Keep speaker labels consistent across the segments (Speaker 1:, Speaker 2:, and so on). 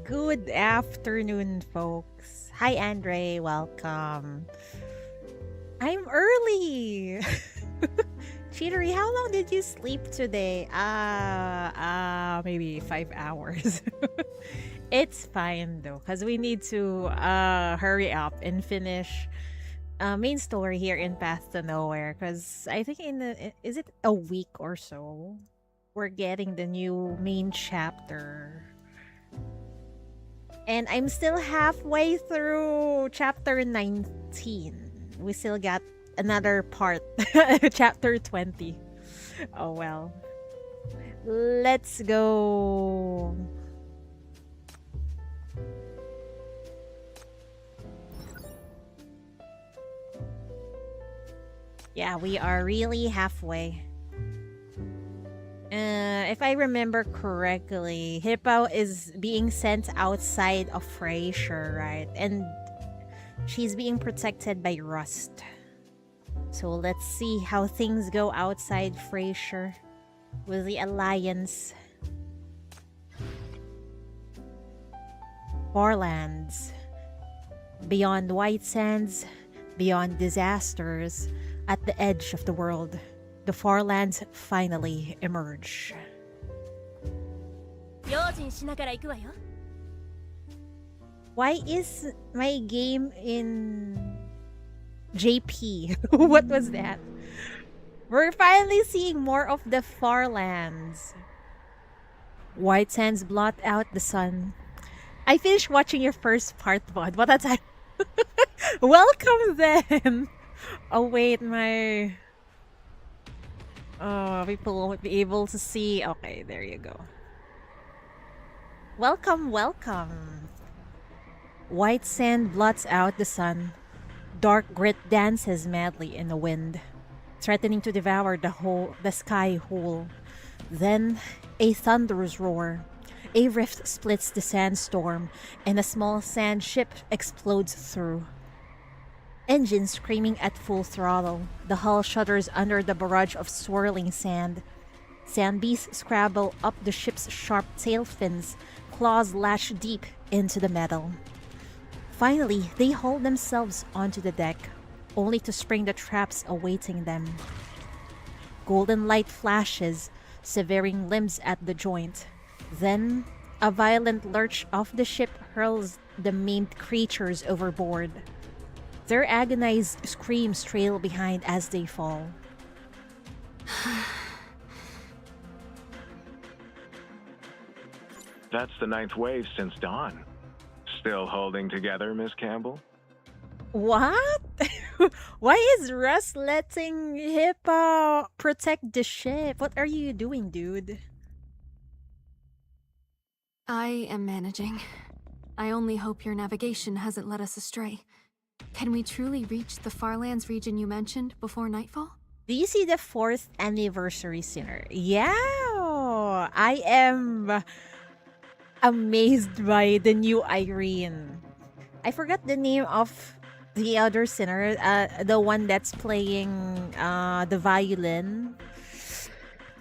Speaker 1: Good afternoon, folks. Hi, Andre. Welcome. I'm early. Cheatery, how long did you sleep today? Maybe 5 hours. It's fine though, because we need to hurry up and finish main story here in Path to Nowhere. Because I think is it a week or so, we're getting the new main chapter. And I'm still halfway through chapter 19. We still got another part, chapter 20. Oh well. Let's go. Yeah, we are really halfway. If I remember correctly, Hippo is being sent outside of Frasier, right? And she's being protected by Rust. So let's see how things go outside Frasier with the Alliance. Farlands. Beyond white sands, beyond disasters, at the edge of the world, the Farlands finally emerge. Why is my game in JP? What was that? We're finally seeing more of the Farlands. White sands blot out the sun. I finished watching your first part, Bod. What a time. Welcome then. Oh wait, my people won't be able to see. Okay, there you go. Welcome, welcome. White sand blots out the sun. Dark grit dances madly in the wind, threatening to devour the sky whole. Then a thunderous roar. A rift splits the sandstorm, and a small sand ship explodes through. Engine screaming at full throttle, the hull shudders under the barrage of swirling sand. Sand beasts scrabble up the ship's sharp tail fins, claws lash deep into the metal. Finally, they haul themselves onto the deck, only to spring the traps awaiting them. Golden light flashes, severing limbs at the joint. Then, a violent lurch of the ship hurls the maimed creatures overboard. Their agonized screams trail behind as they fall.
Speaker 2: That's the 9th wave since dawn. Still holding together, Miss Campbell?
Speaker 1: What? Why is Russ letting Hippo protect the ship? What are you doing, dude?
Speaker 3: I am managing. I only hope your navigation hasn't led us astray. Can we truly reach the Farlands region you mentioned before nightfall?
Speaker 1: Do you see the 4th anniversary sinner? Yeah! I am amazed by the new Irene. I forgot the name of the other sinner, the one that's playing the violin.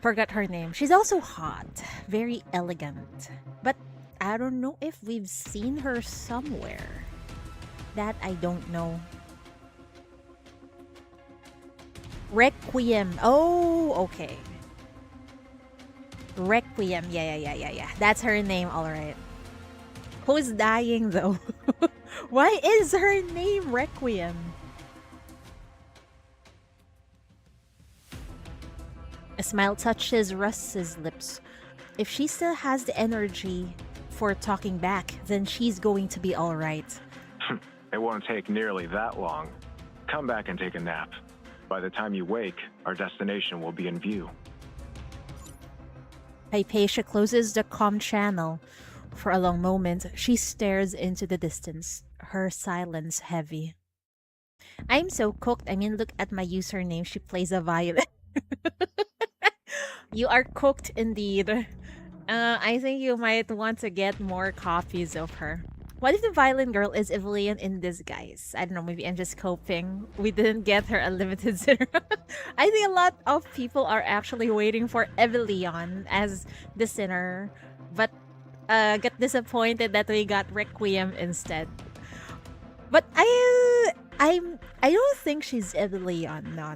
Speaker 1: Forgot her name. She's also hot, very elegant. But I don't know if we've seen her somewhere. That I don't know. Requiem. Oh, okay. Requiem. Yeah. That's her name, alright. Who's dying though? Why is her name Requiem? A smile touches Russ's lips. If she still has the energy for talking back, then she's going to be alright.
Speaker 2: It won't take nearly that long. Come back and take a nap. By the time you wake, our destination will be in view.
Speaker 1: Hypatia closes the comm channel. For a long moment, she stares into the distance, her silence heavy. I'm so cooked. I mean, look at my username. She plays a violin. You are cooked indeed. I think you might want to get more copies of her. What if the violin girl is Evelyn in disguise? I don't know, maybe I'm just coping. We didn't get her unlimited sinner. I think a lot of people are actually waiting for Evelyn as the sinner. But got disappointed that we got Requiem instead. But I don't think she's Evelyon. No.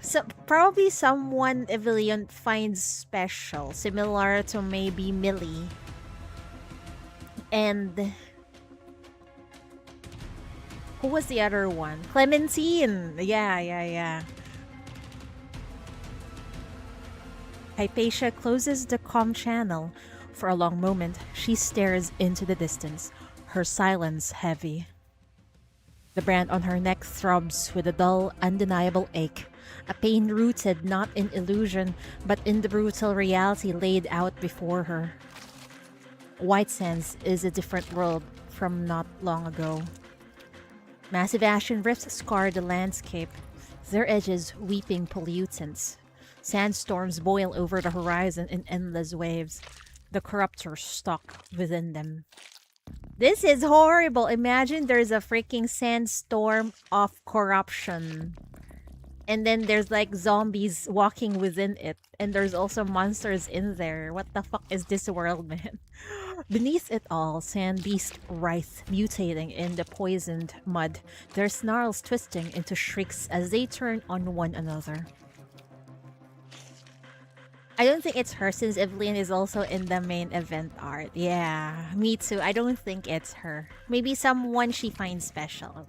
Speaker 1: So probably someone Evelyon finds special, similar to maybe Millie. And who was the other one? Clementine. Yeah. Hypatia closes the comm channel. For a long moment, she stares into the distance, her silence heavy. The brand on her neck throbs with a dull, undeniable ache, a pain rooted not in illusion, but in the brutal reality laid out before her. White Sands is a different world from not long ago. Massive ashen rifts scar the landscape, their edges weeping pollutants. Sandstorms boil over the horizon in endless waves, the corruptors stalk within them. This is horrible. Imagine there's a freaking sandstorm of corruption. And then there's like zombies walking within it. And there's also monsters in there. What the fuck is this world, man? Beneath it all, sand beasts writhe, mutating in the poisoned mud, their snarls twisting into shrieks as they turn on one another. I don't think it's her since Evelyn is also in the main event art. Yeah, me too. I don't think it's her. Maybe someone she finds special.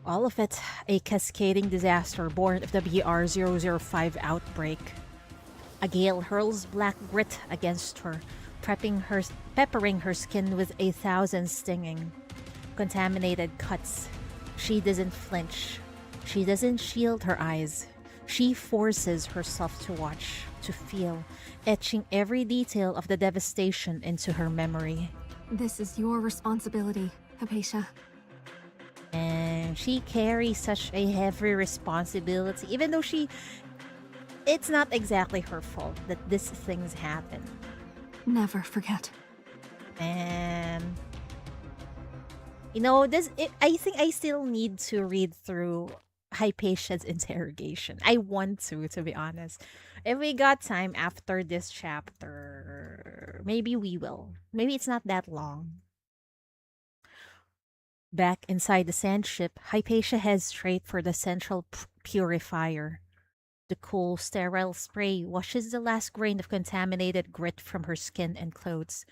Speaker 1: All of it, a cascading disaster born of the BR-005 outbreak. A gale hurls black grit against her, peppering her skin with 1,000 stinging, contaminated cuts. She doesn't flinch. She doesn't shield her eyes. She forces herself to watch, to feel, etching every detail of the devastation into her memory.
Speaker 3: This is your responsibility, Hypatia.
Speaker 1: And she carries such a heavy responsibility, even though it's not exactly her fault that these things happen.
Speaker 3: Never forget.
Speaker 1: And I think I still need to read through Hypatia's interrogation. I want to be honest. If we got time after this chapter, maybe we will. Maybe it's not that long. Back inside the sand ship, Hypatia heads straight for the central purifier. The cool, sterile spray washes the last grain of contaminated grit from her skin and clothes.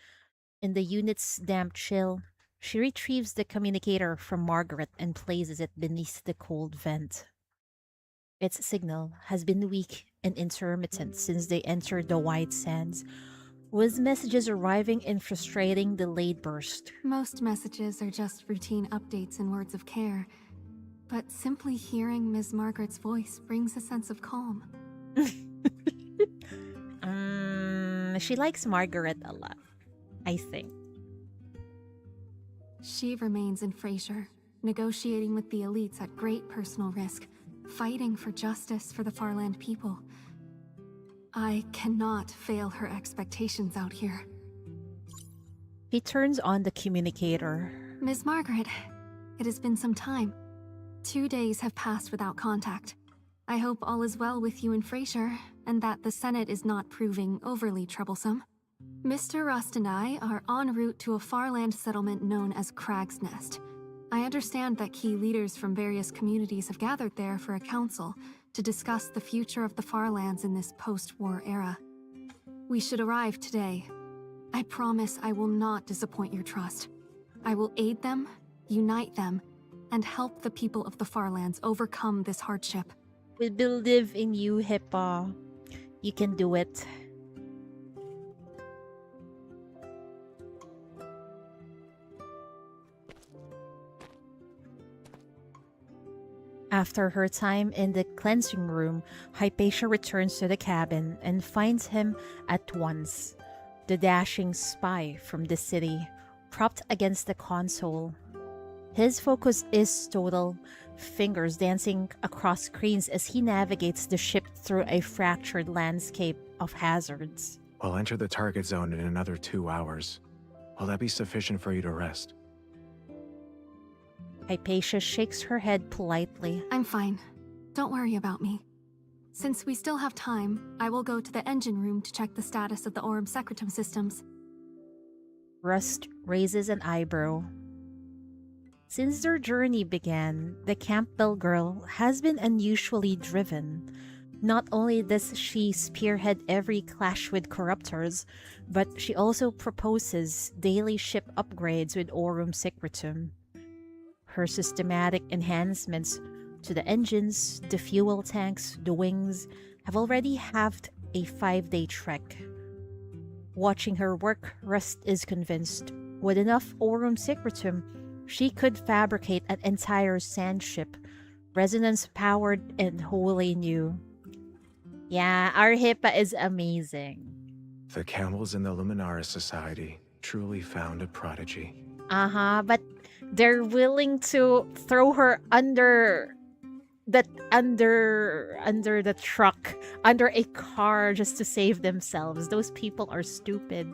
Speaker 1: In the unit's damp chill, she retrieves the communicator from Margaret and places it beneath the cold vent. Its signal has been weak and intermittent since they entered the White Sands, with messages arriving in frustrating delayed bursts.
Speaker 3: Most messages are just routine updates and words of care, but simply hearing Ms. Margaret's voice brings a sense of calm.
Speaker 1: She likes Margaret a lot, I think.
Speaker 3: She remains in Frasier, negotiating with the elites at great personal risk, fighting for justice for the Farland people. I cannot fail her expectations out here.
Speaker 1: He turns on the communicator.
Speaker 3: Ms. Margaret, it has been some time. 2 days have passed without contact. I hope all is well with you and Frasier, and that the Senate is not proving overly troublesome. Mr. Rust and I are en route to a Farland settlement known as Crag's Nest. I understand that key leaders from various communities have gathered there for a council to discuss the future of the Farlands in this post-war era. We should arrive today. I promise I will not disappoint your trust. I will aid them, unite them, and help the people of the Farlands overcome this hardship.
Speaker 1: We believe in you, Hippo. You can do it. After her time in the cleansing room, Hypatia returns to the cabin and finds him at once, the dashing spy from the city, propped against the console. His focus is total, fingers dancing across screens as he navigates the ship through a fractured landscape of hazards.
Speaker 2: We'll enter the target zone in another 2 hours. Will that be sufficient for you to rest?
Speaker 1: Hypatia shakes her head politely.
Speaker 3: I'm fine. Don't worry about me. Since we still have time, I will go to the engine room to check the status of the Orb Secretum systems.
Speaker 1: Rust raises an eyebrow. Since their journey began, the Campbell girl has been unusually driven. Not only does she spearhead every clash with corruptors, but she also proposes daily ship upgrades with Aurum Secretum. Her systematic enhancements to the engines, the fuel tanks, the wings have already halved a 5-day trek. Watching her work, Rust is convinced with enough Aurum Secretum, she could fabricate an entire sand ship, resonance powered and wholly new. Yeah, our HIPAA is amazing.
Speaker 2: The Campbells in the Luminaris Society truly found a prodigy.
Speaker 1: But they're willing to throw her under the truck, under a car just to save themselves. Those people are stupid.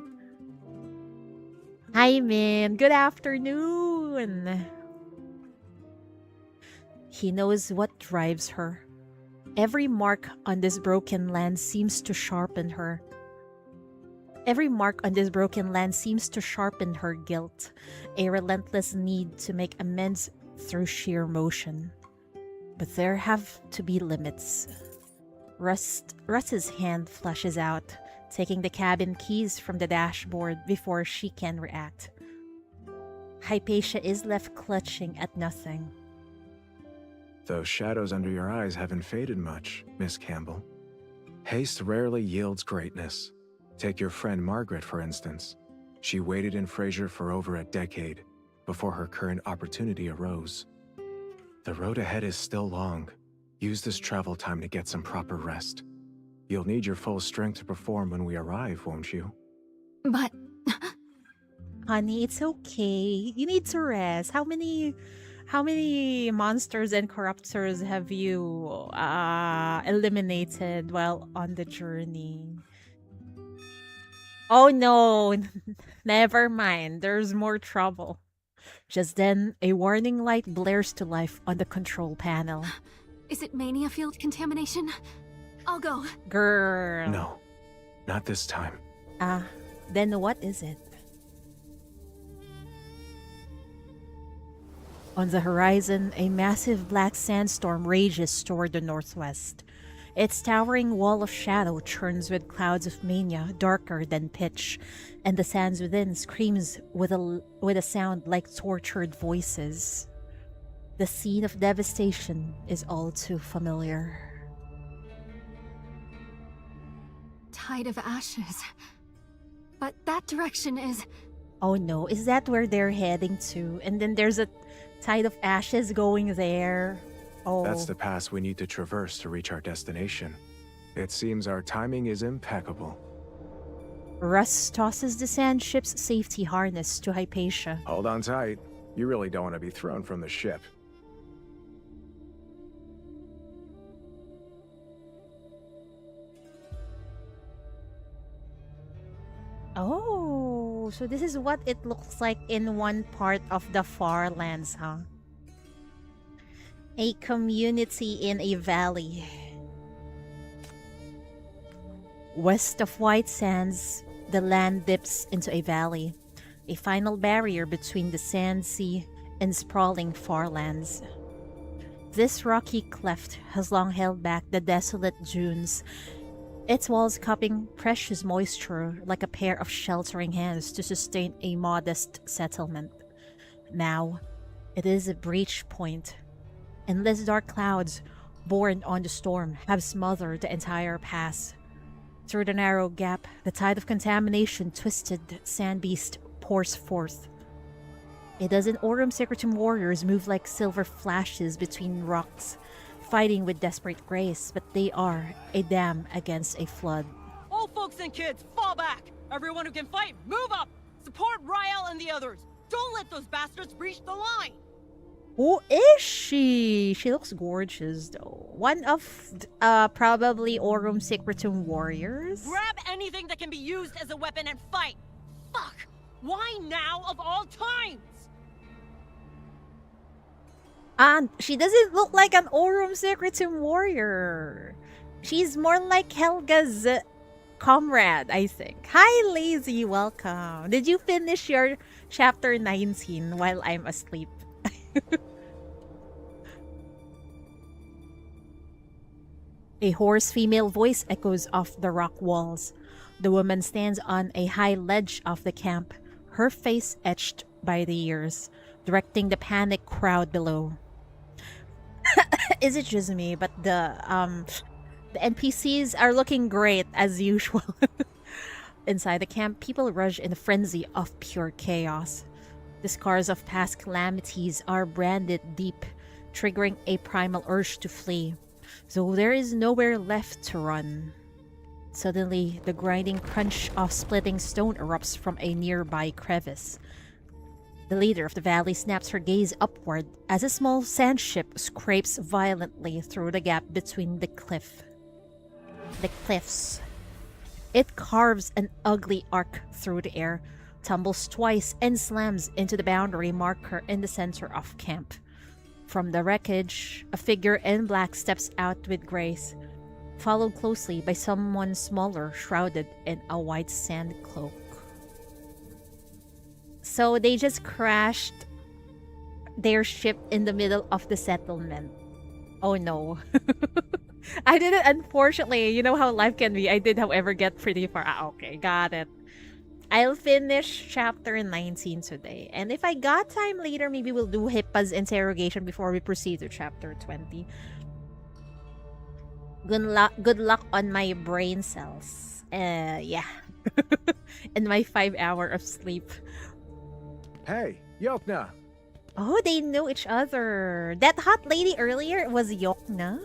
Speaker 1: Hi, Min. Good afternoon. He knows what drives her. Every mark on this broken land seems to sharpen her. Every mark on this broken land seems to sharpen her guilt, a relentless need to make amends through sheer motion. But there have to be limits. Rust's hand flashes out, taking the cabin keys from the dashboard before she can react. Hypatia is left clutching at nothing.
Speaker 2: Those shadows under your eyes haven't faded much, Miss Campbell. Haste rarely yields greatness. Take your friend Margaret, for instance. She waited in Frasier for over a decade before her current opportunity arose. The road ahead is still long. Use this travel time to get some proper rest. You'll need your full strength to perform when we arrive, won't you?
Speaker 3: But
Speaker 1: Honey, it's okay. You need to rest. How many monsters and corruptors have you eliminated while on the journey? Oh no, never mind. There's more trouble. Just then, a warning light blares to life on the control panel.
Speaker 3: is it mania field contamination? I'll go.
Speaker 1: Girl.
Speaker 2: No, not this time.
Speaker 1: Then what is it? On the horizon, a massive black sandstorm rages toward the northwest. Its towering wall of shadow churns with clouds of mania darker than pitch, and the sands within screams with a sound like tortured voices. The scene of devastation is all too familiar.
Speaker 3: Tide of ashes. But that direction is...
Speaker 1: Oh no, is that where they're heading to? And then there's a tide of ashes going there. Oh.
Speaker 2: That's the pass we need to traverse to reach our destination. It seems our timing is impeccable.
Speaker 1: Russ tosses the sand ship's safety harness to Hypatia.
Speaker 2: Hold on tight. You really don't want to be thrown from the ship.
Speaker 1: Oh, so this is what it looks like in one part of the far lands, huh? A community in a valley. West of White Sands, the land dips into a valley, a final barrier between the sand sea and sprawling far lands. This rocky cleft has long held back the desolate dunes, its walls cupping precious moisture like a pair of sheltering hands to sustain a modest settlement. Now, it is a breach point. Endless dark clouds, borne on the storm, have smothered the entire pass. Through the narrow gap, the tide of contamination twisted sand beast pours forth. A dozen Aurum Secretum warriors move like silver flashes between rocks, fighting with desperate grace, but they are a dam against a flood.
Speaker 4: All folks and kids, fall back! Everyone who can fight, move up! Support Rael and the others! Don't let those bastards breach the line!
Speaker 1: Who is she? She looks gorgeous, though. One of, probably Aurum Secretum warriors?
Speaker 4: Grab anything that can be used as a weapon and fight! Fuck! Why now of all times?
Speaker 1: And she doesn't look like an Aurum Secretum warrior. She's more like Helga's comrade, I think. Hi, Lazy. Welcome. Did you finish your chapter 19 while I'm asleep? A hoarse female voice echoes off the rock walls. The woman stands on a high ledge of the camp, her face etched by the years, directing the panicked crowd below. Is it just me? But the NPCs are looking great as usual. Inside the camp, people rush in a frenzy of pure chaos. The scars of past calamities are branded deep, triggering a primal urge to flee. So there is nowhere left to run. Suddenly, the grinding crunch of splitting stone erupts from a nearby crevice. The leader of the valley snaps her gaze upward as a small sand ship scrapes violently through the gap between the cliffs. It carves an ugly arc through the air, tumbles twice, and slams into the boundary marker in the center of camp. From the wreckage, a figure in black steps out with grace, followed closely by someone smaller shrouded in a white sand cloak. So they just crashed their ship in the middle of the settlement. Oh no. I didn't, unfortunately. You know how life can be. I did, however, get pretty far. Okay, got it. I'll finish chapter 19 today. And if I got time later, maybe we'll do Hippa's interrogation before we proceed to chapter 20. Good luck on my brain cells. Yeah. And my 5 hour of sleep.
Speaker 2: Hey, Yokna!
Speaker 1: Oh, they know each other. That hot lady earlier was Yokna.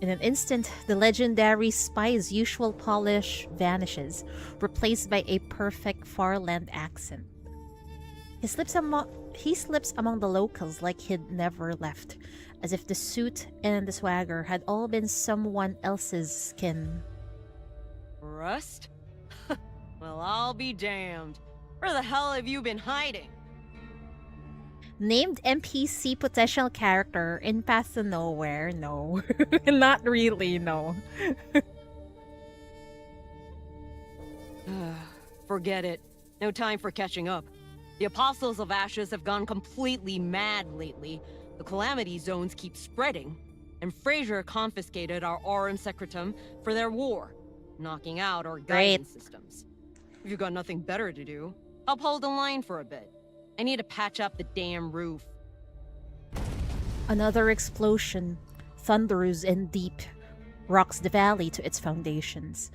Speaker 1: In an instant, the legendary spy's usual polish vanishes, replaced by a perfect Farland accent. He slips among the locals like he'd never left, as if the suit and the swagger had all been someone else's skin.
Speaker 4: Rust? Well, I'll be damned. Where the hell have you been hiding?
Speaker 1: Named NPC potential character in Path to Nowhere? No. Not really, no.
Speaker 4: Forget it. No time for catching up. The Apostles of Ashes have gone completely mad lately. The Calamity Zones keep spreading. And Fraser confiscated our Aurum Secretum for their war, knocking out our guidance systems. If you've got nothing better to do, help hold the line for a bit. I need to patch up the damn roof.
Speaker 1: Another explosion, thunderous and deep, rocks the valley to its foundations.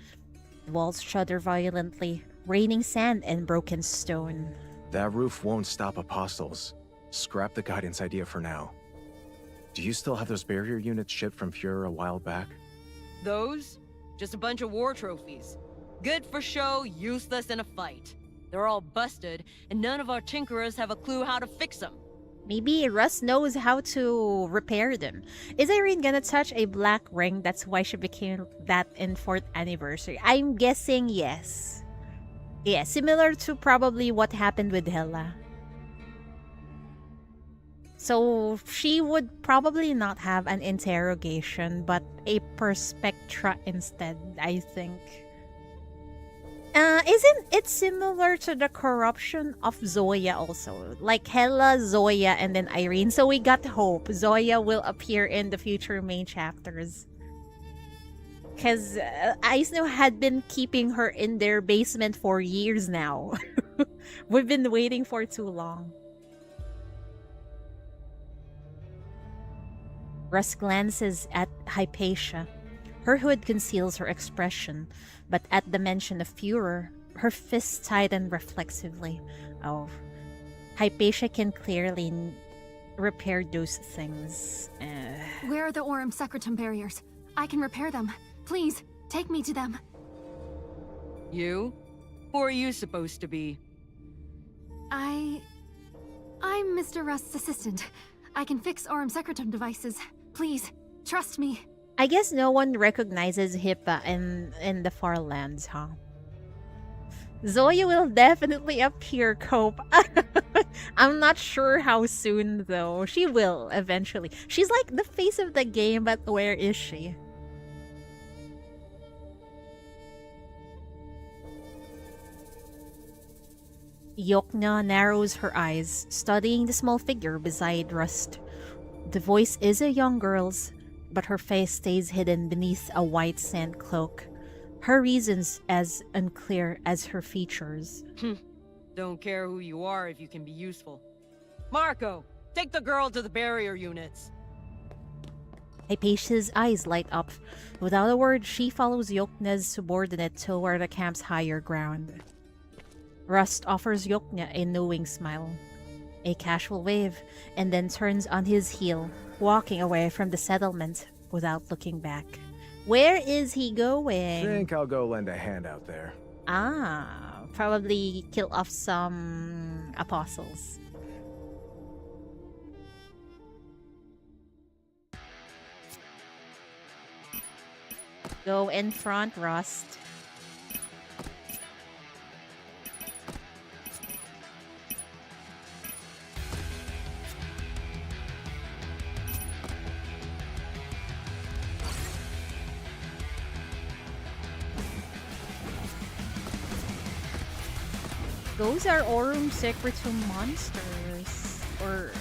Speaker 1: The walls shudder violently, raining sand and broken stone.
Speaker 2: That roof won't stop apostles. Scrap the guidance idea for now. Do you still have those barrier units shipped from Fuhrer a while back?
Speaker 4: Those? Just a bunch of war trophies. Good for show, useless in a fight. They're all busted, and none of our tinkerers have a clue how to fix them.
Speaker 1: Maybe Russ knows how to repair them. Is Irene gonna touch a black ring? That's why she became that in 4th anniversary. I'm guessing yes. Yeah, similar to probably what happened with Hela. So she would probably not have an interrogation, but a perspectra instead, I think. Isn't it similar to the corruption of Zoya also? Like Hela, Zoya, and then Irene. So we got hope. Zoya will appear in the future main chapters. Because Aisno had been keeping her in their basement for years now. We've been waiting for too long. Russ glances at Hypatia. Her hood conceals her expression, but at the mention of Führer, her fists tighten reflexively. Oh, Hypatia can clearly repair those things.
Speaker 3: Where are the Aurum Secretum barriers? I can repair them. Please, take me to them.
Speaker 4: You? Who are you supposed to be?
Speaker 3: I'm Mr. Rust's assistant. I can fix Aurum Secretum devices. Please, trust me.
Speaker 1: I guess no one recognizes Hippa in the far lands, huh? Zoya will definitely appear, Cope. I'm not sure how soon, though. She will, eventually. She's like the face of the game, but where is she? Yokna narrows her eyes, studying the small figure beside Rust. The voice is a young girl's, but her face stays hidden beneath a white sand cloak. Her reasons as unclear as her features.
Speaker 4: Don't care who you are if you can be useful. Marco, take the girl to the barrier units.
Speaker 1: Hypatia's eyes light up. Without a word, she follows Yokna's subordinate toward the camp's higher ground. Rust offers Yokna a knowing smile, a casual wave, and then turns on his heel, walking away from the settlement without looking back. Where is he going?
Speaker 2: Think I'll go lend a hand out there.
Speaker 1: Probably kill off some apostles. Go in front, Rust. Those are Aurum Secretum monsters. Or...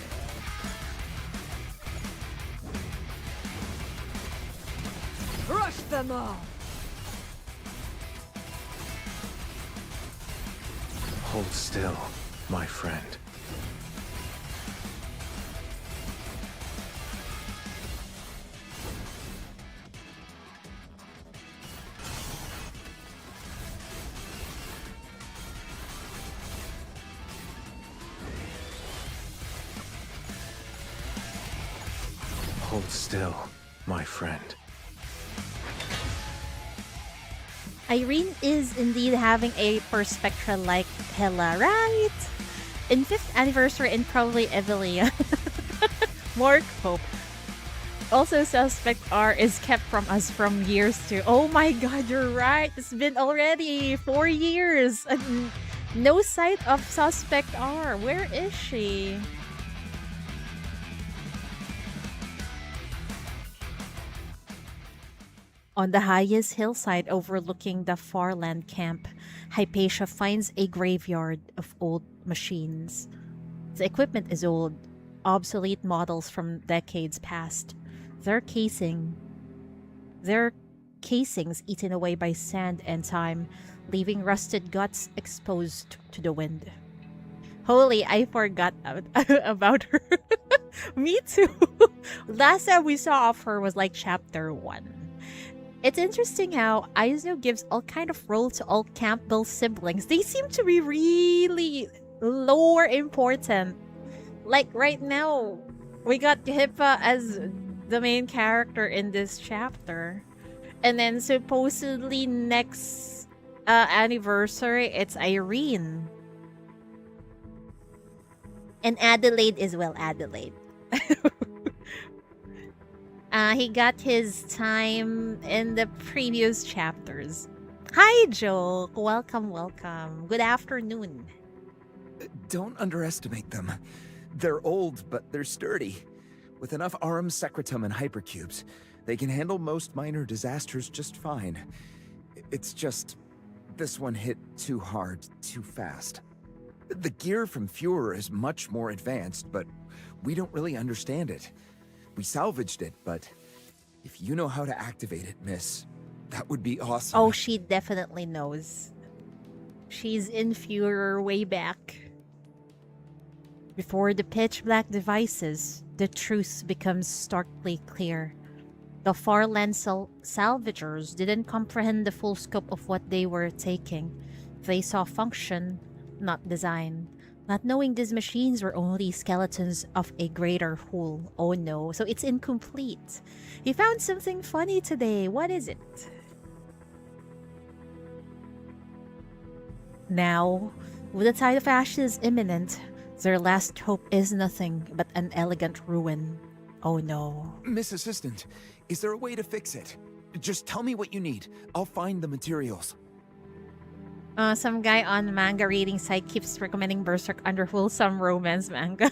Speaker 4: Rush them all!
Speaker 2: Hold still, my friend. Hold still, my friend.
Speaker 1: Irene is indeed having a perspectra like Hela, right? In 5th anniversary and probably Evelia. More hope. Also, Suspect R is kept from us from years too. Oh my god, you're right. It's been already 4 years. No sight of Suspect R. Where is she? On the highest hillside overlooking the Farland camp, Hypatia finds a graveyard of old machines. The equipment is old, obsolete models from decades past. Their casings eaten away by sand and time, leaving rusted guts exposed to the wind. Holy, I forgot about her. Me too. Last time we saw of her was like chapter 1. It's interesting how Aizu gives all kind of role to all Campbell siblings. They seem to be really lower important. Like right now, we got Hippa as the main character in this chapter. And then supposedly next anniversary, it's Irene. And Adelaide is, well, Adelaide. He got his time in the previous chapters. Hi, Joe. Welcome, welcome. Good afternoon.
Speaker 5: Don't underestimate them. They're old, but they're sturdy. With enough Aurum Secretum and hypercubes, they can handle most minor disasters just fine. It's just... this one hit too hard, too fast. The gear from Führer is much more advanced, but we don't really understand it. We salvaged it, but if you know how to activate it, miss, that would be awesome.
Speaker 1: Oh, she definitely knows. She's in Führer way back. Before the pitch-black devices, the truth becomes starkly clear. The Farland salvagers didn't comprehend the full scope of what they were taking. They saw function, not design. Not knowing these machines were only skeletons of a greater whole. Oh no, so it's incomplete. He found something funny today. What is it? Now, with the tide of ashes imminent, their last hope is nothing but an elegant ruin. Oh no.
Speaker 5: Miss Assistant, is there a way to fix it? Just tell me what you need. I'll find the materials.
Speaker 1: Some guy on manga reading site keeps recommending Berserk under wholesome romance manga.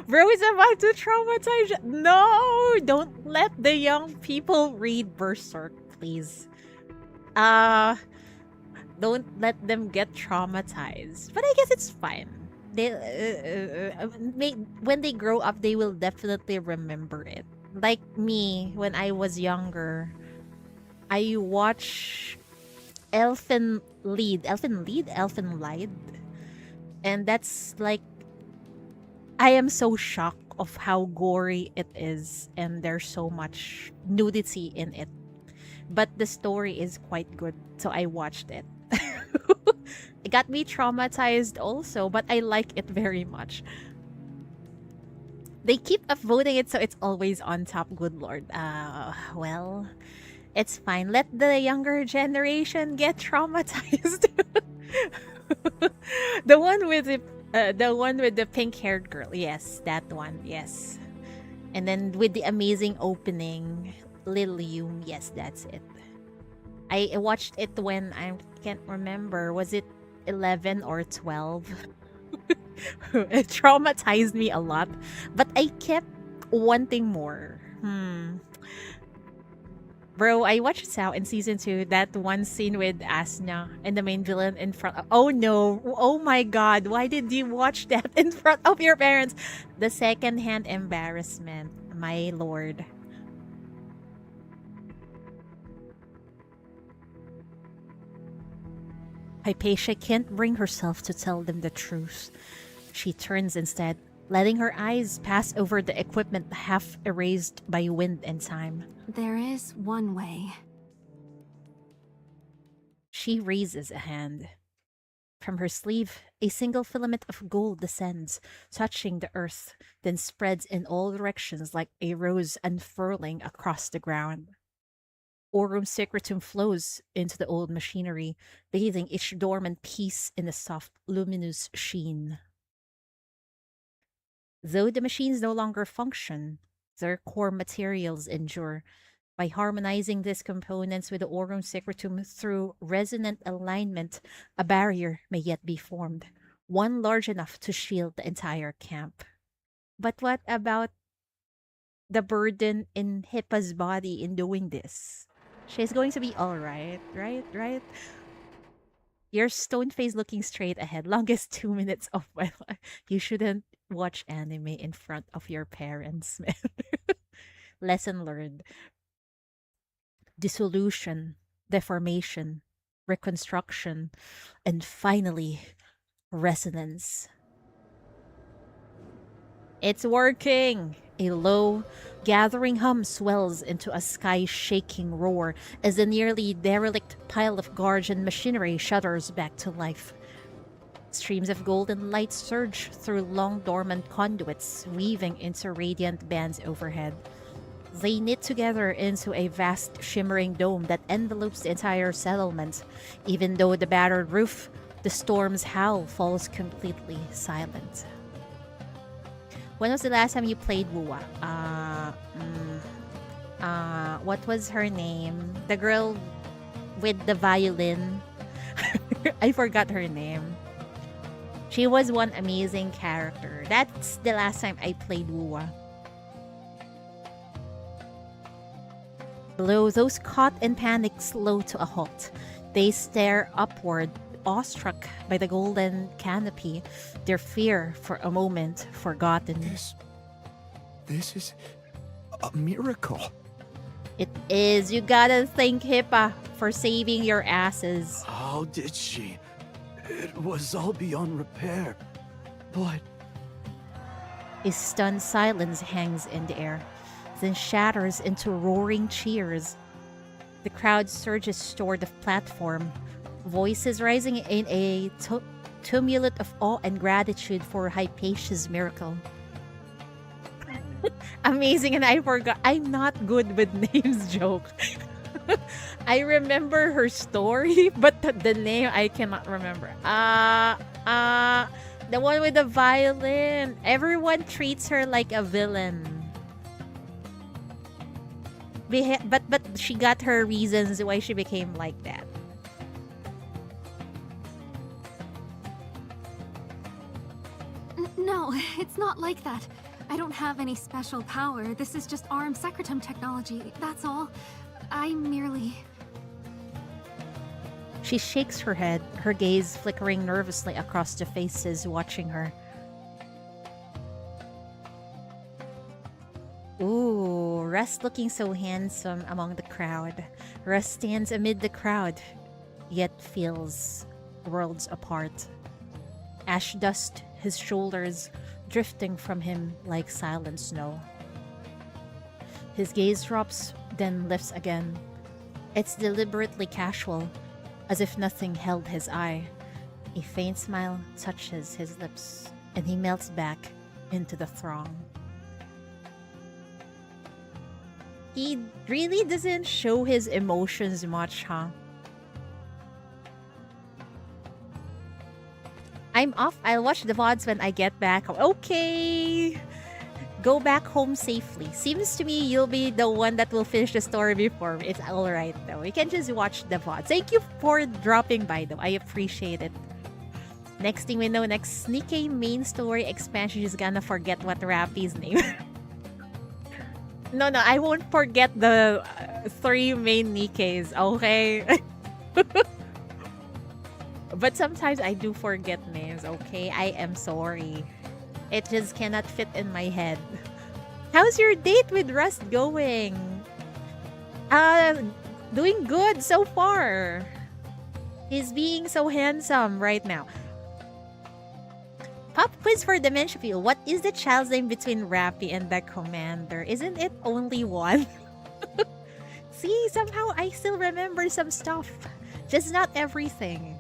Speaker 1: Bro is about to traumatize you. No! Don't let the young people read Berserk, please. The Don't let them get traumatized. But I guess it's fine. They when they grow up, they will definitely remember it. Like me, when I was younger, I watch Elfen Lied, and that's like I am so shocked of how gory it is, and there's so much nudity in it. But the story is quite good, so I watched it. It got me traumatized also, but I like it very much. They keep upvoting it, so it's always on top. Good lord. Well, it's fine. Let the younger generation get traumatized. The one with the pink-haired girl. Yes, that one. Yes. And then with the amazing opening, Lilium. Yes, that's it. I watched it when I can't remember. Was it 11 or 12? It traumatized me a lot, but I kept wanting more. Bro, I watched Sao in season 2, that one scene with Asna and the main villain in front of, oh no, oh my god, why did you watch that in front of your parents? The second-hand embarrassment, my lord. Hypatia can't bring herself to tell them the truth. She turns instead, letting her eyes pass over the equipment half erased by wind and time.
Speaker 3: There is one way.
Speaker 1: She raises a hand. From her sleeve, a single filament of gold descends, touching the earth, then spreads in all directions like a rose unfurling across the ground. Aurum secretum flows into the old machinery, bathing each dormant piece in a soft, luminous sheen. Though the machines no longer function, their core materials endure. By harmonizing these components with the Aurum secretum through resonant alignment, a barrier may yet be formed, one large enough to shield the entire camp. But what about the burden in Hippa's body in doing this? She's going to be alright, right? Your stone face looking straight ahead. Longest 2 minutes of my life. You shouldn't watch anime in front of your parents, man. Lesson learned. Dissolution, deformation, reconstruction, and finally, resonance. It's working! A low, gathering hum swells into a sky-shaking roar as the nearly derelict pile of Guardian machinery shudders back to life. Streams of golden light surge through long dormant conduits, weaving into radiant bands overhead. They knit together into a vast shimmering dome that envelopes the entire settlement. Even though the battered roof, the storm's howl falls completely silent. When was the last time you played Wuwa? What was her name? The girl with the violin. I forgot her name. She was one amazing character. That's the last time I played Wuwa. Below, those caught in panic slow to a halt. They stare upward, awestruck by the golden canopy, their fear for a moment forgotten.
Speaker 5: This is a miracle.
Speaker 1: It is. You gotta thank Hippa for saving your asses.
Speaker 6: How did she? It was all beyond repair. But
Speaker 1: A stunned silence hangs in the air, then shatters into roaring cheers. The crowd surges toward the platform, voices rising in a tumult of awe and gratitude for Hypatia's miracle. Amazing, and I forgot. I'm not good with names, joke. I remember her story, but the name I cannot remember. The one with the violin. Everyone treats her like a villain. But she got her reasons why she became like that.
Speaker 3: No, it's not like that. I don't have any special power. This is just Aurum secretum technology, that's all. I merely...
Speaker 1: She shakes her head, her gaze flickering nervously across the faces watching her. Ooh, Russ looking so handsome among the crowd. Russ stands amid the crowd, yet feels worlds apart. Ash dust, his shoulders drifting from him like silent snow. His gaze drops, then lifts again. It's deliberately casual, as if nothing held his eye. A faint smile touches his lips, and he melts back into the throng. He really doesn't show his emotions much, huh? I'm off. I'll watch the VODs when I get back home. Okay. Go back home safely. Seems to me you'll be the one that will finish the story before me. It's alright though. You can just watch the VODs. Thank you for dropping by though. I appreciate it. Next thing we know, next Nikkei main story expansion is gonna forget what Rappy's name. No, I won't forget the 3 main Nikkeis, okay? But sometimes I do forget names, okay? I am sorry. It just cannot fit in my head. How's your date with Rust going? Doing good so far. He's being so handsome right now. Pop quiz for Dementia View. What is the child's name between Rappy and the commander? Isn't it only one? See, somehow I still remember some stuff. Just not everything.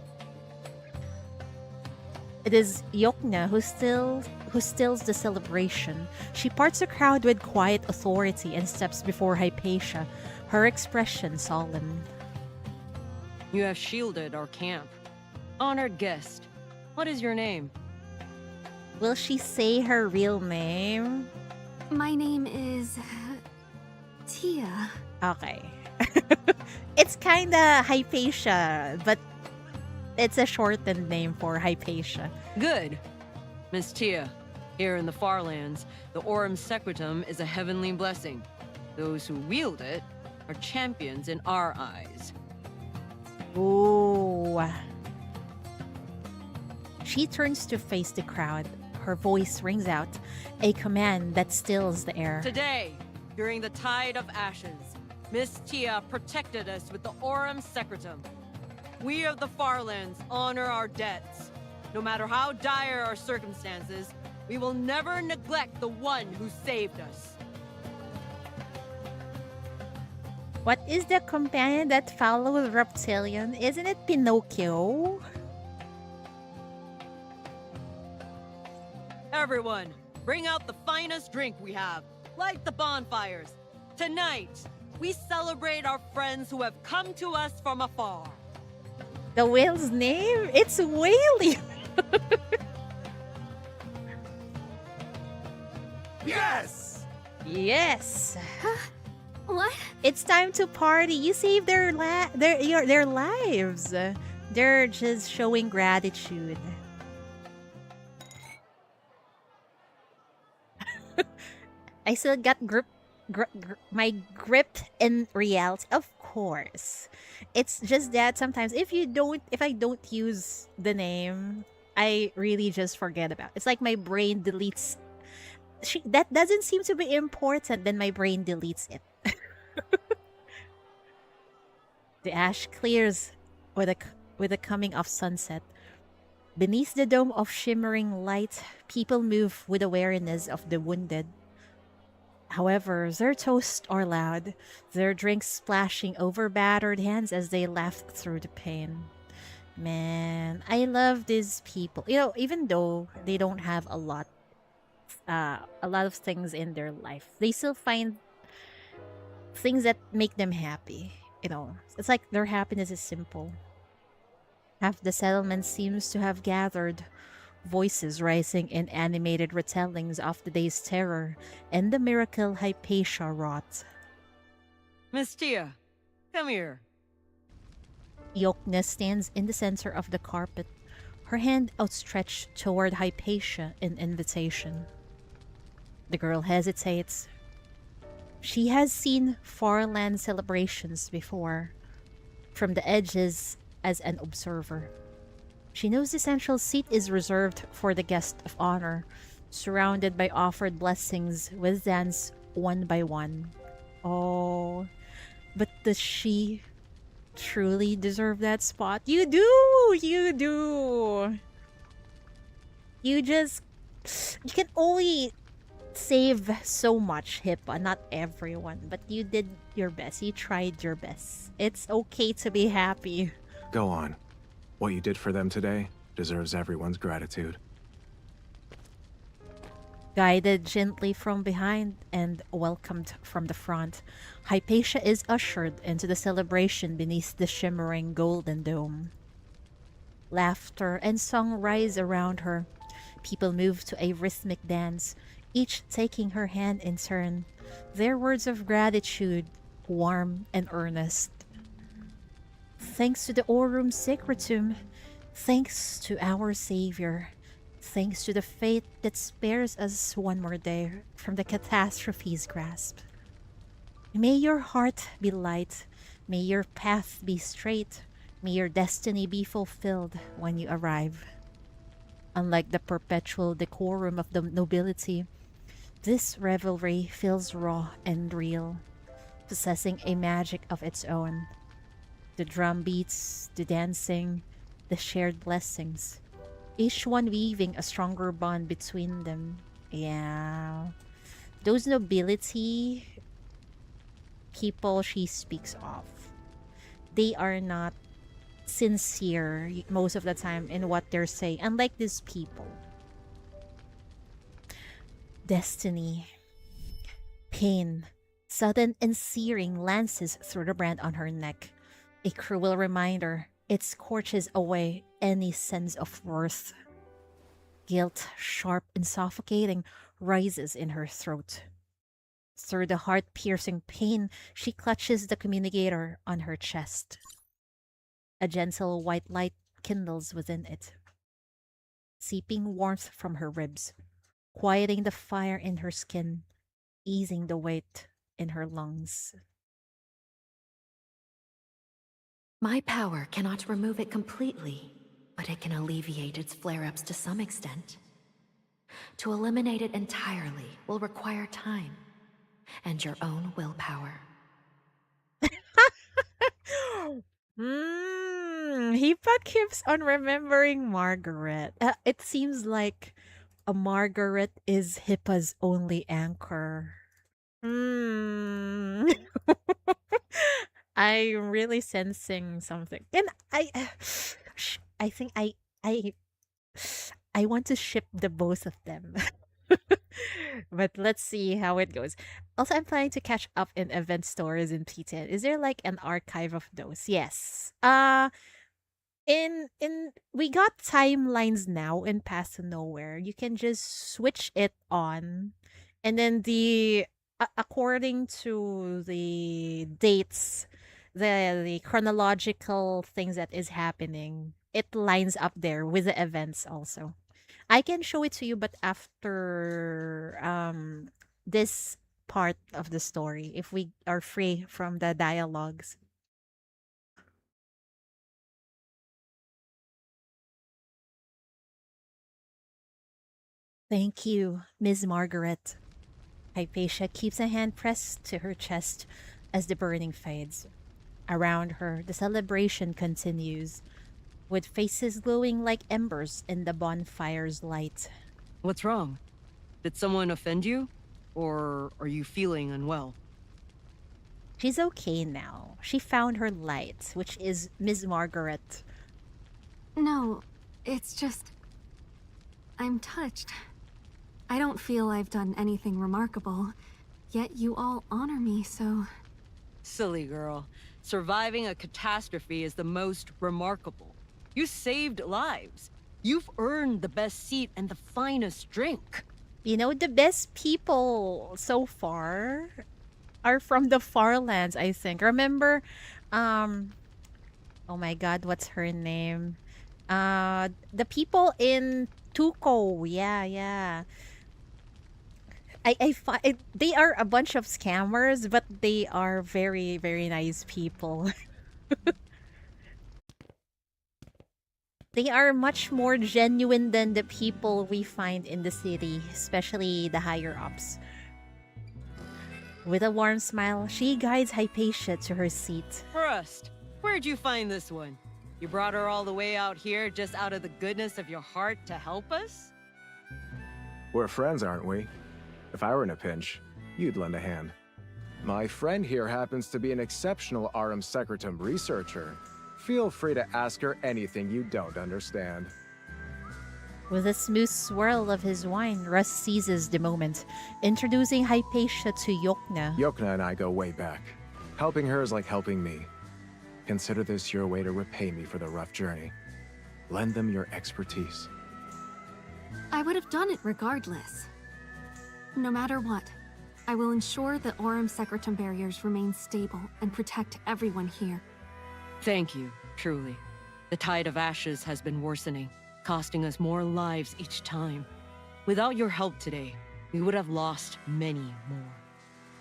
Speaker 1: It is Yokna who stills the celebration. She parts the crowd with quiet authority and steps before Hypatia, her expression solemn.
Speaker 4: You have shielded our camp. Honored guest, what is your name?
Speaker 1: Will she say her real name?
Speaker 3: My name is... Tia.
Speaker 1: Okay. It's kinda Hypatia, but it's a shortened name for Hypatia.
Speaker 4: Good. Miss Tia, here in the Farlands, the Aurum Secretum is a heavenly blessing. Those who wield it are champions in our eyes.
Speaker 1: Ooh. She turns to face the crowd. Her voice rings out, a command that stills the air.
Speaker 4: Today, during the Tide of Ashes, Miss Tia protected us with the Aurum Secretum. We of the Farlands honor our debts. No matter how dire our circumstances, we will never neglect the one who saved us.
Speaker 1: What is the companion that follows Reptilian? Isn't it Pinocchio?
Speaker 4: Everyone, bring out the finest drink we have. Light the bonfires. Tonight, we celebrate our friends who have come to us from afar.
Speaker 1: The whale's name? It's Whaley.
Speaker 5: Yes!
Speaker 1: Yes.
Speaker 3: What?
Speaker 1: It's time to party. You saved their lives. They're just showing gratitude. I still got my grip in reality, of course. It's just that sometimes if I don't use the name, I really just forget about it. It's like my brain deletes. That doesn't seem to be important, then my brain deletes it. The ash clears with the coming of sunset. Beneath the dome of shimmering light, people move with awareness of the wounded. However, their toasts are loud, their drinks splashing over battered hands as they laugh through the pain. Man, I love these people. You know, even though they don't have a lot of things in their life, they still find things that make them happy. You know, it's like their happiness is simple. Half the settlement seems to have gathered, voices rising in animated retellings of the day's terror and the miracle Hypatia wrought.
Speaker 4: Miss Tia, come here.
Speaker 1: Yokna stands in the center of the carpet, her hand outstretched toward Hypatia in invitation. The girl hesitates. She has seen Farland celebrations before. From the edges, as an observer. She knows the central seat is reserved for the guest of honor, surrounded by offered blessings with dance one by one. Oh, but does she truly deserve that spot? You do! You do! You just. You can only save so much, Hippa, not everyone, but you did your best. You tried your best. It's okay to be happy.
Speaker 2: Go on. What you did for them today deserves everyone's gratitude.
Speaker 1: Guided gently from behind and welcomed from the front, Hypatia is ushered into the celebration beneath the shimmering golden dome. Laughter and song rise around her. People move to a rhythmic dance, each taking her hand in turn, their words of gratitude warm and earnest. Thanks to the Aurum Secretum, thanks to our Savior, thanks to the fate that spares us one more day from the catastrophe's grasp. May your heart be light, may your path be straight, may your destiny be fulfilled when you arrive. Unlike the perpetual decorum of the nobility, this revelry feels raw and real, possessing a magic of its own. The drum beats, the dancing, the shared blessings, each one weaving a stronger bond between them. Yeah. Those nobility people she speaks of, they are not sincere most of the time in what they're saying, unlike these people. Destiny, pain, sudden and searing lances through the brand on her neck. A cruel reminder, it scorches away any sense of worth. Guilt, sharp and suffocating, rises in her throat. Through the heart-piercing pain, she clutches the communicator on her chest. A gentle white light kindles within it, seeping warmth from her ribs, quieting the fire in her skin, easing the weight in her lungs.
Speaker 7: My power cannot remove it completely, but it can alleviate its flare-ups to some extent. To eliminate it entirely will require time and your own willpower.
Speaker 1: Hipa keeps on remembering Margaret. It seems like a Margaret is Hippa's only anchor. Hmm. I'm really sensing something, and I think I want to ship the both of them. But let's see how it goes. Also, I'm planning to catch up in event stores in P10. Is there like an archive of those? Yes. In we got timelines now in Path to Nowhere. You can just switch it on, and then according to the dates, the chronological things that is happening, it lines up there with the events also. I can show it to you, but after this part of the story, if we are free from the dialogues. Thank you, Miss Margaret. Hypatia keeps a hand pressed to her chest as the burning fades. Around her, the celebration continues, with faces glowing like embers in the bonfire's light.
Speaker 4: What's wrong? Did someone offend you? Or are you feeling unwell?
Speaker 1: She's okay now. She found her light, which is Miss Margaret.
Speaker 3: No, it's just. I'm touched. I don't feel I've done anything remarkable, yet you all honor me, so.
Speaker 4: Silly girl. Surviving a catastrophe is the most remarkable. You saved lives. You've earned the best seat and the finest drink.
Speaker 1: You know, the best people so far are from the far lands, I think. Remember, oh my god, what's her name? The people in Tuco. Yeah, yeah. They are a bunch of scammers, but they are very, very nice people. They are much more genuine than the people we find in the city, especially the higher ups. With a warm smile, she guides Hypatia to her seat.
Speaker 4: First, where'd you find this one? You brought her all the way out here just out of the goodness of your heart to help us?
Speaker 2: We're friends, aren't we? If I were in a pinch, you'd lend a hand. My friend here happens to be an exceptional Aurum Secretum researcher. Feel free to ask her anything you don't understand.
Speaker 1: With a smooth swirl of his wine, Russ seizes the moment, introducing Hypatia to Yokna.
Speaker 2: Yokna and I go way back. Helping her is like helping me. Consider this your way to repay me for the rough journey. Lend them your expertise.
Speaker 3: I would have done it regardless. No matter what, I will ensure that Aurum Secretum barriers remain stable and protect everyone here.
Speaker 4: Thank you, truly. The tide of ashes has been worsening, costing us more lives each time. Without your help today, we would have lost many more.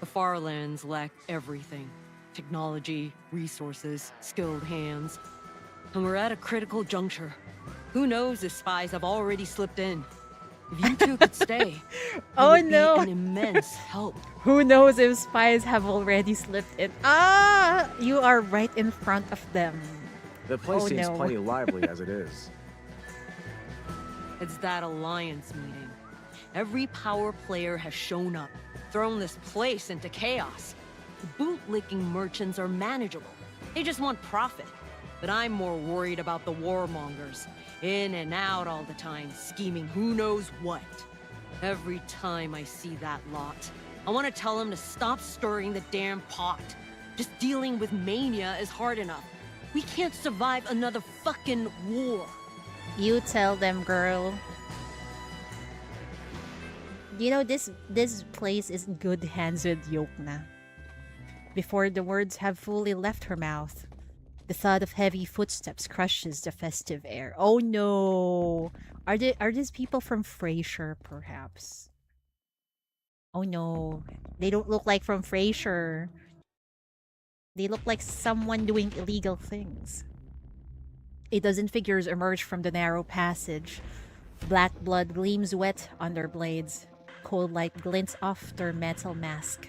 Speaker 4: The Farlands lack everything. Technology, resources, skilled hands. And we're at a critical juncture. Who knows if spies have already slipped in? If you two could stay, it
Speaker 1: Oh
Speaker 4: would
Speaker 1: no!
Speaker 4: be an immense help.
Speaker 1: Who knows if spies have already slipped in? Ah! You are right in front of them.
Speaker 2: The place
Speaker 1: Oh,
Speaker 2: seems
Speaker 1: no.
Speaker 2: plenty lively as it is.
Speaker 4: It's that alliance meeting. Every power player has shown up, thrown this place into chaos. The bootlicking merchants are manageable. They just want profit. But I'm more worried about the warmongers. In and out all the time, scheming who knows what. Every time I see that lot, I want to tell them to stop stirring the damn pot. Just dealing with mania is hard enough. We can't survive another fucking war.
Speaker 1: You tell them, girl. You know, this place is in good hands with Yokna. Before the words have fully left her mouth, the thud of heavy footsteps crushes the festive air. Oh no! Are these people from Frasier, perhaps? Oh no. They don't look like from Frasier. They look like someone doing illegal things. A dozen figures emerge from the narrow passage. Black blood gleams wet on their blades. Cold light glints off their metal mask.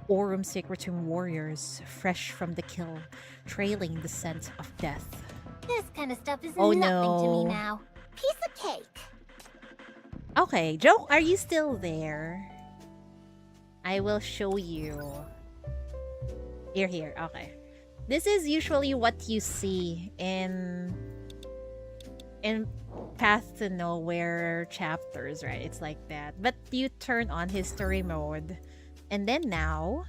Speaker 1: Aurum Secretum warriors, fresh from the kill, trailing the scent of death.
Speaker 8: This kind of stuff is
Speaker 1: Oh,
Speaker 8: nothing to me
Speaker 1: no.
Speaker 8: now. Piece of cake.
Speaker 1: Okay, Joe, are you still there? I will show you. You're here, okay. This is usually what you see in Path to Nowhere chapters, right? It's like that. But you turn on history mode. And then now,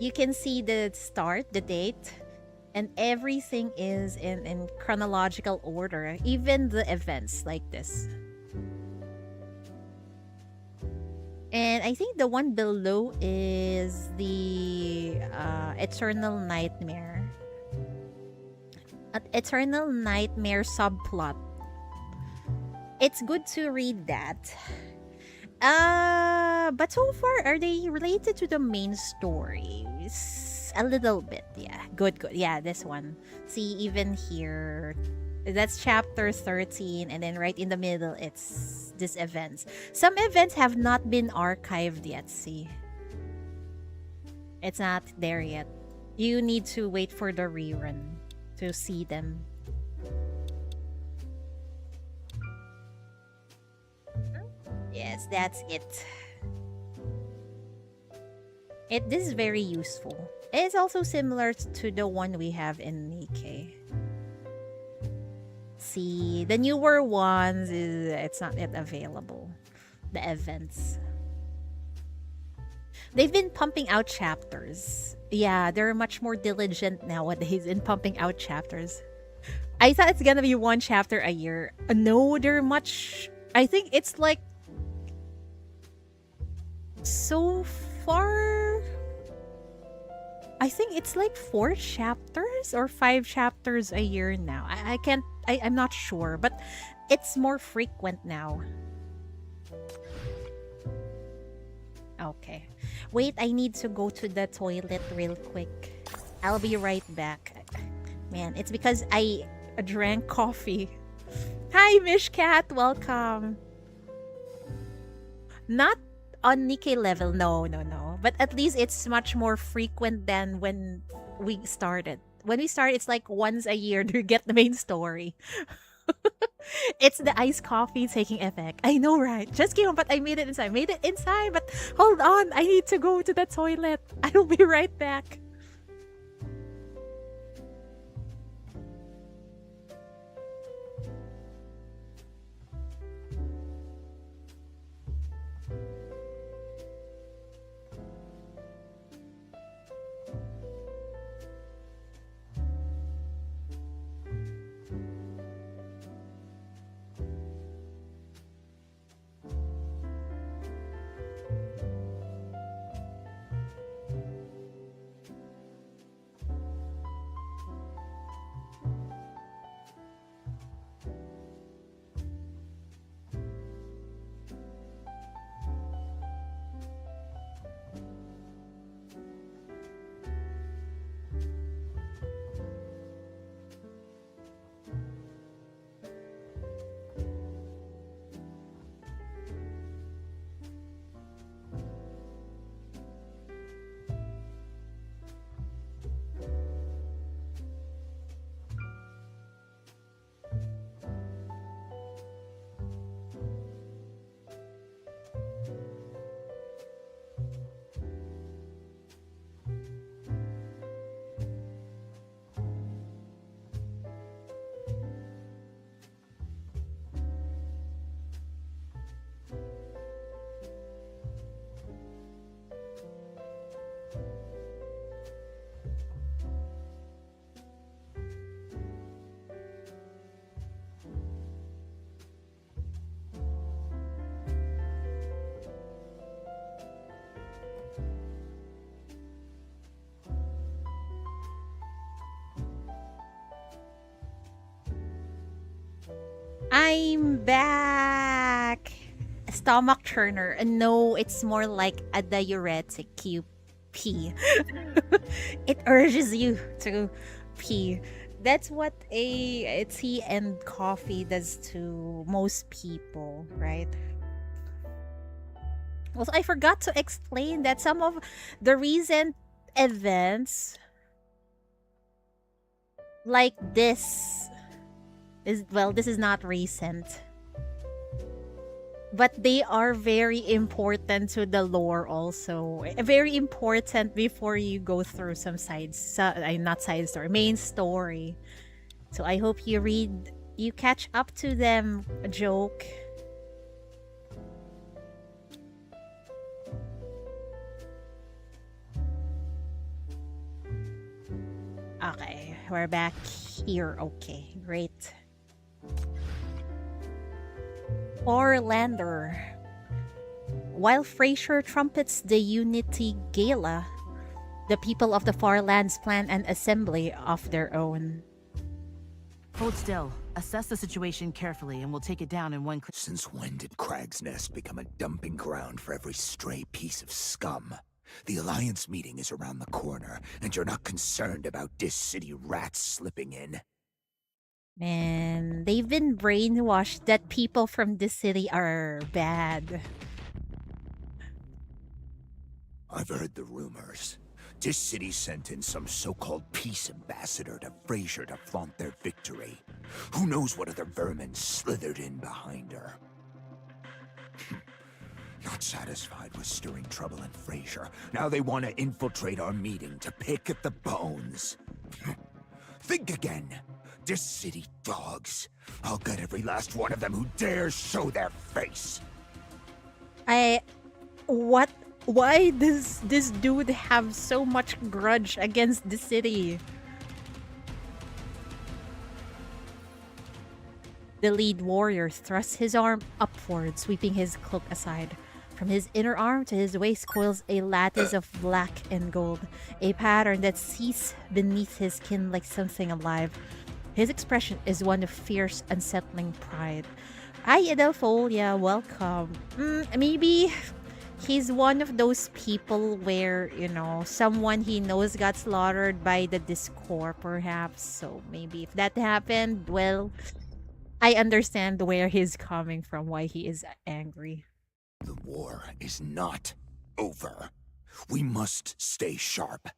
Speaker 1: you can see the start, the date, and everything is in chronological order. Even the events like this. And I think the one below is the Eternal Nightmare. Eternal Nightmare subplot. It's good to read that. But so far, are they related to the main story? A little bit, yeah. Good. Yeah, this one. See, even here, that's chapter 13, and then right in the middle, it's these events. Some events have not been archived yet, see. It's not there yet. You need to wait for the rerun to see them. Yes, that's it. This is very useful. It's also similar to the one we have in Nikkei. See, the newer ones it's not yet available. The events. They've been pumping out chapters. Yeah, they're much more diligent nowadays in pumping out chapters. I thought it's gonna be one chapter a year. No, they're much. I think it's like so far. I think it's like 4 chapters or 5 chapters a year now. I'm not sure, but it's more frequent now. Okay. Wait, I need to go to the toilet real quick. I'll be right back. Man, it's because I drank coffee. Hi, Mishkat. Welcome. Not on Nikkei level, no, no, no. But at least it's much more frequent than when we started. When we started, it's like once a year to get the main story. It's the iced coffee taking effect. I know, right? Just came on, but I made it inside. Made it inside, but hold on. I need to go to the toilet. I'll be right back. I'm back. Stomach churner. No, it's more like a diuretic. You pee. It urges you to pee. That's what a tea and coffee does to most people, right? Also, I forgot to explain that some of the recent events like this is, well, this is not recent, but they are very important to the lore also. Very important before you go through some not side story, main story. So I hope you catch up to them, joke. Okay, we're back here. Okay, great. Orlander. While Frasier trumpets the Unity Gala, the people of the Far Lands plan an assembly of their own.
Speaker 9: Hold still. Assess the situation carefully, and we'll take it down in one.
Speaker 5: Since when did Crag's Nest become a dumping ground for every stray piece of scum? The Alliance meeting is around the corner, and you're not concerned about this city rats slipping in.
Speaker 1: Man, they've been brainwashed that people from this city are bad.
Speaker 5: I've heard the rumors. This city sent in some so-called peace ambassador to Frasier to flaunt their victory. Who knows what other vermin slithered in behind her? Not satisfied with stirring trouble in Frasier, now they want to infiltrate our meeting to pick at the bones. Think again. This city dogs. I'll get every last one of them who dares show their face.
Speaker 1: What? Why does this dude have so much grudge against the city? The lead warrior thrusts his arm upward, sweeping his cloak aside. From his inner arm to his waist coils a lattice of black and gold, a pattern that sees beneath his skin like something alive. His expression is one of fierce, unsettling pride. Hi, Edelfolia, welcome. Maybe he's one of those people where, someone he knows got slaughtered by the Discord, perhaps. So maybe if that happened, well, I understand where he's coming from, why he is angry.
Speaker 5: The war is not over. We must stay sharp.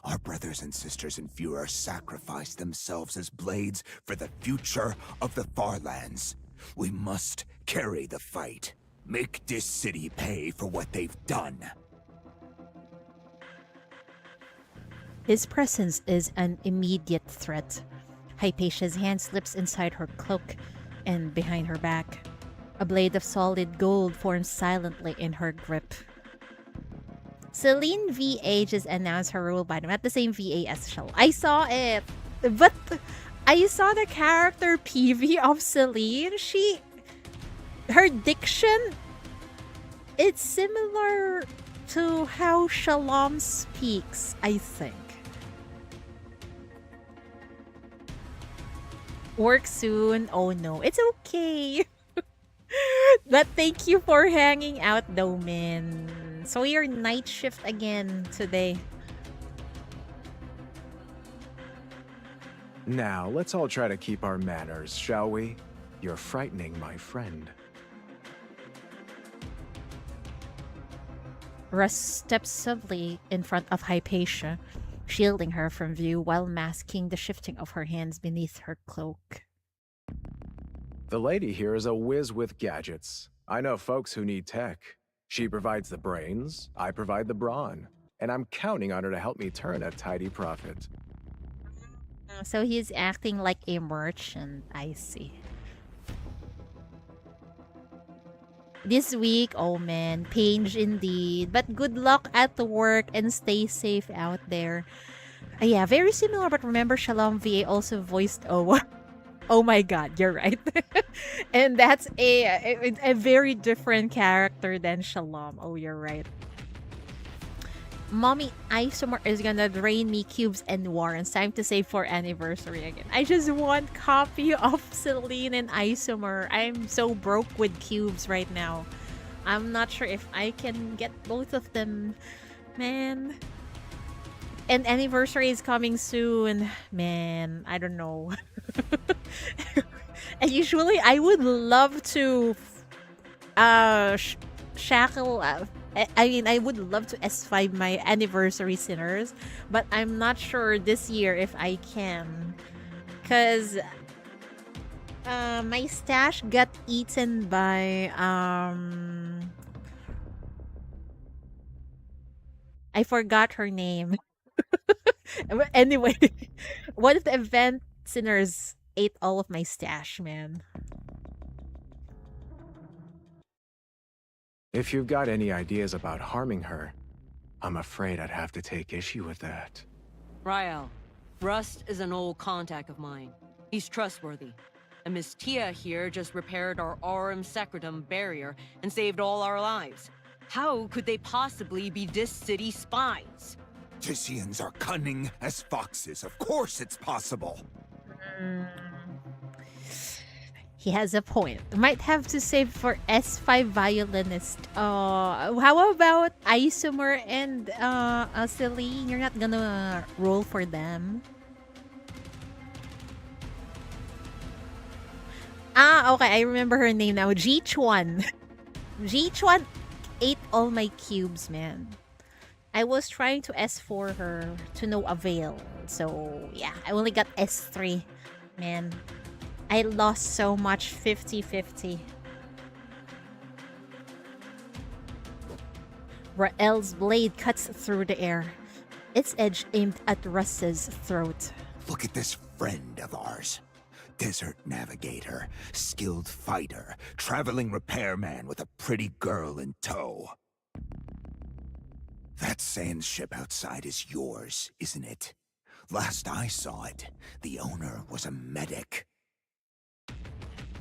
Speaker 5: Our brothers and sisters in Führer sacrificed themselves as blades for the future of the Farlands. We must carry the fight. Make this city pay for what they've done.
Speaker 1: His presence is an immediate threat. Hypatia's hand slips inside her cloak and behind her back. A blade of solid gold forms silently in her grip. Celine VA just announced her role by not the same VA as Shell. I saw it, but I saw the character PV of Celine. Her diction, it's similar to how Shalom speaks, I think. Work soon. Oh no, it's okay. But thank you for hanging out though, man. So your night shift again today.
Speaker 2: Now, let's all try to keep our manners, shall we? You're frightening my friend.
Speaker 1: Russ steps subtly in front of Hypatia, shielding her from view while masking the shifting of her hands beneath her cloak.
Speaker 2: The lady here is a whiz with gadgets. I know folks who need tech. She provides the brains, I provide the brawn, and I'm counting on her to help me turn a tidy profit.
Speaker 1: So he's acting like a merchant, I see. This week, oh man, pain indeed. But good luck at the work and stay safe out there. Yeah, very similar, but remember Shalom VA also voiced Owa. Oh my god, you're right. And that's a very different character than Shalom. Oh, you're right. Mommy Isomer is gonna drain me cubes and warrants. Time to save for anniversary again. I just want copy of Celine and Isomer. I'm so broke with cubes right now. I'm not sure if I can get both of them. Man. And anniversary is coming soon. Man, I don't know. And usually I would love to shackle I mean, I would love to S5 my anniversary sinners, but I'm not sure this year if I can. Because my stash got eaten by I forgot her name. Anyway, one of the event sinners ate all of my stash, man.
Speaker 2: If you've got any ideas about harming her, I'm afraid I'd have to take issue with that.
Speaker 4: Rael, Rust is an old contact of mine. He's trustworthy. And Miss Tia here just repaired our Aurum Secretum barrier and saved all our lives. How could they possibly be this city spies?
Speaker 5: Tissians are cunning as foxes. Of course it's possible.
Speaker 1: He has a point. Might have to save for S5 violinist. How about Isomer and Celine? You're not gonna roll for them? Okay. I remember her name now. Ji-Chuan. Ji-Chuan ate all my cubes, man. I was trying to S4 her to no avail. So, yeah. I only got S3. Man. I lost so much 50-50. Rael's blade cuts through the air, its edge aimed at Russ's throat.
Speaker 5: Look at this friend of ours. Desert navigator, skilled fighter, traveling repairman with a pretty girl in tow. That sand ship outside is yours, isn't it? Last I saw it, the owner was a medic.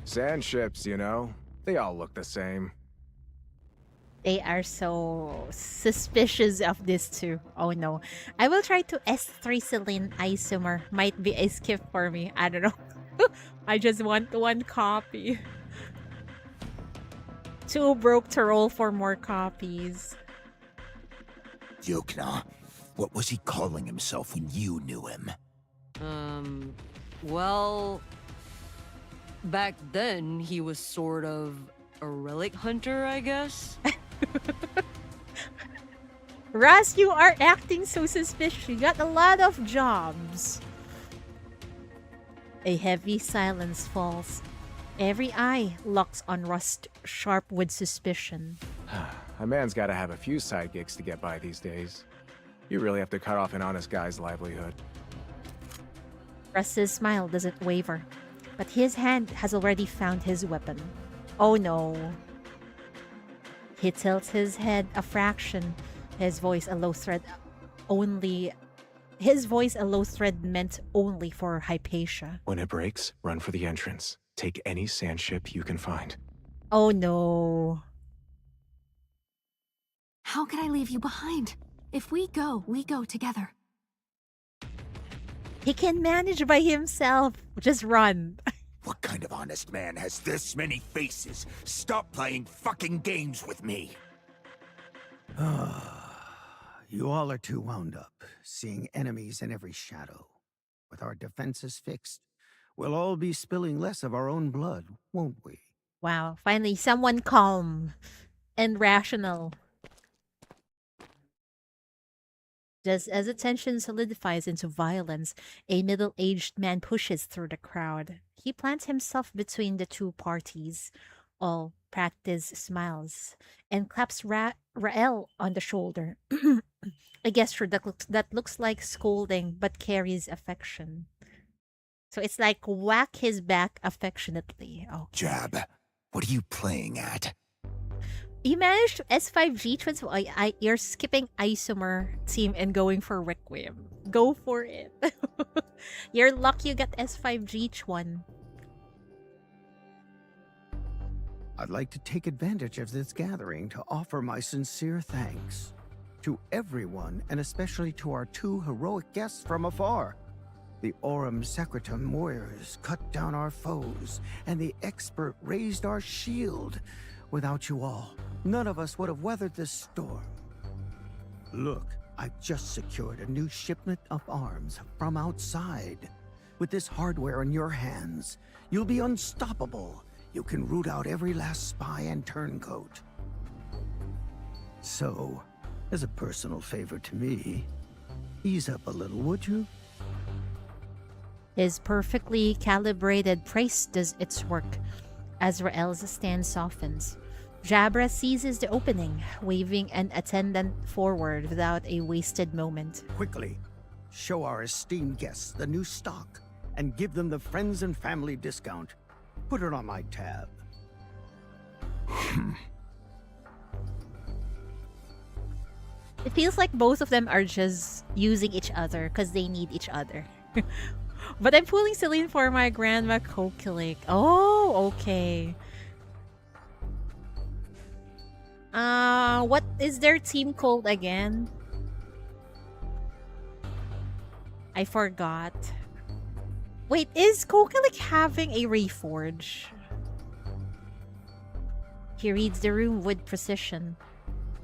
Speaker 2: Sand ships, you know, they all look the same.
Speaker 1: They are so suspicious of this too. Oh no. I will try to S3 Celine Isomer. Might be a skip for me. I don't know. I just want one copy. Too broke to roll for more copies.
Speaker 5: Yukna, what was he calling himself when you knew him?
Speaker 4: Well... Back then, he was sort of a relic hunter, I guess.
Speaker 1: Russ, you are acting so suspicious. You got a lot of jobs. A heavy silence falls. Every eye locks on Rust, sharp with suspicion.
Speaker 2: A man's gotta have a few side gigs to get by these days. You really have to cut off an honest guy's livelihood.
Speaker 1: Rust's smile doesn't waver, but his hand has already found his weapon. Oh no. He tilts his head a fraction, his voice a low thread meant only for Hypatia.
Speaker 2: When it breaks, run for the entrance. Take any sand ship you can find.
Speaker 1: Oh no.
Speaker 3: How could I leave you behind? If we go together.
Speaker 1: He can manage by himself. Just run.
Speaker 10: What kind of honest man has this many faces? Stop playing fucking games with me.
Speaker 6: You all are too wound up, seeing enemies in every shadow. With our defenses fixed, we'll all be spilling less of our own blood, won't we?
Speaker 1: Wow, finally someone calm and rational. Just as the tension solidifies into violence, a middle-aged man pushes through the crowd. He plants himself between the two parties. All practice smiles and claps Rael on the shoulder. A gesture that looks like scolding but carries affection. So it's like whack his back affectionately. Oh,
Speaker 10: Jab, what are you playing at?
Speaker 1: you managed S5G transfer. You're skipping Isomer team and going for Requiem. Go for it. You're lucky you got S5G one.
Speaker 6: I'd like to take advantage of this gathering to offer my sincere thanks to everyone, and especially to our two heroic guests from afar. The Aurum Secretum warriors cut down our foes, and the expert raised our shield. Without you all, none of us would have weathered this storm. Look, I've just secured a new shipment of arms from outside. With this hardware in your hands, you'll be unstoppable. You can root out every last spy and turncoat. So, as a personal favor to me, ease up a little, would you?
Speaker 1: His perfectly calibrated praise does its work. As Rael's stand softens, Jabra seizes the opening, waving an attendant forward without a wasted moment.
Speaker 6: Quickly, show our esteemed guests the new stock and give them the friends and family discount. Put it on my tab.
Speaker 1: It feels like both of them are just using each other because they need each other. But I'm pulling Celine for my grandma Kokilik. Oh, okay. What is their team called again? I forgot. Wait, is Kokilik having a reforge? He reads the room with precision,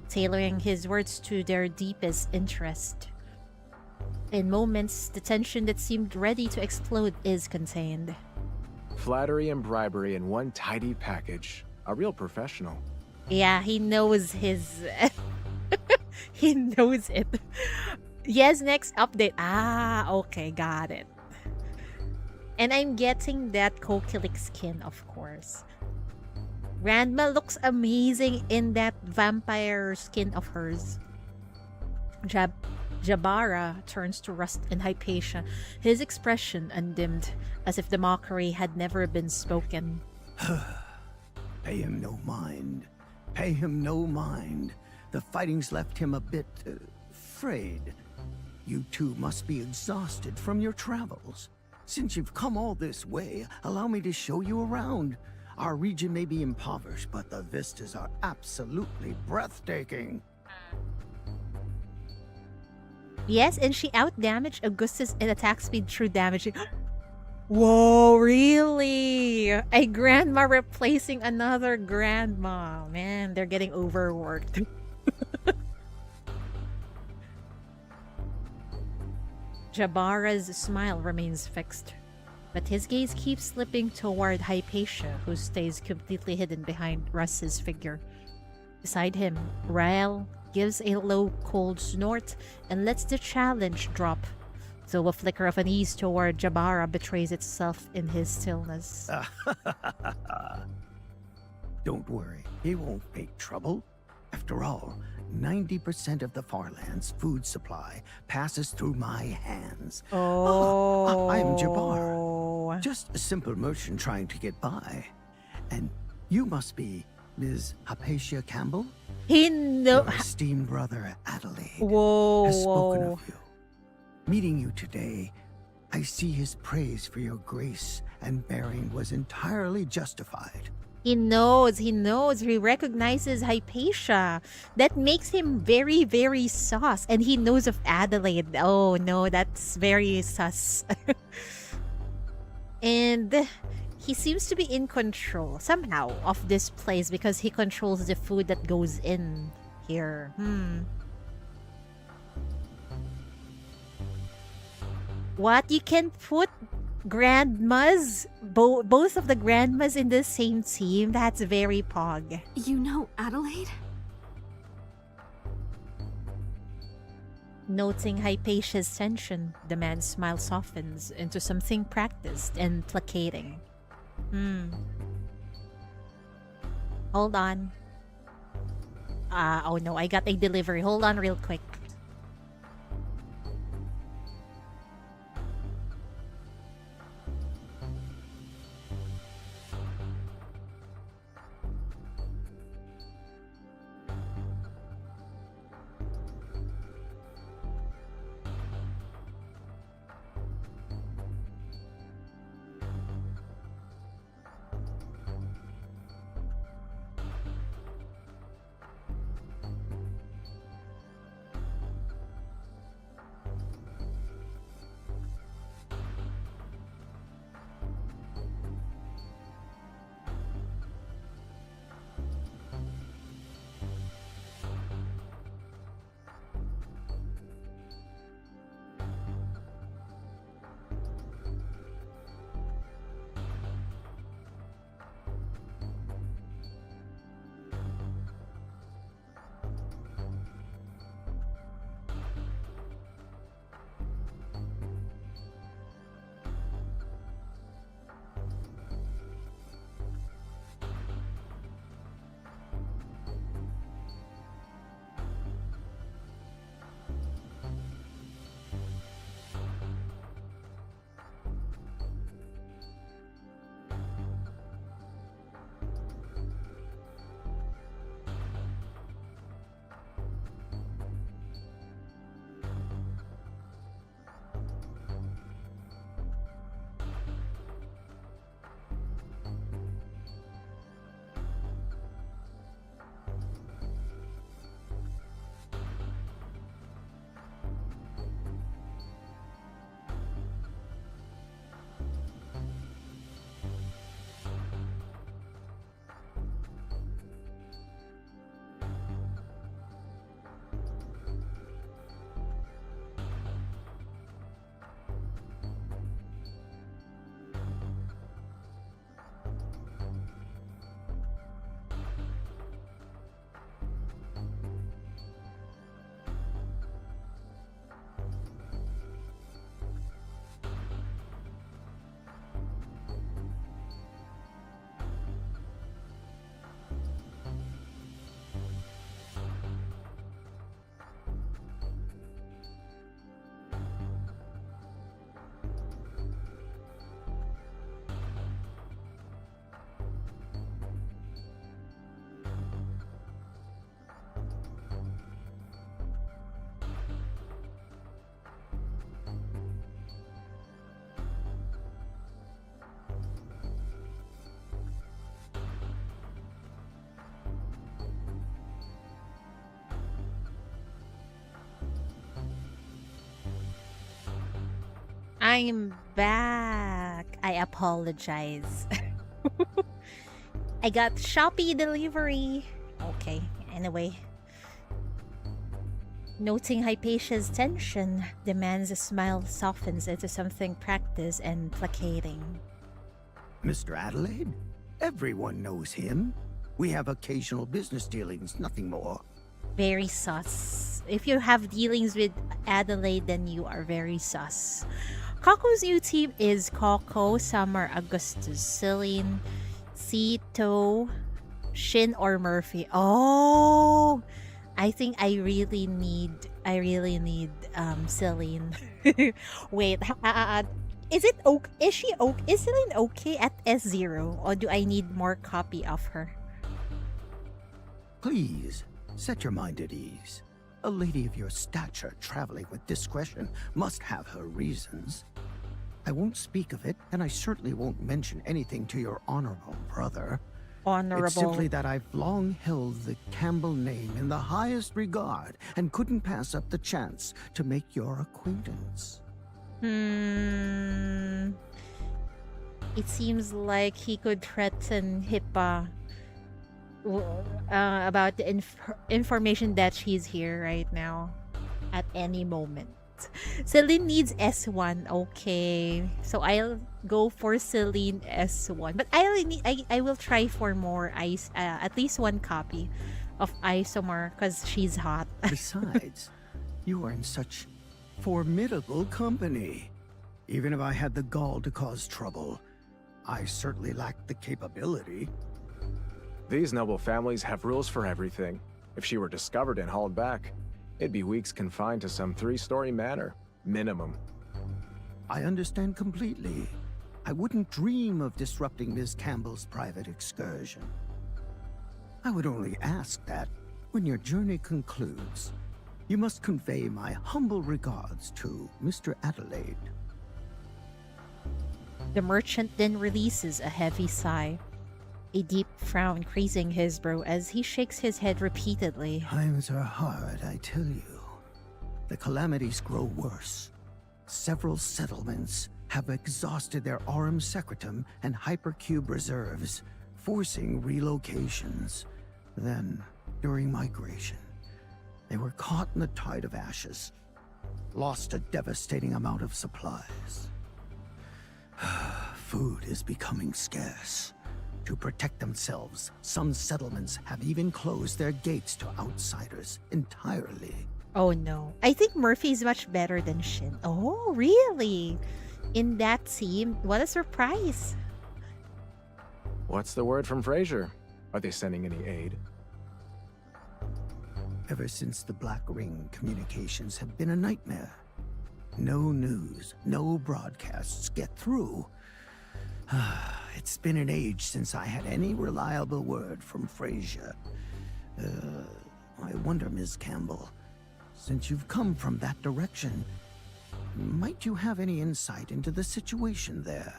Speaker 1: tailoring his words to their deepest interest. In moments, the tension that seemed ready to explode is contained.
Speaker 2: Flattery and bribery in one tidy package. A real professional.
Speaker 1: Yeah, he knows his... he knows it. Yes, next update. Ah, okay, got it. And I'm getting that Kokilik skin, of course. Grandma looks amazing in that vampire skin of hers. Jabara turns to Rust and Hypatia, his expression undimmed, as if the mockery had never been spoken.
Speaker 6: Pay him no mind. Pay him no mind. The fighting's left him a bit frayed. You two must be exhausted from your travels. Since you've come all this way, allow me to show you around. Our region may be impoverished, but the vistas are absolutely breathtaking.
Speaker 1: Yes, and she outdamaged Augustus in attack speed through damaging. Whoa, really? A grandma replacing another grandma. Man, they're getting overworked. Jabara's smile remains fixed. But his gaze keeps slipping toward Hypatia, who stays completely hidden behind Russ's figure. Beside him, Rael gives a low, cold snort and lets the challenge drop, though a flicker of unease toward Jabara betrays itself in his stillness.
Speaker 6: Don't worry, he won't make trouble. After all, 90% of the Farland's food supply passes through my hands. I'm Jabbar. Just a simple merchant trying to get by. And you must be Ms. Hypatia Campbell?
Speaker 1: He knows.
Speaker 6: Your esteemed brother, Adelaide,
Speaker 1: Whoa,
Speaker 6: has spoken
Speaker 1: whoa.
Speaker 6: of you. Meeting you today, I see his praise for your grace and bearing was entirely justified.
Speaker 1: He knows, he recognizes Hypatia. That makes him very, very sus. And he knows of Adelaide. Oh no, that's very sus. And he seems to be in control, somehow, of this place because he controls the food that goes in here. What? You can put grandmas, both of the grandmas in the same team? That's very pog.
Speaker 3: You know Adelaide?
Speaker 1: Noting Hypatia's tension, the man's smile softens into something practiced and placating. Hold on. Oh no, I got a delivery. Hold on real quick. I'm back. I apologize. I got Shopee delivery. Okay, anyway. Noting Hypatia's tension, the man's smile softens into something practiced and placating.
Speaker 6: Mr. Adelaide? Everyone knows him. We have occasional business dealings, nothing more.
Speaker 1: Very sus. If you have dealings with Adelaide, then you are very sus. Coco's new team is Coco, Summer, Augustus, Celine, Cito, Shin, or Murphy. Oh, I think I really need Celine. Wait, is it okay? Is Celine okay at S0, or do I need more copy of her?
Speaker 6: Please, set your mind at ease. A lady of your stature traveling with discretion must have her reasons. I won't speak of it, and I certainly won't mention anything to your honorable brother.
Speaker 1: Honorable.
Speaker 6: It's simply that I've long held the Campbell name in the highest regard and couldn't pass up the chance to make your acquaintance.
Speaker 1: It seems like he could threaten Hippa about the information that she's here right now at any moment. Celine needs S1. Okay, so I'll go for Celine S1, but I will try for more ice, at least one copy of Isomar because she's hot.
Speaker 6: Besides, you are in such formidable company. Even if I had the gall to cause trouble, I certainly lack the capability.
Speaker 2: These noble families have rules for everything. If she were discovered and hauled back, it'd be weeks confined to some 3-story manor, minimum.
Speaker 6: I understand completely. I wouldn't dream of disrupting Ms. Campbell's private excursion. I would only ask that, when your journey concludes, you must convey my humble regards to Mr. Adelaide.
Speaker 1: The merchant then releases a heavy sigh, a deep frown creasing his brow as he shakes his head repeatedly.
Speaker 6: Times are hard, I tell you. The calamities grow worse. Several settlements have exhausted their aurum secretum and hypercube reserves, forcing relocations. Then, during migration, they were caught in the tide of ashes, lost a devastating amount of supplies. Food is becoming scarce. To protect themselves, some settlements have even closed their gates to outsiders entirely.
Speaker 1: Oh no. I think Murphy is much better than Shin. Oh, really? In that team? What a surprise.
Speaker 2: What's the word from Fraser? Are they sending any aid?
Speaker 6: Ever since the Black Ring, communications have been a nightmare. No news, no broadcasts get through. It's been an age since I had any reliable word from Fraser. I wonder, Ms. Campbell, since you've come from that direction, might you have any insight into the situation there?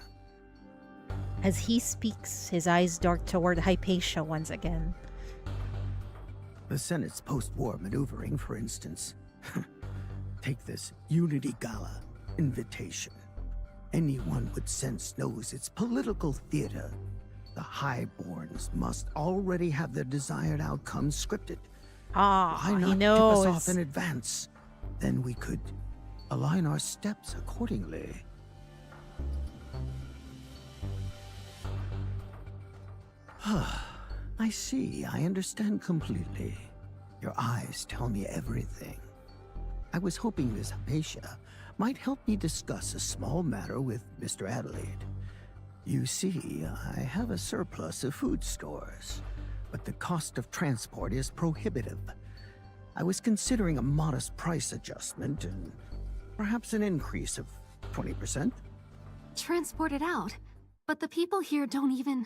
Speaker 1: As he speaks, his eyes dart toward Hypatia once again.
Speaker 6: The Senate's post-war maneuvering, for instance. Take this Unity Gala invitation. Anyone with sense knows it's political theater. The Highborns must already have their desired outcome scripted. Why not
Speaker 1: he
Speaker 6: tip
Speaker 1: knows.
Speaker 6: us off in advance? Then we could align our steps accordingly. I see. I understand completely. Your eyes tell me everything. I was hoping Miss Hypatia might help me discuss a small matter with Mr. Adelaide. You see, I have a surplus of food stores, but the cost of transport is prohibitive. I was considering a modest price adjustment and perhaps an increase of 20%.
Speaker 3: Transport it out. But the people here don't even...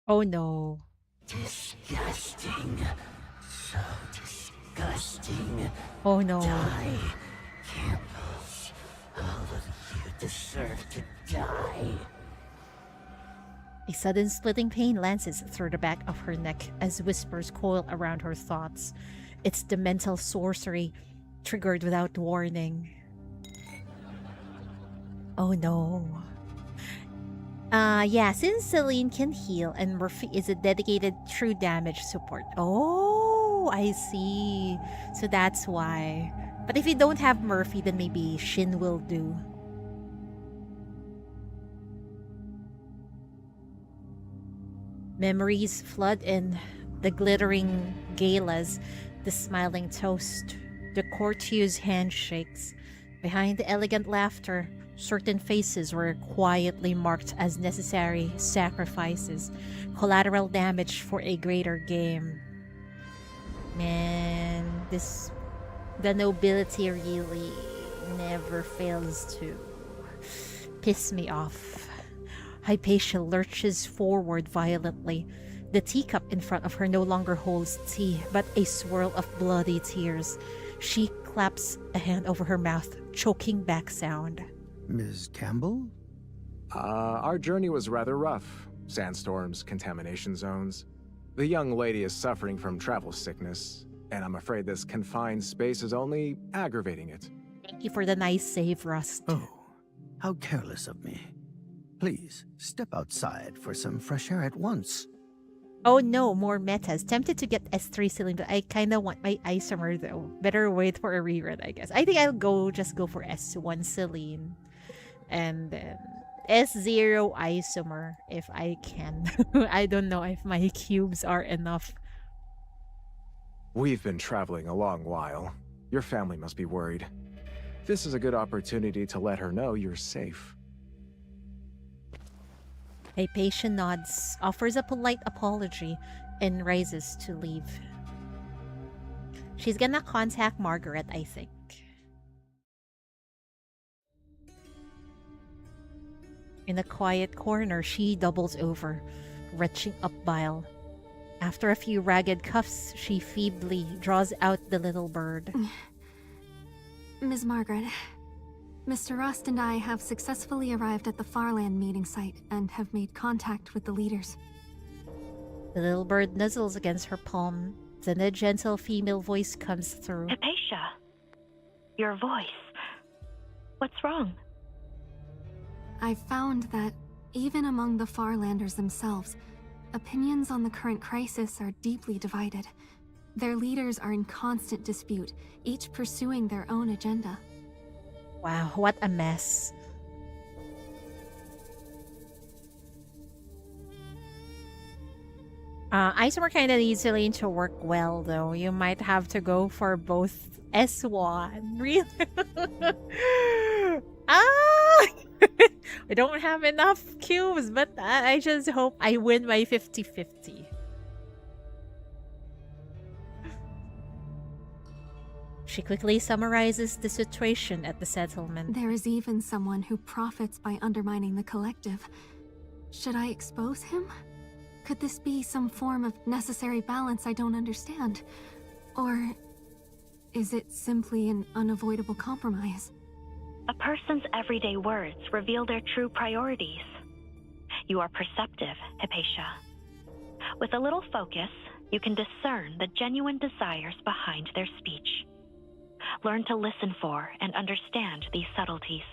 Speaker 1: Oh no.
Speaker 11: Disgusting. So disgusting.
Speaker 1: Oh no.
Speaker 11: Die, Campbells. All of you deserve to die.
Speaker 1: A sudden splitting pain lances through the back of her neck as whispers coil around her thoughts. It's the mental sorcery, triggered without warning. Oh no. Yeah, since Celine can heal and Murphy is a dedicated true damage support. Oh! Oh, I see. So that's why. But if you don't have Murphy, then maybe Shin will do. Memories flood in. The glittering galas, the smiling toast, the courteous handshakes. Behind the elegant laughter, certain faces were quietly marked as necessary sacrifices, collateral damage for a greater game. Man, the nobility really never fails to piss me off. Hypatia lurches forward violently. The teacup in front of her no longer holds tea, but a swirl of bloody tears. She claps a hand over her mouth, choking back sound.
Speaker 6: Ms. Campbell?
Speaker 2: Our journey was rather rough. Sandstorms, contamination zones. The young lady is suffering from travel sickness, and I'm afraid this confined space is only aggravating it.
Speaker 1: Thank you for the nice save, Rust.
Speaker 6: Oh, how careless of me. Please, step outside for some fresh air at once.
Speaker 1: Oh no, more metas. Tempted to get S3 cylinder. I kinda want my isomer though. Better wait for a rerun, I guess. I think I'll just go for S1 Celine. And then S0 isomer if I can. I don't know if my cubes are enough.
Speaker 2: We've been traveling a long while. Your family must be worried. This is a good opportunity to let her know you're safe.
Speaker 1: Hypatia nods, offers a polite apology, and rises to leave. She's gonna contact Margaret, I think. In a quiet corner, she doubles over, retching up bile. After a few ragged cuffs, she feebly draws out the little bird.
Speaker 3: Ms. Margaret, Mr. Rust and I have successfully arrived at the Farland meeting site and have made contact with the leaders.
Speaker 1: The little bird nuzzles against her palm. Then a gentle female voice comes through.
Speaker 7: Hypatia, your voice. What's wrong?
Speaker 3: I found that, even among the Farlanders themselves, opinions on the current crisis are deeply divided. Their leaders are in constant dispute, each pursuing their own agenda.
Speaker 1: Wow, what a mess. Isomer kinda needs Celine to work well, though. You might have to go for both S1. Really? Ah! We don't have enough cubes, but I just hope I win my 50-50. She quickly summarizes the situation at the settlement.
Speaker 3: There is even someone who profits by undermining the collective. Should I expose him? Could this be some form of necessary balance I don't understand? Or is it simply an unavoidable compromise?
Speaker 7: A person's everyday words reveal their true priorities. You are perceptive, Hypatia. With a little focus, you can discern the genuine desires behind their speech. Learn to listen for and understand these subtleties.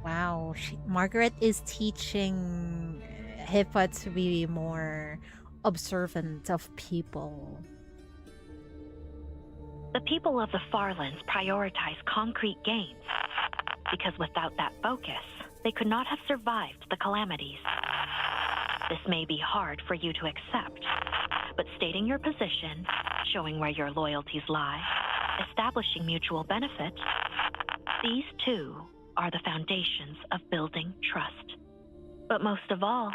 Speaker 1: Wow, Margaret is teaching Hippa to be more observant of people.
Speaker 7: The people of the Farlands prioritize concrete gains, because without that focus, they could not have survived the calamities. This may be hard for you to accept, but stating your position, showing where your loyalties lie, establishing mutual benefit, these two are the foundations of building trust. But most of all,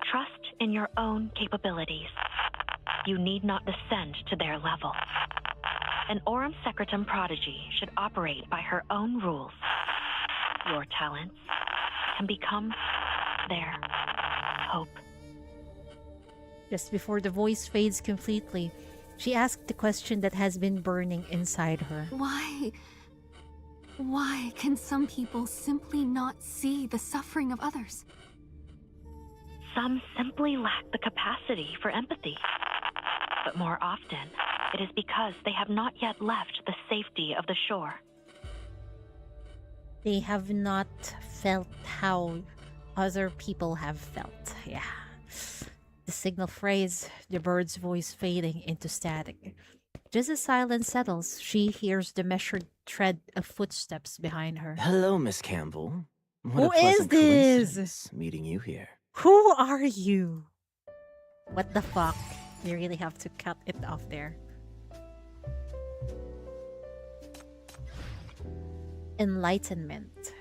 Speaker 7: trust in your own capabilities. You need not descend to their level. An Aurum Secretum prodigy should operate by her own rules. Your talents can become their hope.
Speaker 1: Just before the voice fades completely, she asked the question that has been burning inside her.
Speaker 3: Why can some people simply not see the suffering of others?
Speaker 7: Some simply lack the capacity for empathy. But more often, it is because they have not yet left the safety of the shore.
Speaker 1: They have not felt how other people have felt. Yeah. The signal phrase, the bird's voice fading into static. Just as silence settles, she hears the measured tread of footsteps behind her.
Speaker 11: Hello, Miss Campbell. What
Speaker 1: Who
Speaker 11: a
Speaker 1: is
Speaker 11: pleasant
Speaker 1: this?
Speaker 11: coincidence meeting you here.
Speaker 1: Who are you? What the fuck? You really have to cut it off there. Enlightenment.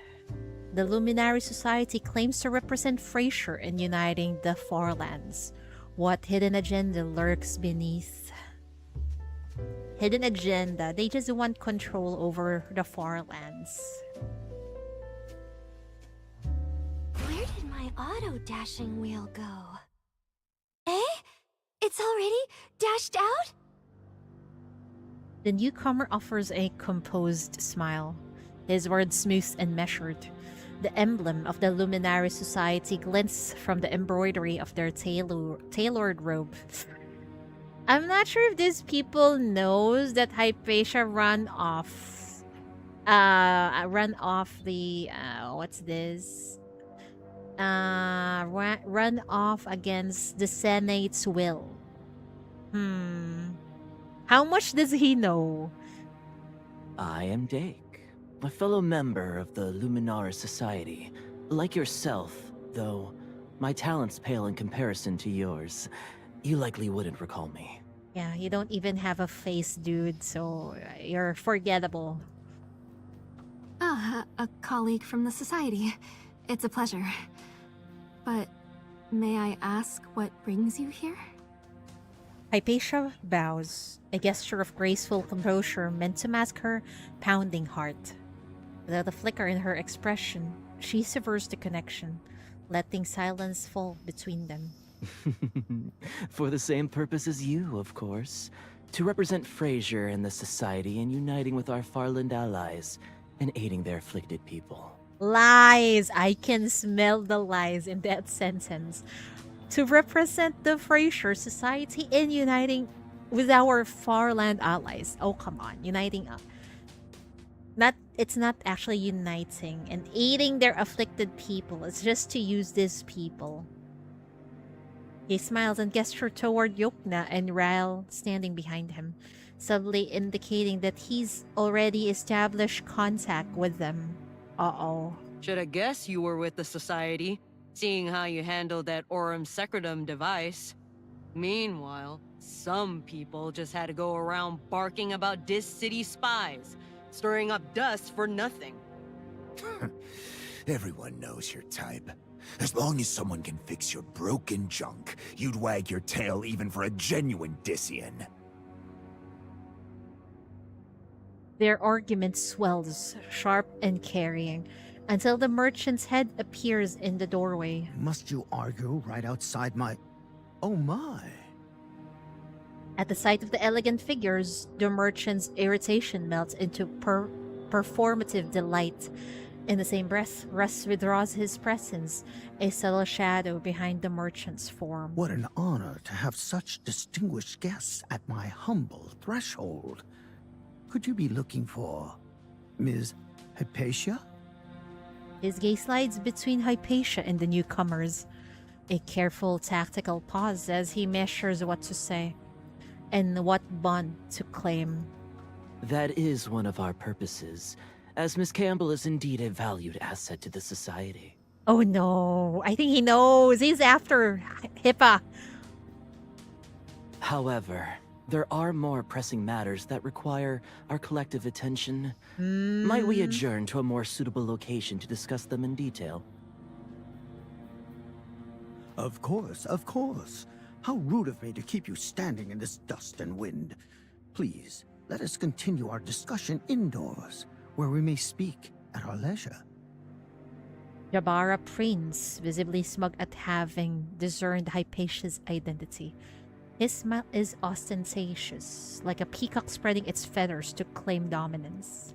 Speaker 1: The Luminary Society claims to represent Frasier in uniting the Farlands. What hidden agenda lurks beneath? Hidden agenda. They just want control over the Farlands.
Speaker 8: Where did my auto-dashing wheel go? Eh? It's already dashed out?
Speaker 1: The newcomer offers a composed smile, his words smooth and measured. The emblem of the Luminary Society glints from the embroidery of their tailored robe. I'm not sure if these people knows that Hypatia run off the what's this? Run off against the Senate's will. How much does he know?
Speaker 11: I am Dake, a fellow member of the Luminaris Society. Like yourself, though my talents pale in comparison to yours. You likely wouldn't recall me.
Speaker 1: Yeah, you don't even have a face, dude, so you're forgettable.
Speaker 3: Ah, a colleague from the Society. It's a pleasure. But may I ask what brings you here?
Speaker 1: Hypatia bows, a gesture of graceful composure meant to mask her pounding heart. Without a flicker in her expression, she severs the connection, letting silence fall between them.
Speaker 11: For the same purpose as you, of course. To represent Frasier and the Society in uniting with our Farland allies and aiding their afflicted people.
Speaker 1: Lies! I can smell the lies in that sentence. To represent the Frasier Society in uniting with our Farland allies. Oh, come on. Uniting up. It's not actually uniting and aiding their afflicted people. It's just to use these people. He smiles and gestures toward Yokna and Ryle standing behind him, subtly indicating that he's already established contact with them. Uh-oh.
Speaker 4: Should have guessed you were with the Society, seeing how you handled that Aurum Secretum device. Meanwhile, some people just had to go around barking about Dis City spies, stirring up dust for nothing.
Speaker 10: Everyone knows your type. As long as someone can fix your broken junk, you'd wag your tail even for a genuine Dissian.
Speaker 1: Their argument swells, sharp and carrying, until the merchant's head appears in the doorway.
Speaker 6: Must you argue right outside my... Oh my.
Speaker 1: At the sight of the elegant figures, the merchant's irritation melts into performative delight. In the same breath, Russ withdraws his presence, a subtle shadow behind the merchant's form.
Speaker 6: What an honor to have such distinguished guests at my humble threshold. Could you be looking for Ms. Hypatia?
Speaker 1: His gaze slides between Hypatia and the newcomers. A careful, tactical pause as he measures what to say and what bond to claim.
Speaker 11: That is one of our purposes, as Miss Campbell is indeed a valued asset to the Society.
Speaker 1: Oh no, I think he knows. He's after Hippa.
Speaker 11: However, there are more pressing matters that require our collective attention. Might we adjourn to a more suitable location to discuss them in detail?
Speaker 6: Of course, of course. How rude of me to keep you standing in this dust and wind. Please, let us continue our discussion indoors, where we may speak at our leisure.
Speaker 1: Jabara Prince, visibly smug at having discerned Hypatia's identity. His smile is ostentatious, like a peacock spreading its feathers to claim dominance.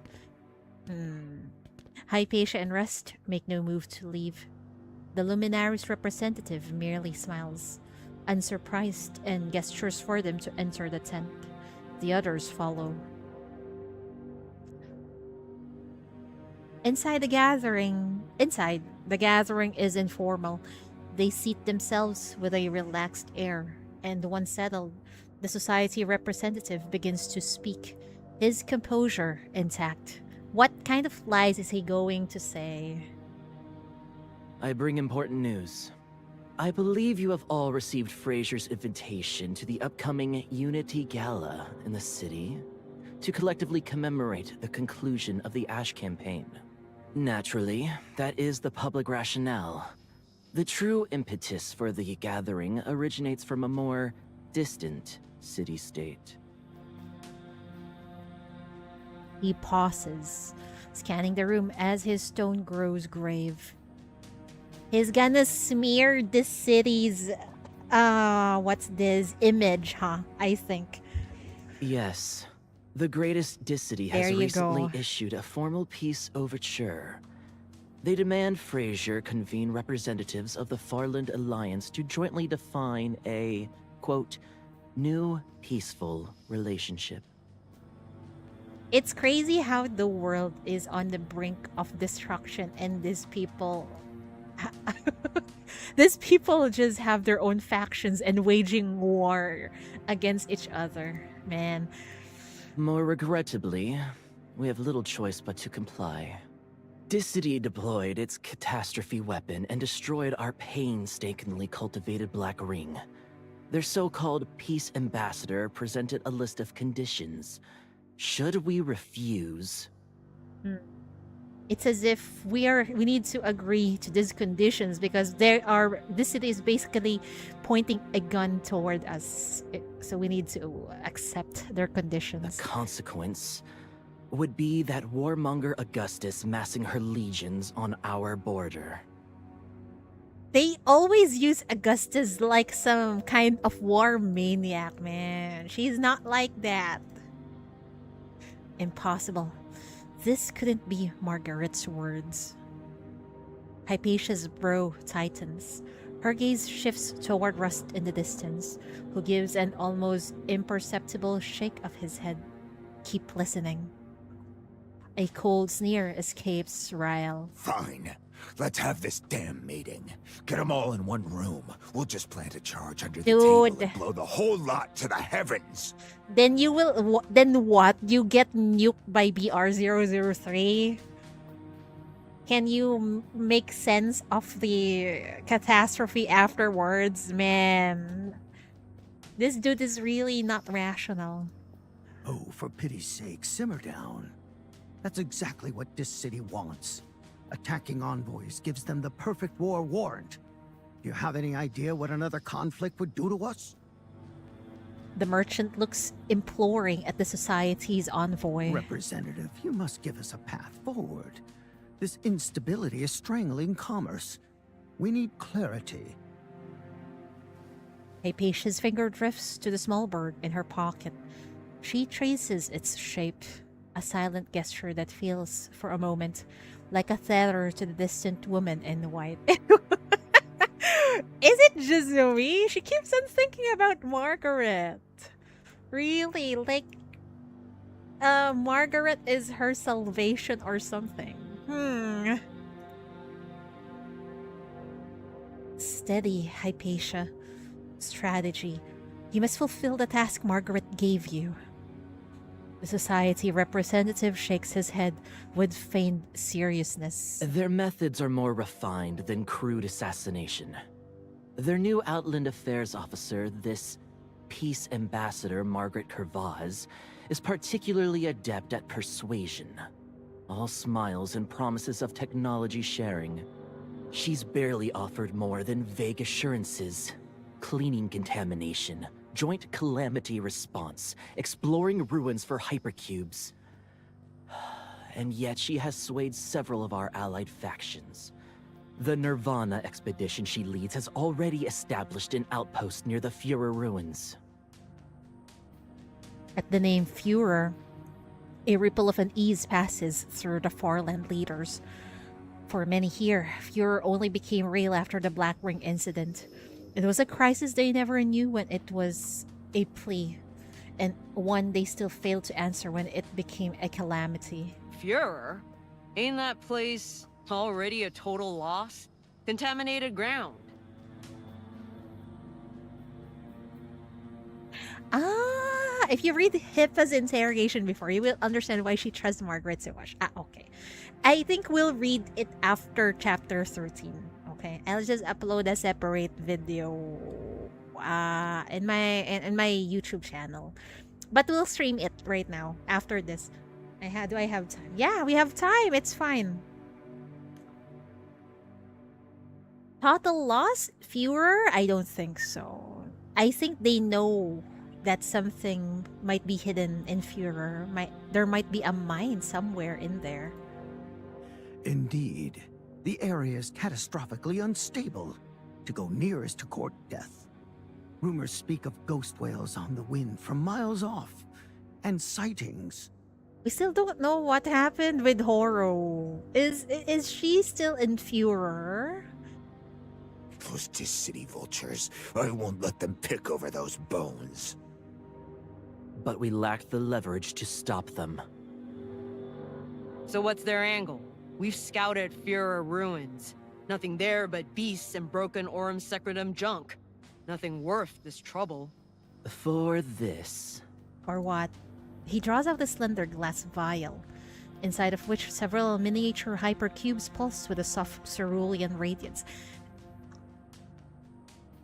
Speaker 1: Hypatia and Rust make no move to leave. The Luminary's representative merely smiles, unsurprised, and gestures for them to enter the tent. The others follow. Inside, the gathering is informal. They seat themselves with a relaxed air, and once settled, the society representative begins to speak, his composure intact. What kind of lies is he going to say?
Speaker 11: I bring important news. I believe you have all received Fraser's invitation to the upcoming Unity Gala in the city to collectively commemorate the conclusion of the Ash campaign. Naturally, that is the public rationale. The true impetus for the gathering originates from a more distant city-state.
Speaker 1: He pauses, scanning the room as his tone grows grave. He's gonna smear the city's, what's this, image, huh? I think.
Speaker 11: Yes. The greatest Dicity
Speaker 1: There
Speaker 11: has
Speaker 1: you
Speaker 11: recently
Speaker 1: go.
Speaker 11: issued a formal peace overture. They demand Fraser convene representatives of the Farland Alliance to jointly define a, quote, new peaceful relationship.
Speaker 1: It's crazy how the world is on the brink of destruction and these people just have their own factions and waging war against each other, man.
Speaker 11: More regrettably, we have little choice but to comply. Dicity deployed its catastrophe weapon and destroyed our painstakingly cultivated Black Ring. Their so-called peace ambassador presented a list of conditions. Should we refuse?
Speaker 1: It's as if we need to agree to these conditions because this city is basically pointing a gun toward us. So we need to accept their
Speaker 11: The
Speaker 1: conditions.
Speaker 11: consequence would be that warmonger Augustus massing her legions on our border.
Speaker 1: They always use Augustus like some kind of war maniac, man. She's not like that. Impossible. This couldn't be Margaret's words. Hypatia's brow tightens. Her gaze shifts toward Rust in the distance, who gives an almost imperceptible shake of his head. Keep listening. A cold sneer escapes Ryle.
Speaker 10: Fine. Let's have this damn meeting. Get them all in one room. We'll just plant a charge under the table and blow the whole lot to the heavens.
Speaker 1: Then you will. Then what? You get nuked by BR003? Can you make sense of the catastrophe afterwards, man? This dude is really not rational.
Speaker 6: Oh, for pity's sake, simmer down. That's exactly what this city wants. Attacking envoys gives them the perfect war warrant. Do you have any idea what another conflict would do to us?
Speaker 1: The merchant looks imploring at the society's envoy.
Speaker 6: Representative, you must give us a path forward. This instability is strangling commerce. We need clarity.
Speaker 1: Hypatia's finger drifts to the small bird in her pocket. She traces its shape, a silent gesture that feels, for a moment, like a tether to the distant woman in white. Is it just me? She keeps on thinking about Margaret. Really? Like, Margaret is her salvation or something. Steady, Hypatia. Strategy. You must fulfill the task Margaret gave you. The society representative shakes his head with feigned seriousness.
Speaker 11: Their methods are more refined than crude assassination. Their new Outland Affairs officer, this peace ambassador Margaret Kervaz, is particularly adept at persuasion. All smiles and promises of technology sharing. She's barely offered more than vague assurances. Cleaning contamination, joint calamity response, exploring ruins for hypercubes. And yet she has swayed several of our allied factions. The Nirvana expedition she leads has already established an outpost near the Führer ruins.
Speaker 1: At the name Führer, a ripple of unease passes through the Farland leaders. For many here, Führer only became real after the Black Ring incident. It was a crisis they never knew when it was a plea, and one they still failed to answer when it became a calamity.
Speaker 4: Führer? Ain't that place already a total loss? Contaminated ground.
Speaker 1: If you read Hippa's interrogation before, you will understand why she trusts Margaret so much. Okay. I think we'll read it after chapter 13. Okay. I'll just upload a separate video in my YouTube channel. But we'll stream it right now after this. Do I have time? Yeah, we have time. It's fine. Total loss? Fewer? I don't think so. I think they know that something might be hidden in Führer. There might be a mine somewhere in there.
Speaker 6: Indeed. The area is catastrophically unstable. To go near is to court death. Rumors speak of ghost whales on the wind from miles off, and sightings.
Speaker 1: We still don't know what happened with Horo. Is she still in Führer?
Speaker 10: Those city vultures. I won't let them pick over those bones.
Speaker 11: But we lacked the leverage to stop them.
Speaker 4: So what's their angle? We've scouted Führer ruins. Nothing there but beasts and broken Aurum Secretum junk. Nothing worth this trouble.
Speaker 11: For this.
Speaker 1: Or what? He draws out a slender glass vial, inside of which several miniature hypercubes pulse with a soft cerulean radiance.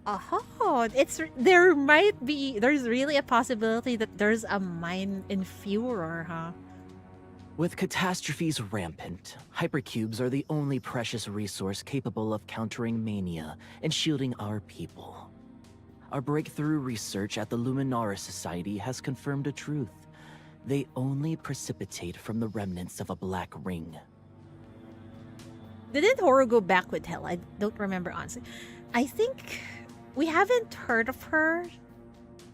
Speaker 1: Oh, there's really a possibility that there's a mine in Führer, huh?
Speaker 11: With catastrophes rampant, hypercubes are the only precious resource capable of countering mania and shielding our people. Our breakthrough research at the Luminaris Society has confirmed a truth. They only precipitate from the remnants of a black ring.
Speaker 1: Didn't Horo go back with Hell? I don't remember honestly. I think we haven't heard of her.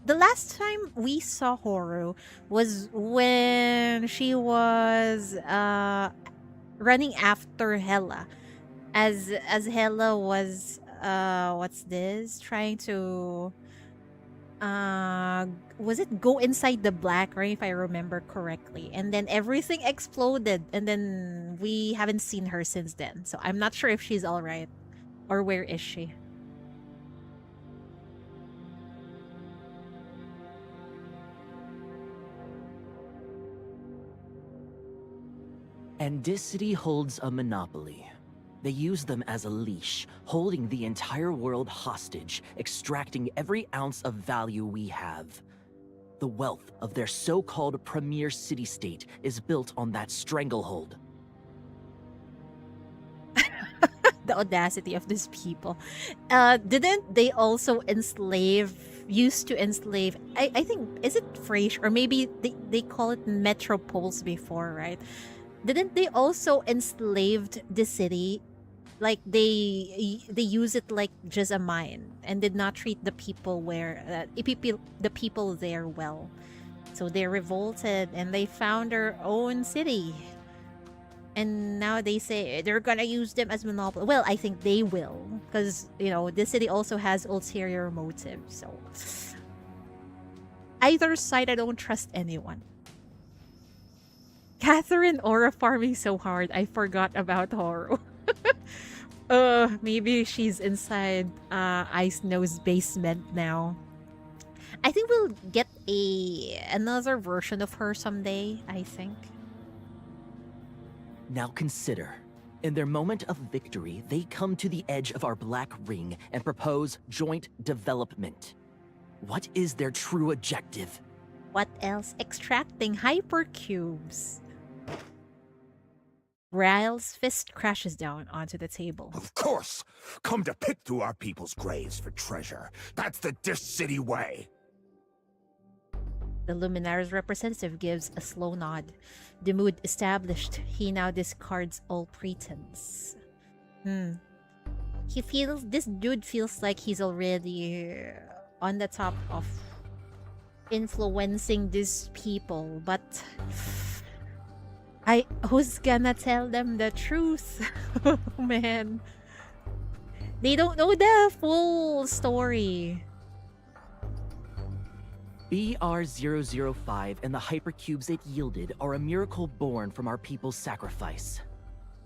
Speaker 1: The last time we saw Horo was when she was running after Hela. As Hela was trying to was it go inside the black ring, if I remember correctly, and then everything exploded, and then we haven't seen her since then. So I'm not sure if she's all right, or where is she.
Speaker 11: Andicity holds a monopoly. They use them as a leash, holding the entire world hostage, extracting every ounce of value we have. The wealth of their so-called premier city-state is built on that stranglehold.
Speaker 1: The audacity of these people. Didn't they also used to enslave, I think, is it Frasier? Or maybe they call it metropoles before, right? Didn't they also enslaved the city? Like they use it like just a mine and did not treat the people the people there well. So they revolted and they found their own city. And now they say they're gonna use them as monopoly. Well, I think they will, because this city also has ulterior motives. So either side, I don't trust anyone. Catherine aura farming so hard, I forgot about Horo. Maybe she's inside Ice Nose basement now. I think we'll get another version of her someday, I think.
Speaker 11: Now consider, in their moment of victory, they come to the edge of our black ring and propose joint development. What is their true objective?
Speaker 1: What else? Extracting hypercubes. Ryle's fist crashes down onto the table.
Speaker 10: Of course! Come to pick through our people's graves for treasure. That's the Dish City way!
Speaker 1: The Luminaris representative gives a slow nod. The mood established, he now discards all pretense. This dude feels like he's already on the top of influencing these people, but who's gonna tell them the truth? Oh, man. They don't know the full story.
Speaker 11: BR-005 and the hypercubes it yielded are a miracle born from our people's sacrifice.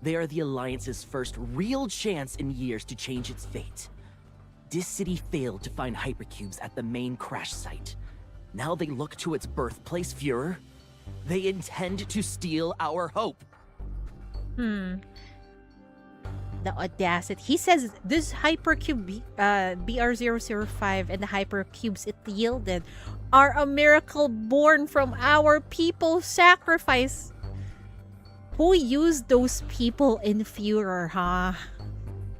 Speaker 11: They are the Alliance's first real chance in years to change its fate. This city failed to find hypercubes at the main crash site. Now they look to its birthplace, Führer. They intend to steal our hope.
Speaker 1: The audacity. He says this hypercube BR005 and the hypercubes it yielded are a miracle born from our people's sacrifice. Who used those people in Führer, huh?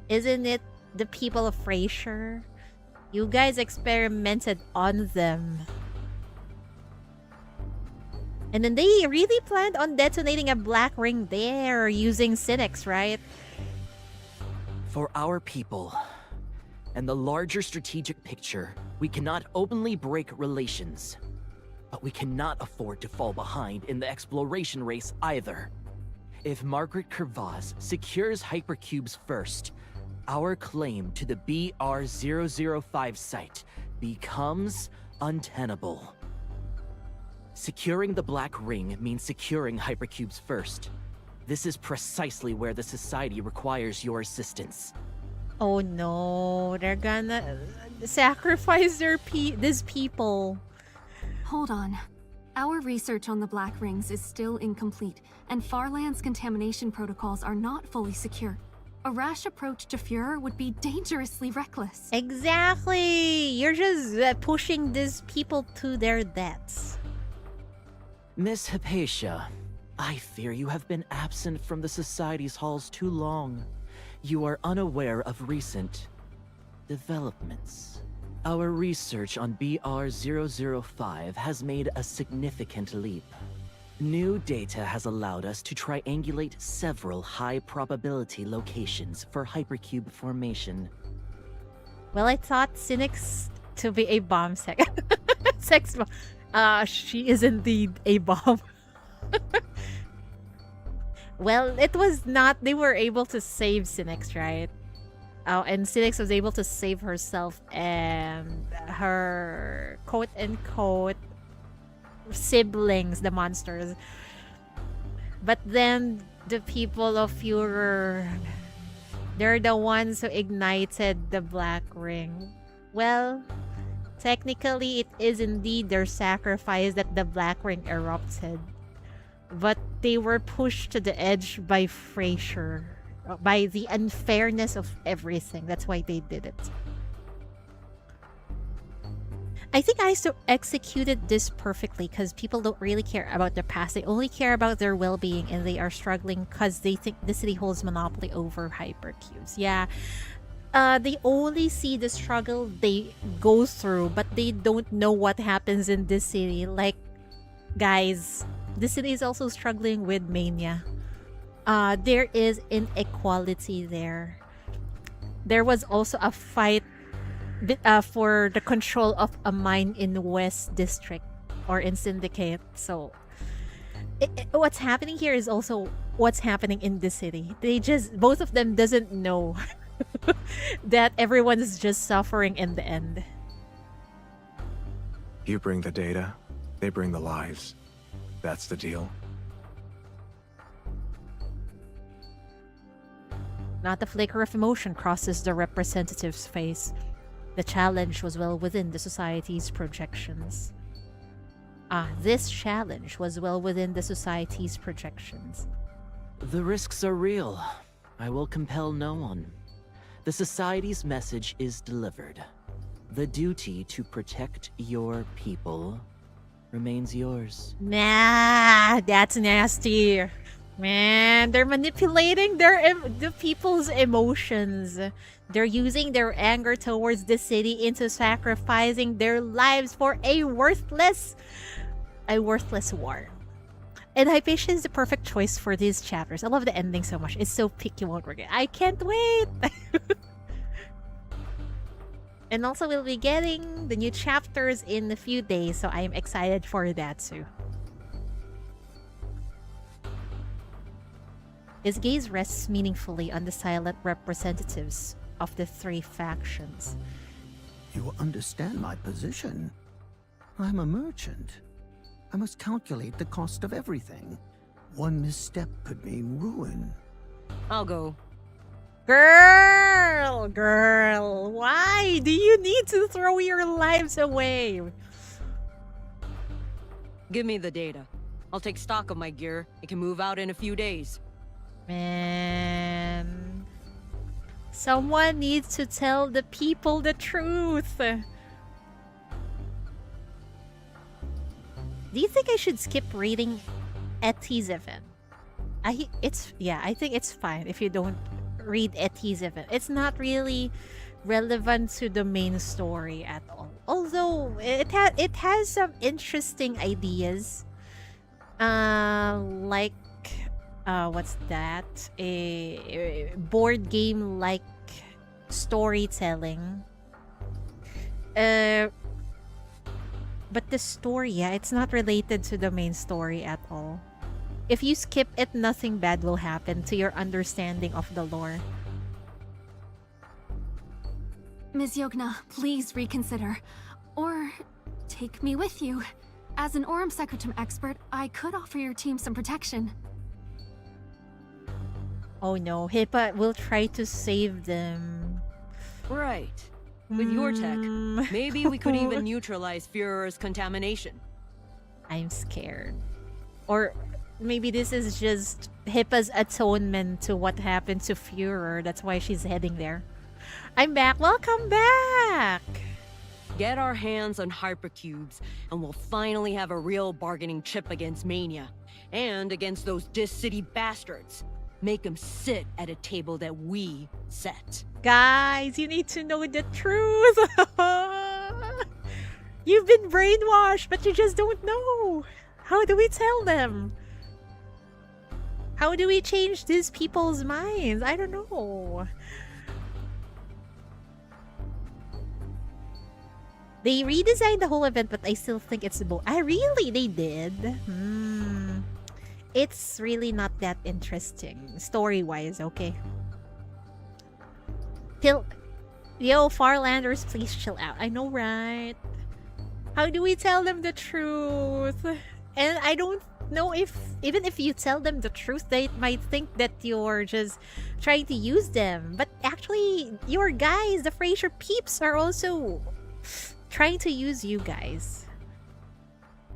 Speaker 1: Isn't it the people of Frasier? You guys experimented on them. And then they really planned on detonating a black ring there using Cynics, right?
Speaker 11: For our people and the larger strategic picture, we cannot openly break relations. But we cannot afford to fall behind in the exploration race either. If Margaret Kervaz secures hypercubes first, our claim to the BR005 site becomes untenable. Securing the Black Ring means securing hypercubes first. This is precisely where the Society requires your assistance.
Speaker 1: Oh no, they're gonna sacrifice these people.
Speaker 3: Hold on. Our research on the Black Rings is still incomplete, and Farland's contamination protocols are not fully secure. A rash approach to Führer would be dangerously reckless.
Speaker 1: Exactly! You're just pushing these people to their deaths.
Speaker 11: Miss Hypatia, I fear you have been absent from the Society's halls too long. You are unaware of recent developments. Our research on BR005 has made a significant leap. New data has allowed us to triangulate several high-probability locations for hypercube formation.
Speaker 1: Well, I thought Cynics to be a bomb sex bomb. She is indeed a bomb. Well, it was not. They were able to save Cynics, right? Oh, and Cynics was able to save herself and her quote-unquote siblings, the monsters. But then the people of Führer, they're the ones who ignited the Black Ring. Well, technically it is indeed their sacrifice that the Black Ring erupted. But they were pushed to the edge by Frasier, by the unfairness of everything. That's why they did it. I think I executed this perfectly because people don't really care about their past. They only care about their well-being, and they are struggling because they think the city holds monopoly over hypercubes. Yeah. They only see the struggle they go through, but they don't know what happens in this city. Like, guys, the city is also struggling with mania. There is inequality there. There was also a fight for the control of a mine in West District or in Syndicate. So what's happening here is also what's happening in the city. Both of them doesn't know that everyone is just suffering in the end.
Speaker 2: You bring the data, they bring the lives. That's the deal.
Speaker 1: Not a flicker of emotion crosses the representative's face. The challenge was well within the Society's projections. This challenge was well within the Society's projections.
Speaker 11: The risks are real. I will compel no one. The Society's message is delivered. The duty to protect your people remains yours.
Speaker 1: Nah, that's nasty. Man, they're manipulating the people's emotions. They're using their anger towards the city into sacrificing their lives for a worthless war. And Hypatia is the perfect choice for these chapters. I love the ending so much. It's so picky won't regret. I can't wait. And also we'll be getting the new chapters in a few days, so I'm excited for that too. His gaze rests meaningfully on the silent representatives of the three factions.
Speaker 6: You understand my position. I'm a merchant. I must calculate the cost of everything. One misstep could mean ruin.
Speaker 4: I'll go.
Speaker 1: Girl, why do you need to throw your lives away?
Speaker 4: Give me the data. I'll take stock of my gear. It can move out in a few days.
Speaker 1: Man. Someone needs to tell the people the truth. Do you think I should skip reading Etty's event? I think it's fine if you don't read Etty's event. It's not really relevant to the main story at all. Although it has some interesting ideas. Like what's that? A board game like storytelling. But the story, it's not related to the main story at all. If you skip it, nothing bad will happen to your understanding of the lore.
Speaker 3: Ms. Yogna, please reconsider. Or take me with you. As an Aurum Secretum expert, I could offer your team some protection.
Speaker 1: Oh no, Hippa will try to save them.
Speaker 4: Right. With your tech, maybe we could even neutralize Führer's contamination.
Speaker 1: I'm scared. Or maybe this is just Hippa's atonement to what happened to Führer. That's why she's heading there. I'm back. Welcome back!
Speaker 4: Get our hands on hypercubes, and we'll finally have a real bargaining chip against Mania. And against those Dis City bastards. Make them sit at a table that we set.
Speaker 1: Guys, you need to know the truth! You've been brainwashed, but you just don't know! How do we tell them? How do we change these people's minds? I don't know. They redesigned the whole event, but I still think it's both. Really? They did? It's really not that interesting, story-wise, okay? Yo, Farlanders, please chill out. I know, right? How do we tell them the truth? And I don't know if, even if you tell them the truth, they might think that you're just trying to use them. But actually, your guys, the Fraser peeps, are also trying to use you guys.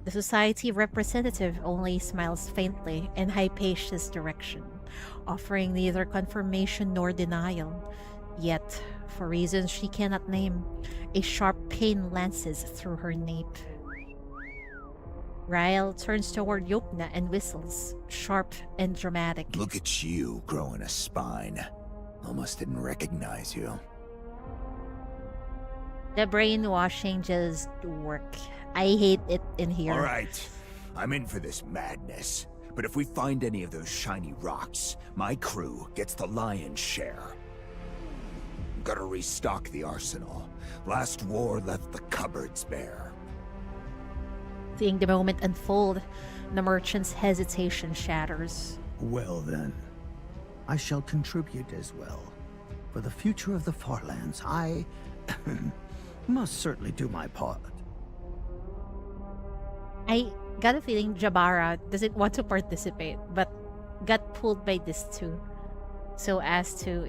Speaker 1: The society representative only smiles faintly in Hypatia's direction, offering neither confirmation nor denial. Yet, for reasons she cannot name, a sharp pain lances through her nape. Ryle turns toward Yokna and whistles, sharp and dramatic.
Speaker 10: Look at you growing a spine. Almost didn't recognize you.
Speaker 1: The brainwashing just work. I hate it in here.
Speaker 10: All right, I'm in for this madness. But if we find any of those shiny rocks, my crew gets the lion's share. Gotta restock the arsenal. Last war left the cupboards bare.
Speaker 1: Seeing the moment unfold, the merchant's hesitation shatters.
Speaker 6: Well then, I shall contribute as well. For the future of the Farlands, I must certainly do my part.
Speaker 1: I got a feeling Jabara doesn't want to participate, but got pulled by this too. So as to,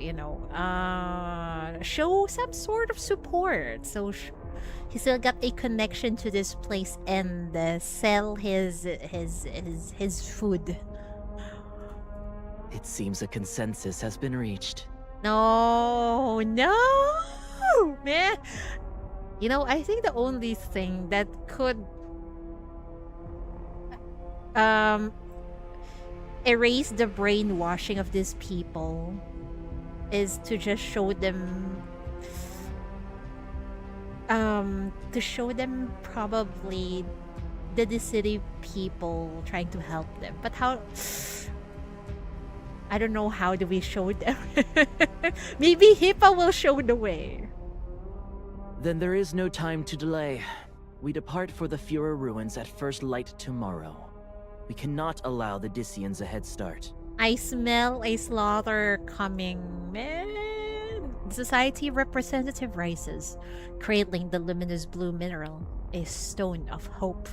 Speaker 1: show some sort of support. So he still got a connection to this place and sell his food.
Speaker 11: It seems a consensus has been reached.
Speaker 1: No, man. I think the only thing that could erase the brainwashing of these people is to just show them probably the city people trying to help them. But how? I don't know, how do we show them? Maybe Hippa will show the way.
Speaker 11: Then there is no time to delay. We depart for the Führer ruins at first light tomorrow. We cannot allow the Dissians a head start.
Speaker 1: I smell a slaughter coming, man. The society representative rises, cradling the luminous blue mineral, a stone of hope,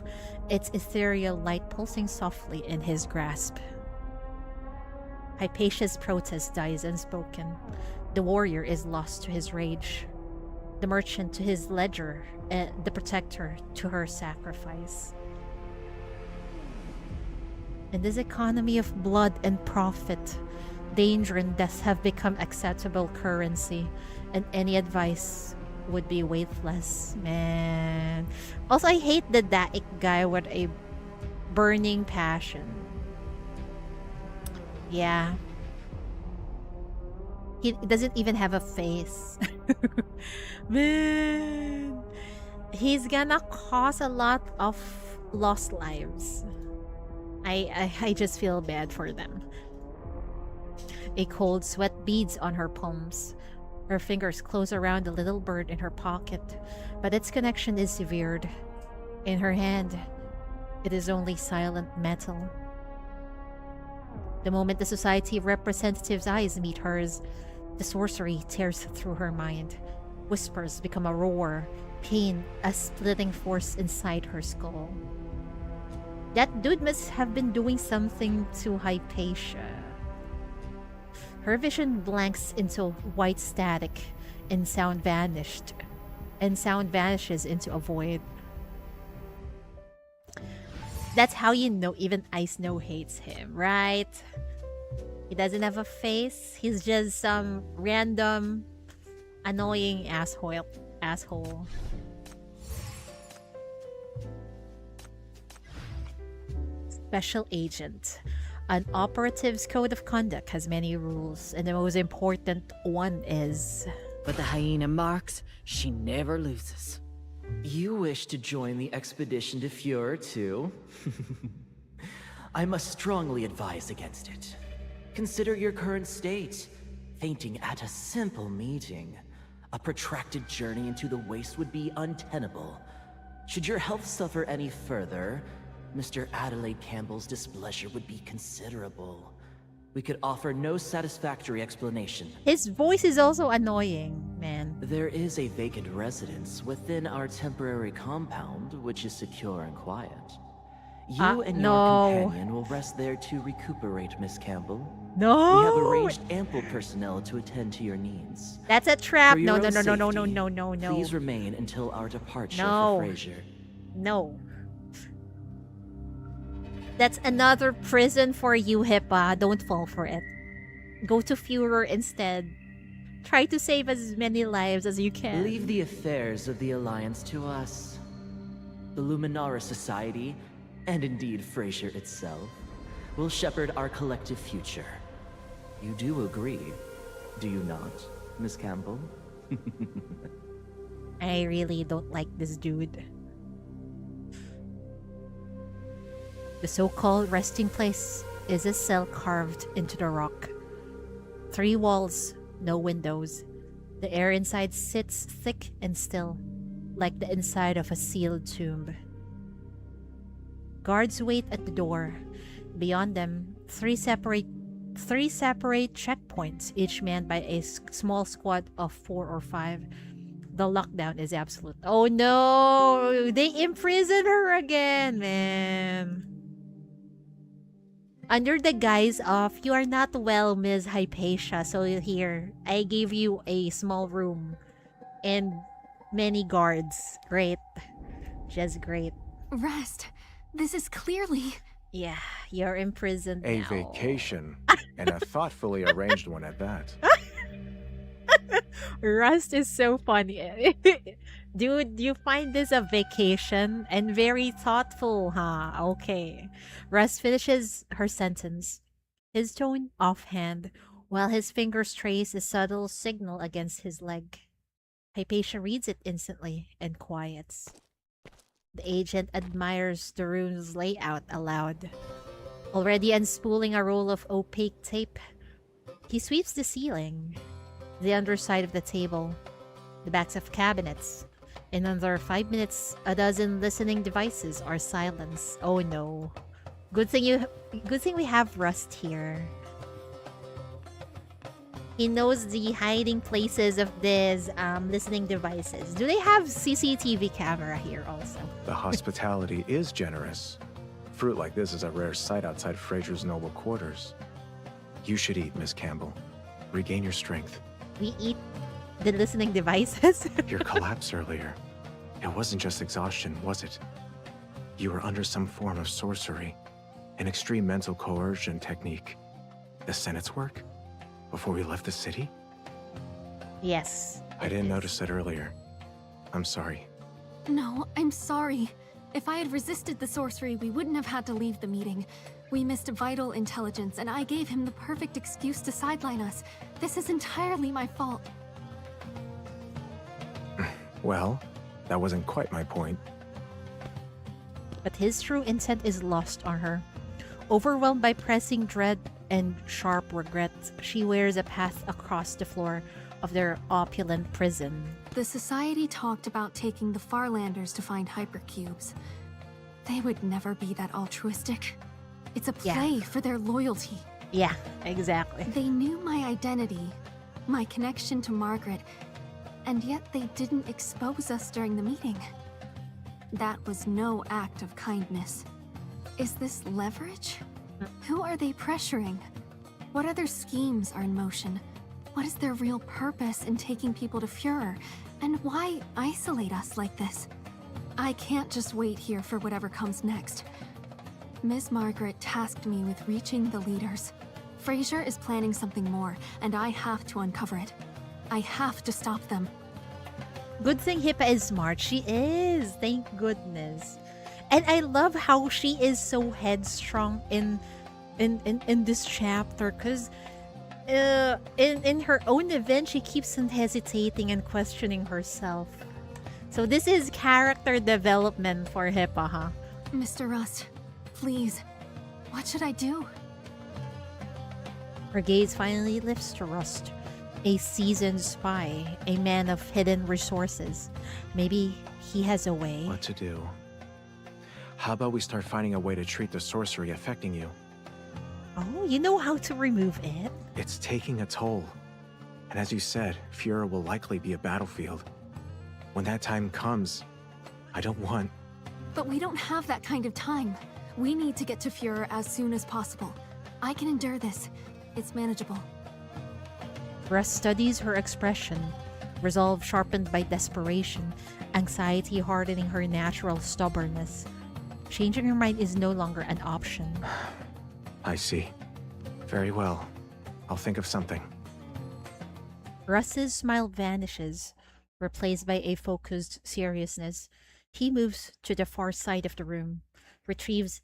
Speaker 1: its ethereal light pulsing softly in his grasp. Hypatia's protest dies unspoken. The warrior is lost to his rage. The merchant to his ledger, and the protector to her sacrifice. In this economy of blood and profit, danger and death have become acceptable currency, and any advice would be weightless. Man. Also, I hate the Daik guy with a burning passion. Yeah. He doesn't even have a face. Man. He's gonna cause a lot of lost lives. I just feel bad for them. A cold sweat beads on her palms. Her fingers close around the little bird in her pocket, but its connection is severed. In her hand, it is only silent metal. The moment the society representative's eyes meet hers, the sorcery tears through her mind. Whispers become a roar, pain a splitting force inside her skull. That dude must have been doing something to Hypatia. Her vision blanks into white static, and sound vanishes into a void. That's how you know even Ice Snow hates him, right? He doesn't have a face. He's just some random, annoying asshole. Special Agent. An operative's code of conduct has many rules, and the most important one is...
Speaker 12: But the hyena marks, she never loses.
Speaker 11: You wish to join the expedition to Fjord, too? I must strongly advise against it. Consider your current state. Fainting at a simple meeting. A protracted journey into the waste would be untenable. Should your health suffer any further, Mr. Adelaide Campbell's displeasure would be considerable. We could offer no satisfactory explanation.
Speaker 1: His voice is also annoying, man.
Speaker 11: There is a vacant residence within our temporary compound, which is secure and quiet. You and your companion will rest there to recuperate, Miss Campbell.
Speaker 1: No!
Speaker 11: We have arranged ample personnel to attend to your needs.
Speaker 1: That's a trap.
Speaker 11: For your
Speaker 1: No.
Speaker 11: own safety, please remain until our departure for Fraser.
Speaker 1: No. That's another prison for you, Hippa. Don't fall for it. Go to Führer instead. Try to save as many lives as you can.
Speaker 11: Leave the affairs of the Alliance to us. The Luminara Society, and indeed Fraser itself, will shepherd our collective future. You do agree, do you not, Miss Campbell?
Speaker 1: I really don't like this dude. The so-called resting place is a cell carved into the rock. 3 walls, no windows. The air inside sits thick and still, like the inside of a sealed tomb. Guards wait at the door. Beyond them, three separate checkpoints, each manned by a small squad of 4 or 5. The lockdown is absolute. Oh no! They imprison her again, man. Under the guise of, you are not well, Ms. Hypatia, so here, I gave you a small room and many guards. Great. Just great.
Speaker 3: Rest. This is clearly...
Speaker 1: Yeah, you're imprisoned now.
Speaker 2: A vacation, and a thoughtfully arranged one at that.
Speaker 1: Rust is so funny. Dude, you find this a vacation and very thoughtful, huh? Okay. Rust finishes her sentence, his tone offhand, while his fingers trace a subtle signal against his leg. Hypatia reads it instantly and quiets. The agent admires the room's layout aloud. Already unspooling a roll of opaque tape, he sweeps the ceiling, the underside of the table, the backs of cabinets. In under 5 minutes, a dozen listening devices are silenced. Oh no. Good thing we have Rust here. He knows the hiding places of these listening devices. Do they have CCTV camera here also?
Speaker 2: The hospitality is generous. Fruit like this is a rare sight outside Fraser's noble quarters. You should eat, Miss Campbell. Regain your strength.
Speaker 1: We eat the listening devices?
Speaker 2: Your collapse earlier. It wasn't just exhaustion, was it? You were under some form of sorcery. An extreme mental coercion technique. The Senate's work? Before we left the city?
Speaker 1: Yes.
Speaker 2: I didn't notice it earlier. I'm sorry.
Speaker 3: No, I'm sorry. If I had resisted the sorcery, we wouldn't have had to leave the meeting. We missed vital intelligence, and I gave him the perfect excuse to sideline us. This is entirely my fault.
Speaker 2: Well, that wasn't quite my point.
Speaker 1: But his true intent is lost on her. Overwhelmed by pressing dread and sharp regret, she wears a path across the floor of their opulent prison.
Speaker 3: The Society talked about taking the Farlanders to find hypercubes. They would never be that altruistic. It's a play for their loyalty.
Speaker 1: Yeah, exactly.
Speaker 3: They knew my identity, my connection to Margaret, and yet they didn't expose us during the meeting. That was no act of kindness. Is this leverage? Who are they pressuring? What other schemes are in motion? What is their real purpose in taking people to Führer? And why isolate us like this? I can't just wait here for whatever comes next. Ms. Margaret tasked me with reaching the leaders. Fraser is planning something more, and I have to uncover it. I have to stop them.
Speaker 1: Good thing Hippa is smart. She is. Thank goodness. And I love how she is so headstrong in this chapter, because in her own event, she keeps on hesitating and questioning herself. So this is character development for Hippa, huh?
Speaker 3: Mr. Rust, please, what should I do?
Speaker 1: Her gaze finally lifts to Rust, a seasoned spy, a man of hidden resources. Maybe he has a way.
Speaker 2: What to do? How about we start finding a way to treat the sorcery affecting you?
Speaker 1: Oh, you know how to remove it?
Speaker 2: It's taking a toll. And as you said, Führer will likely be a battlefield. When that time comes, I don't want...
Speaker 3: But we don't have that kind of time. We need to get to Führer as soon as possible. I can endure this. It's manageable.
Speaker 1: Rust studies her expression, resolve sharpened by desperation, anxiety hardening her natural stubbornness. Changing her mind is no longer an option.
Speaker 2: I see. Very well. I'll think of something.
Speaker 1: Russ's smile vanishes, replaced by a focused seriousness. He moves to the far side of the room, retrieves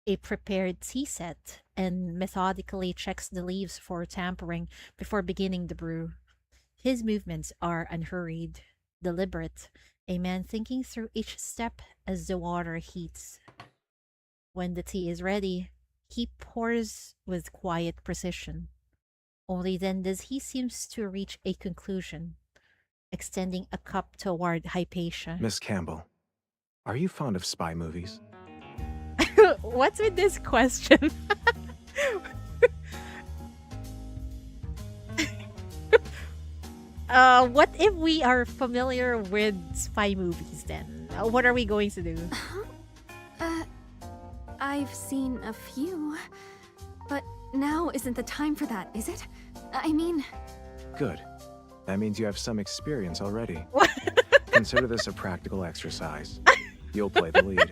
Speaker 1: a prepared tea set, and methodically checks the leaves for tampering before beginning the brew. His movements are unhurried, deliberate, a man thinking through each step as the water heats. When the tea is ready, he pours with quiet precision. Only then does he seem to reach a conclusion, extending a cup toward Hypatia.
Speaker 2: Miss Campbell, are you fond of spy movies?
Speaker 1: What's with this question? What if we are familiar with spy movies then? What are we going to do?
Speaker 3: I've seen a few, but now isn't the time for that, is it? I mean...
Speaker 2: Good. That means you have some experience already. Consider this a practical exercise. You'll play the lead.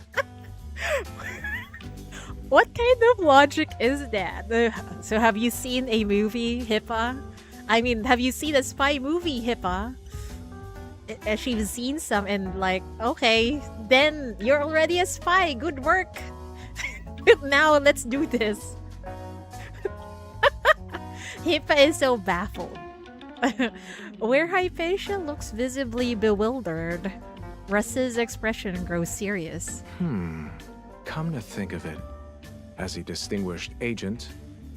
Speaker 1: What kind of logic is that? So have you seen a movie, Hippa? I mean, have you seen a spy movie, Hippa? She's seen some and like, okay, then you're already a spy. Good work. Now let's do this. Hippa is so baffled. Where Hypatia looks visibly bewildered, Russ's expression grows serious.
Speaker 2: Come to think of it, as a distinguished agent,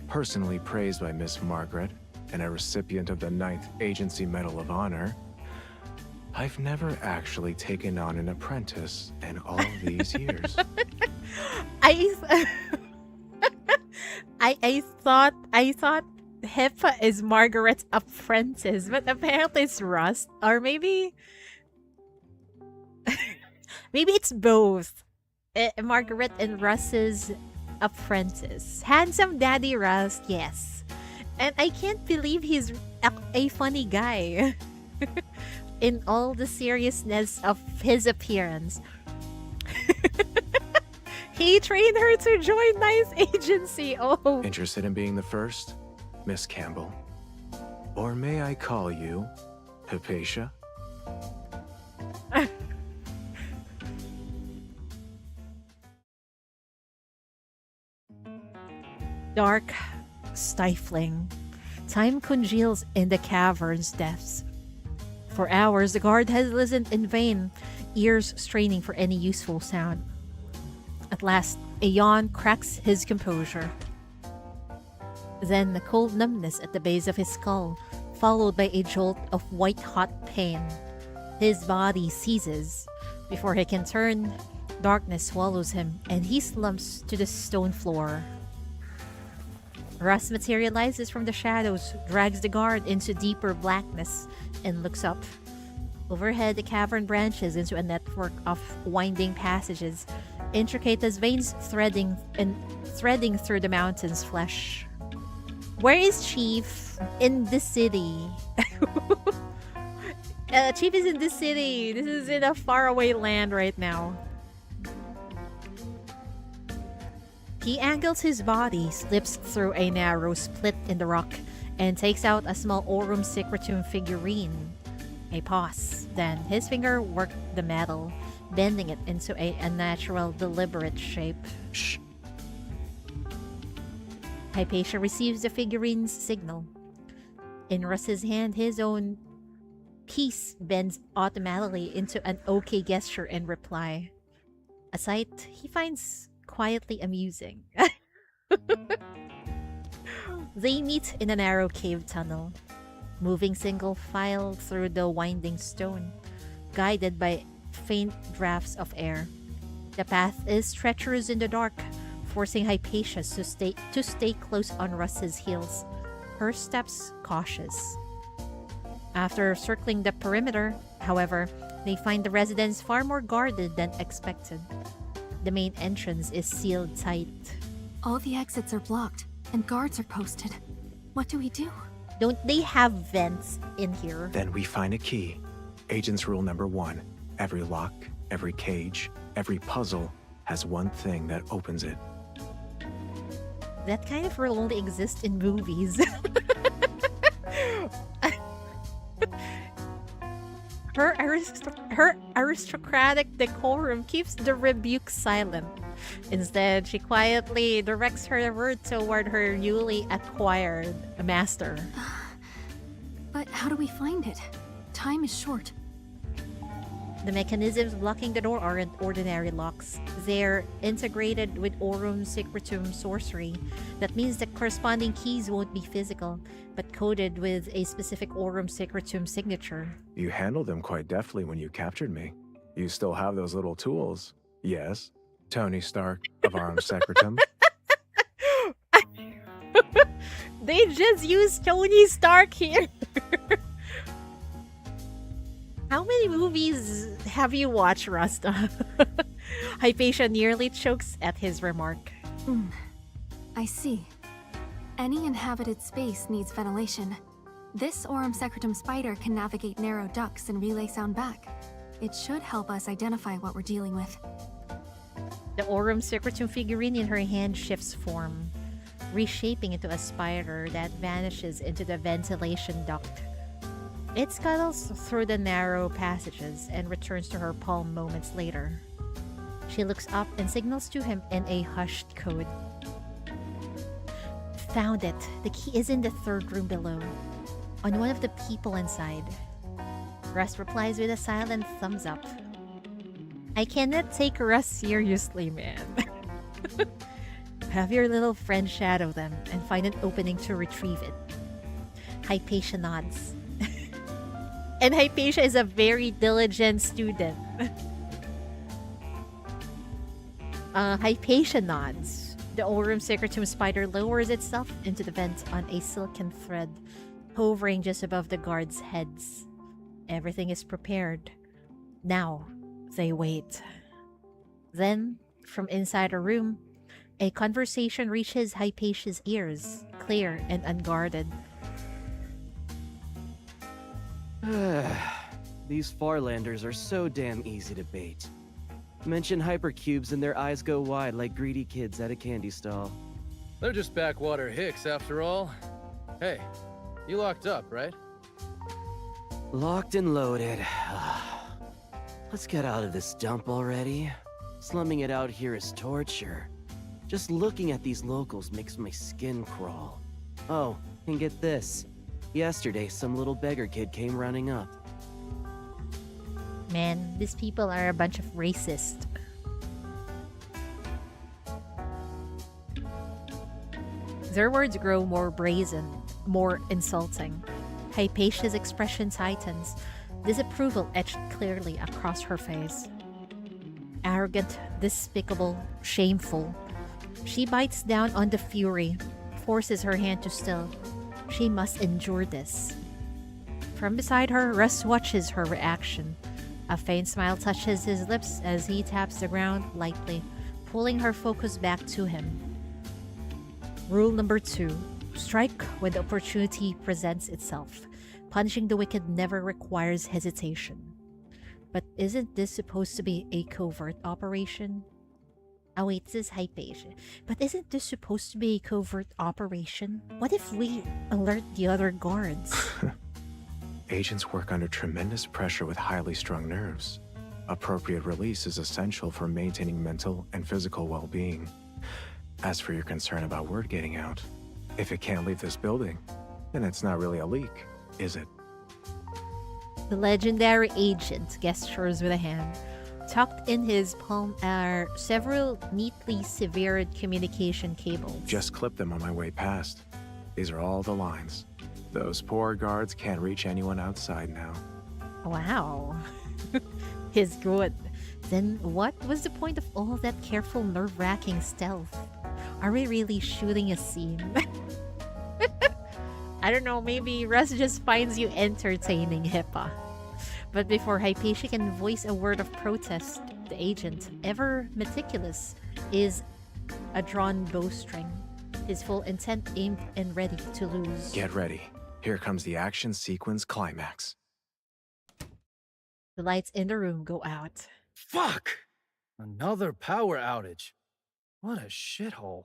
Speaker 2: personally praised by Miss Margaret, and a recipient of the 9th Agency Medal of Honor, I've never actually taken on an apprentice in all these years.
Speaker 1: I thought Hippa is Margaret's apprentice, but apparently it's Rust, or maybe maybe it's both. Margaret and Russ's apprentice. Handsome Daddy Rust, yes. And I can't believe he's a funny guy. In all the seriousness of his appearance. He trained her to join Nice Agency. Oh.
Speaker 2: Interested in being the first, Miss Campbell? Or may I call you Hypatia?
Speaker 1: Dark, stifling. Time congeals in the cavern's depths. For hours, the guard has listened in vain, ears straining for any useful sound. At last, a yawn cracks his composure. Then a cold numbness at the base of his skull, followed by a jolt of white-hot pain. His body seizes. Before he can turn, darkness swallows him, and he slumps to the stone floor. Rust materializes from the shadows, drags the guard into deeper blackness, and looks up. Overhead, the cavern branches into a network of winding passages, intricate as veins threading through the mountain's flesh. Where is Chief? In the city. Chief is in the city. This is in a faraway land right now. He angles his body, slips through a narrow split in the rock, and takes out a small Aurum Secretum figurine. A pause. Then his finger worked the metal, bending it into a unnatural, deliberate shape.
Speaker 2: Shh.
Speaker 1: Hypatia receives the figurine's signal. In Russ's hand, his own piece bends automatically into an okay gesture in reply. A sight he finds quietly amusing. They meet in a narrow cave tunnel, moving single file through the winding stone, guided by faint drafts of air. The path is treacherous in the dark, forcing Hypatia to stay close on Russ's heels, her steps cautious. After circling the perimeter, however, they find the residence far more guarded than expected. The main entrance is sealed tight.
Speaker 3: All the exits are blocked, and guards are posted. What do we do?
Speaker 1: Don't they have vents in here?
Speaker 2: Then we find a key. Agent's rule number 1. Every lock, every cage, every puzzle has one thing that opens it.
Speaker 1: That kind of rule only exists in movies. Her aristocratic decorum keeps the rebuke silent. Instead, she quietly directs her word toward her newly acquired master.
Speaker 3: But how do we find it? Time is short.
Speaker 1: The mechanisms blocking the door aren't ordinary locks. They're integrated with Aurum Secretum sorcery. That means the corresponding keys won't be physical, but coded with a specific Aurum Secretum signature.
Speaker 2: You handled them quite deftly when you captured me. You still have those little tools. Yes, Tony Stark of Aurum Secretum.
Speaker 1: They just used Tony Stark here. How many movies have you watched, Rasta? Hypatia nearly chokes at his remark.
Speaker 3: I see. Any inhabited space needs ventilation. This Aurum Secretum spider can navigate narrow ducts and relay sound back. It should help us identify what we're dealing with.
Speaker 1: The Aurum Secretum figurine in her hand shifts form, reshaping into a spider that vanishes into the ventilation duct. It scuttles through the narrow passages and returns to her palm moments later. She looks up and signals to him in a hushed code. Found it. The key is in the third room below, on one of the people inside. Russ replies with a silent thumbs up. I cannot take Russ seriously, man. Have your little friend shadow them and find an opening to retrieve it. Hypatia nods. And Hypatia is a very diligent student. Hypatia nods. The Aurum Secretum spider lowers itself into the vent on a silken thread, hovering just above the guards' heads. Everything is prepared. Now, they wait. Then, from inside a room, a conversation reaches Hypatia's ears, clear and unguarded.
Speaker 11: These Farlanders are so damn easy to bait. Mention hypercubes and their eyes go wide like greedy kids at a candy stall.
Speaker 13: They're just backwater hicks after all. Hey, you locked up, right?
Speaker 11: Locked and loaded. Let's get out of this dump already. Slumming it out here is torture. Just looking at these locals makes my skin crawl. Oh, and get this. Yesterday, some little beggar kid came running up.
Speaker 1: Man, these people are a bunch of racists. Their words grow more brazen, more insulting. Hypatia's expression tightens, disapproval etched clearly across her face. Arrogant, despicable, shameful. She bites down on the fury, forces her hand to still. She must endure this. From beside her, Russ watches her reaction. A faint smile touches his lips as he taps the ground lightly, pulling her focus back to him. Rule number 2. Strike when the opportunity presents itself. Punishing the wicked never requires hesitation. But isn't this supposed to be a covert operation? Oh wait, this is Hypatia. But isn't this supposed to be a covert operation? What if we alert the other guards?
Speaker 2: Agents work under tremendous pressure with highly strung nerves. Appropriate release is essential for maintaining mental and physical well-being. As for your concern about word getting out, if it can't leave this building, then it's not really a leak, is it?
Speaker 1: The legendary agent gestures with a hand. Tucked in his palm are several neatly severed communication cables.
Speaker 2: Just clipped them on my way past. These are all the lines. Those poor guards can't reach anyone outside now.
Speaker 1: Wow. He's good. Then what was the point of all that careful, nerve-wracking stealth? Are we really shooting a scene? I don't know, maybe Russ just finds you entertaining, Hippa. But before Hypatia can voice a word of protest, the agent, ever meticulous, is a drawn bowstring, his full intent aimed and ready to lose.
Speaker 2: Get ready. Here comes the action sequence climax.
Speaker 1: The lights in the room go out.
Speaker 13: Fuck! Another power outage. What a shithole.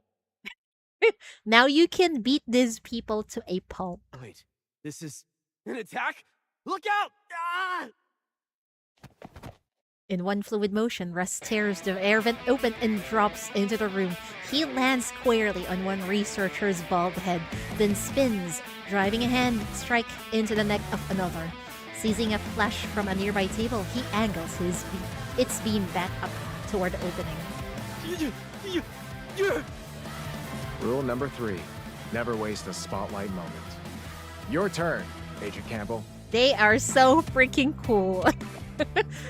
Speaker 1: Now you can beat these people to a pulp.
Speaker 11: Wait, this is an attack? Look out! Ah!
Speaker 1: In one fluid motion, Russ tears the air vent open and drops into the room. He lands squarely on one researcher's bald head, then spins, driving a hand strike into the neck of another. Seizing a flash from a nearby table, he angles its beam back up toward the opening.
Speaker 2: Rule number 3. Never waste a spotlight moment. Your turn, Agent Campbell.
Speaker 1: They are so freaking cool.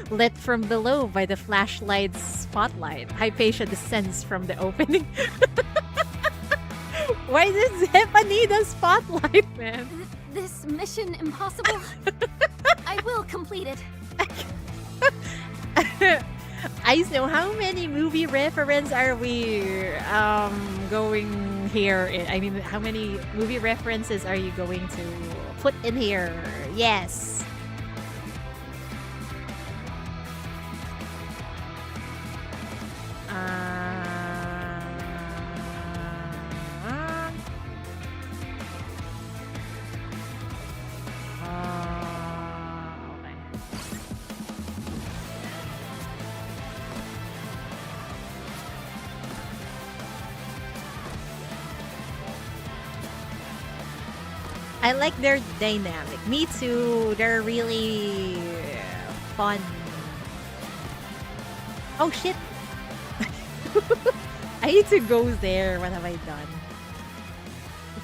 Speaker 1: Lit from below by the flashlight's spotlight, Hypatia descends from the opening. Why does Hippa need a spotlight, man?
Speaker 3: This mission impossible? I will complete it.
Speaker 1: I know how many movie reference are we going here? I mean, how many movie references are you going to put in here? Yes. I like their dynamic. Me too. They're really fun. Oh shit. I need to go there. What have I done?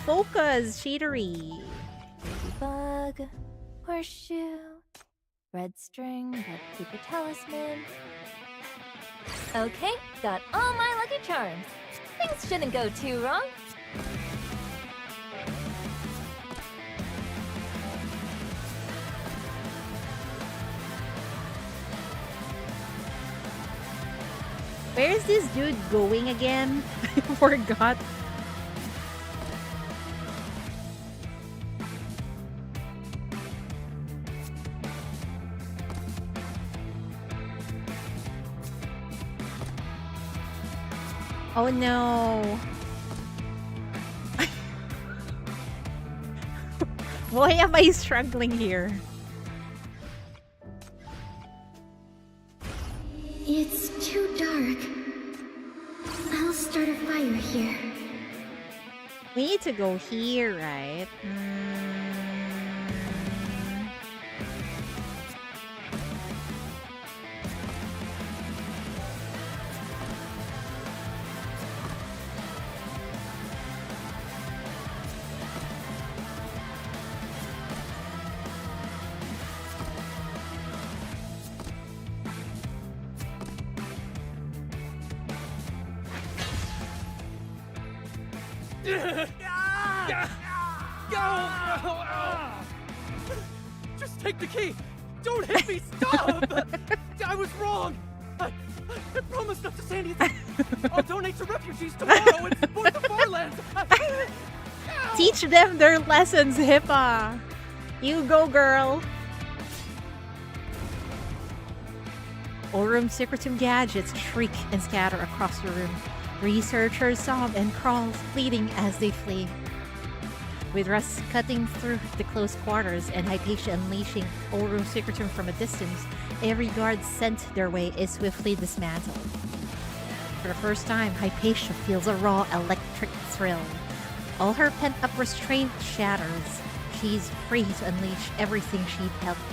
Speaker 1: Focus, cheatery.
Speaker 8: Bug, horseshoe, red string, red paper talisman. Okay, got all my lucky charms. Things shouldn't go too wrong.
Speaker 1: Where's this dude going again? I forgot. Oh no. Why am I struggling here?
Speaker 14: It's too dark. I'll start a fire here.
Speaker 1: We need to go here, right?
Speaker 13: Just take the key! Don't hit me! Stop! I was wrong! I promised not to say anything! I'll donate to refugees tomorrow and support the Farlands!
Speaker 1: Teach them their lessons, Hippa! You go, girl! Aurum secretum gadgets shriek and scatter across the room. Researchers sob and crawl, pleading as they flee. With Russ cutting through the close quarters and Hypatia unleashing Aurum secretum from a distance, every guard sent their way is swiftly dismantled. For the first time, Hypatia feels a raw electric thrill. All her pent-up restraint shatters. She's free to unleash everything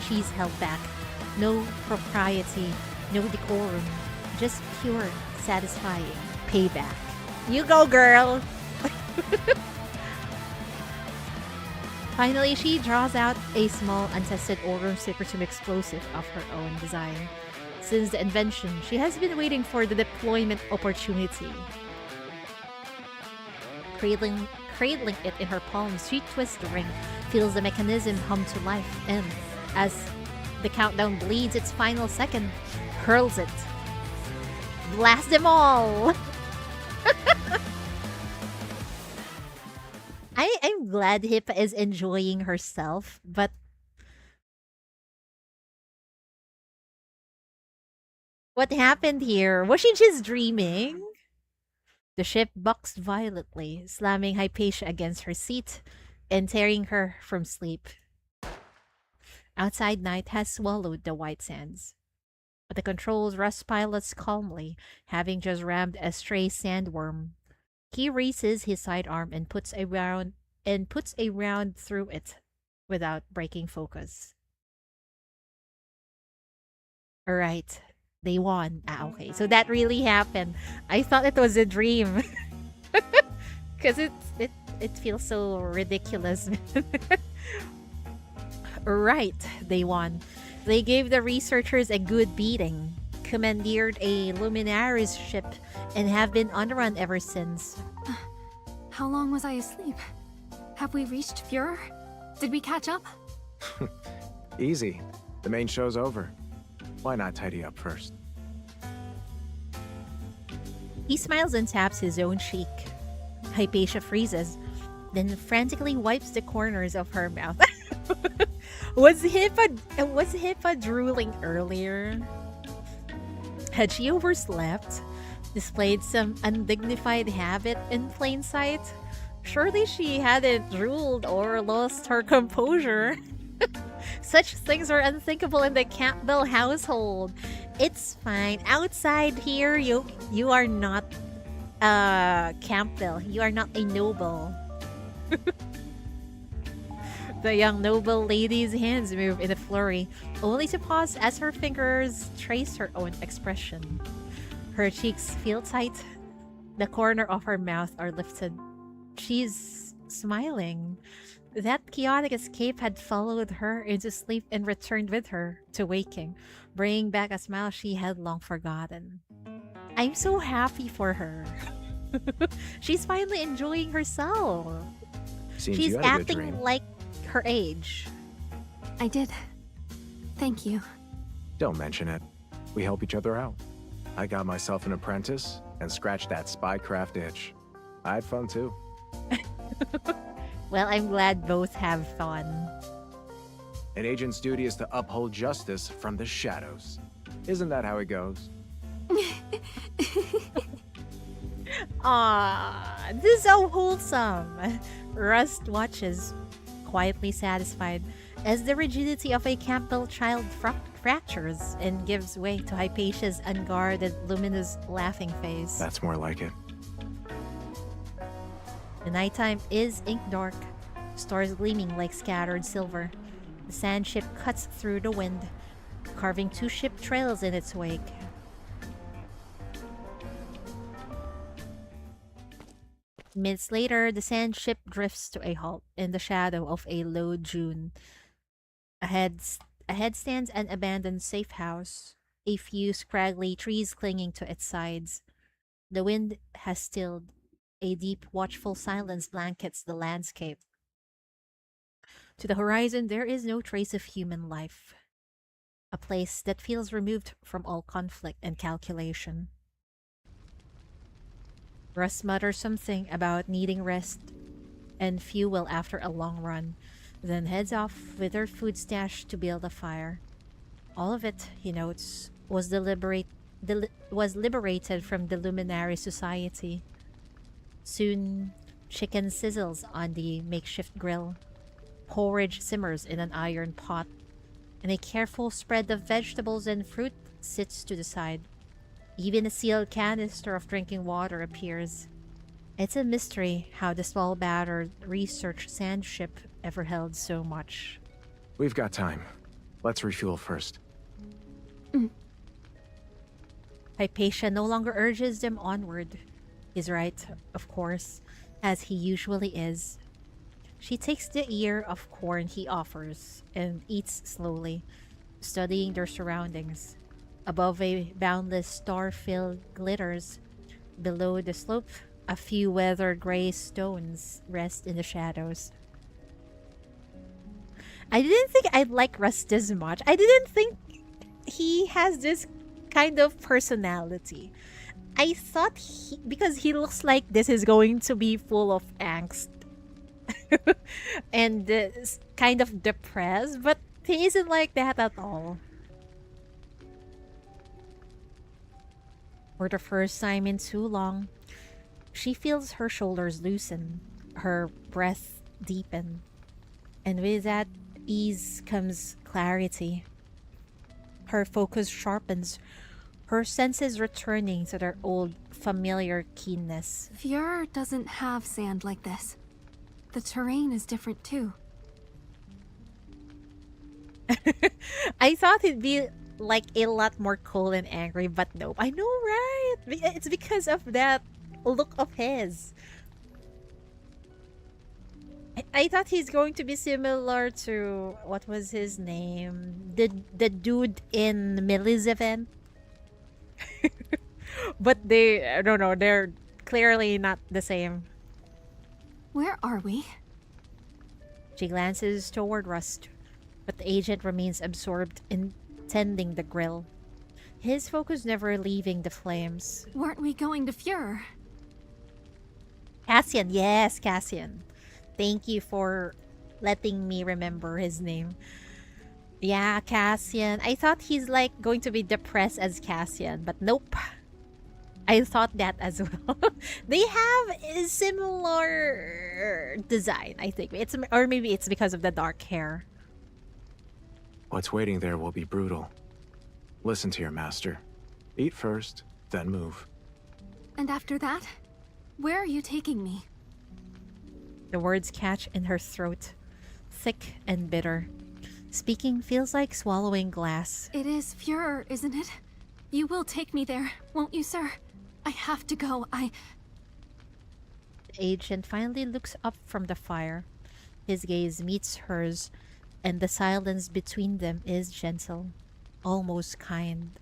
Speaker 1: she's held back. No propriety, no decorum, just pure, satisfying payback. You go, girl! Finally, she draws out a small, untested Aurum secretum explosive of her own design. Since the invention, she has been waiting for the deployment opportunity. Cradling it in her palms, she twists the ring, feels the mechanism hum to life, and as the countdown bleeds its final second, hurls it. Blast them all! I'm glad Hippa is enjoying herself, but what happened here? Was she just dreaming? The ship bucks violently, slamming Hypatia against her seat and tearing her from sleep. Outside, night has swallowed the white sands. At the controls, Russ pilots calmly, having just rammed a stray sandworm. He raises his sidearm and puts a round through it without breaking focus. Alright, they won. Okay, so that really happened. I thought it was a dream. Because it feels so ridiculous. Right, they won. They gave the researchers a good beating, commandeered a Luminaris ship, and have been on the run ever since.
Speaker 3: How long was I asleep? Have we reached Fuhrer? Did we catch up?
Speaker 2: Easy. The main show's over. Why not tidy up first?
Speaker 1: He smiles and taps his own cheek. Hypatia freezes, then frantically wipes the corners of her mouth. Was Hippa drooling earlier? Had she overslept? Displayed some undignified habit in plain sight? Surely she hadn't drooled or lost her composure. Such things are unthinkable in the Campbell household. It's fine. Outside here, you are not Campbell. You are not a noble. The young noble lady's hands move in a flurry, only to pause as her fingers trace her own expression. Her cheeks feel tight. The corner of her mouth are lifted. She's smiling. That chaotic escape had followed her into sleep and returned with her to waking, bringing back a smile she had long forgotten. I'm so happy for her. She's finally enjoying herself.
Speaker 2: Seems
Speaker 1: She's
Speaker 2: you had a good
Speaker 1: acting
Speaker 2: dream.
Speaker 1: like her age.
Speaker 3: I did. Thank you.
Speaker 2: Don't mention it. We help each other out. I got myself an apprentice and scratched that spycraft itch. I had fun too.
Speaker 1: Well, I'm glad both have fun.
Speaker 2: An agent's duty is to uphold justice from the shadows. Isn't that how it goes?
Speaker 1: Ah, this is so wholesome. Rust watches, quietly satisfied, as the rigidity of a Campbell child fractures and gives way to Hypatia's unguarded, luminous laughing face.
Speaker 2: That's more like it.
Speaker 1: The nighttime is ink dark, stars gleaming like scattered silver. The sand ship cuts through the wind, carving two ship trails in its wake. Minutes later, the sand ship drifts to a halt in the shadow of a low dune. Ahead stands an abandoned safe house, a few scraggly trees clinging to its sides. The wind has stilled. A deep, watchful silence blankets the landscape. To the horizon, there is no trace of human life. A place that feels removed from all conflict and calculation. Russ mutters something about needing rest and fuel after a long run, then heads off with her food stash to build a fire. All of it, he notes, was liberated from the Luminary Society. Soon, chicken sizzles on the makeshift grill, porridge simmers in an iron pot, and a careful spread of vegetables and fruit sits to the side. Even a sealed canister of drinking water appears. It's a mystery how the small battered research sand ship ever held so much.
Speaker 2: We've got time. Let's refuel first.
Speaker 1: Hypatia no longer urges them onward. He's right, of course, as he usually is. She takes the ear of corn he offers and eats slowly, studying their surroundings. Above, a boundless star-filled glitters. Below the slope, a few weathered gray stones rest in the shadows. I didn't think I'd like Rust this much. I didn't think he has this kind of personality. I thought because he looks like this is going to be full of angst and kind of depressed, but he isn't like that at all. For the first time in too long, she feels her shoulders loosen, her breath deepen, and with that ease comes clarity. Her focus sharpens, her senses returning to their old familiar keenness.
Speaker 3: Fjord doesn't have sand like this. The terrain is different too.
Speaker 1: I thought it'd be like a lot more cold and angry, but nope. I know, right? It's because of that look of his. I thought he's going to be similar to what was his name? The dude in Millie's event. But I don't know, they're clearly not the same.
Speaker 3: Where are we?
Speaker 1: She glances toward Rust, but the agent remains absorbed in tending the grill. His focus never leaving the flames.
Speaker 3: Weren't we going to Fjord?
Speaker 1: Cassian, yes, Cassian. Thank you for letting me remember his name. Yeah, Cassian. I thought he's like going to be depressed as Cassian, but nope. I thought that as well. They have a similar design, I think. Or maybe it's because of the dark hair.
Speaker 2: What's waiting there will be brutal. Listen to your master. Eat first, then move.
Speaker 3: And after that? Where are you taking me?
Speaker 1: The words catch in her throat, thick and bitter. Speaking feels like swallowing glass.
Speaker 3: It is Fjord, isn't it? You will take me there, won't you, sir? I have to go. The
Speaker 1: agent finally looks up from the fire. His gaze meets hers, and the silence between them is gentle, almost kind.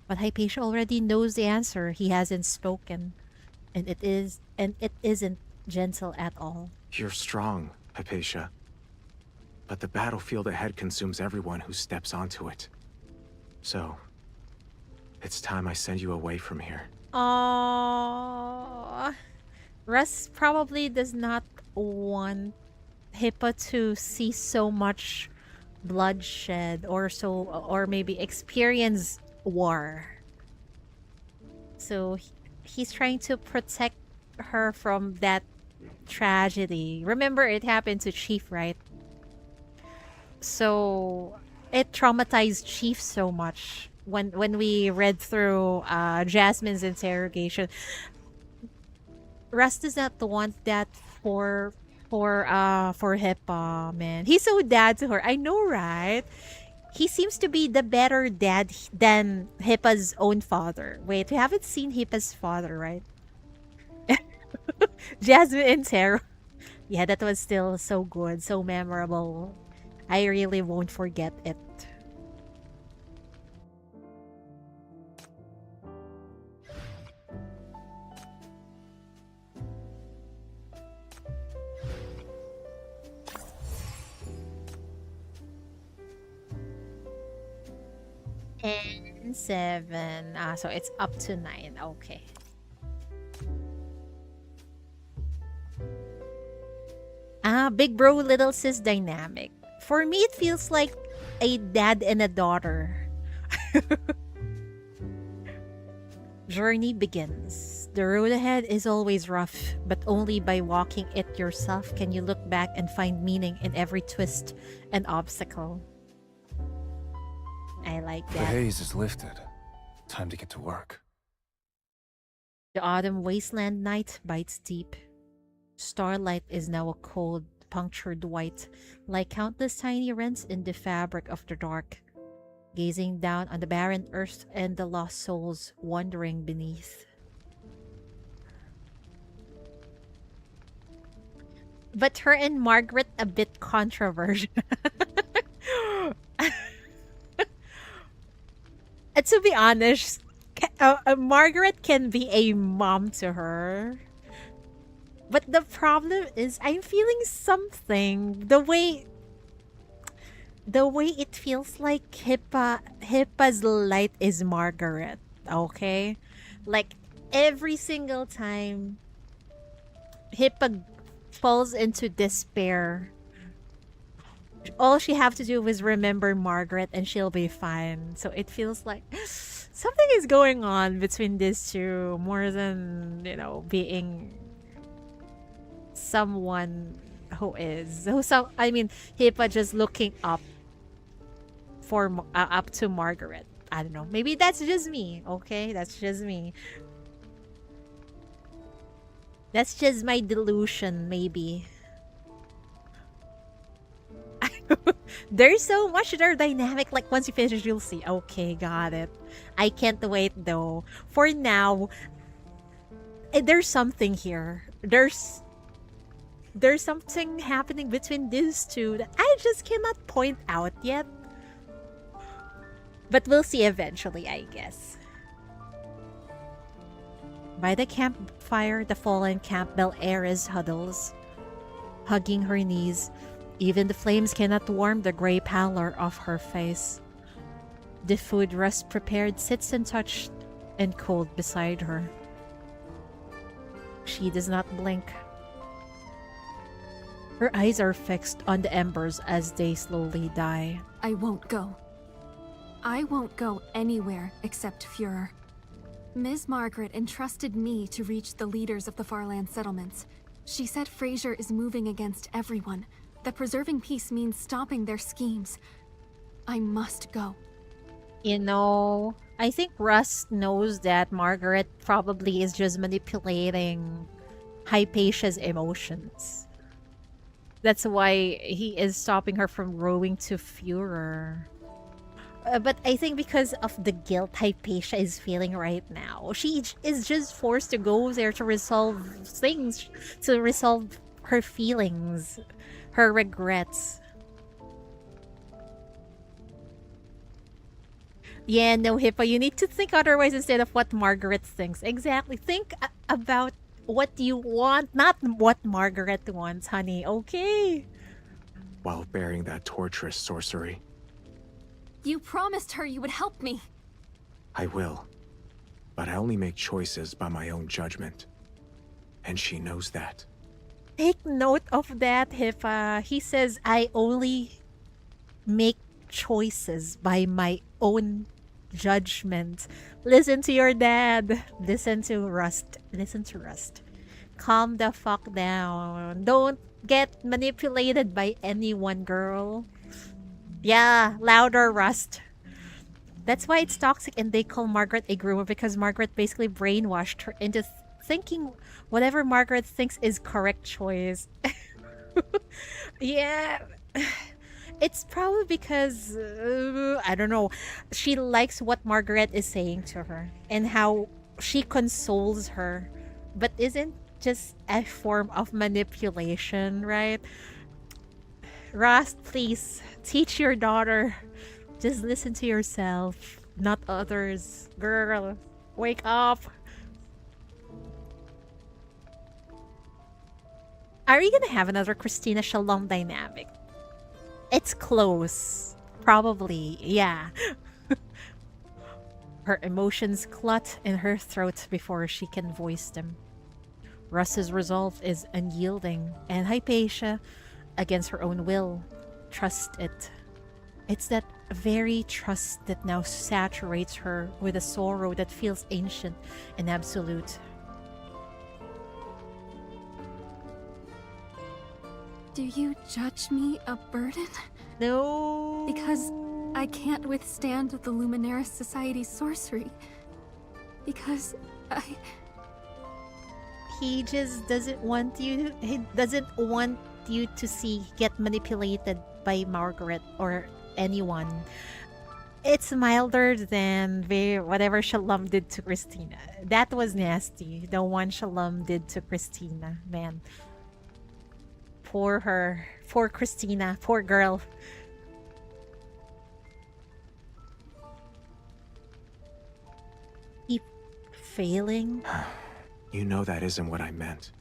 Speaker 1: But Hypatia already knows the answer. He hasn't spoken, and it isn't gentle at all.
Speaker 2: You're strong, Hypatia. But the battlefield ahead consumes everyone who steps onto it. So, it's time I send you away from here.
Speaker 1: Aww. Russ probably does not want Hippo to see so much bloodshed or maybe experience war. So he's trying to protect her from that tragedy. Remember, it happened to Chief, right? So it traumatized Chief so much when we read through Jasmine's interrogation. Rust does not want that for Hippa, man. He's so dad to her. I know, right? He seems to be the better dad than Hippa's own father. Wait, we haven't seen Hippa's father, right? Jasmine and Taro. Yeah, that was still so good, so memorable. I really won't forget it. And 7. So it's up to 9. Okay. Big bro, little sis dynamic. For me, it feels like a dad and a daughter. Journey begins. The road ahead is always rough, but only by walking it yourself can you look back and find meaning in every twist and obstacle. I like
Speaker 15: The
Speaker 1: that.
Speaker 15: haze is lifted. Time to get to work.
Speaker 1: The autumn wasteland night bites deep. Starlight is now a cold, punctured white, like countless tiny rents in the fabric of the dark, gazing down on the barren earth and the lost souls wandering beneath. But her and Margaret a bit controversial. To be honest, Margaret can be a mom to her. But the problem is I'm feeling something. The way it feels like Hippa's light is Margaret, okay? Like every single time Hippa falls into despair, all she have to do is remember Margaret and she'll be fine. So it feels like something is going on between these two more than, being someone Hippa just looking up to Margaret. I don't know. Maybe that's just me, okay? That's just me. That's just my delusion, maybe. There's so much their dynamic. Like once you finish, you'll see. Okay, got it. I can't wait though. For now, there's something here. There's something happening between these two that I just cannot point out yet. But we'll see eventually, I guess. By the campfire, the fallen Campbell heiress huddles, hugging her knees. Even the flames cannot warm the gray pallor of her face. The food Rust prepared sits untouched and cold beside her. She does not blink. Her eyes are fixed on the embers as they slowly die.
Speaker 3: I won't go. I won't go anywhere except Führer. Ms. Margaret entrusted me to reach the leaders of the Farland settlements. She said Fraser is moving against everyone, that preserving peace means stopping their schemes. I must go.
Speaker 1: I think Rust knows that Margaret probably is just manipulating Hypatia's emotions. That's why he is stopping her from growing to Führer. But I think because of the guilt Hypatia is feeling right now, she is just forced to go there to resolve things, to resolve her feelings, her regrets. Yeah, no, Hippa, you need to think otherwise instead of what Margaret thinks. Exactly. Think about what you want, not what Margaret wants, honey, okay?
Speaker 2: While bearing that torturous sorcery.
Speaker 3: You promised her you would help me.
Speaker 2: I will. But I only make choices by my own judgment. And she knows that.
Speaker 1: Take note of that, Hippa. He says, I only make choices by my own judgment. Listen to your dad. Listen to Rust. Listen to Rust. calm the fuck down. Don't get manipulated by anyone, girl. Yeah, louder, Rust. That's why it's toxic and they call Margaret a groomer, because Margaret basically brainwashed her into thinking whatever Margaret thinks is correct choice. Yeah. It's probably because, I don't know, she likes what Margaret is saying to her and how she consoles her, but isn't just a form of manipulation, right? Rust, please teach your daughter. Just listen to yourself, not others. Girl, wake up. Are you gonna have another Christina Shalom dynamic? It's close. Probably, yeah. Her emotions clot in her throat before she can voice them. Russ's resolve is unyielding, and Hypatia, against her own will, trust it. It's that very trust that now saturates her with a sorrow that feels ancient and absolute.
Speaker 3: Do you judge me a burden?
Speaker 1: No.
Speaker 3: Because I can't withstand the Luminaris Society's sorcery. Because
Speaker 1: He just doesn't want you. He doesn't want you to get manipulated by Margaret or anyone. It's milder than whatever Shalom did to Christina. That was nasty. The one Shalom did to Christina, man. Poor her. Poor Christina. Poor girl. Keep failing.
Speaker 2: You know that isn't what I meant.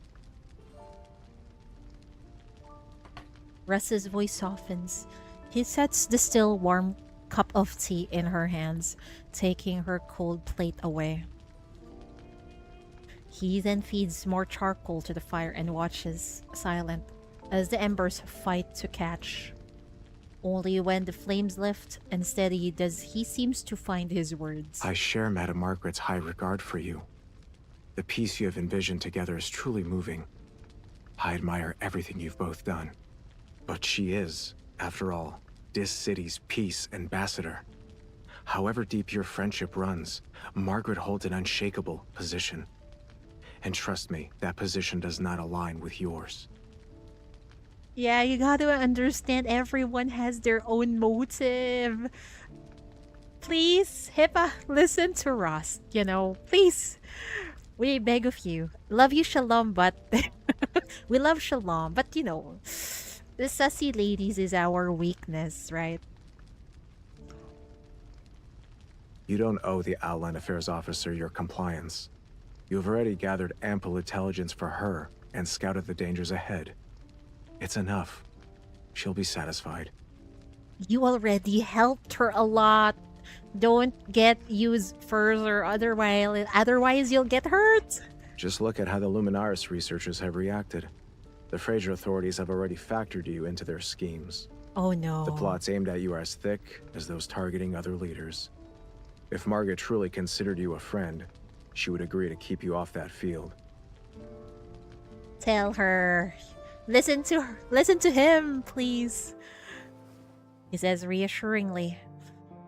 Speaker 1: Russ's voice softens. He sets the still warm cup of tea in her hands, taking her cold plate away. He then feeds more charcoal to the fire and watches, silent, as the embers fight to catch. Only when the flames lift and steady does he seems to find his words.
Speaker 2: I share Madame Margaret's high regard for you. The peace you have envisioned together is truly moving. I admire everything you've both done. But she is, after all, this city's peace ambassador. However deep your friendship runs, Margaret holds an unshakable position. And trust me, that position does not align with yours.
Speaker 1: Yeah, you gotta understand everyone has their own motive. Please, Hippa, listen to Ross, please. We beg of you. Love you, Shalom, but... we love Shalom, but the sussy ladies is our weakness, right?
Speaker 2: You don't owe the Outland Affairs Officer your compliance. You have already gathered ample intelligence for her and scouted the dangers ahead. It's enough. She'll be satisfied.
Speaker 1: You already helped her a lot. Don't get used further, otherwise you'll get hurt.
Speaker 2: Just look at how the Luminaris researchers have reacted. The Fraser authorities have already factored you into their schemes.
Speaker 1: Oh no.
Speaker 2: The plots aimed at you are as thick as those targeting other leaders. If Margaret truly considered you a friend, she would agree to keep you off that field.
Speaker 1: Tell her. Listen to her. Listen to him, please. He says reassuringly,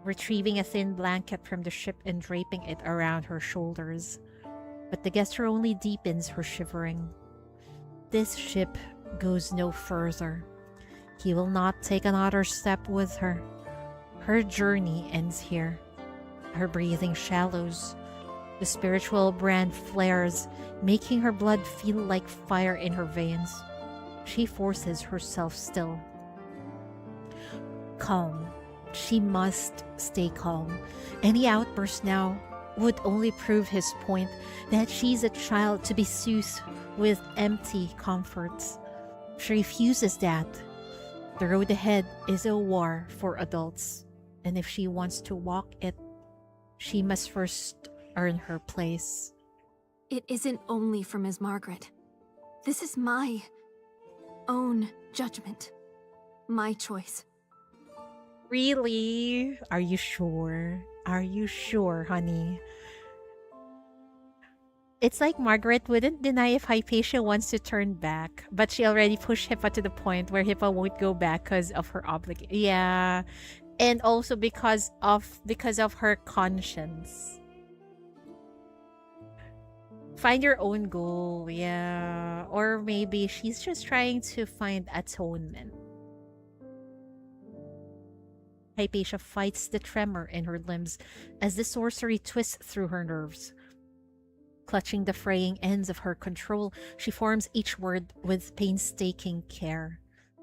Speaker 1: retrieving a thin blanket from the ship and draping it around her shoulders. But the gesture only deepens her shivering. This ship goes no further. He will not take another step with her. Her journey ends here. Her breathing shallows. The spiritual brand flares, making her blood feel like fire in her veins. She forces herself still. Calm. She must stay calm. Any outburst now would only prove his point that she's a child to be soothed with empty comforts. She refuses that. The road ahead is a war for adults, and if she wants to walk it, she must first earn her place.
Speaker 3: It isn't only for Ms. Margaret. This is my own judgment. My choice.
Speaker 1: Really? Are you sure? Are you sure, honey? It's like Margaret wouldn't deny if Hypatia wants to turn back, but she already pushed Hippa to the point where Hippa won't go back because of her obligation. Yeah, and also because of her conscience. Find your own goal, yeah, or maybe she's just trying to find atonement. Hypatia fights the tremor in her limbs as the sorcery twists through her nerves. Clutching the fraying ends of her control, she forms each word with painstaking care,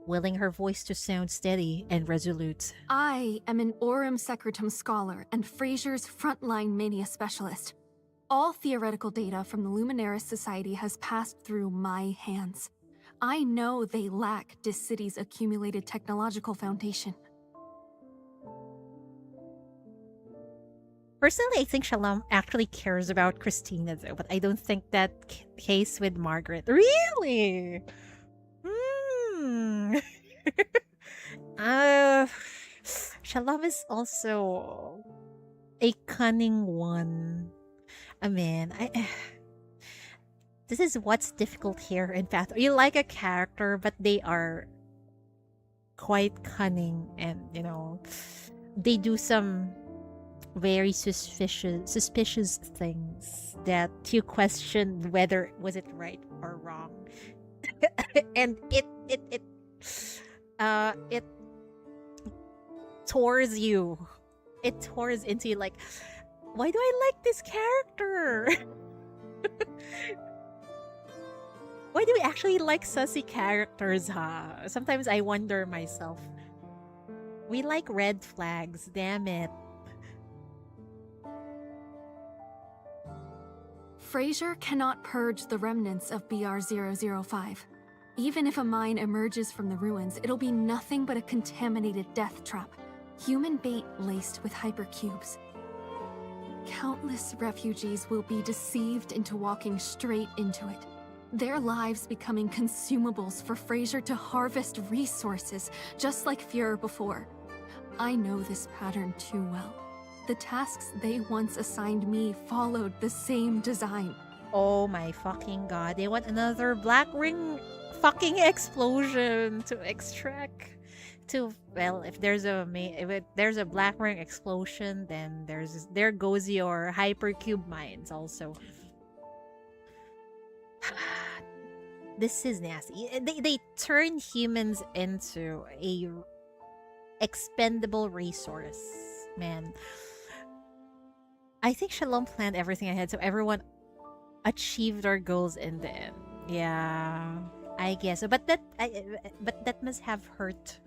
Speaker 1: willing her voice to sound steady and resolute.
Speaker 3: I am an Aurum Secretum scholar and Fraser's frontline mania specialist. All theoretical data from the Luminaris Society has passed through my hands. I know they lack this city's accumulated technological foundation.
Speaker 1: Personally, I think Shalom actually cares about Christina, though, but I don't think that case with Margaret. Really? Shalom is also a cunning one. Man, this is what's difficult here in Path. You like a character, but they are quite cunning, and they do some very suspicious things that you question whether was it right or wrong. And it tours you. It tours into you like, why do I like this character? Why do we actually like sussy characters, huh? Sometimes I wonder myself. We like red flags, damn it.
Speaker 3: Fraser cannot purge the remnants of BR-005. Even if a mine emerges from the ruins, it'll be nothing but a contaminated death trap. Human bait laced with hypercubes. Countless refugees will be deceived into walking straight into it. Their lives becoming consumables for Fraser to harvest resources, just like Fuhrer before. I know this pattern too well. The tasks they once assigned me followed the same design.
Speaker 1: Oh my fucking god. They want another black ring fucking explosion to extract. Well, if there's a black ring explosion, then there goes your hypercube mines also. This is nasty. They turn humans into a expendable resource, man. I think Shalom planned everything ahead so everyone achieved their goals in the end. Yeah, I guess. But that must have hurt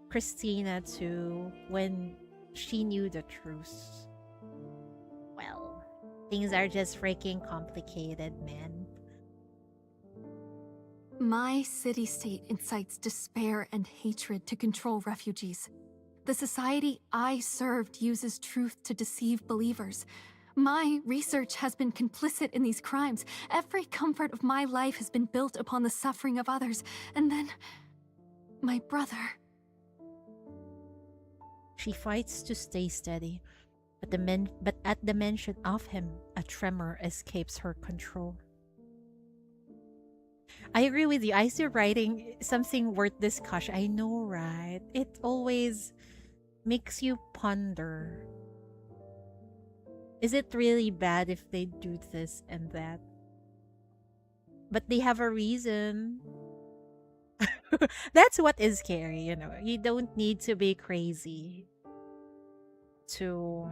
Speaker 1: Christina too when she knew the truth. Well, things are just freaking complicated, man.
Speaker 3: My city-state incites despair and hatred to control refugees. The society I served uses truth to deceive believers. My research has been complicit in these crimes. Every comfort of my life has been built upon the suffering of others. And then, my brother.
Speaker 1: She fights to stay steady, but at the mention of him, a tremor escapes her control. I agree with you. I see writing something worth discussion. I know, right? It always makes you ponder. Is it really bad if they do this and that? But they have a reason. That's what is scary, You don't need to be crazy to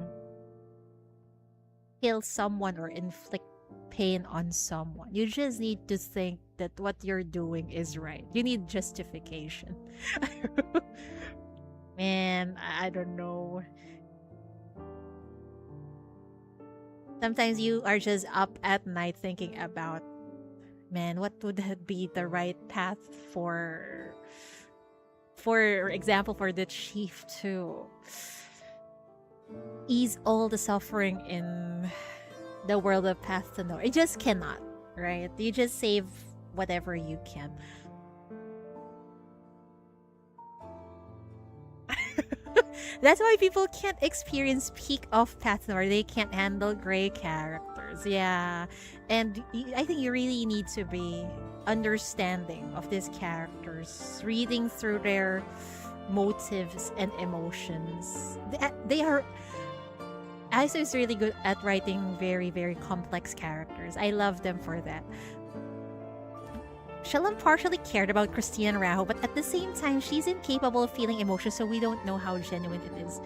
Speaker 1: kill someone or inflict pain on someone. You just need to think that what you're doing is right. You need justification. Man, I don't know. Sometimes you are just up at night thinking about, man, what would be the right path for example, for the chief to ease all the suffering in the world of Path to Nowhere. It just cannot, right? You just save whatever you can. That's why people can't experience peak of Path Nor. They can't handle gray characters. Yeah. And I think you really need to be understanding of these characters, reading through their motives and emotions. They are. Aiso is really good at writing very, very complex characters. I love them for that. Shalom partially cared about Christina and Raho, but at the same time, she's incapable of feeling emotions, so we don't know how genuine it is.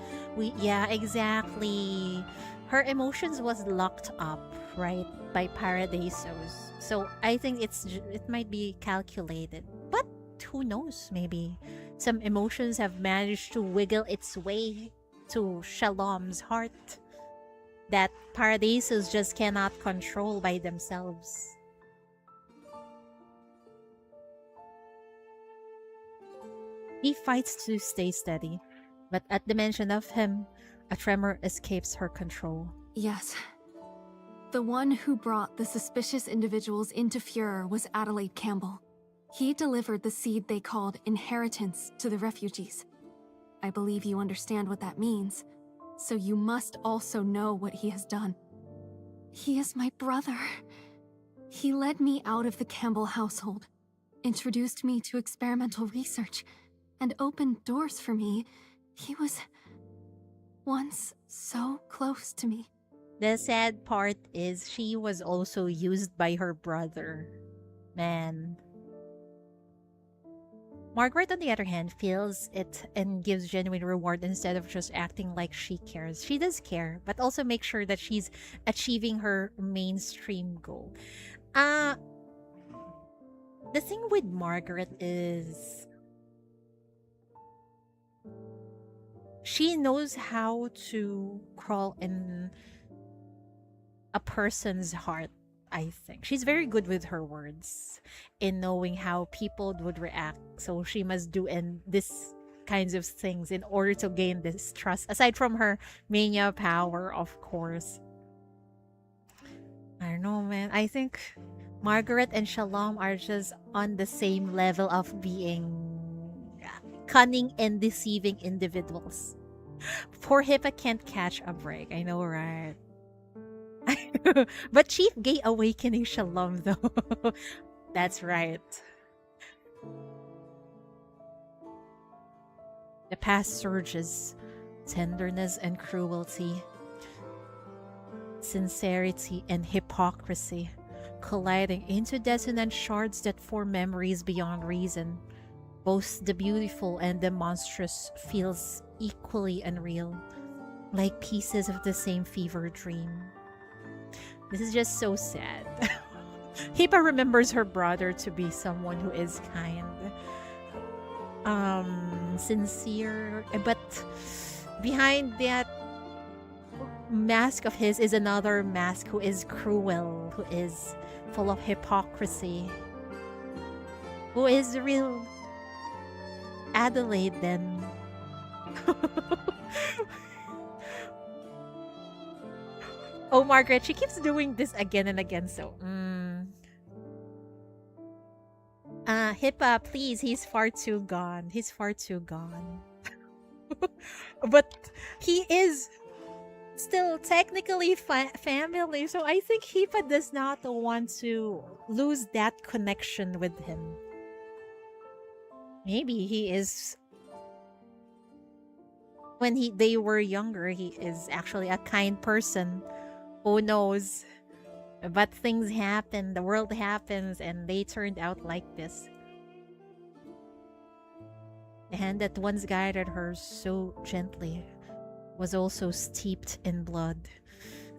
Speaker 1: Yeah, exactly. Her emotions was locked up, right, by Paradisos. So I think it might be calculated, but who knows? Maybe some emotions have managed to wiggle its way to Shalom's heart that Paradisos just cannot control by themselves. He fights to stay steady, but at the mention of him, a tremor escapes her control.
Speaker 3: Yes. The one who brought the suspicious individuals into Furor was Adelaide Campbell. He delivered the seed they called inheritance to the refugees. I believe you understand what that means, so you must also know what he has done. He is my brother. He led me out of the Campbell household, introduced me to experimental research, and opened doors for me. He was once so close to me.
Speaker 1: The sad part is she was also used by her brother. Man. Margaret, on the other hand, feels it and gives genuine reward instead of just acting like she cares. She does care, but also make sure that she's achieving her mainstream goal. The thing with Margaret is she knows how to crawl in a person's heart, I think. She's very good with her words in knowing how people would react. So she must do this kinds of things in order to gain this trust. Aside from her mania power, of course. I don't know, man. I think Margaret and Shalom are just on the same level of being cunning and deceiving individuals. Poor Hippa can't catch a break. I know, right? But Chief Gay Awakening Shalom, though. That's right. The past surges, tenderness and cruelty, sincerity and hypocrisy, colliding into dissonant shards that form memories beyond reason. Both the beautiful and the monstrous feels equally unreal, like pieces of the same fever dream. This is just so sad. Hippa remembers her brother to be someone who is kind, sincere, but behind that mask of his is another mask who is cruel, who is full of hypocrisy, who is the real Adelaide then. Oh, Margaret, she keeps doing this again and again, so Hippa, please, he's far too gone. He's far too gone. But he is still technically family, so I think Hippa does not want to lose that connection with him. Maybe he is, when they were younger, he is actually a kind person. Who knows? But things happen, the world happens, and they turned out like this. The hand that once guided her so gently was also steeped in blood.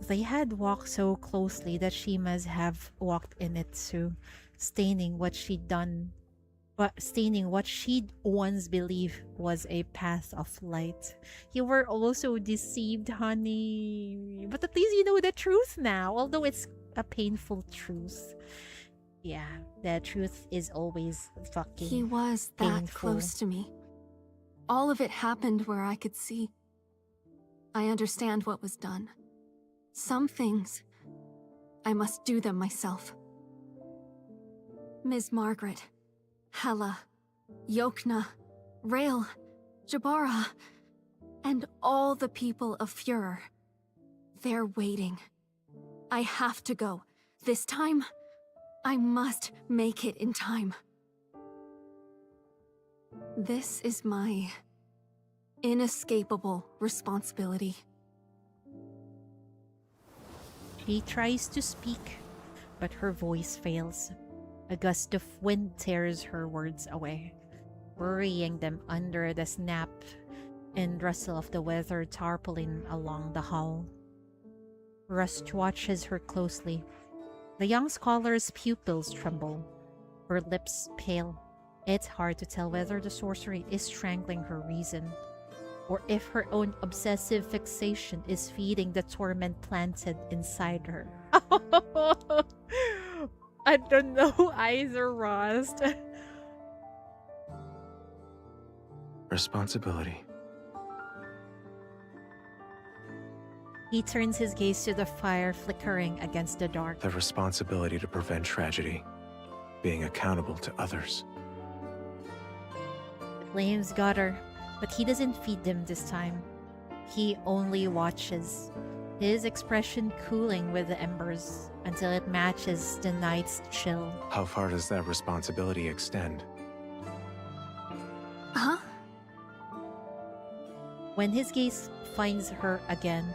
Speaker 1: They had walked so closely that she must have walked in it too, staining what she'd done, but staining what she'd once believed was a path of light. You were also deceived, honey. But at least you know the truth now, although it's a painful truth. Yeah, the truth is always fucking
Speaker 3: He was that
Speaker 1: painful.
Speaker 3: close to me. All of it happened where I could see. I understand what was done. Some things, I must do them myself. Ms. Margaret, Hela, Yokna, Rael, Jabara. And all the people of Furor. They're waiting. I have to go. This time, I must make it in time. This is my inescapable responsibility.
Speaker 1: She tries to speak, but her voice fails. A gust of wind tears her words away, burying them under the snap and rustle of the weather tarpaulin along the hull. Rust watches her closely. The young scholar's pupils tremble, her lips pale. It's hard to tell whether the sorcery is strangling her reason, or if her own obsessive fixation is feeding the torment planted inside her. I don't know either, Rust.
Speaker 2: Responsibility.
Speaker 1: He turns his gaze to the fire flickering against the dark.
Speaker 2: The responsibility to prevent tragedy. Being accountable to others.
Speaker 1: The flames got her, but he doesn't feed them this time. He only watches, his expression cooling with the embers until it matches the night's chill.
Speaker 2: How far does that responsibility extend?
Speaker 3: Huh?
Speaker 1: When his gaze finds her again,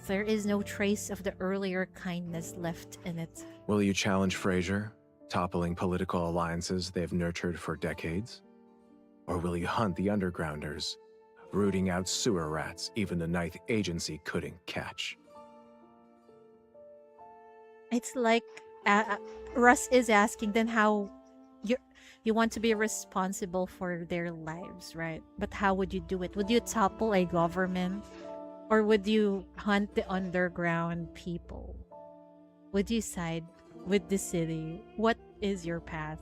Speaker 1: there is no trace of the earlier kindness left in it.
Speaker 2: Will you challenge Fraser, toppling political alliances they've nurtured for decades? Or will you hunt the undergrounders, rooting out sewer rats even the Ninth Agency couldn't catch?
Speaker 1: It's like Russ is asking then how you want to be responsible for their lives, right? But how would you do it? Would you topple a government? Or would you hunt the underground people? Would you side with the city? What is your path,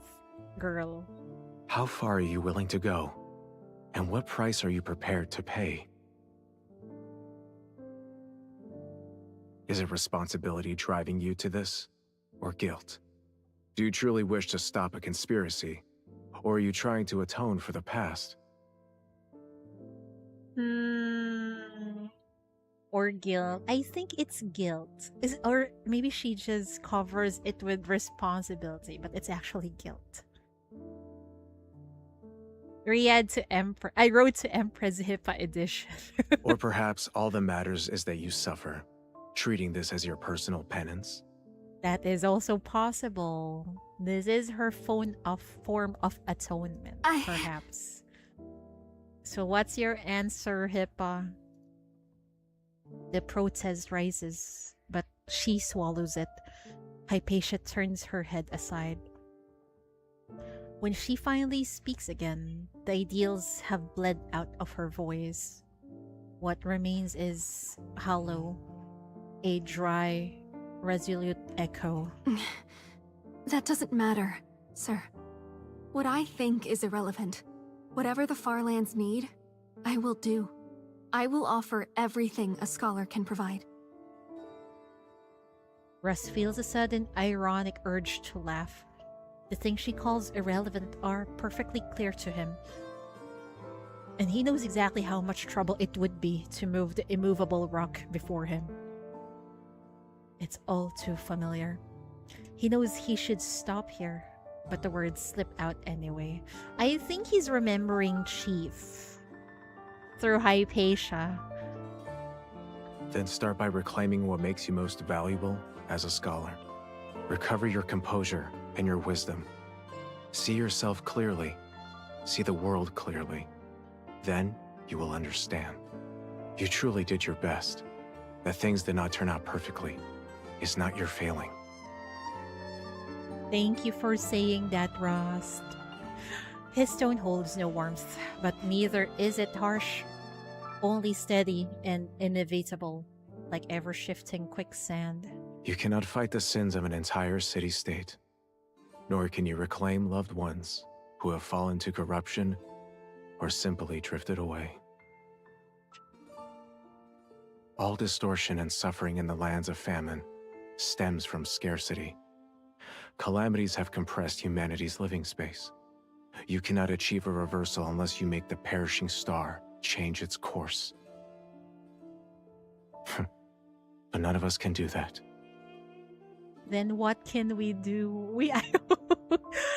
Speaker 1: girl?
Speaker 2: How far are you willing to go? And what price are you prepared to pay? Is it responsibility driving you to this? Or guilt? Do you truly wish to stop a conspiracy? Or are you trying to atone for the past?
Speaker 1: Or guilt. I think it's guilt. Or maybe she just covers it with responsibility, but it's actually guilt. I wrote to Empress HIPAA edition.
Speaker 2: Or perhaps all that matters is that you suffer, treating this as your personal penance?
Speaker 1: That is also possible. This is her form of atonement, perhaps. So what's your answer, HIPAA? The protest rises, but she swallows it. Hypatia turns her head aside. When she finally speaks again, the ideals have bled out of her voice. What remains is hollow, a dry, resolute echo.
Speaker 3: That doesn't matter, sir. What I think is irrelevant. Whatever the Farlands need, I will do. I will offer everything a scholar can provide.
Speaker 1: Russ feels a sudden ironic urge to laugh. The things she calls irrelevant are perfectly clear to him. And he knows exactly how much trouble it would be to move the immovable rock before him. It's all too familiar. He knows he should stop here, but the words slip out anyway. I think he's remembering Chief through Hypatia.
Speaker 2: Then start by reclaiming what makes you most valuable as a scholar. Recover your composure and your wisdom. See yourself clearly. See the world clearly. Then you will understand. You truly did your best. That things did not turn out perfectly is not your failing.
Speaker 1: Thank you for saying that, Rust. His tone holds no warmth, but neither is it harsh. Only steady and inevitable, like ever-shifting quicksand.
Speaker 2: You cannot fight the sins of an entire city-state, nor can you reclaim loved ones who have fallen to corruption or simply drifted away. All distortion and suffering in the lands of famine stems from scarcity. Calamities have compressed humanity's living space. You cannot achieve a reversal unless you make the perishing star change its course. but none of us can do that.
Speaker 1: Then what can we do?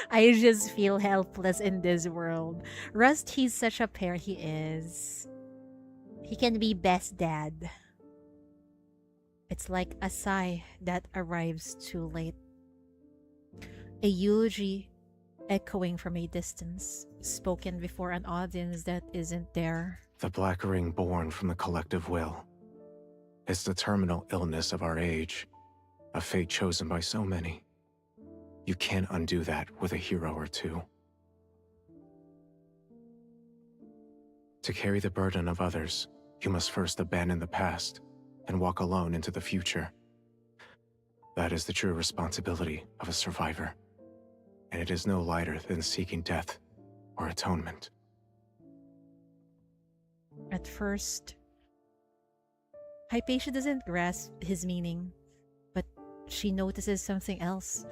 Speaker 1: I just feel helpless in this world. Rust, he's such a parent. He is. He can be best dad. It's like a sigh that arrives too late. A eulogy echoing from a distance, spoken before an audience that isn't there.
Speaker 2: The black ring born from the collective will. It's the terminal illness of our age, a fate chosen by so many. You can't undo that with a hero or two. To carry the burden of others, you must first abandon the past and walk alone into the future. That is the true responsibility of a survivor, and it is no lighter than seeking death or atonement.
Speaker 1: At first, Hypatia doesn't grasp his meaning, but she notices something else.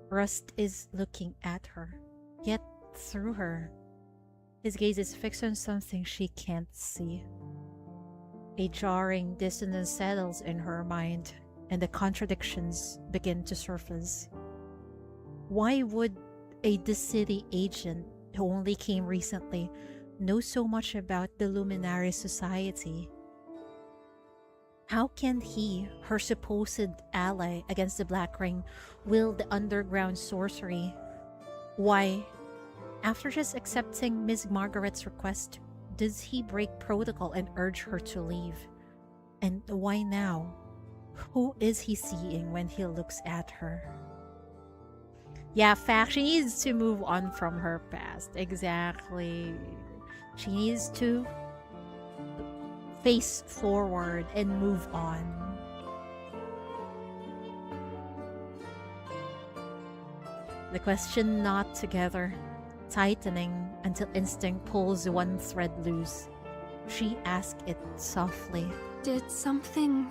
Speaker 1: Rust is looking at her, yet through her. His gaze is fixed on something she can't see. A jarring dissonance settles in her mind, and the contradictions begin to surface. Why would a city agent who only came recently know so much about the Luminary Society? How can he, her supposed ally against the Black Ring, wield the underground sorcery? Why, after just accepting Miss Margaret's request, does he break protocol and urge her to leave? And why now? Who is he seeing when he looks at her? Yeah, fact, she needs to move on from her past. Exactly. She needs to face forward and move on. The question knot together, tightening until instinct pulls one thread loose. She asks it softly.
Speaker 3: Did something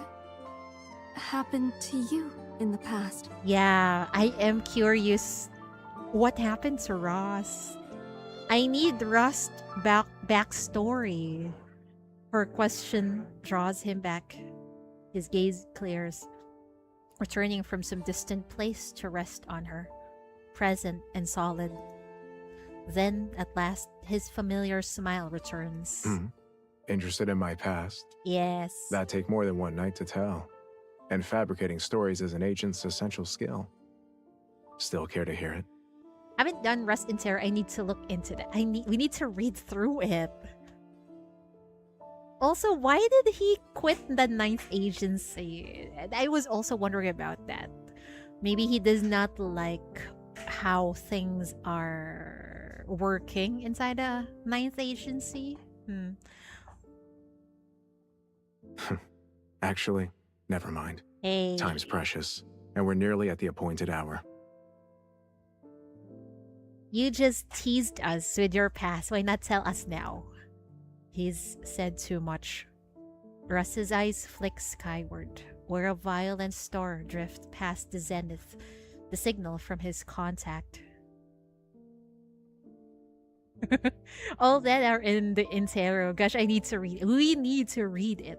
Speaker 3: happen to you in the past?
Speaker 1: Yeah, I am curious. What happened to Ross? I need Rust's backstory. Her question draws him back. His gaze clears, returning from some distant place to rest on her, present and solid. Then, at last, his familiar smile returns.
Speaker 2: Interested in my past?
Speaker 1: Yes.
Speaker 2: That'd take more than one night to tell. And fabricating stories is an agent's essential skill. Still care to hear it?
Speaker 1: I haven't done Rust in Terror. I need to look into that. We need to read through it. Also, why did he quit the 9th Agency? I was also wondering about that. Maybe he does not like how things are working inside the 9th Agency.
Speaker 2: Actually, never mind.
Speaker 1: Hey.
Speaker 2: Time's precious, and we're nearly at the appointed hour.
Speaker 1: You just teased us with your past. Why not tell us now? He's said too much. Russ's eyes flick skyward, where a violent star drifts past the zenith, the signal from his contact. All that are in the intero. Gosh, I need to read it. We need to read it.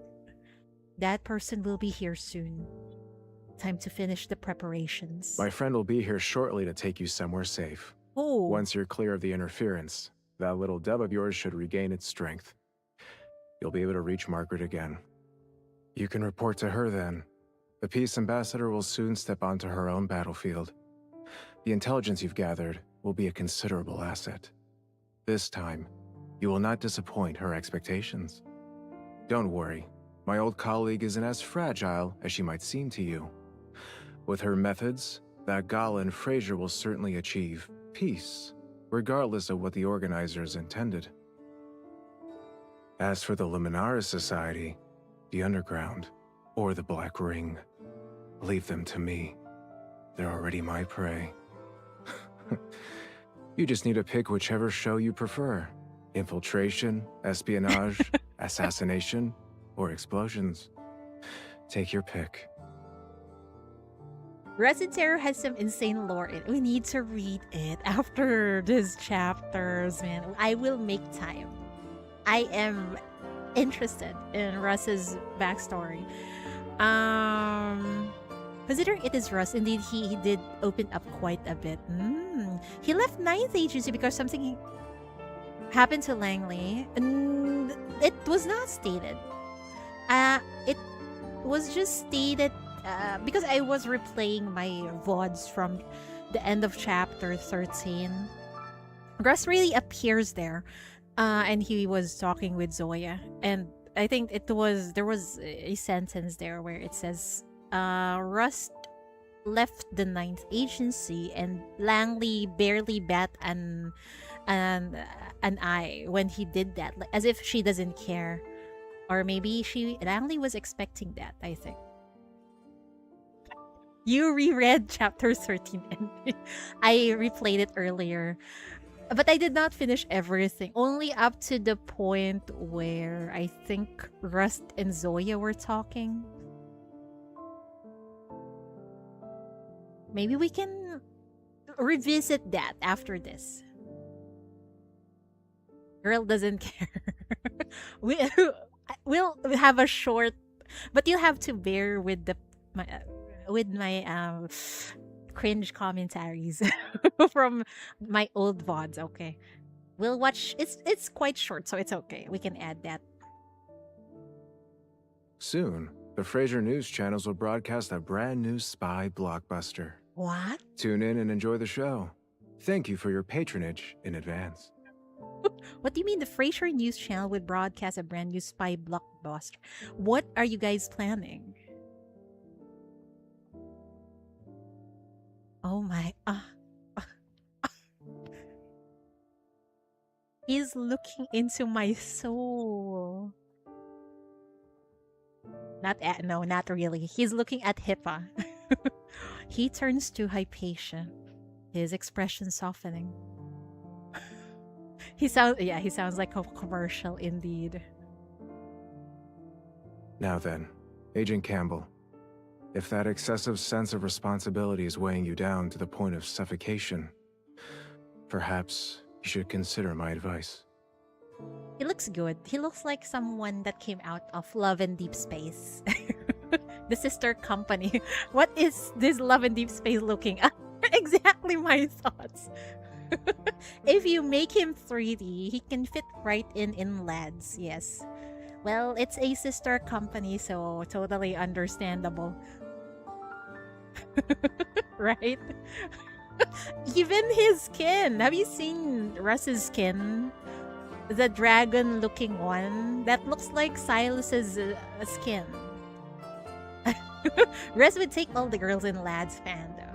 Speaker 1: That person will be here soon. Time to finish the preparations.
Speaker 2: My friend will be here shortly to take you somewhere safe.
Speaker 1: Oh.
Speaker 2: Once you're clear of the interference, that little dub of yours should regain its strength. You'll be able to reach Margaret again. You can report to her then. The Peace Ambassador will soon step onto her own battlefield. The intelligence you've gathered will be a considerable asset. This time, you will not disappoint her expectations. Don't worry, my old colleague isn't as fragile as she might seem to you. With her methods, that Gala and Fraser will certainly achieve peace, regardless of what the organizers intended. As for the Luminaris Society, the Underground, or the Black Ring, leave them to me. They're already my prey. You just need to pick whichever show you prefer. Infiltration, espionage, assassination, or explosions. Take your pick.
Speaker 1: Resident Terror has some insane lore in it. We need to read it after these chapters, man. I will make time. I am interested in Russ's backstory. Considering it is Russ, indeed he did open up quite a bit. He left ninth agency because something happened to Langley, and it was not stated. It was just stated because I was replaying my VODs from the end of chapter 13. Russ really appears there, and he was talking with Zoya, and I think there was a sentence there where it says, Russ left the ninth agency, and Langley barely bat an eye when he did that, like, as if she doesn't care, or maybe Langley was expecting that. I think you reread chapter 13, and I replayed it earlier. But I did not finish everything. Only up to the point where I think Rust and Zoya were talking. Maybe we can revisit that after this. Girl doesn't care. We'll have a short, but you'll have to bear with my cringe commentaries from my old VODs, okay? We'll watch. It's quite short, so it's okay. We can add that.
Speaker 2: Soon, the Frasier News channels will broadcast a brand new spy blockbuster.
Speaker 1: What?
Speaker 2: Tune in and enjoy the show. Thank you for your patronage in advance.
Speaker 1: What do you mean the Frasier News channel would broadcast a brand new spy blockbuster? What are you guys planning? Oh my. He's looking into my soul. No, not really. He's looking at Hippa. He turns to Hypatia, his expression softening. He sounds like a commercial indeed.
Speaker 2: Now then, Agent Campbell, if that excessive sense of responsibility is weighing you down to the point of suffocation, perhaps you should consider my advice.
Speaker 1: He looks good. He looks like someone that came out of Love and Deep Space. The sister company. What is this Love and Deep Space looking at? Exactly my thoughts. If you make him 3D, he can fit right in lads, yes. Well, it's a sister company, so totally understandable. Right? Even his skin. Have you seen Russ's skin? The dragon-looking one? That looks like Silas's skin. Russ would take all the girls in lads fandom.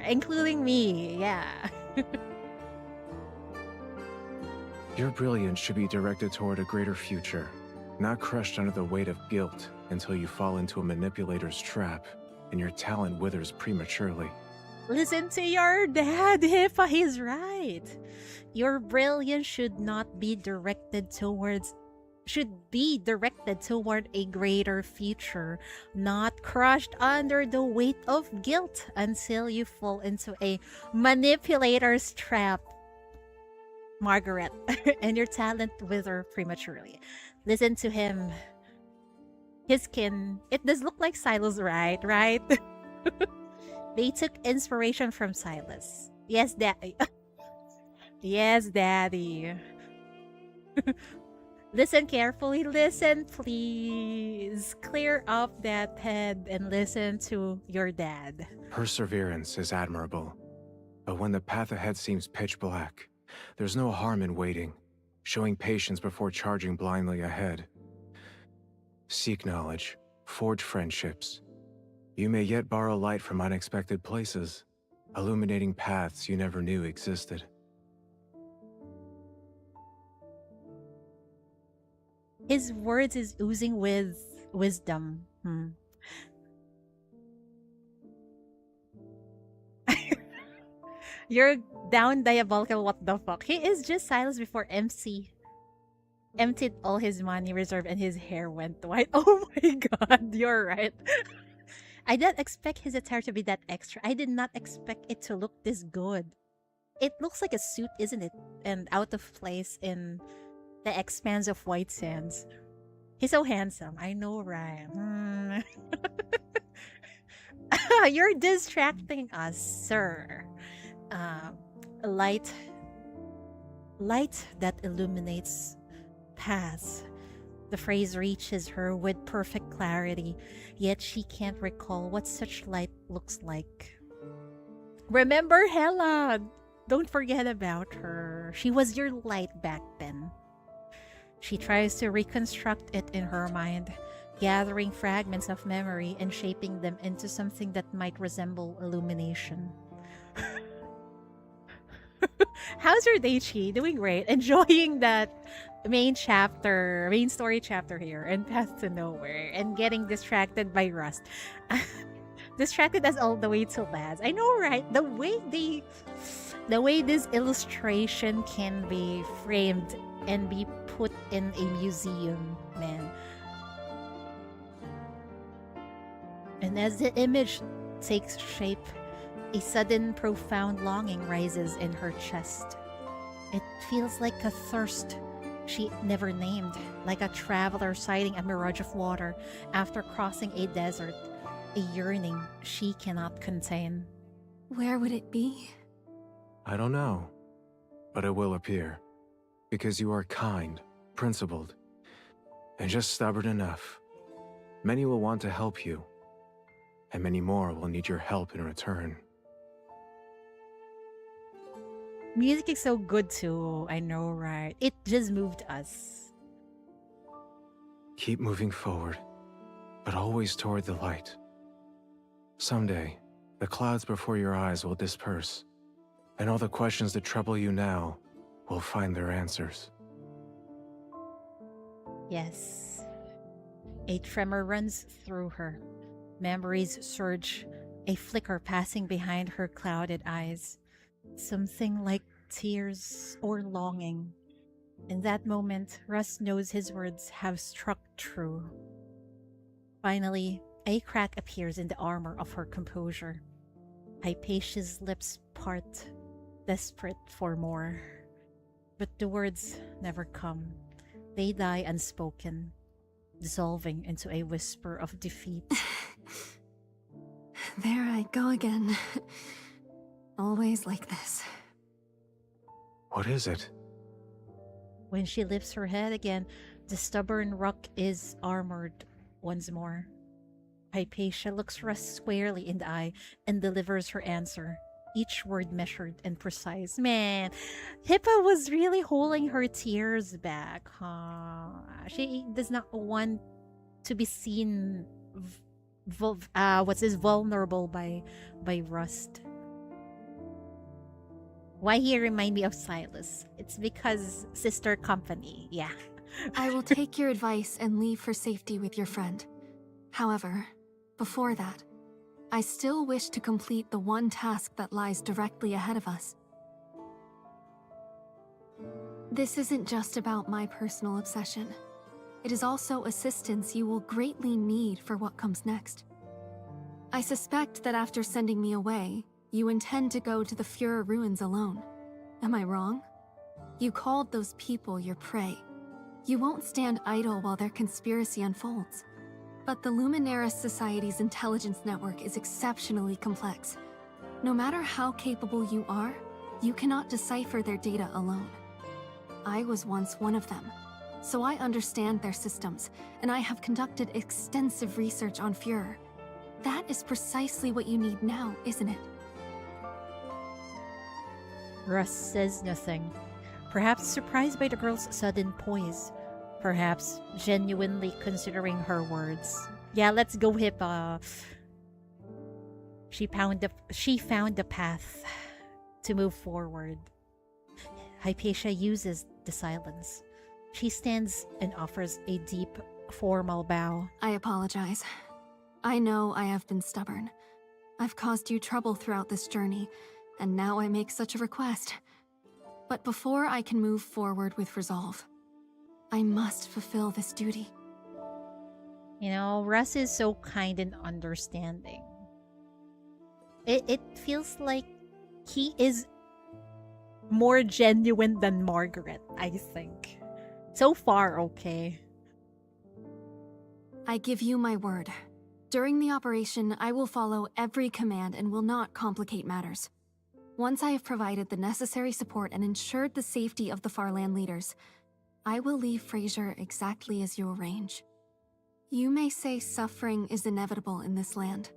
Speaker 1: Including me, yeah.
Speaker 2: Your brilliance should be directed toward a greater future, not crushed under the weight of guilt until you fall into a manipulator's trap and your talent withers prematurely.
Speaker 1: Listen to your dad, Hippa. He's right. Your brilliance should be directed toward a greater future, not crushed under the weight of guilt until you fall into a manipulator's trap, Margaret, and your talent wither prematurely. Listen to him. His skin, it does look like Silas, right? They took inspiration from Silas. Yes, Daddy. Yes, Daddy. Listen carefully. Listen, please. Clear up that head and listen to your dad.
Speaker 2: Perseverance is admirable, but when the path ahead seems pitch black, there's no harm in waiting, showing patience before charging blindly ahead. Seek knowledge, forge friendships. You may yet borrow light from unexpected places, illuminating paths you never knew existed.
Speaker 1: His words is oozing with wisdom. You're down diabolical, what the fuck? He is just Silas before MC emptied all his money reserve and his hair went white. Oh my god, you're right. I didn't expect his attire to be that extra. I did not expect it to look this good. It looks like a suit, isn't it? And out of place in the expanse of White Sands. He's so handsome. I know, right? You're distracting us, sir. Um, light, light that illuminates paths. The phrase reaches her with perfect clarity, yet she can't recall what such light looks like. Remember Hela! Don't forget about her. She was your light back then. She tries to reconstruct it in her mind, gathering fragments of memory and shaping them into something that might resemble illumination. How's your day, Chi? Doing great. Enjoying that main story chapter here, and Path to Nowhere, and getting distracted by Rust. Distracted us all the way to Laz. I know, right? The way this illustration can be framed and be put in a museum, man. And as the image takes shape, a sudden profound longing rises in her chest. It feels like a thirst she never named, like a traveler sighting a mirage of water after crossing a desert, a yearning she cannot contain.
Speaker 3: Where would it be?
Speaker 2: I don't know, but it will appear. Because you are kind, principled, and just stubborn enough. Many will want to help you, and many more will need your help in return.
Speaker 1: Music is so good too, I know, right? It just moved us.
Speaker 2: Keep moving forward, but always toward the light. Someday, the clouds before your eyes will disperse, and all the questions that trouble you now will find their answers.
Speaker 1: Yes. A tremor runs through her. Memories surge, a flicker passing behind her clouded eyes. Something like tears or longing. In that moment, Russ knows his words have struck true. Finally, a crack appears in the armor of her composure. Hypatia's lips part, desperate for more. But the words never come. They die unspoken, dissolving into a whisper of defeat.
Speaker 3: There I go again. Always like this.
Speaker 2: What is it?
Speaker 1: When she lifts her head again, the stubborn rock is armored once more. Hypatia looks Russ squarely in the eye and delivers her answer, each word measured and precise. Man, Hippa was really holding her tears back, huh? She does not want to be seen vulnerable by Rust. Why he remind me of Silas? It's because sister company, yeah.
Speaker 3: I will take your advice and leave for safety with your friend. However, before that, I still wish to complete the one task that lies directly ahead of us. This isn't just about my personal obsession. It is also assistance you will greatly need for what comes next. I suspect that after sending me away, you intend to go to the Fuhrer ruins alone. Am I wrong? You called those people your prey. You won't stand idle while their conspiracy unfolds. But the Luminaris Society's intelligence network is exceptionally complex. No matter how capable you are, you cannot decipher their data alone. I was once one of them, so I understand their systems, and I have conducted extensive research on Fuhrer. That is precisely what you need now, isn't it?
Speaker 1: Russ says nothing, perhaps surprised by the girl's sudden poise, perhaps genuinely considering her words. Yeah, let's go, Hippa. She found the path to move forward. Hypatia uses the silence. She stands and offers a deep, formal bow.
Speaker 3: I apologize. I know I have been stubborn. I've caused you trouble throughout this journey, and now I make such a request. But before I can move forward with resolve, I must fulfill this duty.
Speaker 1: You know, Russ is so kind and understanding. It feels like he is more genuine than Margaret, I think. So far, okay.
Speaker 3: I give you my word. During the operation, I will follow every command and will not complicate matters. Once I have provided the necessary support and ensured the safety of the Farland leaders, I will leave Fraser exactly as you arrange. You may say suffering is inevitable in this land,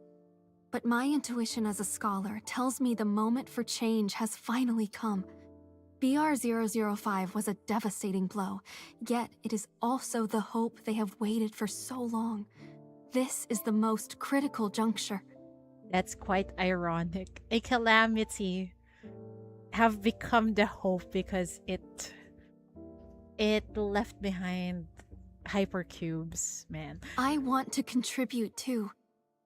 Speaker 3: but my intuition as a scholar tells me the moment for change has finally come. BR-005 was a devastating blow, yet it is also the hope they have waited for so long. This is the most critical juncture.
Speaker 1: That's quite ironic. A calamity have become the hope because it left behind hypercubes, man.
Speaker 3: I want to contribute too,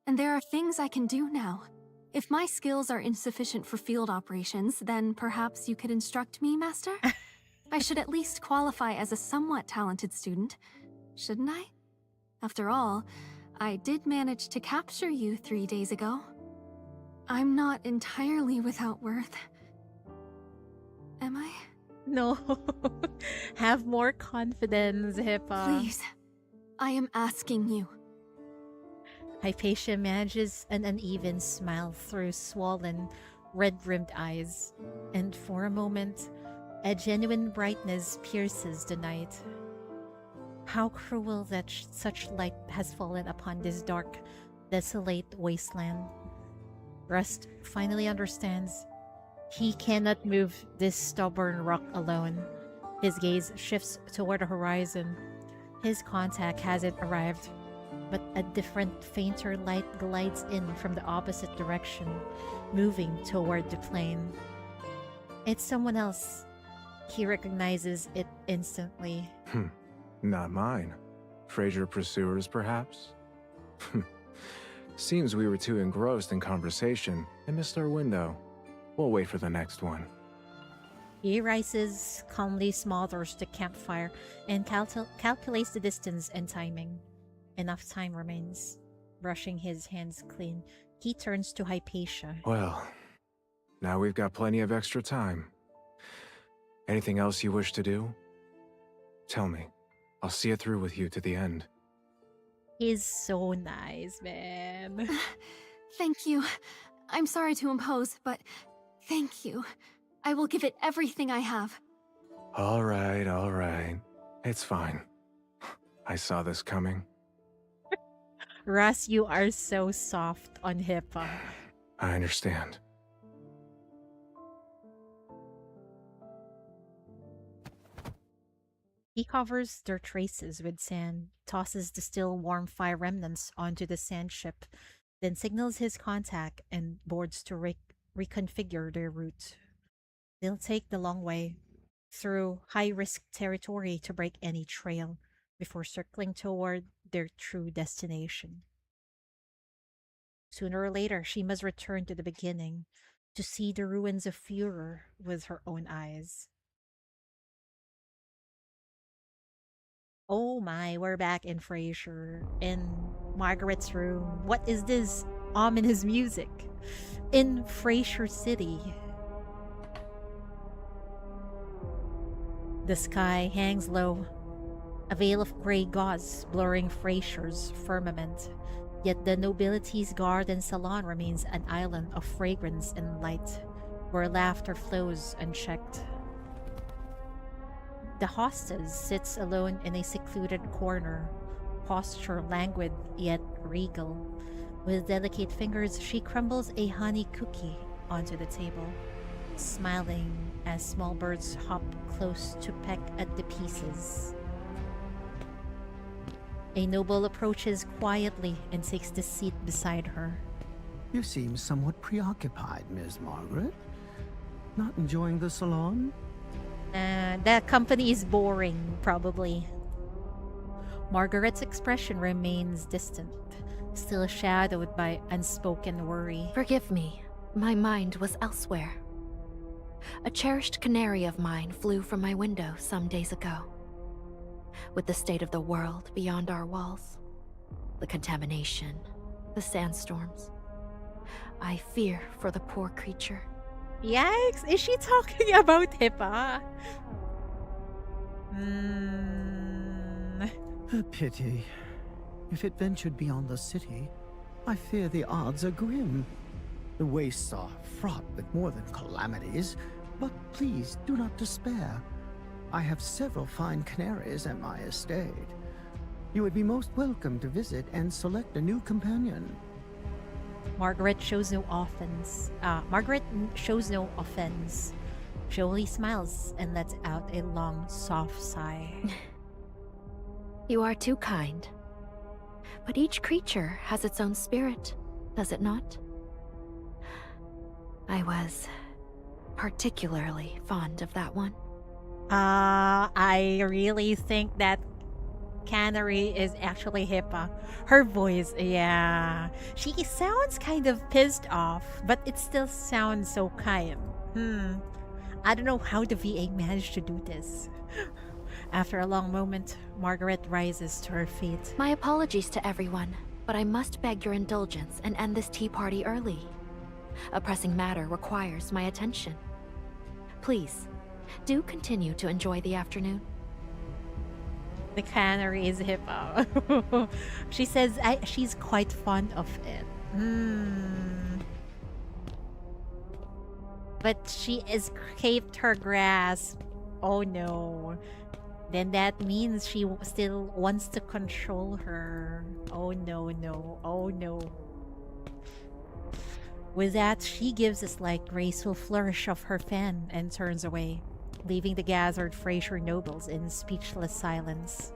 Speaker 3: and there are things I can do now. If my skills are insufficient for field operations, then perhaps you could instruct me, Master? I should at least qualify as a somewhat talented student, shouldn't I? After all, I did manage to capture you 3 days ago. I'm not entirely without worth. Am I?
Speaker 1: No. Have more confidence, Hippa.
Speaker 3: Please, I am asking you.
Speaker 1: Hypatia manages an uneven smile through swollen, red-rimmed eyes, and for a moment, a genuine brightness pierces the night. How cruel that such light has fallen upon this dark, desolate wasteland. Rust finally understands. He cannot move this stubborn rock alone. His gaze shifts toward the horizon. His contact hasn't arrived, but a different, fainter light glides in from the opposite direction, moving toward the plane. It's someone else. He recognizes it instantly.
Speaker 2: Not mine. Fraser pursuers, perhaps? Seems we were too engrossed in conversation and missed our window. We'll wait for the next one.
Speaker 1: He rises, calmly smothers the campfire, and calculates the distance and timing. Enough time remains. Brushing his hands clean, he turns to Hypatia.
Speaker 2: Well, now we've got plenty of extra time. Anything else you wish to do? Tell me. I'll see it through with you to the end.
Speaker 1: He's so nice, man.
Speaker 3: Thank you. I'm sorry to impose, but thank you. I will give it everything I have.
Speaker 2: All right. It's fine. I saw this coming.
Speaker 1: Russ, you are so soft on Hippa.
Speaker 2: I understand.
Speaker 1: He covers their traces with sand, tosses the still warm fire remnants onto the sand ship, then signals his contact and boards to reconfigure their route. They'll take the long way, through high-risk territory to break any trail, before circling toward their true destination. Sooner or later, she must return to the beginning, to see the ruins of Furor with her own eyes. Oh my, we're back in Frasier, in Margaret's room. What is this ominous music? In Frasier City. The sky hangs low, a veil of grey gauze blurring Frasier's firmament. Yet the nobility's garden salon remains an island of fragrance and light, where laughter flows unchecked. The hostess sits alone in a secluded corner, posture languid yet regal. With delicate fingers, she crumbles a honey cookie onto the table, smiling as small birds hop close to peck at the pieces. A noble approaches quietly and takes the seat beside her.
Speaker 6: You seem somewhat preoccupied, Ms. Margaret. Not enjoying the salon?
Speaker 1: That company is boring, probably. Margaret's expression remains distant, still shadowed by unspoken worry.
Speaker 7: Forgive me, my mind was elsewhere. A cherished canary of mine flew from my window some days ago. With the state of the world beyond our walls, the contamination, the sandstorms, I fear for the poor creature.
Speaker 1: Yikes! Is she talking about Hippa?
Speaker 6: A pity. If it ventured beyond the city, I fear the odds are grim. The wastes are fraught with more than calamities, but please do not despair. I have several fine canaries at my estate. You would be most welcome to visit and select a new companion.
Speaker 1: Margaret shows no offense. She only smiles and lets out a long, soft sigh.
Speaker 7: You are too kind. But each creature has its own spirit, does it not? I was particularly fond of that one.
Speaker 1: I really think that Canary is actually Hippa. Her voice, yeah. She sounds kind of pissed off, but it still sounds so kind. I don't know how the VA managed to do this. After a long moment, Margaret rises to her feet.
Speaker 7: My apologies to everyone, but I must beg your indulgence and end this tea party early. A pressing matter requires my attention. Please, do continue to enjoy the afternoon.
Speaker 1: The Canary is Hippo. She says she's quite fond of it. But she escaped her grasp. Oh no. Then that means she still wants to control her. Oh no, no. Oh no. With that, she gives a slight graceful flourish of her fan and turns away, leaving the gathered Fraser nobles in speechless silence.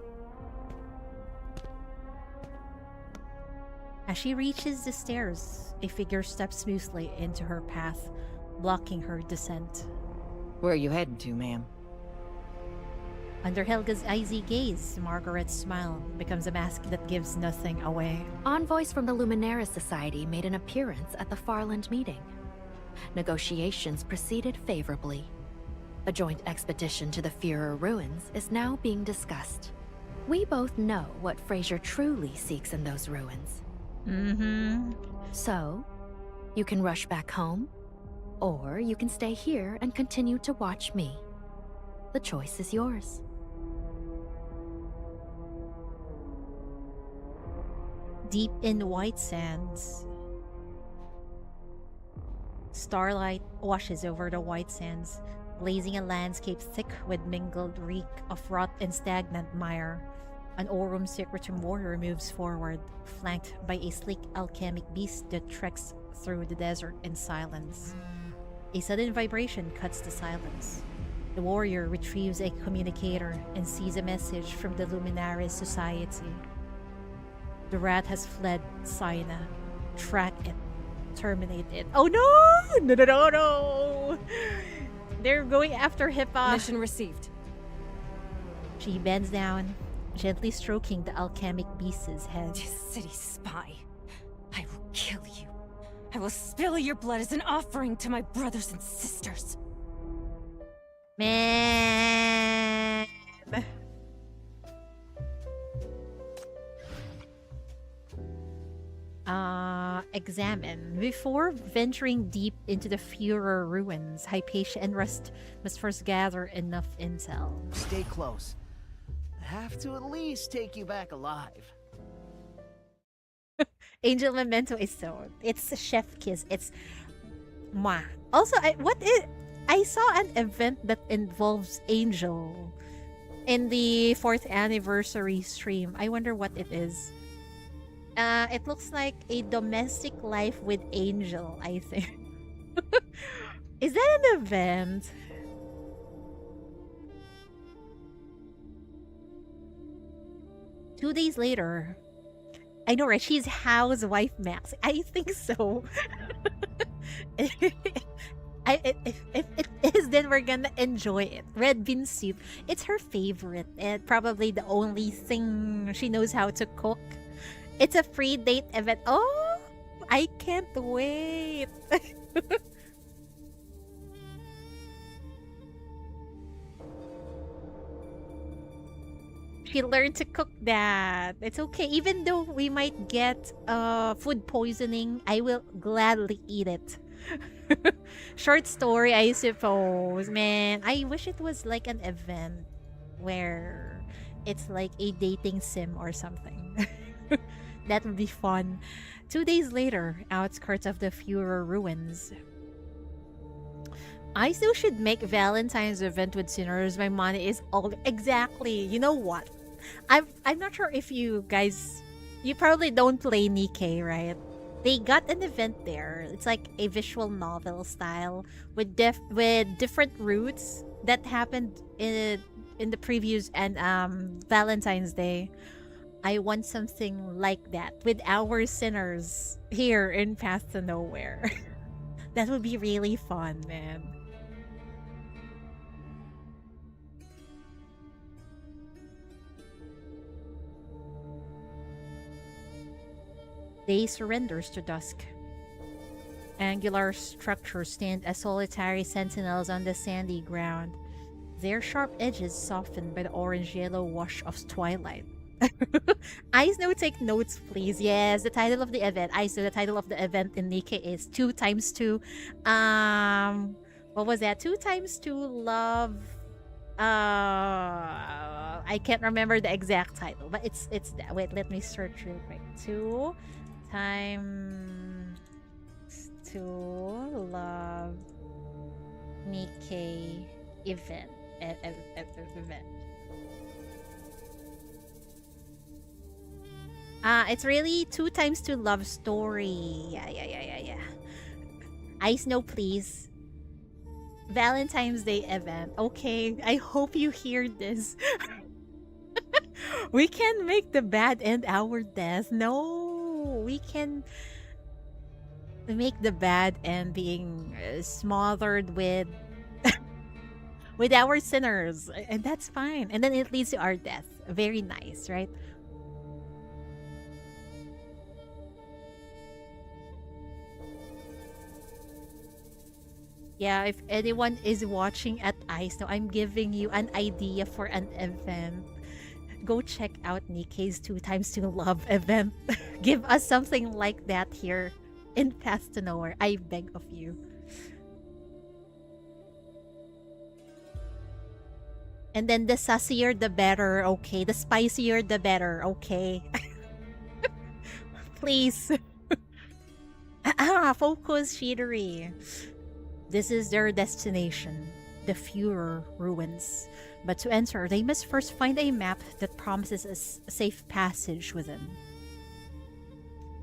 Speaker 1: As she reaches the stairs, a figure steps smoothly into her path, blocking her descent.
Speaker 12: Where are you heading to, ma'am?
Speaker 1: Under Helga's icy gaze, Margaret's smile becomes a mask that gives nothing away.
Speaker 7: Envoys from the Luminaris Society made an appearance at the Farland meeting. Negotiations proceeded favorably. A joint expedition to the Führer ruins is now being discussed. We both know what Fraser truly seeks in those ruins. So, you can rush back home, or you can stay here and continue to watch me. The choice is yours.
Speaker 1: Deep in White Sands, starlight washes over the white sands, blazing a landscape thick with mingled reek of rot and stagnant mire. An Aurum Secretum warrior moves forward, flanked by a sleek alchemic beast that treks through the desert in silence. A sudden vibration cuts the silence. The warrior retrieves a communicator and sees a message from the Luminaris Society. The rat has fled Sina. Track it. Terminate it. Oh no! No, no, no, no! They're going after Hippa.
Speaker 4: Mission received.
Speaker 1: She bends down, gently stroking the alchemic beast's head.
Speaker 16: You city spy. I will kill you. I will spill your blood as an offering to my brothers and sisters.
Speaker 1: Man. Examine. Before venturing deep into the Führer ruins, Hypatia and Rust must first gather enough intel.
Speaker 17: Stay close. I have to at least take you back alive.
Speaker 1: Angel Memento is so. It's a chef kiss. It's mwah. Also, I saw an event that involves Angel in the 4th anniversary stream. I wonder what it is. It looks like a domestic life with Angel, I think. Is that an event? Two days later, I know, right? She's housewife Max. I think so. If it is, then we're gonna enjoy it. Red bean soup. It's her favorite and probably the only thing she knows how to cook. It's a free date event. Oh, I can't wait. She learned to cook that. It's okay. Even though we might get food poisoning, I will gladly eat it. Short story, I suppose. Man, I wish it was like an event where it's like a dating sim or something. That would be fun. 2 days later, outskirts of the Furor ruins. I still should make Valentine's event with sinners. My money is all exactly. You know what? I'm not sure if you guys, you probably don't play Nikkei, right? They got an event there. It's like a visual novel style with different routes that happened in the previews and Valentine's Day. I want something like that with our sinners here in Path to Nowhere. That would be really fun, man. Day surrenders to dusk. Angular structures stand as solitary sentinels on the sandy ground, their sharp edges softened by the orange-yellow wash of twilight. Ice No, take notes, please. Yes, the title of the event. Ice No, the title of the event in Nikkei is 2 times 2. What was that? 2 times 2 love. I can't remember the exact title, but it's that. Wait, let me search real quick. 2 times 2 love Nikkei event. Event. It's really 2 times 2 love story. Yeah. Ice No, please. Valentine's Day event. Okay, I hope you hear this. We can make the bad end our death. No, we can make the bad end being smothered with with our sinners, and that's fine. And then it leads to our death. Very nice, right? Yeah, if anyone is watching at ICE now, I'm giving you an idea for an event. Go check out Nikkei's 2 times 2 love event. Give us something like that here in Path to Nowhere. I beg of you. And then the sassier the better, okay? The spicier the better, okay? Please. Focus, Shidori. This is their destination, the Furor ruins. But to enter, they must first find a map that promises a safe passage within.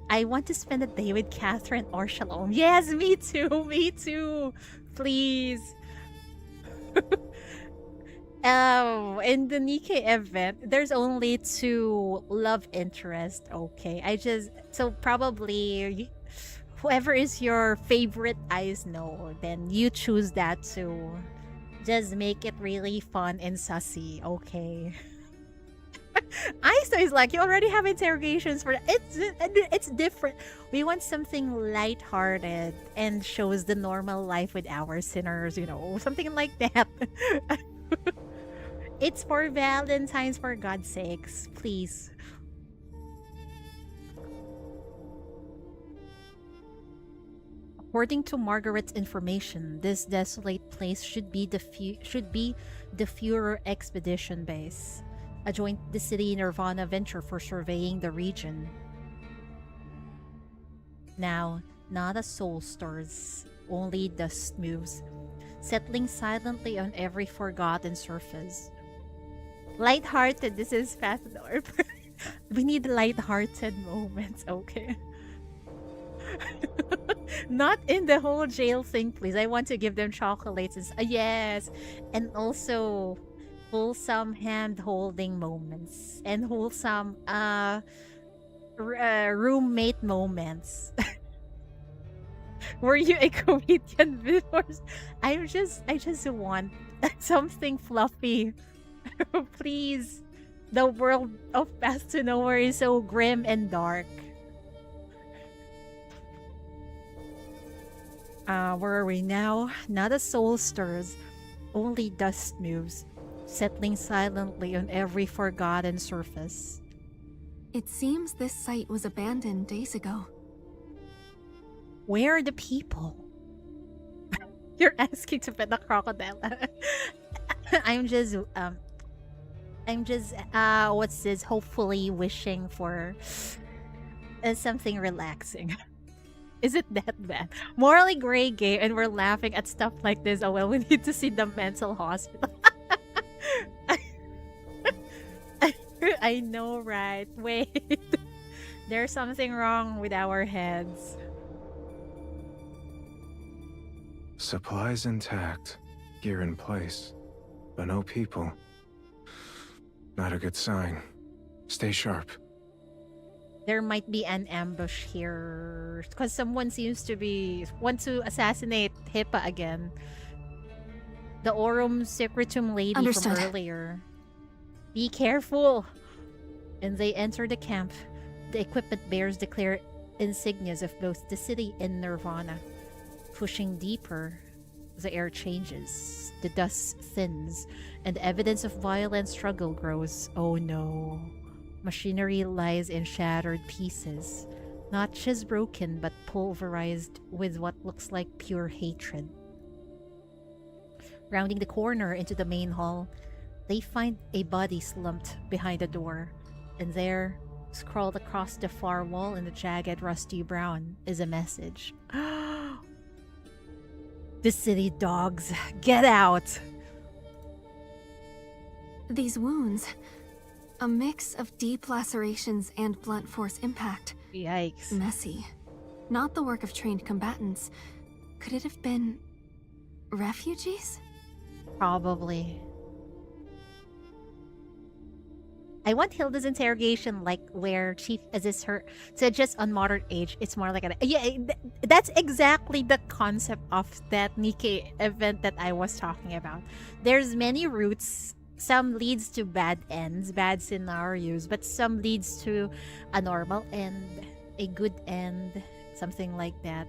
Speaker 1: I want to spend a day with Catherine or Shalom. Yes, me too, me too. Please. In the Nikkei event, there's only 2 love interest. Okay, so probably whoever is your favorite Ice No, then you choose that too. Just make it really fun and sussy, okay? Ice No is like, you already have interrogations for that. It's different. We want something lighthearted and shows the normal life with our sinners, you know, something like that. It's for Valentine's, for God's sakes, please. According to Margaret's information, this desolate place should be the Furor expedition base, a joint the city Nirvana venture for surveying the region. Now, not a soul stirs, only dust moves, settling silently on every forgotten surface. Lighthearted, this is Path North. We need lighthearted moments, okay? Not in the whole jail thing, please. I want to give them chocolates. Yes. And also wholesome hand-holding moments. And wholesome roommate moments. Were you a comedian before? I just want something fluffy. Please. The world of Path to Nowhere is so grim and dark. Where are we now? Not a soul stirs, only dust moves, settling silently on every forgotten surface.
Speaker 3: It seems this site was abandoned days ago.
Speaker 1: Where are the people? You're asking to pet the crocodile. I'm I'm just what's this? Hopefully wishing for something relaxing. Is it that bad? Morally gray game, and we're laughing at stuff like this. Oh well, we need to see the mental hospital. I know, right? Wait. There's something wrong with our heads.
Speaker 2: Supplies intact, gear in place, but no people. Not a good sign. Stay sharp.
Speaker 1: There might be an ambush here because someone seems to want to assassinate Hippa again. The Aurum Secretum lady
Speaker 3: Understood.
Speaker 1: from earlier. Be careful! And they enter the camp. The equipment bears the clear insignias of both the city and Nirvana. Pushing deeper, the air changes, the dust thins, and evidence of violent struggle grows. Oh no. Machinery lies in shattered pieces, not just broken but pulverized with what looks like pure hatred. Rounding the corner into the main hall, they find a body slumped behind a door, and there, scrawled across the far wall in the jagged rusty brown, is a message. The city dogs, get out!
Speaker 3: These wounds, a mix of deep lacerations and blunt force impact.
Speaker 1: Yikes.
Speaker 3: Messy. Not the work of trained combatants. Could it have been refugees?
Speaker 1: Probably. I want Hilda's interrogation, like where Chief assists her to adjust on modern age. It's more like that's exactly the concept of that Nikkei event that I was talking about. There's many routes. Some leads to bad ends, bad scenarios, but some leads to a normal end, a good end, something like that.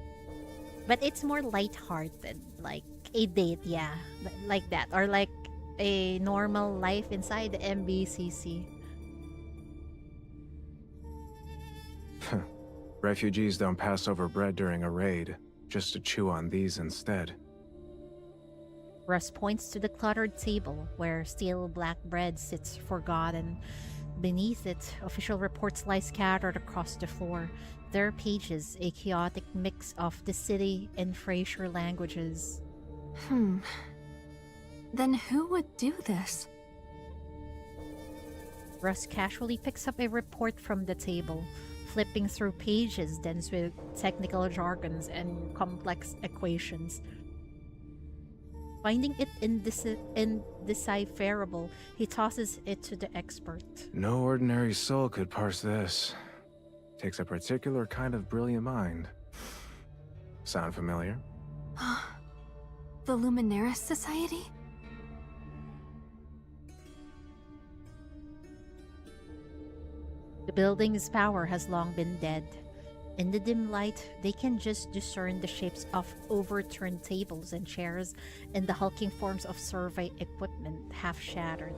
Speaker 1: But it's more lighthearted, like a date, yeah, like that, or like a normal life inside the MBCC.
Speaker 2: Refugees don't pass over bread during a raid, just to chew on these instead.
Speaker 1: Russ points to the cluttered table where stale black bread sits forgotten. Beneath it, official reports lie scattered across the floor. Their pages, a chaotic mix of the city and Fraser languages.
Speaker 3: Then who would do this?
Speaker 1: Russ casually picks up a report from the table, flipping through pages dense with technical jargons and complex equations. Finding it indecipherable, he tosses it to the expert.
Speaker 2: No ordinary soul could parse this. Takes a particular kind of brilliant mind. Sound familiar?
Speaker 3: The Luminaris Society?
Speaker 1: The building's power has long been dead. In the dim light, they can just discern the shapes of overturned tables and chairs and the hulking forms of survey equipment half shattered.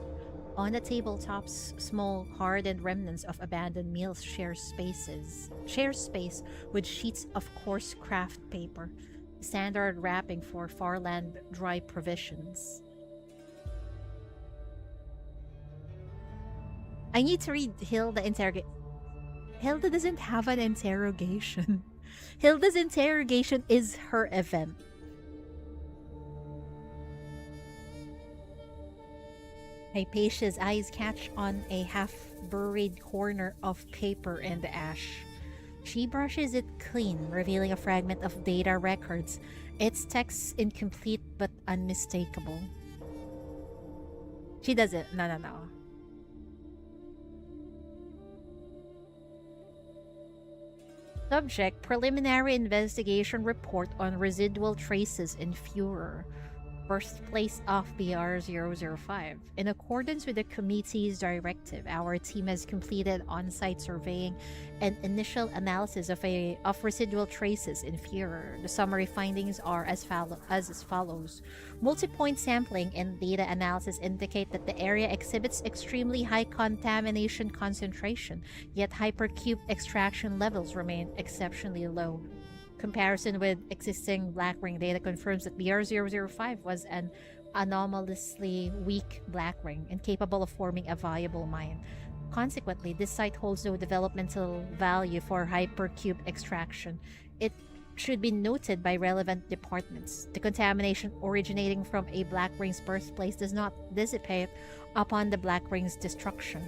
Speaker 1: On the tabletops, small, hardened remnants of abandoned mills share space with sheets of coarse craft paper, standard wrapping for farland dry provisions. I need to read Hilda interrogate. Hilda doesn't have an interrogation. Hilda's interrogation is her event. Hypatia's eyes catch on a half-buried corner of paper and ash. She brushes it clean, revealing a fragment of data records, its text incomplete but unmistakable. She doesn't. No. Subject: Preliminary Investigation Report on Residual Traces in Führer. Birthplace of BR-005. In accordance with the committee's directive, our team has completed on-site surveying and initial analysis of residual traces in Führer. The summary findings are as follows. Multi-point sampling and data analysis indicate that the area exhibits extremely high contamination concentration, yet hypercube extraction levels remain exceptionally low. Comparison with existing Black Ring data confirms that BR-005 was an anomalously weak black ring, incapable of forming a viable mine. Consequently, this site holds no developmental value for hypercube extraction. It should be noted by relevant departments. The contamination originating from a black ring's birthplace does not dissipate upon the black ring's destruction.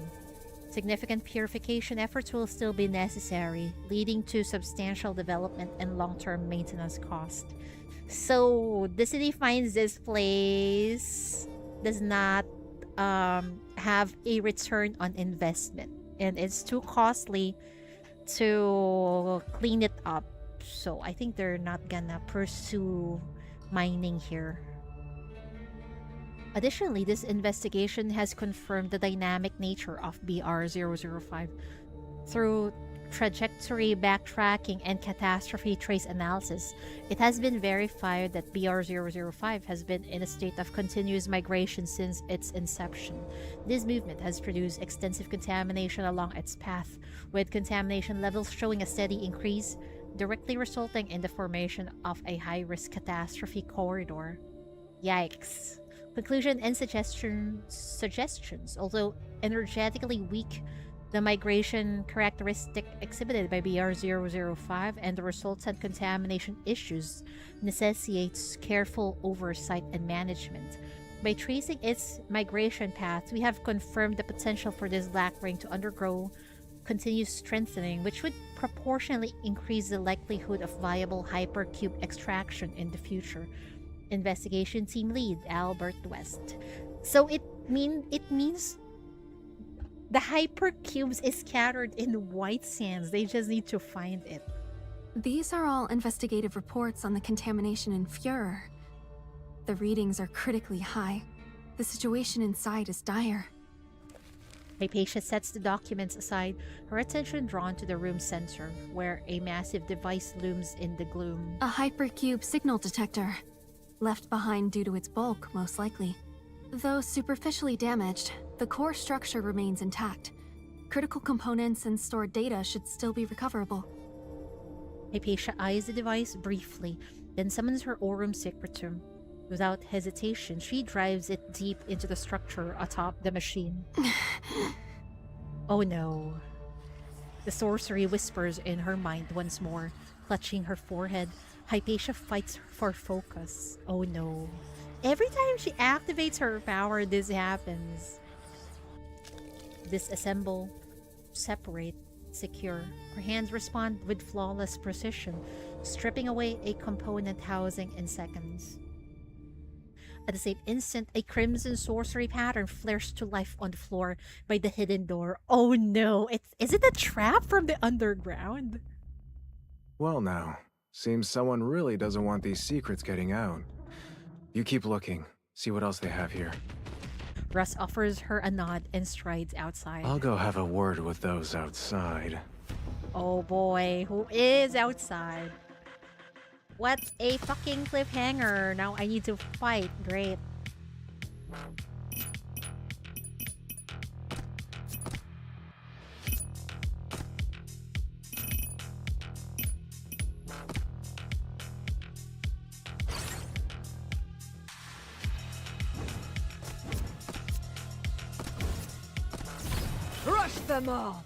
Speaker 1: Significant purification efforts will still be necessary, leading to substantial development and long-term maintenance cost. So the city finds this place does not have a return on investment, and it's too costly to clean it up. So I think they're not gonna pursue mining here. Additionally, this investigation has confirmed the dynamic nature of BR-005 through trajectory backtracking and catastrophe trace analysis. It has been verified that BR-005 has been in a state of continuous migration since its inception. This movement has produced extensive contamination along its path, with contamination levels showing a steady increase, directly resulting in the formation of a high-risk catastrophe corridor. Yikes. Conclusion and suggestions. Although energetically weak, the migration characteristic exhibited by BR-005 and the resultant contamination issues necessitates careful oversight and management. By tracing its migration path, we have confirmed the potential for this black ring to undergo continuous strengthening, which would proportionally increase the likelihood of viable hypercube extraction in the future. Investigation Team Lead, Albert West. So it means the hypercubes is scattered in white sands. They just need to find it.
Speaker 3: These are all investigative reports on the contamination in Fuhrer. The readings are critically high. The situation inside is dire.
Speaker 1: Hypatia sets the documents aside, her attention drawn to the room center, where a massive device looms in the gloom.
Speaker 3: A hypercube signal detector. Left behind due to its bulk, most likely. Though superficially damaged, the core structure remains intact. Critical components and stored data should still be recoverable.
Speaker 1: Hypatia eyes the device briefly, then summons her Aurum Secretum. Without hesitation, she drives it deep into the structure atop the machine. Oh no. The sorcery whispers in her mind once more, clutching her forehead. Hypatia fights for focus. Oh no. Every time she activates her power, this happens. Disassemble, separate, secure. Her hands respond with flawless precision, stripping away a component housing in seconds. At the same instant, a crimson sorcery pattern flares to life on the floor by the hidden door. Oh no, is it a trap from the underground?
Speaker 2: Well now, seems someone really doesn't want these secrets getting out. You keep looking, see what else they have here.
Speaker 1: Russ offers her a nod and strides outside.
Speaker 2: I'll go have a word with those outside.
Speaker 1: Oh boy, who is outside? What a fucking cliffhanger. Now I need to fight. Great.
Speaker 16: Crush them all!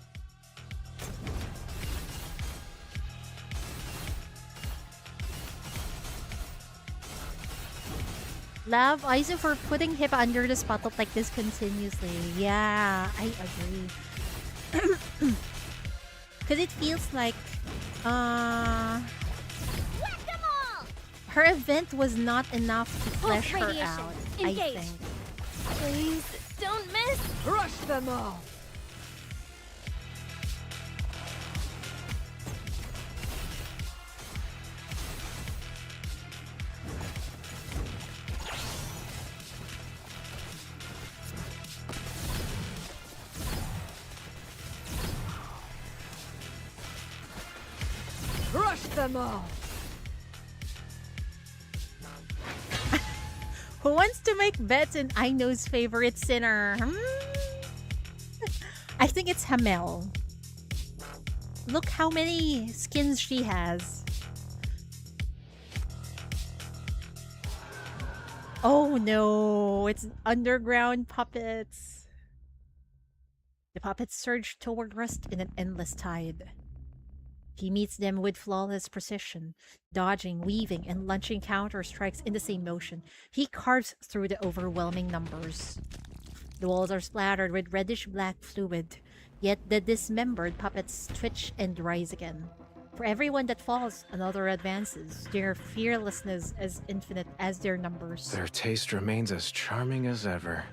Speaker 1: Love Aizu for putting Hippa under the spotlight like this continuously. Yeah, I agree. Because it feels like her event was not enough to flesh her out, I think.
Speaker 16: Please, don't miss! Crush them all! Crush them all!
Speaker 1: Who wants to make bets in Aino's favorite sinner? I think it's Hamel. Look how many skins she has. Oh no, it's underground puppets. The puppets surge toward Rust in an endless tide. He meets them with flawless precision, dodging, weaving, and launching counter strikes in the same motion. He carves through the overwhelming numbers. The walls are splattered with reddish-black fluid, yet the dismembered puppets twitch and rise again. For everyone that falls, another advances, their fearlessness as infinite as their numbers.
Speaker 2: Their taste remains as charming as ever.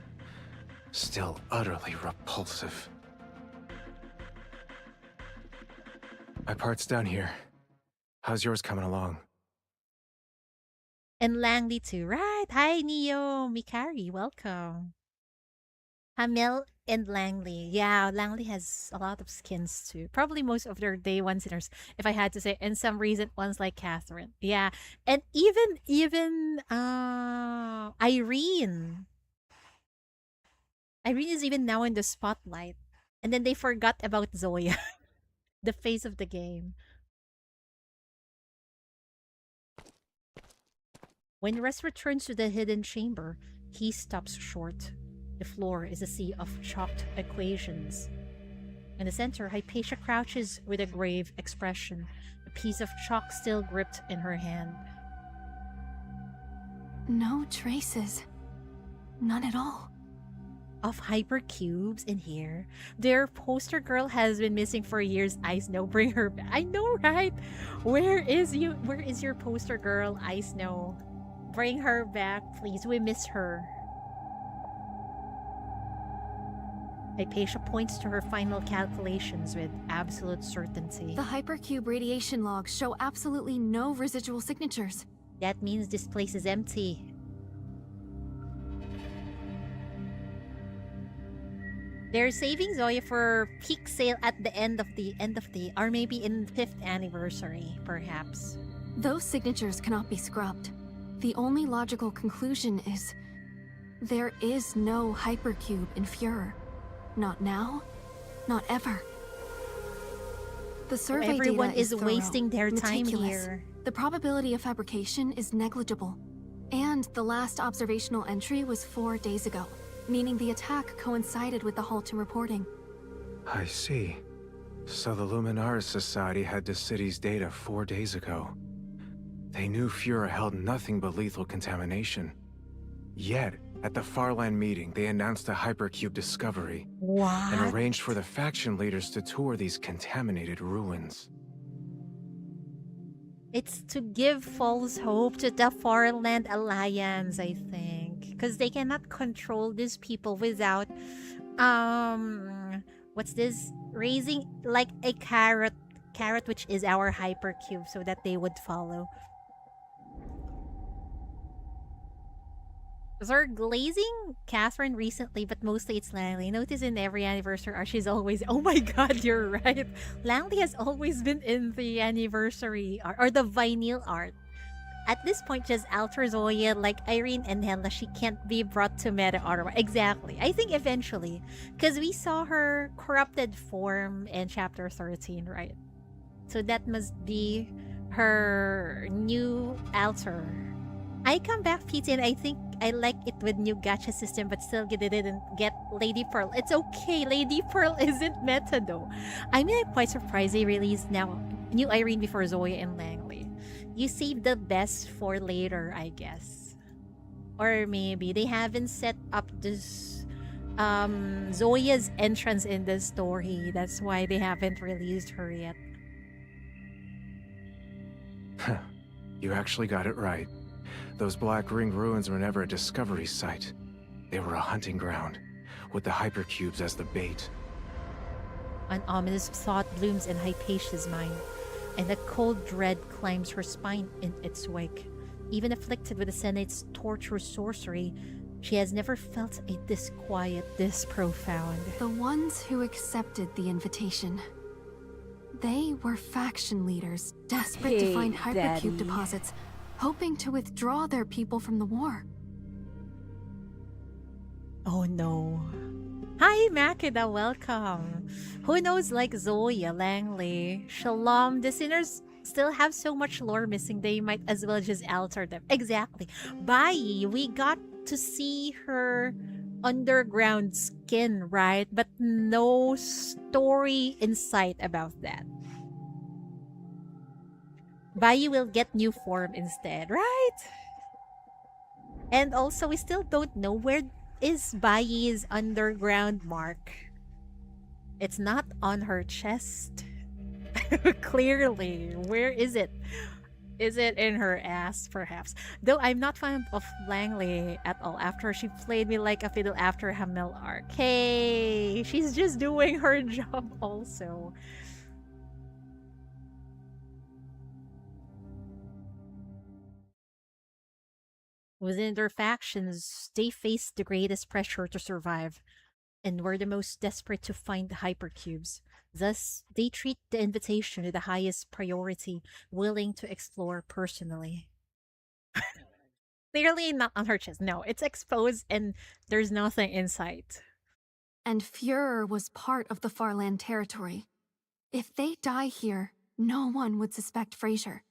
Speaker 2: Still utterly repulsive. My part's down here. How's yours coming along?
Speaker 1: And Langley too, right? Hi, Neo, Mikari, welcome. Hamel and Langley. Yeah, Langley has a lot of skins too. Probably most of their day one sinners, if I had to say, and some recent ones like Catherine. Yeah. And even Irene. Irene is even now in the spotlight. And then they forgot about Zoya, the face of the game. When Russ returns to the hidden chamber, he stops short. The floor is a sea of chalked equations. In the center, Hypatia crouches with a grave expression, a piece of chalk still gripped in her hand.
Speaker 3: No traces. None at all.
Speaker 1: Of hypercubes in here. Their poster girl has been missing for years. Ice Snow, bring her back. I know, right? Where is your poster girl, Ice Snow? Bring her back, please. We miss her. Hypatia points to her final calculations with absolute certainty.
Speaker 3: The hypercube radiation logs show absolutely no residual signatures.
Speaker 1: That means this place is empty. They're saving Zoya for peak sale at the end of the or maybe in 5th anniversary, perhaps.
Speaker 3: Those signatures cannot be scrubbed. The only logical conclusion is there is no hypercube in Führer. Not now, not ever. The survey
Speaker 1: everyone
Speaker 3: data
Speaker 1: is
Speaker 3: thorough,
Speaker 1: wasting their time
Speaker 3: meticulous.
Speaker 1: here.
Speaker 3: The probability of fabrication is negligible. And the last observational entry was 4 days ago, meaning the attack coincided with the halt in reporting.
Speaker 2: I see. So the Luminaris Society had the city's data 4 days ago. They knew Führer held nothing but lethal contamination. Yet, at the Farland meeting, they announced a hypercube discovery.
Speaker 1: What?
Speaker 2: And arranged for the faction leaders to tour these contaminated ruins.
Speaker 1: It's to give false hope to the Farland Alliance, I think. Because they cannot control these people without, what's this? Raising like a carrot, which is our hypercube, so that they would follow. They're glazing Catherine recently, but mostly it's Langley. Notice in every anniversary art, she's always... Oh my god, you're right. Langley has always been in the anniversary art, or the vinyl art. At this point, just alter Zoya like Irene and Hela. She can't be brought to meta otherwise. Exactly. I think eventually. Because we saw her corrupted form in chapter 13, right? So that must be her new alter. I come back, PT, and I think I like it with new gacha system, but still didn't get Lady Pearl. It's okay, Lady Pearl isn't meta though. I mean, I'm quite surprised they released now new Irene before Zoya and Langley. You saved the best for later, I guess. Or maybe they haven't set up this Zoya's entrance in the story. That's why they haven't released her yet.
Speaker 2: You actually got it right. Those Black Ring ruins were never a discovery site. They were a hunting ground, with the hypercubes as the bait.
Speaker 1: An ominous thought blooms in Hypatia's mind, and a cold dread climbs her spine in its wake. Even afflicted with the Senate's torturous sorcery, she has never felt a disquiet this profound.
Speaker 3: The ones who accepted the invitation. They were faction leaders, desperate to find hypercube deposits, hoping to withdraw their people from the war.
Speaker 1: Oh no. Hi Makeda, welcome. Who knows like Zoya, Langley, Shalom, the still have so much lore missing, they might as well just alter them. Exactly. Bai, we got to see her underground skin, right? But no story insight about that. Bai will get new form instead, right? And also, we still don't know where is Bai's underground mark. It's not on her chest. Clearly. Where is it? Is it in her ass, perhaps? Though I'm not fond of Langley at all after she played me like a fiddle after Hamel arc. Hey, she's just doing her job also. Within their factions, they face the greatest pressure to survive, and were the most desperate to find the hypercubes. Thus, they treat the invitation with the highest priority, willing to explore personally. Clearly not on her chest. No, it's exposed and there's nothing inside.
Speaker 3: And Führer was part of the Farland territory. If they die here, no one would suspect Fraser.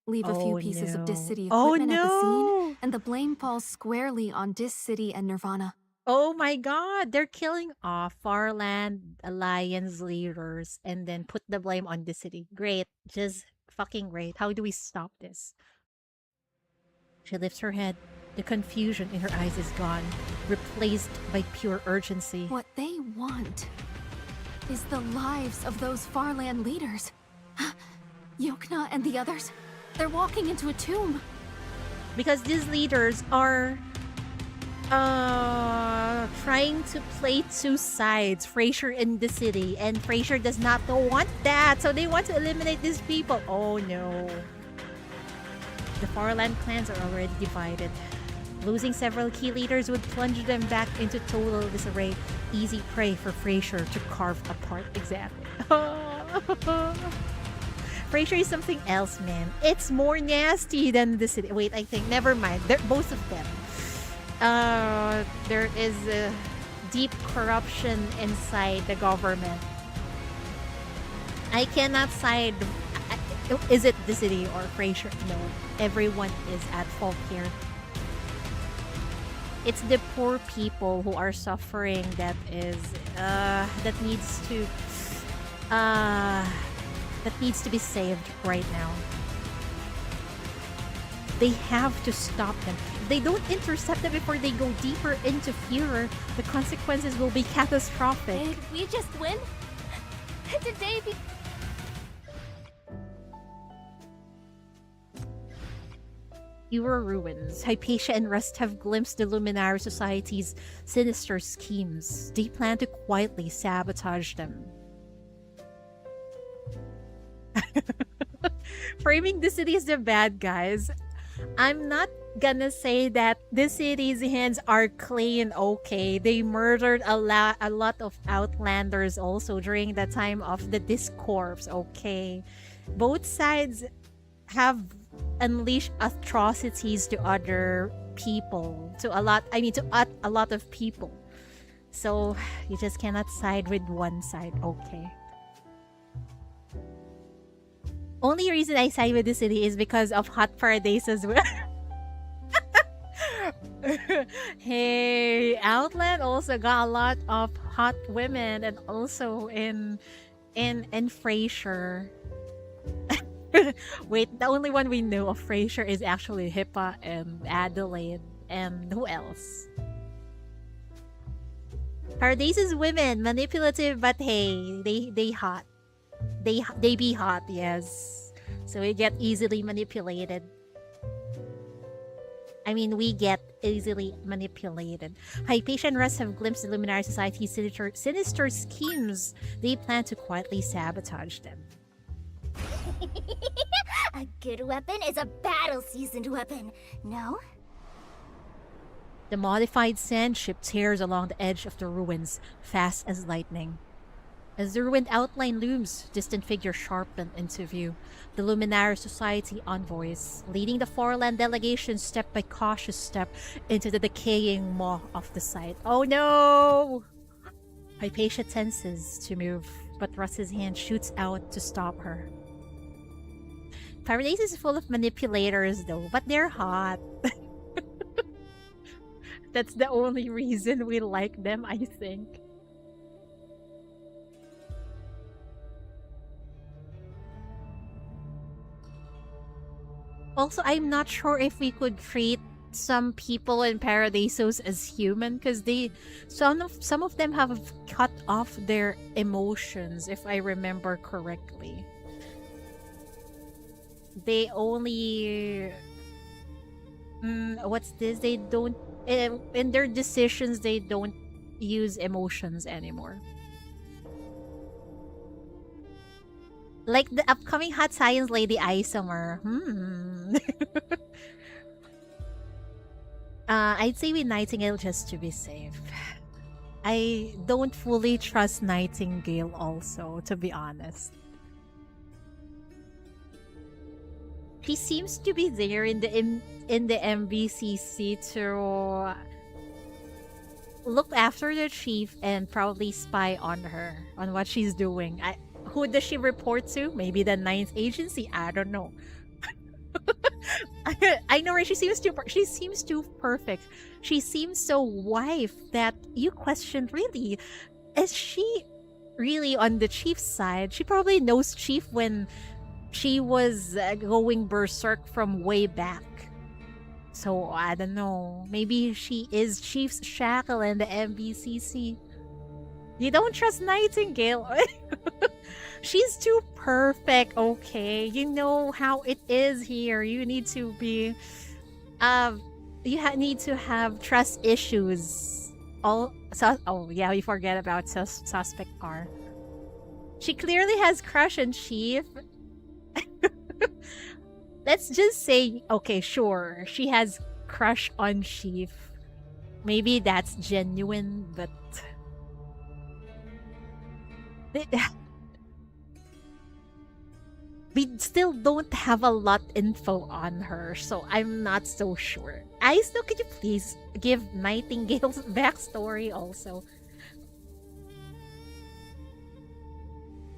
Speaker 3: Leave a few pieces of Dis City equipment at the scene, and the blame falls squarely on Dis City and Nirvana.
Speaker 1: Oh my god, they're killing off Farland Alliance leaders and then put the blame on the city. Great, just fucking great. How do we stop this? She lifts her head. The confusion in her eyes is gone, replaced by pure urgency.
Speaker 3: What they want is the lives of those Farland leaders. Yokna and the others, they're walking into a tomb.
Speaker 1: Because these leaders are trying to play two sides, Fraser and the city, and Fraser does not want that, so they want to eliminate these people. Oh no. The Farland clans are already divided. Losing several key leaders would plunge them back into total disarray. Easy prey for Fraser to carve apart. Exactly. Fraser is something else, man. It's more nasty than the city. Wait, I think. Never mind. They're both of them. There is deep corruption inside the government. I cannot side. Is it the city or Fraser? No. Everyone is at fault here. It's the poor people who are suffering that needs to be saved right now. They have to stop them. If they don't intercept them before they go deeper into Führer, the consequences will be catastrophic.
Speaker 8: Did we just win? Did they be...
Speaker 1: Fewer ruins. Hypatia and Rust have glimpsed the Luminary Society's sinister schemes. They plan to quietly sabotage them. Framing the city as the bad guys. I'm not gonna say that the city's hands are clean, okay. They murdered a lot of Outlanders also during the time of the Discorps, okay. Both sides have unleashed atrocities to other people. To a lot of people. So you just cannot side with one side, okay. Only reason I side with the city is because of Hot Paradise as well. Hey, Outland also got a lot of hot women, and also in Frasier. Wait, the only one we know of Frasier is actually Hippa and Adelaide, and who else? Paradise's women, manipulative, but hey, they hot. They be hot, yes. So we get easily manipulated. I mean, we get easily manipulated. Hypatia and Rust have glimpsed the Luminary Society's sinister schemes. They plan to quietly sabotage them.
Speaker 14: A good weapon is a battle-seasoned weapon, no?
Speaker 1: The modified sand ship tears along the edge of the ruins, fast as lightning. As the ruined outline looms, distant figures sharpen into view. The Luminary Society envoys, leading the Farland delegation step by cautious step into the decaying maw of the site. Oh no! Hypatia tenses to move, but Russ's hand shoots out to stop her. Paradise is full of manipulators though, but they're hot. That's the only reason we like them, I think. Also, I'm not sure if we could treat some people in Paradisos as human because some of them have cut off their emotions, if I remember correctly. They only what's this? They don't in their decisions they don't use emotions anymore. Like the upcoming Hot Science Lady Isomer. I'd say with Nightingale just to be safe. I don't fully trust Nightingale also, to be honest. She seems to be there in the MVCC to look after the chief and probably spy on her, on what she's doing. Who does she report to? Maybe the 9th agency? I don't know. I know, right? She seems too perfect. She seems so wife that you question, really, is she really on the chief's side? She probably knows Chief when she was going berserk from way back. So I don't know. Maybe she is Chief's shackle in the MVCC. You don't trust Nightingale. She's too perfect, okay? You know how it is here. You need to be... need to have trust issues. Oh yeah, we forget about Suspect R. She clearly has crush on Chief. Let's just say, okay, sure, she has crush on Chief. Maybe that's genuine, but... we still don't have a lot info on her, so I'm not so sure. Aisto, could you please give Nightingale's backstory also?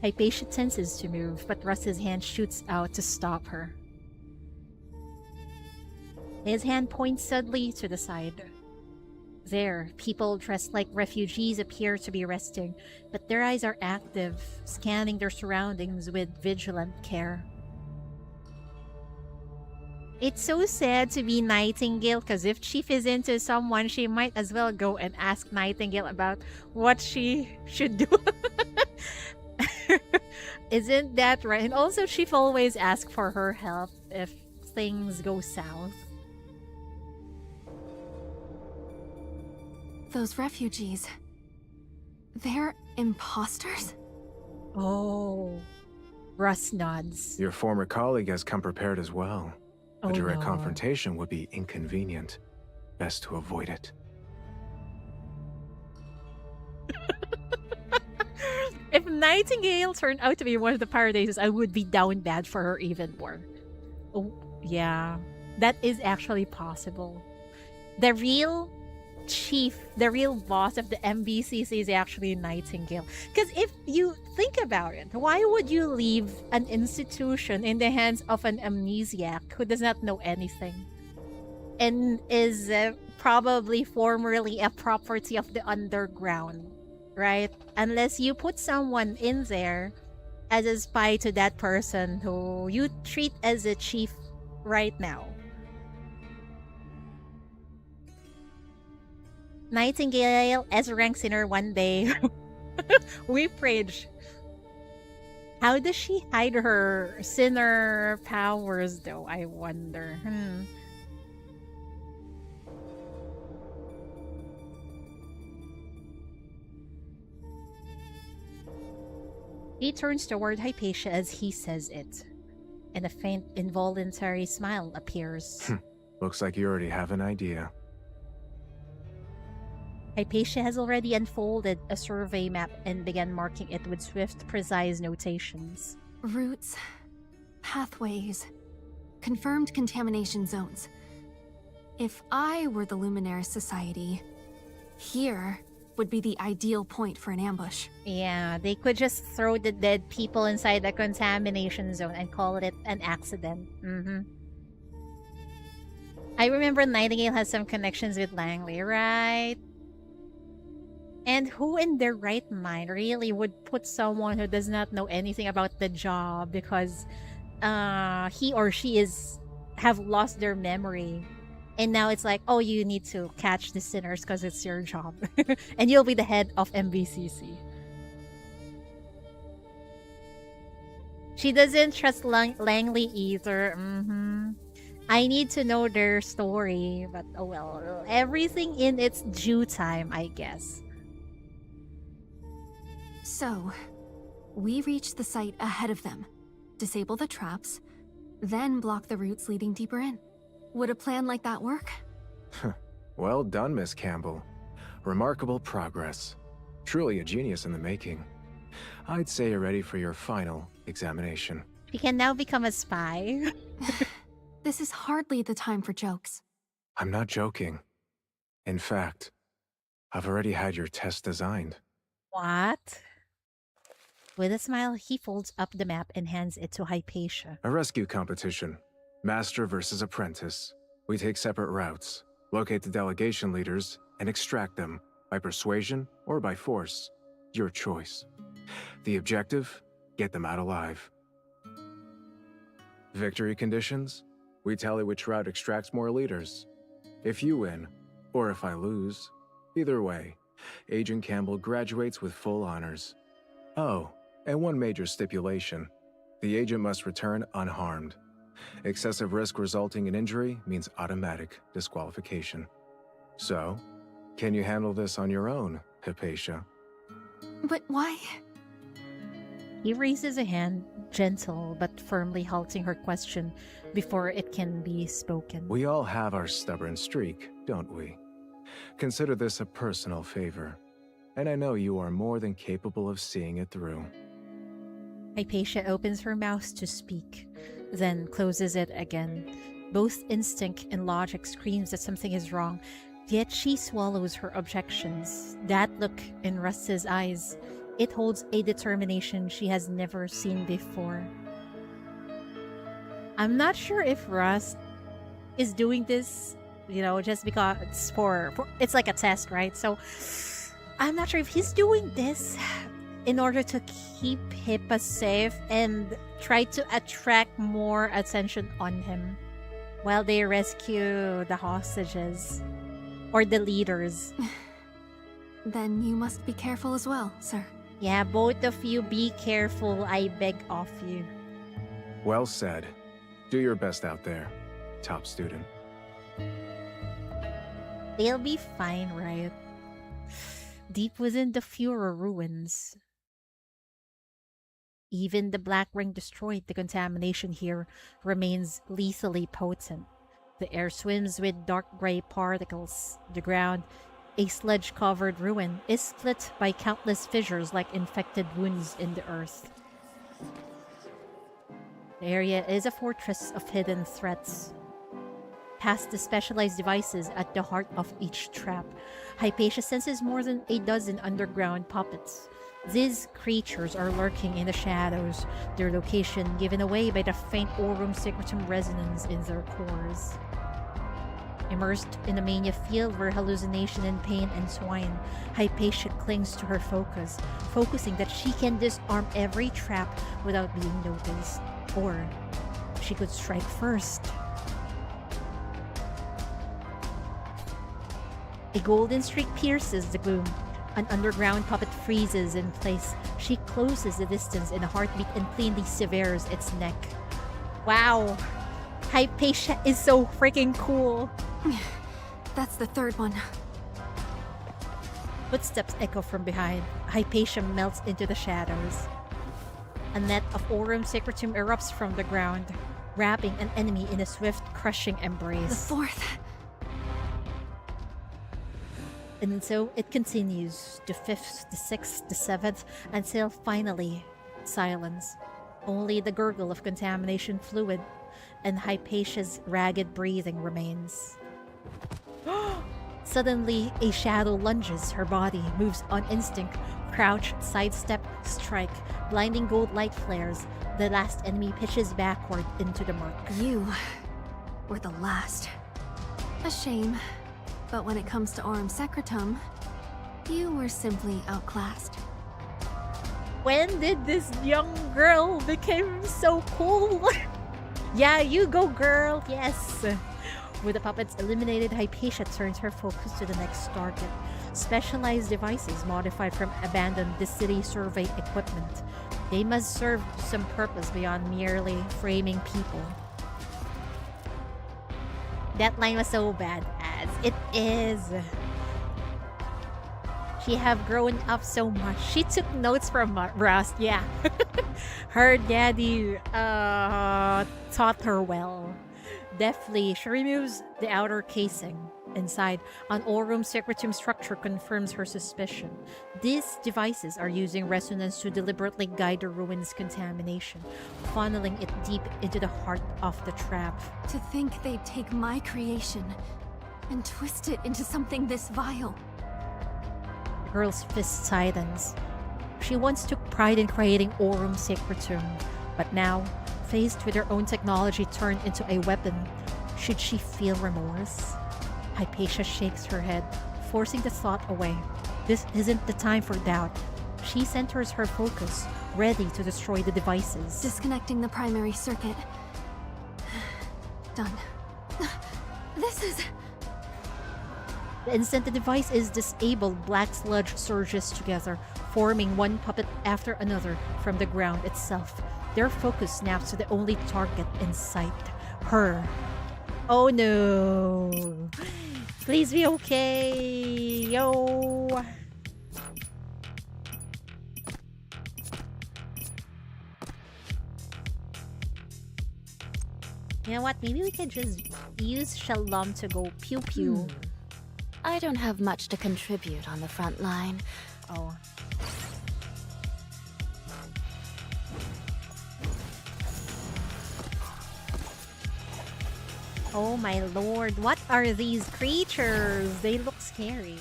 Speaker 1: Hypatia tenses to move, but Russ's hand shoots out to stop her. His hand points suddenly to the side. There, people dressed like refugees appear to be resting, but their eyes are active, scanning their surroundings with vigilant care. It's so sad to be Nightingale, because if Chief is into someone, she might as well go and ask Nightingale about what she should do. Isn't that right? And also, Chief always asks for her help if things go south.
Speaker 3: Those refugees... they're imposters?
Speaker 1: Oh. Russ nods.
Speaker 2: Your former colleague has come prepared as well. A direct confrontation would be inconvenient. Best to avoid it.
Speaker 1: If Nightingale turned out to be one of the Paradises, I would be down bad for her even more. Oh, yeah. That is actually possible. The real chief, the real boss of the MBCC is actually Nightingale. Because if you think about it, why would you leave an institution in the hands of an amnesiac who does not know anything? And is probably formerly a property of the underground, right? Unless you put someone in there as a spy to that person who you treat as a chief right now. Nightingale as rank sinner one day. We preach. How does she hide her sinner powers though, I wonder? He turns toward Hypatia as he says it, and a faint involuntary smile appears.
Speaker 2: Looks like you already have an idea.
Speaker 1: Hypatia has already unfolded a survey map and began marking it with swift, precise notations.
Speaker 3: Routes, pathways, confirmed contamination zones. If I were the Luminaris Society, here would be the ideal point for an ambush.
Speaker 1: Yeah, they could just throw the dead people inside the contamination zone and call it an accident. I remember Nightingale has some connections with Langley, right? And who in their right mind really would put someone who does not know anything about the job because he or she have lost their memory, and now it's like, oh, you need to catch the sinners because it's your job, and you'll be the head of MBCC. She doesn't trust Langley either. I need to know their story, but oh well, everything in its due time, I guess.
Speaker 3: So, we reach the site ahead of them, disable the traps, then block the routes leading deeper in. Would a plan like that work?
Speaker 2: Well done, Miss Campbell. Remarkable progress. Truly a genius in the making. I'd say you're ready for your final examination.
Speaker 1: She can now become a spy.
Speaker 3: This is hardly the time for jokes.
Speaker 2: I'm not joking. In fact, I've already had your test designed.
Speaker 1: What? With a smile, he folds up the map and hands it to Hypatia.
Speaker 2: A rescue competition. Master versus apprentice. We take separate routes, locate the delegation leaders, and extract them by persuasion or by force. Your choice. The objective? Get them out alive. Victory conditions? We tally which route extracts more leaders. If you win, or if I lose, either way, Agent Campbell graduates with full honors. Oh, and one major stipulation. The agent must return unharmed. Excessive risk resulting in injury means automatic disqualification. So, can you handle this on your own, Hypatia?
Speaker 3: But why?
Speaker 1: He raises a hand, gentle but firmly halting her question before it can be spoken.
Speaker 2: We all have our stubborn streak, don't we? Consider this a personal favor, and I know you are more than capable of seeing it through.
Speaker 1: Hypatia opens her mouth to speak, then closes it again. Both instinct and logic screams that something is wrong, yet she swallows her objections. That look in Rust's eyes, it holds a determination she has never seen before. I'm not sure if Rust is doing this, just because it's for it's like a test, right? So I'm not sure if he's doing this in order to keep Hippa safe and try to attract more attention on him while they rescue the hostages or the leaders.
Speaker 3: Then you must be careful as well, sir.
Speaker 1: Yeah, both of you be careful, I beg of you.
Speaker 2: Well said. Do your best out there, top student.
Speaker 1: They'll be fine, right? Deep within the Fura ruins, even the Black Ring destroyed, the contamination here remains lethally potent. The air swims with dark gray particles. The ground, a sludge-covered ruin, is split by countless fissures like infected wounds in the earth. The area is a fortress of hidden threats. Past the specialized devices at the heart of each trap, Hypatia senses more than a dozen underground puppets. These creatures are lurking in the shadows, their location given away by the faint aurum secretum resonance in their cores. Immersed in a mania field where hallucination and pain entwine, Hypatia clings to her focus, focusing that she can disarm every trap without being noticed. Or she could strike first. A golden streak pierces the gloom. An underground puppet freezes in place. She closes the distance in a heartbeat and cleanly severs its neck. Wow! Hypatia is so freaking cool!
Speaker 3: That's the third one.
Speaker 1: Footsteps echo from behind. Hypatia melts into the shadows. A net of aurum secretum erupts from the ground, wrapping an enemy in a swift, crushing embrace.
Speaker 3: The fourth.
Speaker 1: And so it continues, the fifth, the sixth, the seventh, until finally, silence. Only the gurgle of contamination fluid and Hypatia's ragged breathing remains. Suddenly, a shadow lunges. Her body moves on instinct. Crouch, sidestep, strike. Blinding gold light flares. The last enemy pitches backward into the murk.
Speaker 3: You were the last. A shame. But when it comes to Aurum Secretum, you were simply outclassed.
Speaker 1: When did this young girl become so cool? Yeah, you go, girl. Yes. With the puppets eliminated, Hypatia turns her focus to the next target. Specialized devices modified from abandoned the city survey equipment. They must serve some purpose beyond merely framing people. That line was so bad, as it is. She have grown up so much. She took notes from Rust, yeah. Her daddy taught her well. Deftly, she removes the outer casing. Inside, an Aurum Secretum structure confirms her suspicion. These devices are using resonance to deliberately guide the ruin's contamination, funneling it deep into the heart of the trap.
Speaker 3: To think they'd take my creation and twist it into something this vile.
Speaker 1: The girl's fist tightens. She once took pride in creating Aurum Secretum, but now, faced with her own technology turned into a weapon, should she feel remorse? Hypatia shakes her head, forcing the thought away. This isn't the time for doubt. She centers her focus, ready to destroy the devices.
Speaker 3: Disconnecting the primary circuit. Done. This is...
Speaker 1: The instant the device is disabled, black sludge surges together, forming one puppet after another from the ground itself. Their focus snaps to the only target in sight, her. Oh no! Please be okay! Yo! You know what? Maybe we could just use Shalom to go pew pew.
Speaker 7: I don't have much to contribute on the front line.
Speaker 1: Oh. Oh my lord, what are these creatures? They look scary.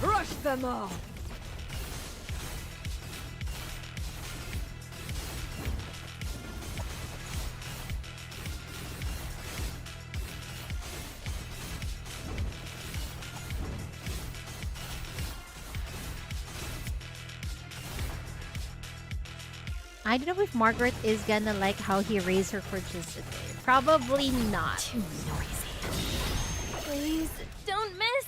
Speaker 16: Crush them all!
Speaker 1: I don't know if Margaret is gonna like how he raised her purchase today. Probably not.
Speaker 7: Too noisy.
Speaker 16: Please, don't miss!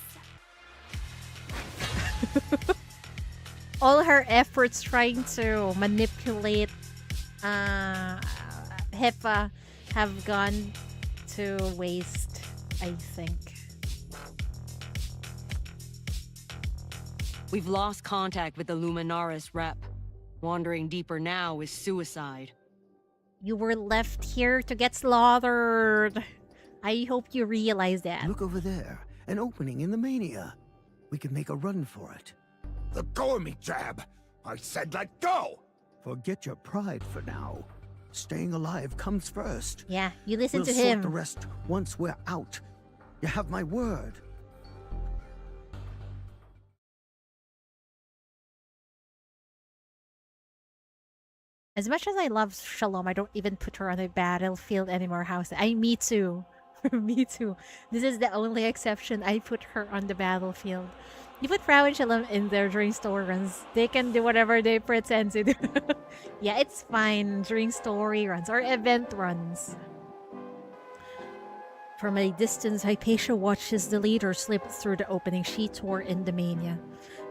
Speaker 1: All her efforts trying to manipulate Hepa have gone to waste, I think.
Speaker 4: We've lost contact with the Luminaris rep. Wandering deeper now is suicide.
Speaker 1: You were left here to get slaughtered. I hope you realize that.
Speaker 6: Look over there. An opening in the mania. We can make a run for it.
Speaker 10: Let go of me, Jab! I said let go!
Speaker 6: Forget your pride for now. Staying alive comes first.
Speaker 1: Yeah, you listen
Speaker 6: We'll
Speaker 1: to
Speaker 6: sort
Speaker 1: him.
Speaker 6: the rest once we're out. You have my word.
Speaker 1: As much as I love Shalom, I don't even put her on the battlefield anymore. Me too. Me too. This is the only exception. I put her on the battlefield. You put Frau and Shalom in there during story runs. They can do whatever they pretend to do. Yeah, it's fine during story runs or event runs. From a distance, Hypatia watches the leader slip through the opening she tore in the mania.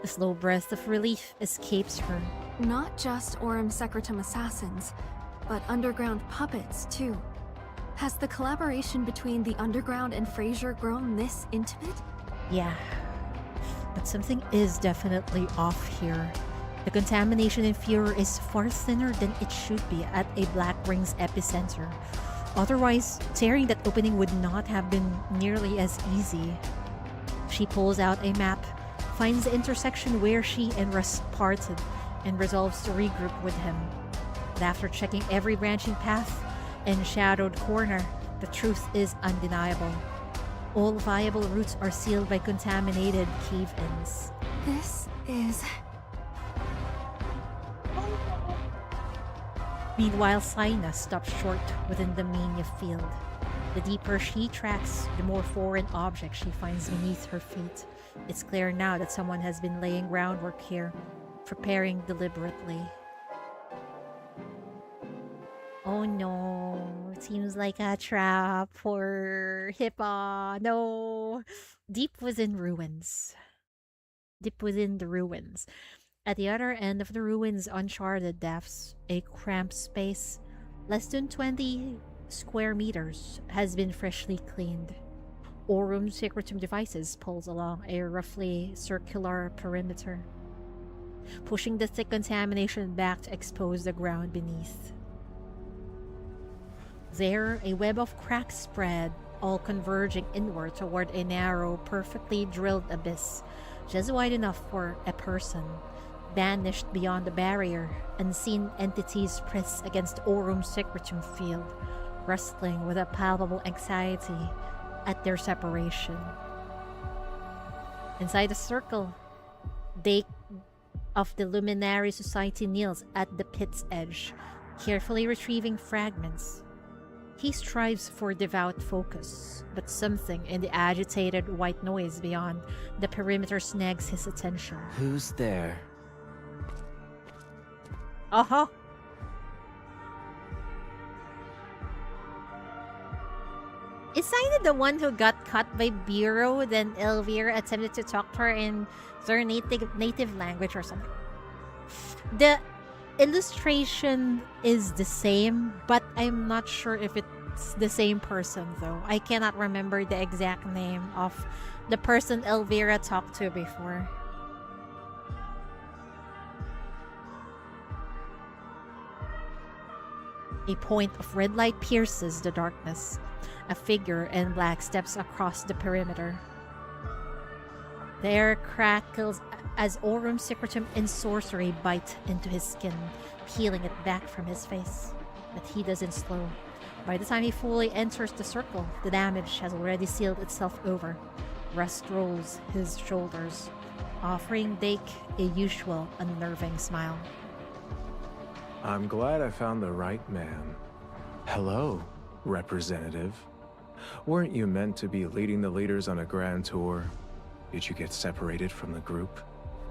Speaker 1: A slow breath of relief escapes her.
Speaker 3: Not just Aurum Secretum assassins, but underground puppets, too. Has the collaboration between the Underground and Fraser grown this intimate?
Speaker 1: Yeah. But something is definitely off here. The contamination in Fuhrer is far thinner than it should be at a Black Ring's epicenter. Otherwise, tearing that opening would not have been nearly as easy. She pulls out a map, finds the intersection where she and Rust parted, and resolves to regroup with him. But after checking every branching path and shadowed corner, the truth is undeniable. All viable routes are sealed by contaminated cave-ins.
Speaker 3: This is...
Speaker 1: Meanwhile, Saina stops short within the Mania field. The deeper she tracks, the more foreign objects she finds beneath her feet. It's clear now that someone has been laying groundwork here, preparing deliberately. Oh no, it seems like a trap for Hippa. No. Deep within ruins. Deep within the ruins. At the other end of the ruins' uncharted depths, a cramped space, less than 20 square meters, has been freshly cleaned. Aurum Secretum devices pulls along a roughly circular perimeter, pushing the thick contamination back to expose the ground beneath. There, a web of cracks spread, all converging inward toward a narrow, perfectly drilled abyss, just wide enough for a person. Banished beyond the barrier, unseen entities press against Aurum Secretum field, wrestling with a palpable anxiety at their separation. Inside the circle, Dake of the Luminary Society kneels at the pit's edge, carefully retrieving fragments. He strives for devout focus, but something in the agitated white noise beyond the perimeter snags his attention.
Speaker 11: Who's there?
Speaker 1: Uh-huh. Is Saina the one who got caught by Bureau, then Elvira attempted to talk to her in their native language or something? The illustration is the same, but I'm not sure if it's the same person though. I cannot remember the exact name of the person Elvira talked to before. A point of red light pierces the darkness. A figure in black steps across the perimeter. The air crackles as Aurum Secretum and sorcery bite into his skin, peeling it back from his face. But he doesn't slow. By the time he fully enters the circle, the damage has already sealed itself over. Rust rolls his shoulders, offering Dake a usual unnerving smile.
Speaker 2: I'm glad I found the right man. Hello, representative. Weren't you meant to be leading the leaders on a grand tour? Did you get separated from the group?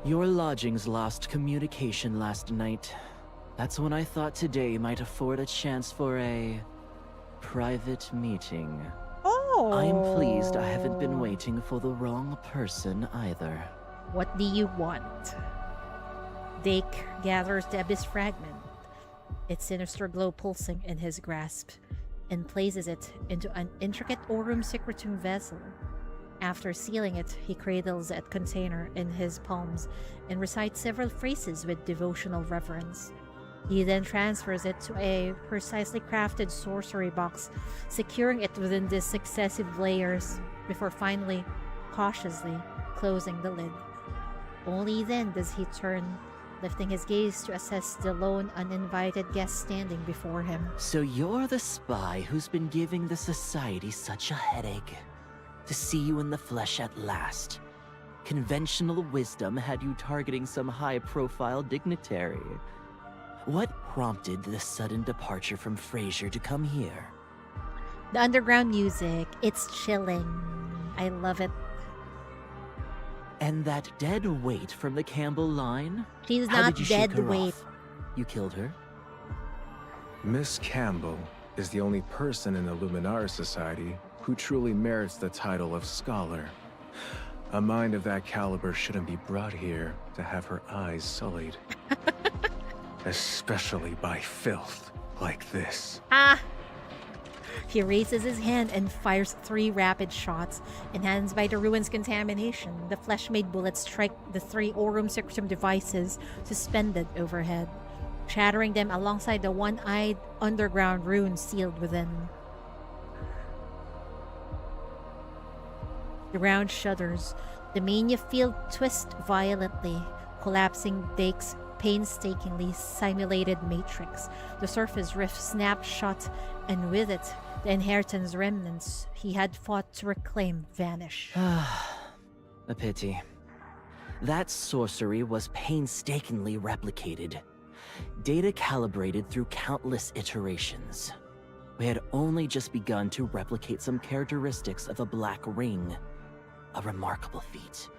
Speaker 11: Your lodgings lost communication last night. That's when I thought today might afford a chance for a private meeting.
Speaker 1: Oh!
Speaker 11: I'm pleased I haven't been waiting for the wrong person either.
Speaker 1: What do you want? Dake gathers the abyss fragment, its sinister glow pulsing in his grasp, and places it into an intricate Aurum Secretum vessel. After sealing it, he cradles that container in his palms and recites several phrases with devotional reverence. He then transfers it to a precisely crafted sorcery box, securing it within the successive layers before finally, cautiously, closing the lid. Only then does he turn, lifting his gaze to assess the lone uninvited guest standing before him.
Speaker 11: So you're the spy who's been giving the society such a headache. To see you in the flesh at last. Conventional wisdom had you targeting some high-profile dignitary. What prompted the sudden departure from Frasier to come here?
Speaker 1: The underground music, it's chilling. I love it.
Speaker 11: And that dead weight from the Campbell line?
Speaker 1: She's
Speaker 11: How
Speaker 1: not
Speaker 11: did you shake
Speaker 1: dead
Speaker 11: her
Speaker 1: weight.
Speaker 11: off? You killed her?
Speaker 2: Miss Campbell is the only person in the Luminar Society who truly merits the title of scholar. A mind of that caliber shouldn't be brought here to have her eyes sullied. Especially by filth like this.
Speaker 1: Ah! He raises his hand and fires 3 rapid shots. Enhanced by the ruin's contamination, the flesh-made bullets strike the 3 Aurum Secretum devices suspended overhead, shattering them alongside the one-eyed underground rune sealed within. The ground shudders. The Mania field twists violently, collapsing Dake's painstakingly simulated matrix. The surface rift snapped shut, and with it, the inheritance remnants he had fought to reclaim vanish.
Speaker 11: A pity. That sorcery was painstakingly replicated. Data calibrated through countless iterations. We had only just begun to replicate some characteristics of a black ring. A remarkable feat.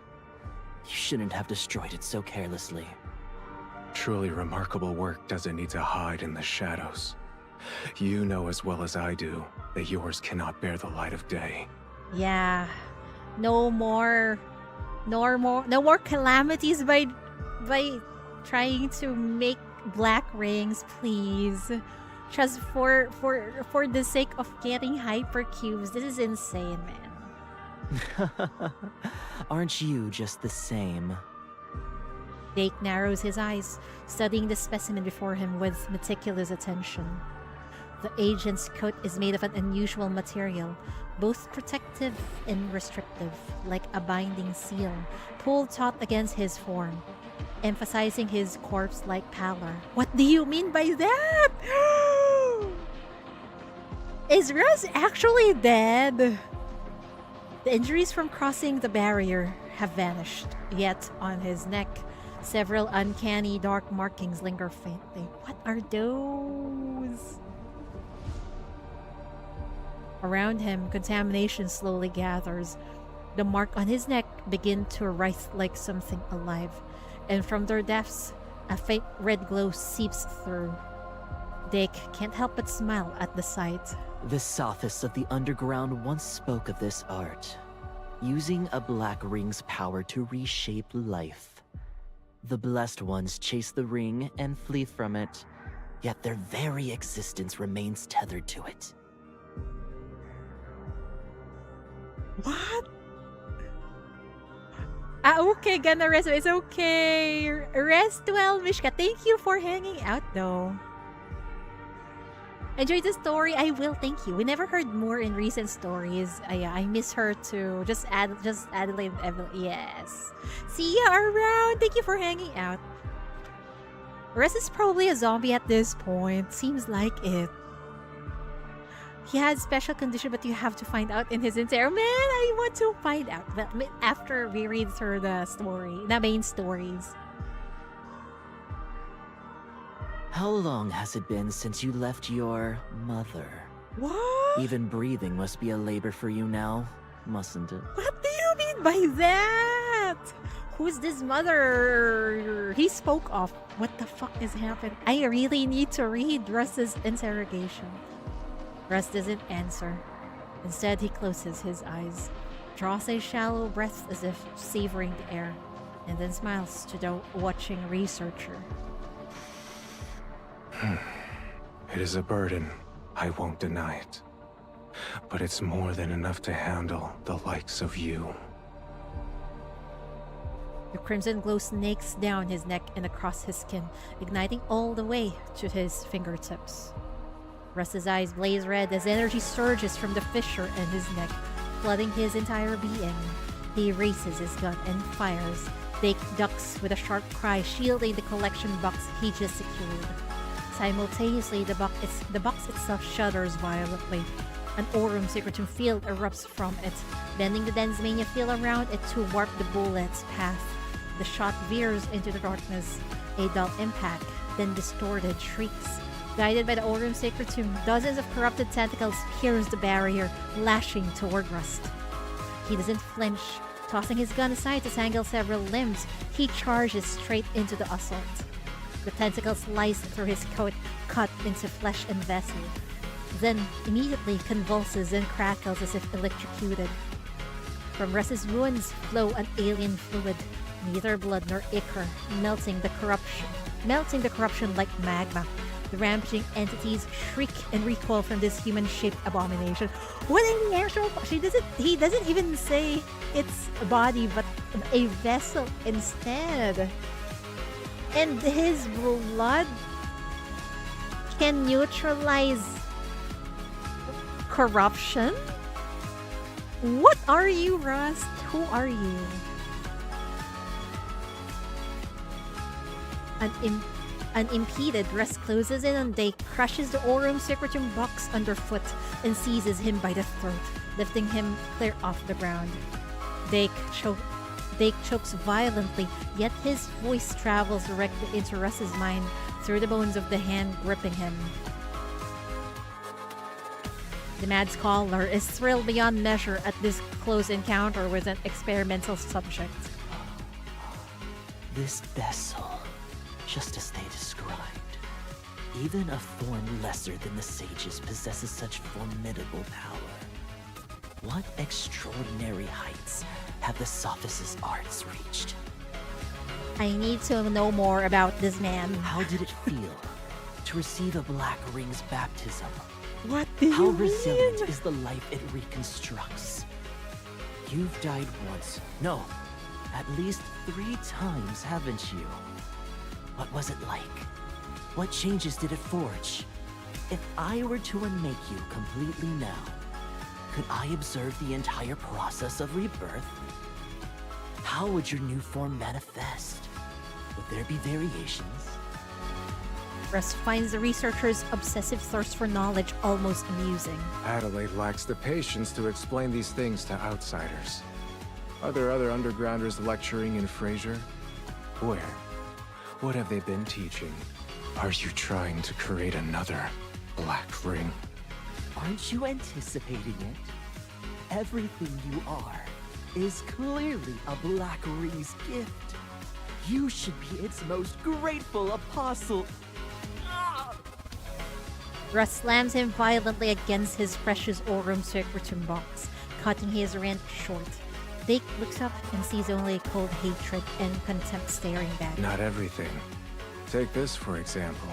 Speaker 11: You shouldn't have destroyed it so carelessly.
Speaker 2: Truly remarkable work doesn't need to hide in the shadows. You know as well as I do that yours cannot bear the light of day.
Speaker 1: Yeah. No more calamities by trying to make black rings, please. Just for the sake of getting hypercubes. This is insane, man.
Speaker 11: Aren't you just the same?
Speaker 1: Dake narrows his eyes, studying the specimen before him with meticulous attention. The agent's coat is made of an unusual material, both protective and restrictive, like a binding seal, pulled taut against his form, emphasizing his corpse-like pallor. What do you mean by that? Is Russ actually dead? The injuries from crossing the barrier have vanished, yet on his neck, several uncanny dark markings linger faintly. What are those? Around him, contamination slowly gathers. The mark on his neck begin to writhe like something alive, and from their depths, a faint red glow seeps through. Dake can't help but smile at the sight.
Speaker 11: The sophists of the underground once spoke of this art, using a black ring's power to reshape life. The blessed ones chase the ring and flee from it, yet their very existence remains tethered to it.
Speaker 1: What? Okay, gonna rest. It's okay. Rest well, Mishka. Thank you for hanging out, though. Enjoyed the story. I will. Thank you. We never heard more in recent stories. I miss her too. Just Adelaide and Evelyn. Yes. See you around. Thank you for hanging out. Rest is probably a zombie at this point. Seems like it. He had special condition, but you have to find out in his entire. Man, I want to find out. But after we read through the story, the main stories.
Speaker 11: How long has it been since you left your mother?
Speaker 1: What?
Speaker 11: Even breathing must be a labor for you now, mustn't it?
Speaker 1: What do you mean by that? Who's this mother he spoke of? What the fuck is happening? I really need to read Russ's interrogation. Russ doesn't answer. Instead, he closes his eyes, draws a shallow breath as if savoring the air, and then smiles to the watching researcher.
Speaker 2: It is a burden, I won't deny it. But it's more than enough to handle the likes of you.
Speaker 1: The crimson glow snakes down his neck and across his skin, igniting all the way to his fingertips. Russ's eyes blaze red as energy surges from the fissure in his neck, flooding his entire being. He raises his gun and fires. Dake ducks with a sharp cry, shielding the collection box he just secured. Simultaneously, the box itself shudders violently. An Aurum Secretum field erupts from it, bending the dense mania field around it to warp the bullet's path. The shot veers into the darkness, a dull impact, then distorted shrieks. Guided by the Aurum Secretum, dozens of corrupted tentacles pierce the barrier, lashing toward Rust. He doesn't flinch. Tossing his gun aside to tangle several limbs, he charges straight into the assault. The tentacles slice through his coat, cut into flesh and vessel, then immediately convulses and crackles as if electrocuted. From Russ's wounds flow an alien fluid, neither blood nor ichor, melting the corruption like magma. The rampaging entities shriek and recoil from this human-shaped abomination. What in the actual? He doesn't even say it's a body, but a vessel instead. And his blood can neutralize corruption? What are you, Rust? Who are you? Unimpeded, Russ closes in on Dake, crushes the Aurum Secretum box underfoot, and seizes him by the throat, lifting him clear off the ground. Dake chokes violently, yet his voice travels directly into Russ's mind through the bones of the hand gripping him. The Mad Scholar is thrilled beyond measure at this close encounter with an experimental subject.
Speaker 11: This vessel, just as they described. Even a form lesser than the sages possesses such formidable power. What extraordinary heights have the Sophist's arts reached?
Speaker 1: I need to know more about this man.
Speaker 11: How did it feel to receive a Black Ring's baptism?
Speaker 1: What do you
Speaker 11: How
Speaker 1: mean?
Speaker 11: resilient is the life it reconstructs? You've died once. No, at least 3 times, haven't you? What was it like? What changes did it forge? If I were to unmake you completely now, could I observe the entire process of rebirth? How would your new form manifest? Would there be variations?
Speaker 1: Russ finds the researcher's obsessive thirst for knowledge almost amusing.
Speaker 2: Adelaide lacks the patience to explain these things to outsiders. Are there other undergrounders lecturing in Frasier? Where? What have they been teaching? Are you trying to create another Black Ring?
Speaker 11: Aren't you anticipating it? Everything you are is clearly a Black Ring's gift. You should be its most grateful apostle.
Speaker 1: Russ slams him violently against his precious Aurum Secretum box, cutting his rant short. Dake looks up and sees only cold hatred and contempt staring back.
Speaker 2: Not everything. Take this, for example.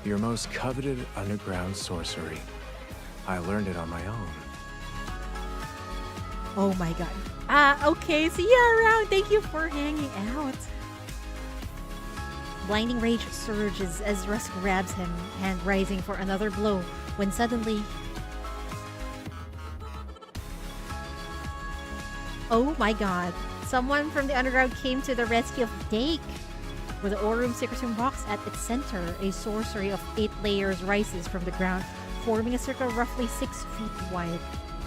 Speaker 2: Your most coveted underground sorcery. I learned it on my own.
Speaker 1: Oh my god. Okay, see you around. Thank you for hanging out. Blinding rage surges as Russ grabs him, hand rising for another blow, when suddenly... Oh my god. Someone from the underground came to the rescue of Dake. With the Aurum Secretum box at its center, a sorcery of 8 layers rises from the ground, forming a circle roughly 6 feet wide.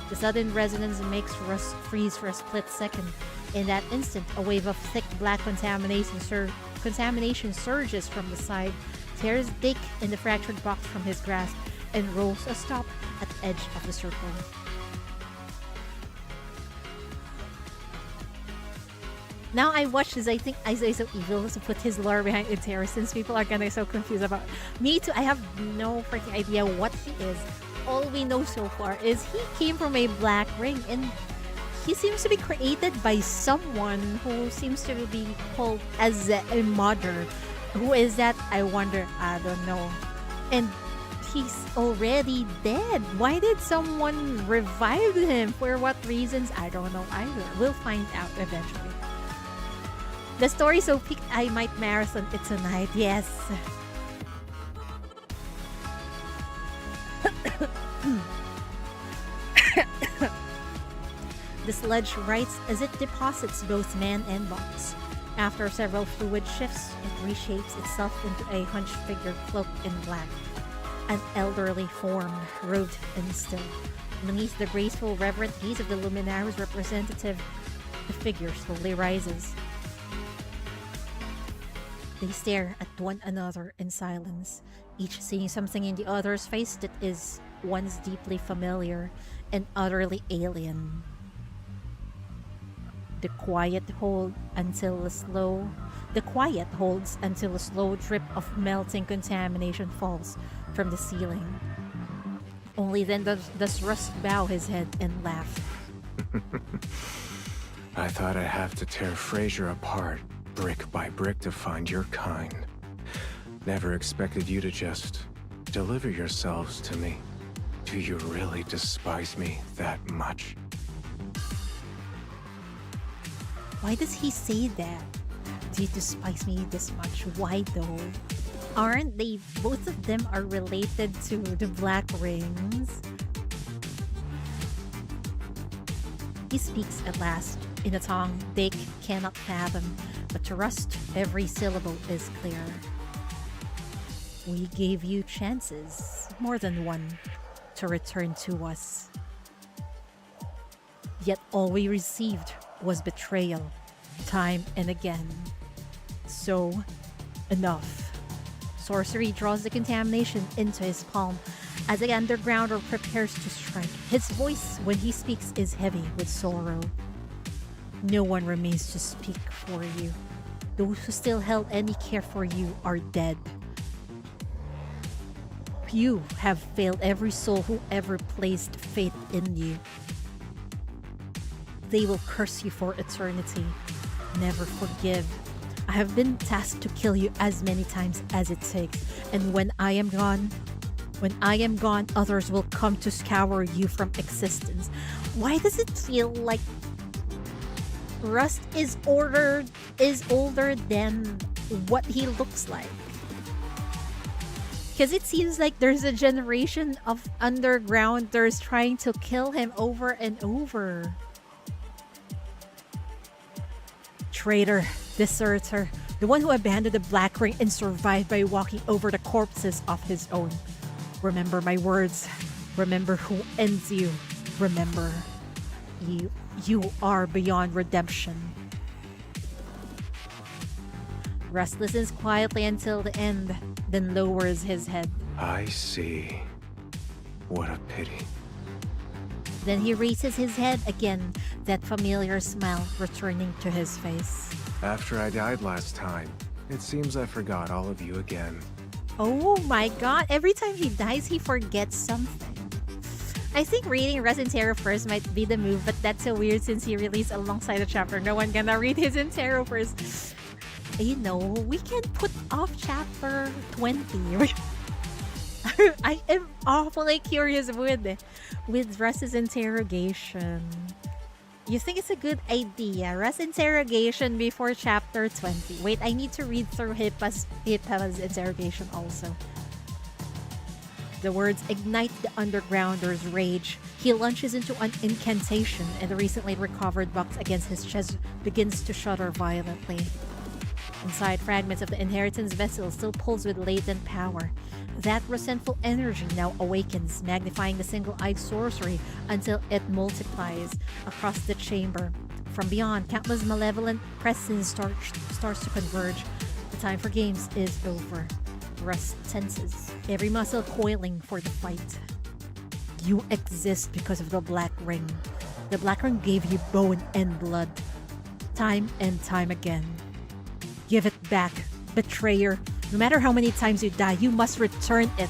Speaker 1: The sudden resonance makes Russ freeze for a split second. In that instant, a wave of thick black contamination surges from the side, tears Dake in the fractured box from his grasp, and rolls a stop at the edge of the circle. Now I watch this, I think Isaiah is so evil to put his lore behind it here, since people are gonna be so confused about me too. I have no freaking idea what he is. All we know so far is he came from a Black Ring, and he seems to be created by someone who seems to be called as a mother. Who is that? I wonder. I don't know. And he's already dead. Why did someone revive him? For what reasons? I don't know either. We'll find out eventually. The story so peaked I might marathon it tonight. Yes. The sludge writes as it deposits both man and box. After several fluid shifts, it reshapes itself into a hunched figure cloaked in black. An elderly form, robed and still. Beneath the graceful, reverent gaze of the Luminari's representative, the figure slowly rises. They stare at one another in silence, each seeing something in the other's face that is once deeply familiar and utterly alien. The quiet holds until a slow drip of melting contamination falls from the ceiling. Only then does Russ bow his head and laugh.
Speaker 2: I thought I'd have to tear Frasier apart, brick by brick, to find your kind. Never expected you to just deliver yourselves to me. Do you really despise me that much?
Speaker 1: Why does he say that? Do you despise me this much? Why though? Aren't they, both of them are related to the Black Rings? He speaks at last, in a tongue Dake cannot fathom, But to Rust, every syllable is clear. We gave you chances, more than one, to return to us. Yet all we received was betrayal, time and again. So, enough. Sorcery draws the contamination into his palm as the undergrounder prepares to strike. His voice, when he speaks, is heavy with sorrow. No one remains to speak for you. Those who still held any care for you are dead. You have failed every soul who ever placed faith in you. They will curse you for eternity. Never forgive. I have been tasked to kill you as many times as it takes. And when I am gone, others will come to scour you from existence. Why does it feel like Rust is older than what he looks like? Because it seems like there's a generation of undergrounders trying to kill him over and over. Traitor, deserter, the one who abandoned the Black Ring and survived by walking over the corpses of his own. Remember my words. Remember who ends you. Remember, you are beyond redemption. Rust listens quietly until the end, then lowers his head.
Speaker 2: I see. What a pity.
Speaker 1: Then he raises his head again, that familiar smile returning to his face.
Speaker 2: After I died last time, it seems I forgot all of you again.
Speaker 1: Oh my god, every time he dies, he forgets something. I think reading Rust in Tarot first might be the move, but that's so weird since he released alongside the chapter. No one gonna read his in Tarot first. You know, we can put off chapter 20. I am awfully curious with Rust's interrogation. You think it's a good idea? Rust's interrogation before chapter 20. Wait, I need to read through Hippa's interrogation also. The words ignite the undergrounder's rage. He launches into an incantation, and the recently recovered box against his chest begins to shudder violently. Inside, fragments of the inheritance vessel still pulse with latent power. That resentful energy now awakens, magnifying the single-eyed sorcery until it multiplies across the chamber. From beyond, countless malevolent presence starts to converge. The time for games is over. Rust tenses, every muscle coiling for the fight. You exist because of the Black Ring. The Black Ring gave you bone and blood. Time and time again. Give it back, betrayer. No matter how many times you die, you must return it.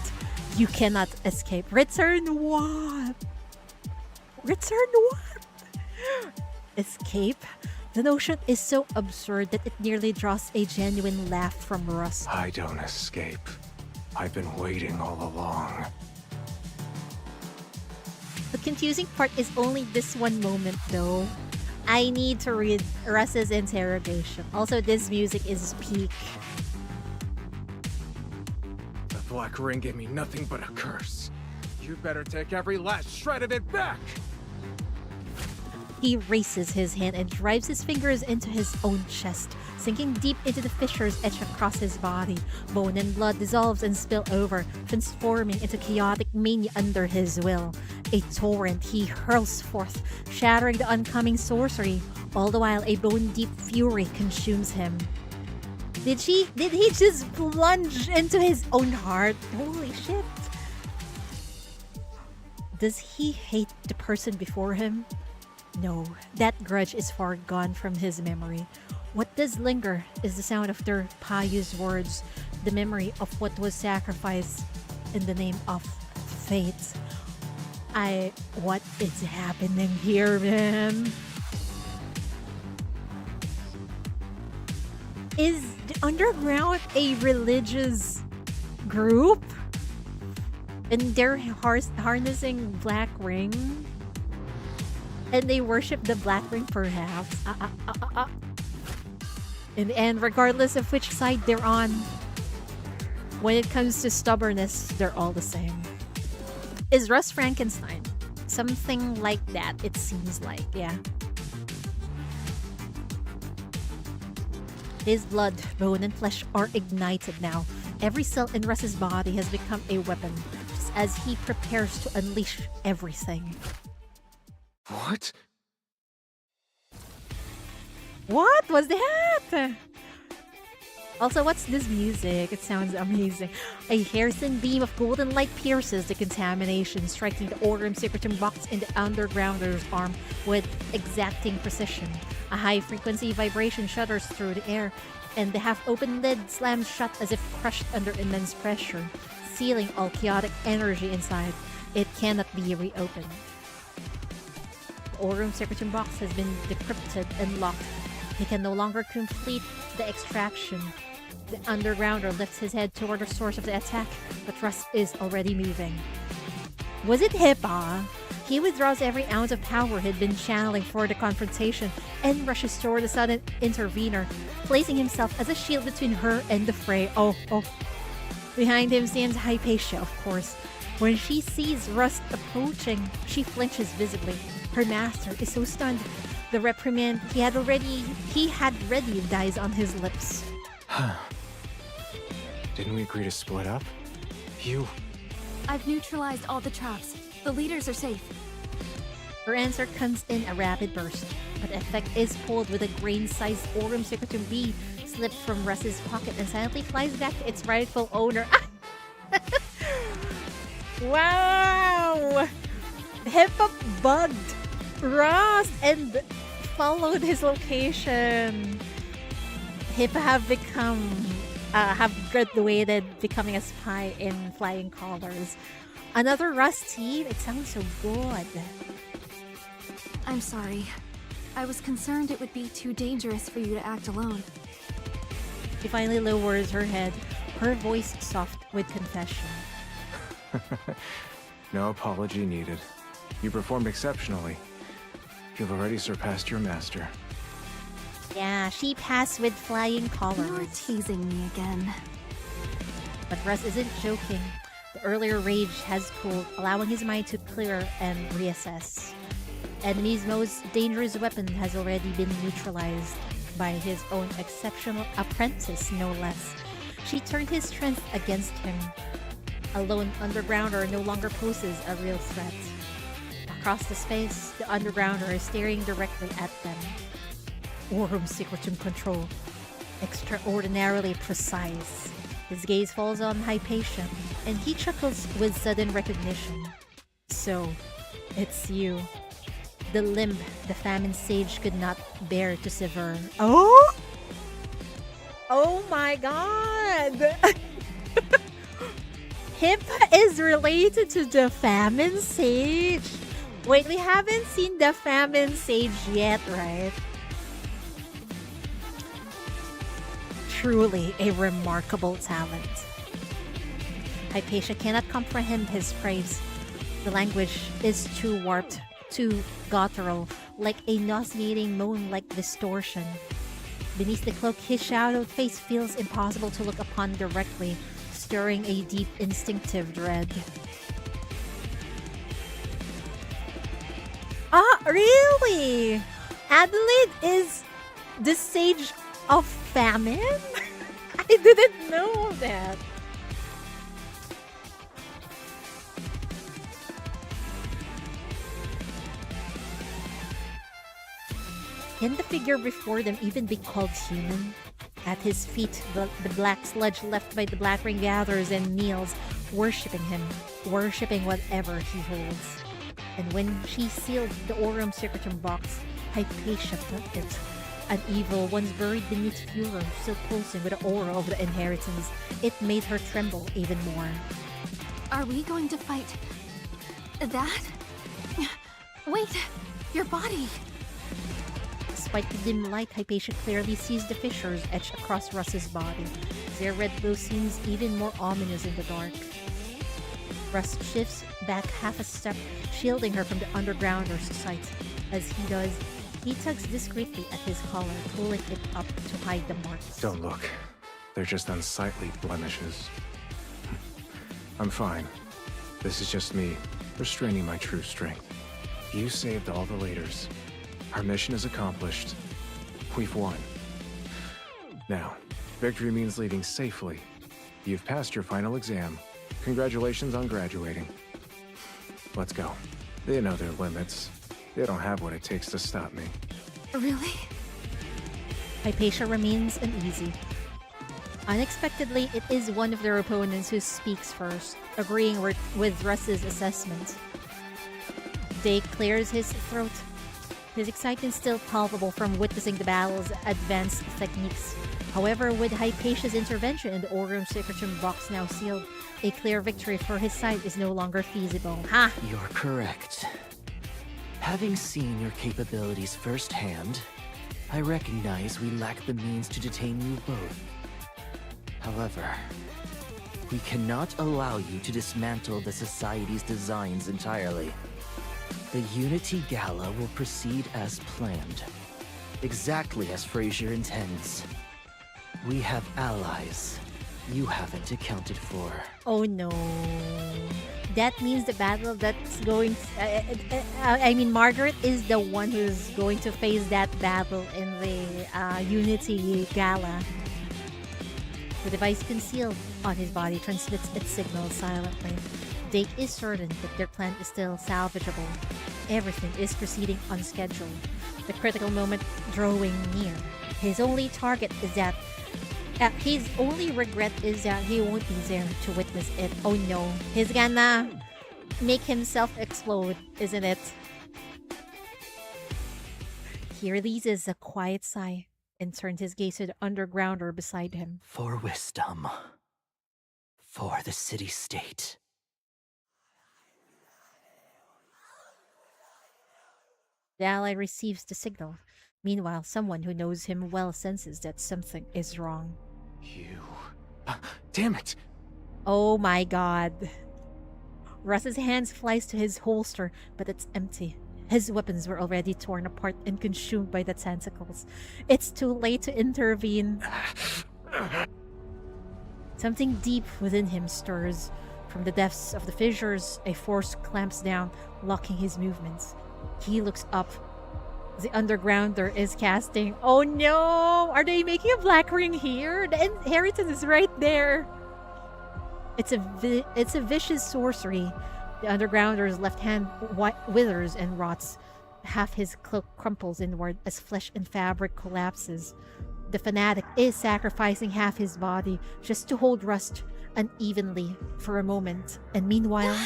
Speaker 1: You cannot escape. Return what? Return what? Escape? The notion is so absurd that it nearly draws a genuine laugh from Rust.
Speaker 2: I don't escape. I've been waiting all along.
Speaker 1: The confusing part is only this one moment though. I need to read Rust's interrogation. Also, this music is peak.
Speaker 2: The Black Ring gave me nothing but a curse. You'd better take every last shred of it back!
Speaker 1: He raises his hand and drives his fingers into his own chest, sinking deep into the fissures etched across his body. Bone and blood dissolves and spill over, transforming into chaotic mania under his will. A torrent he hurls forth, shattering the oncoming sorcery, all the while a bone-deep fury consumes him. Did he just plunge into his own heart? Holy shit. Does he hate the person before him? No, that grudge is far gone from his memory. What does linger is the sound of their pious words, the memory of what was sacrificed in the name of fate. What is happening here, man? Is the Underground a religious group? And they're harnessing Black Ring? And they worship the Black Ring, perhaps. In the end, regardless of which side they're on, when it comes to stubbornness, they're all the same. Is Rust Frankenstein? Something like that, it seems like, yeah. His blood, bone, and flesh are ignited now. Every cell in Russ's body has become a weapon, just as he prepares to unleash everything.
Speaker 2: What?
Speaker 1: What was that? Also, what's this music? It sounds amazing. A Harrison beam of golden light pierces the contamination, striking the Aurum Secretum box in the Undergrounder's arm with exacting precision. A high-frequency vibration shudders through the air, and the half-open lid slams shut as if crushed under immense pressure, sealing all chaotic energy inside. It cannot be reopened. The Aurum Secretum box has been decrypted and locked. He can no longer complete the extraction. The Undergrounder lifts his head toward the source of the attack, but Russ is already moving. Was it Hippa? He withdraws every ounce of power he'd been channeling for the confrontation and rushes toward the sudden intervener, placing himself as a shield between her and the fray. Oh. Behind him stands Hypatia, of course. When she sees Russ approaching, she flinches visibly. Her master is so stunned. The reprimand he had ready dies on his lips.
Speaker 2: Didn't we agree to split up?
Speaker 3: I've neutralized all the traps. The leaders are safe.
Speaker 1: Her answer comes in a rapid burst, but the effect is pulled with a grain-sized Aurum Secretum bee slips from Russ's pocket and silently flies back to its rightful owner. Wow! Hippo bugged Russ and followed his location. Hippo have graduated, becoming a spy in flying colors. Another Russ team? It sounds so good.
Speaker 3: I'm sorry. I was concerned it would be too dangerous for you to act alone.
Speaker 1: She finally lowers her head, her voice soft with confession.
Speaker 2: No apology needed. You performed exceptionally. You've already surpassed your master.
Speaker 1: Yeah, she passed with flying colors.
Speaker 3: You're teasing me again.
Speaker 1: But Russ isn't joking. The earlier rage has cooled, allowing his mind to clear and reassess. Enemy's most dangerous weapon has already been neutralized by his own exceptional apprentice, no less. She turned his strength against him. A lone Undergrounder no longer poses a real threat. Across the space, the Undergrounder is staring directly at them. Aurum Secretum control. Extraordinarily precise. His gaze falls on Hypatia, and he chuckles with sudden recognition. So, it's you. The limb the famine sage could not bear to sever. Oh? Oh my god! Hippa is related to the famine sage? Wait, we haven't seen the famine sage yet, right? Truly a remarkable talent. Hypatia cannot comprehend his praise. The language is too warped, too guttural, like a nauseating moan-like distortion. Beneath the cloak, his shadowed face feels impossible to look upon directly, stirring a deep instinctive dread. Ah, really? Adelaide is the sage of famine? I didn't know that. Can the figure before them even be called human? At his feet, the black sludge left by the Black Ring gathers and kneels, worshipping him, worshipping whatever he holds. And when she sealed the Aurum Secretum box, Hypatia felt it. An evil once buried beneath furor, still pulsing with the aura of the inheritance. It made her tremble even more.
Speaker 3: Are we going to fight that? Wait, your body!
Speaker 1: Despite the dim light, Hypatia clearly sees the fissures etched across Russ's body. Their red glow seems even more ominous in the dark. Russ shifts back half a step, shielding her from the Undergrounder's sight. As he does, he tugs discreetly at his collar, pulling it up to hide the marks.
Speaker 2: Don't look. They're just unsightly blemishes. I'm fine. This is just me, restraining my true strength. You saved all the leaders. Our mission is accomplished. We've won. Now, victory means leaving safely. You've passed your final exam. Congratulations on graduating. Let's go. They know their limits. They don't have what it takes to stop me.
Speaker 3: Really?
Speaker 1: Hypatia remains uneasy. Unexpectedly, it is one of their opponents who speaks first, agreeing with Russ's assessment. Dake clears his throat. His excitement still palpable from witnessing the battle's advanced techniques. However, with Hypatia's intervention and the Aurum Secretum box now sealed, a clear victory for his side is no longer feasible. Ha!
Speaker 11: You're correct. Having seen your capabilities firsthand, I recognize we lack the means to detain you both. However, we cannot allow you to dismantle the Society's designs entirely. The Unity Gala will proceed as planned, exactly as Frazier intends. We have allies you haven't accounted for.
Speaker 1: Oh no. That means the battle that's going... I mean, Margaret is the one who's going to face that battle in the Unity Gala. The device concealed on his body transmits its signal silently. Dake is certain that their plan is still salvageable. Everything is proceeding on schedule. The critical moment drawing near. His only target is that... his only regret is that he won't be there to witness it. Oh no. He's gonna make himself explode, isn't it? He releases a quiet sigh and turns his gaze to the undergrounder beside him.
Speaker 11: For wisdom. For the city-state.
Speaker 1: The ally receives the signal. Meanwhile, someone who knows him well senses that something is wrong.
Speaker 2: You... damn it!
Speaker 1: Oh my god. Russ's hands flies to his holster, but it's empty. His weapons were already torn apart and consumed by the tentacles. It's too late to intervene. Something deep within him stirs. From the depths of the fissures, a force clamps down, locking his movements. He looks up. The undergrounder is casting. Oh no! Are they making a black ring here? The inheritance is right there. It's a vicious sorcery. The undergrounder's left hand withers and rots. Half his cloak crumples inward as flesh and fabric collapses. The fanatic is sacrificing half his body just to hold Rust unevenly for a moment. And meanwhile...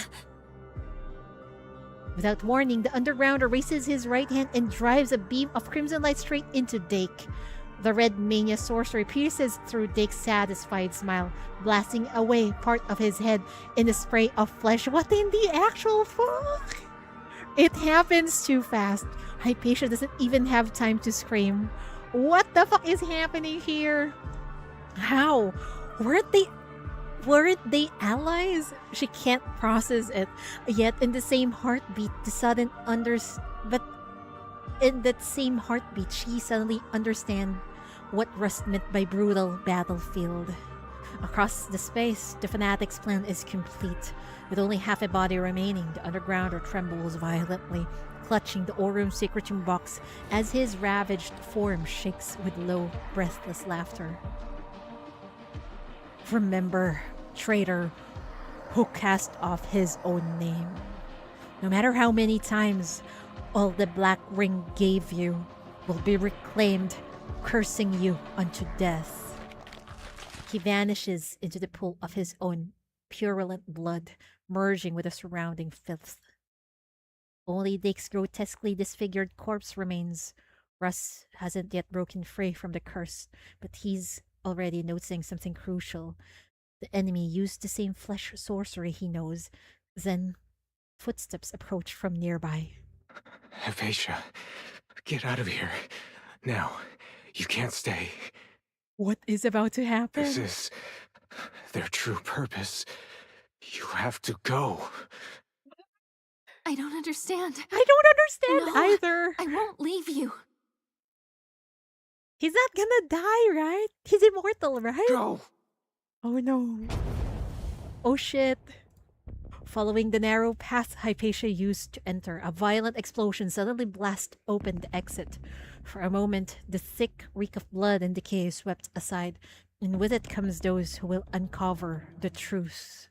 Speaker 1: Without warning, the undergrounder raises his right hand and drives a beam of crimson light straight into Dake. The red mania sorcery pierces through Dake's satisfied smile, blasting away part of his head in a spray of flesh. What in the actual fuck? It happens too fast. Hypatia doesn't even have time to scream. What the fuck is happening here? How? Weren't they allies? She can't process it. Yet in the same heartbeat, but in that same heartbeat, she suddenly understands what Rust meant by brutal battlefield. Across the space, the fanatic's plan is complete. With only half a body remaining, the undergrounder trembles violently, clutching the Aurum Secretum box as his ravaged form shakes with low, breathless laughter. Remember, traitor, who cast off his own name. No matter how many times all the Black Ring gave you will be reclaimed, cursing you unto death. He vanishes into the pool of his own purulent blood, merging with the surrounding filth. Only Dake's grotesquely disfigured corpse remains. Russ hasn't yet broken free from the curse, but he's already noticing something crucial. The enemy used the same flesh sorcery he knows. Then, footsteps approach from nearby.
Speaker 2: Hypatia, get out of here. Now, you can't stay.
Speaker 1: What is about to happen?
Speaker 2: This is their true purpose. You have to go.
Speaker 3: I don't understand.
Speaker 1: I don't understand
Speaker 3: No,
Speaker 1: either.
Speaker 3: I won't leave you.
Speaker 1: He's not gonna die, right? He's immortal, right?
Speaker 2: Go!
Speaker 1: Oh no. Oh shit. Following the narrow path Hypatia used to enter, a violent explosion suddenly blasts open the exit. For a moment, the thick reek of blood and decay is swept aside, and with it comes those who will uncover the truth.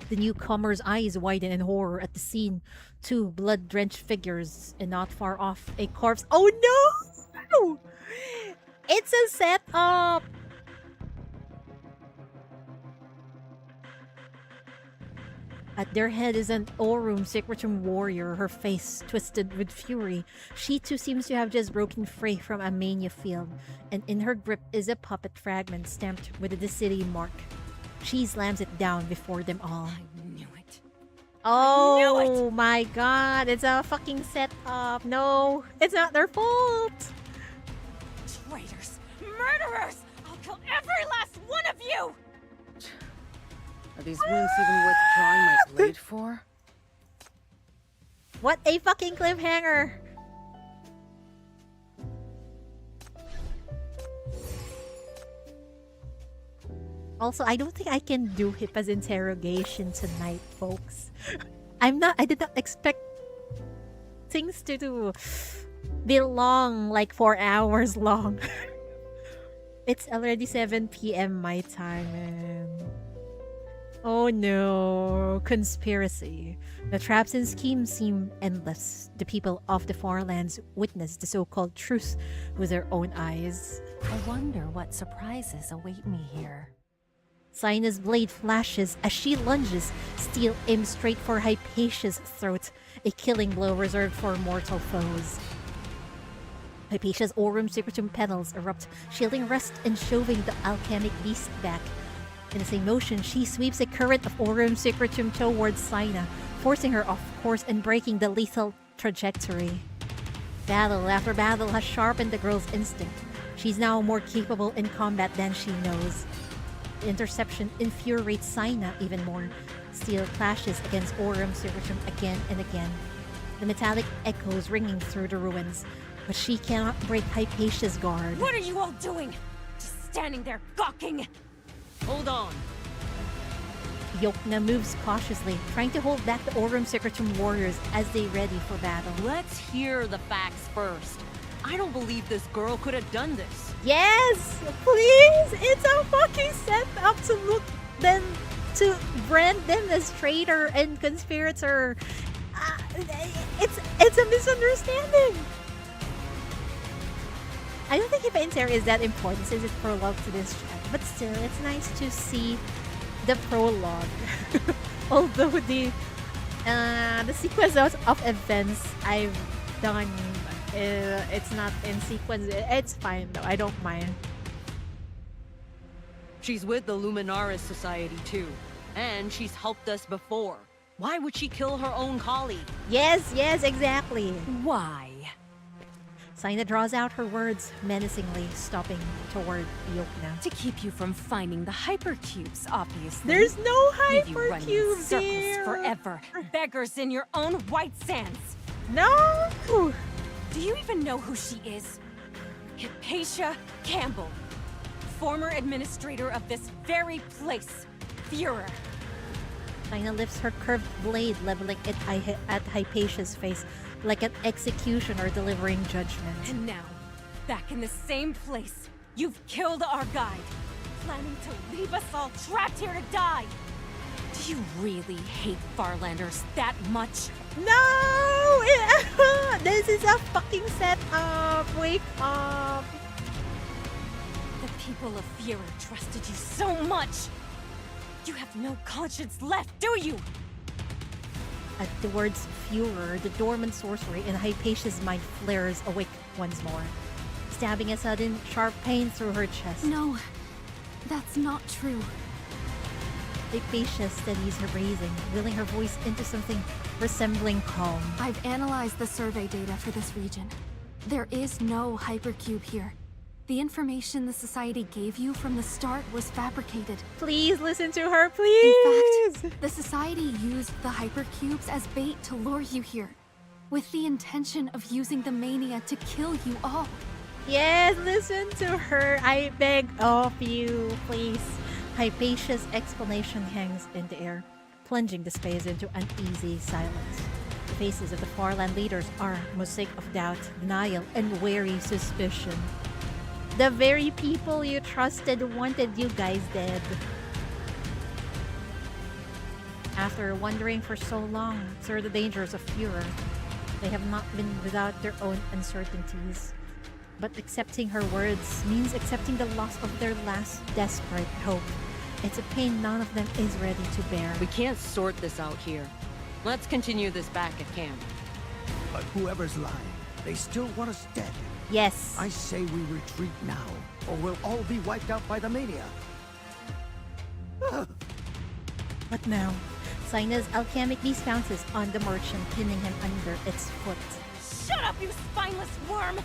Speaker 1: The newcomer's eyes widen in horror at the scene. Two blood-drenched figures, and not far off, a corpse. Oh no! It's a setup! At their head is an Aurum Secretum warrior, her face twisted with fury. She too seems to have just broken free from a mania field, and in her grip is a puppet fragment stamped with a Decidi mark. She slams it down before them all.
Speaker 16: I knew it.
Speaker 1: Oh my god, it's a fucking setup. No, it's not their fault.
Speaker 16: Traitors! Murderers! I'll kill every last one of you!
Speaker 12: Are these wounds even worth drawing my blade for?
Speaker 1: What a fucking cliffhanger! Also, I don't think I can do Hippa's interrogation tonight, folks. I did not expect things to be long, like 4 hours long. It's already 7 p.m. my time, and oh no, conspiracy. The traps and schemes seem endless. The people of the far lands witness the so-called truth with their own eyes.
Speaker 16: I wonder what surprises await me here.
Speaker 1: Sina's blade flashes as she lunges, steel aimed straight for Hypatia's throat, a killing blow reserved for mortal foes. Hypatia's Aurum Secretum petals erupt, shielding rest and shoving the alchemic beast back. In the same motion, she sweeps a current of Aurum Secretum towards Sina, forcing her off course and breaking the lethal trajectory. Battle after battle has sharpened the girl's instinct. She's now more capable in combat than she knows. The interception infuriates Sina even more. Steel clashes against Aurum Secretum again and again, the metallic echoes ringing through the ruins, but she cannot break Hypatia's guard.
Speaker 16: What are you all doing? Just standing there gawking?
Speaker 4: Hold on.
Speaker 1: Yokna moves cautiously, trying to hold back the Aurum Secretum warriors as they ready for battle.
Speaker 4: Let's hear the facts first. I don't believe this girl could have done this.
Speaker 1: Yes! Please! It's a fucking setup to look them, to brand them as traitor and conspirator. It's a misunderstanding. I don't think Hippa Sarah is that important since it's prologue to this chat, but still, it's nice to see the prologue. Although the sequence of events I've done, it's not in sequence. It's fine though. I don't mind.
Speaker 4: She's with the Luminaris Society too, and she's helped us before. Why would she kill her own colleague?
Speaker 1: Yes, exactly.
Speaker 16: Why?
Speaker 1: Sina draws out her words menacingly, stopping toward Yokna.
Speaker 16: To keep you from finding the hypercubes, obviously.
Speaker 1: There's no
Speaker 16: Leave you running in
Speaker 1: hypercubes
Speaker 16: circles
Speaker 1: here.
Speaker 16: forever. Beggars in your own white sands.
Speaker 1: No!
Speaker 16: Do you even know who she is? Hypatia Campbell, former administrator of this very place. Führer.
Speaker 1: Sina lifts her curved blade, leveling it at Hypatia's face, like an executioner delivering judgment.
Speaker 16: And now, back in the same place, you've killed our guide, planning to leave us all trapped here to die. Do you really hate Farlanders that much?
Speaker 1: No! This is a fucking setup! Wake up!
Speaker 16: The people of Führer trusted you so much! You have no conscience left, do you?
Speaker 1: At the words Führer, the dormant sorcery in Hypatia's mind flares awake once more, stabbing a sudden, sharp pain through her chest.
Speaker 3: No, that's not true.
Speaker 1: Hypatia steadies her breathing, wheeling her voice into something resembling calm.
Speaker 3: I've analyzed the survey data for this region. There is no hypercube here. The information the Society gave you from the start was fabricated.
Speaker 1: Please listen to her, please!
Speaker 3: In fact, the Society used the hypercubes as bait to lure you here, with the intention of using the mania to kill you all.
Speaker 1: Yes, listen to her. I beg of you, please. Hypatia's explanation hangs in the air, plunging the space into uneasy silence. The faces of the Farland leaders are mosaic of doubt, denial, and wary suspicion. The very people you trusted wanted you guys dead. After wandering for so long through the dangers of Führer, they have not been without their own uncertainties. But accepting her words means accepting the loss of their last desperate hope. It's a pain none of them is ready to bear.
Speaker 4: We can't sort this out here. Let's continue this back at camp.
Speaker 6: But whoever's lying, they still want us dead.
Speaker 1: Yes.
Speaker 6: I say we retreat now, or we'll all be wiped out by the mania.
Speaker 1: What now? Sina's alchemically pounces on the merchant, pinning him under its foot.
Speaker 16: Shut up, you spineless worm!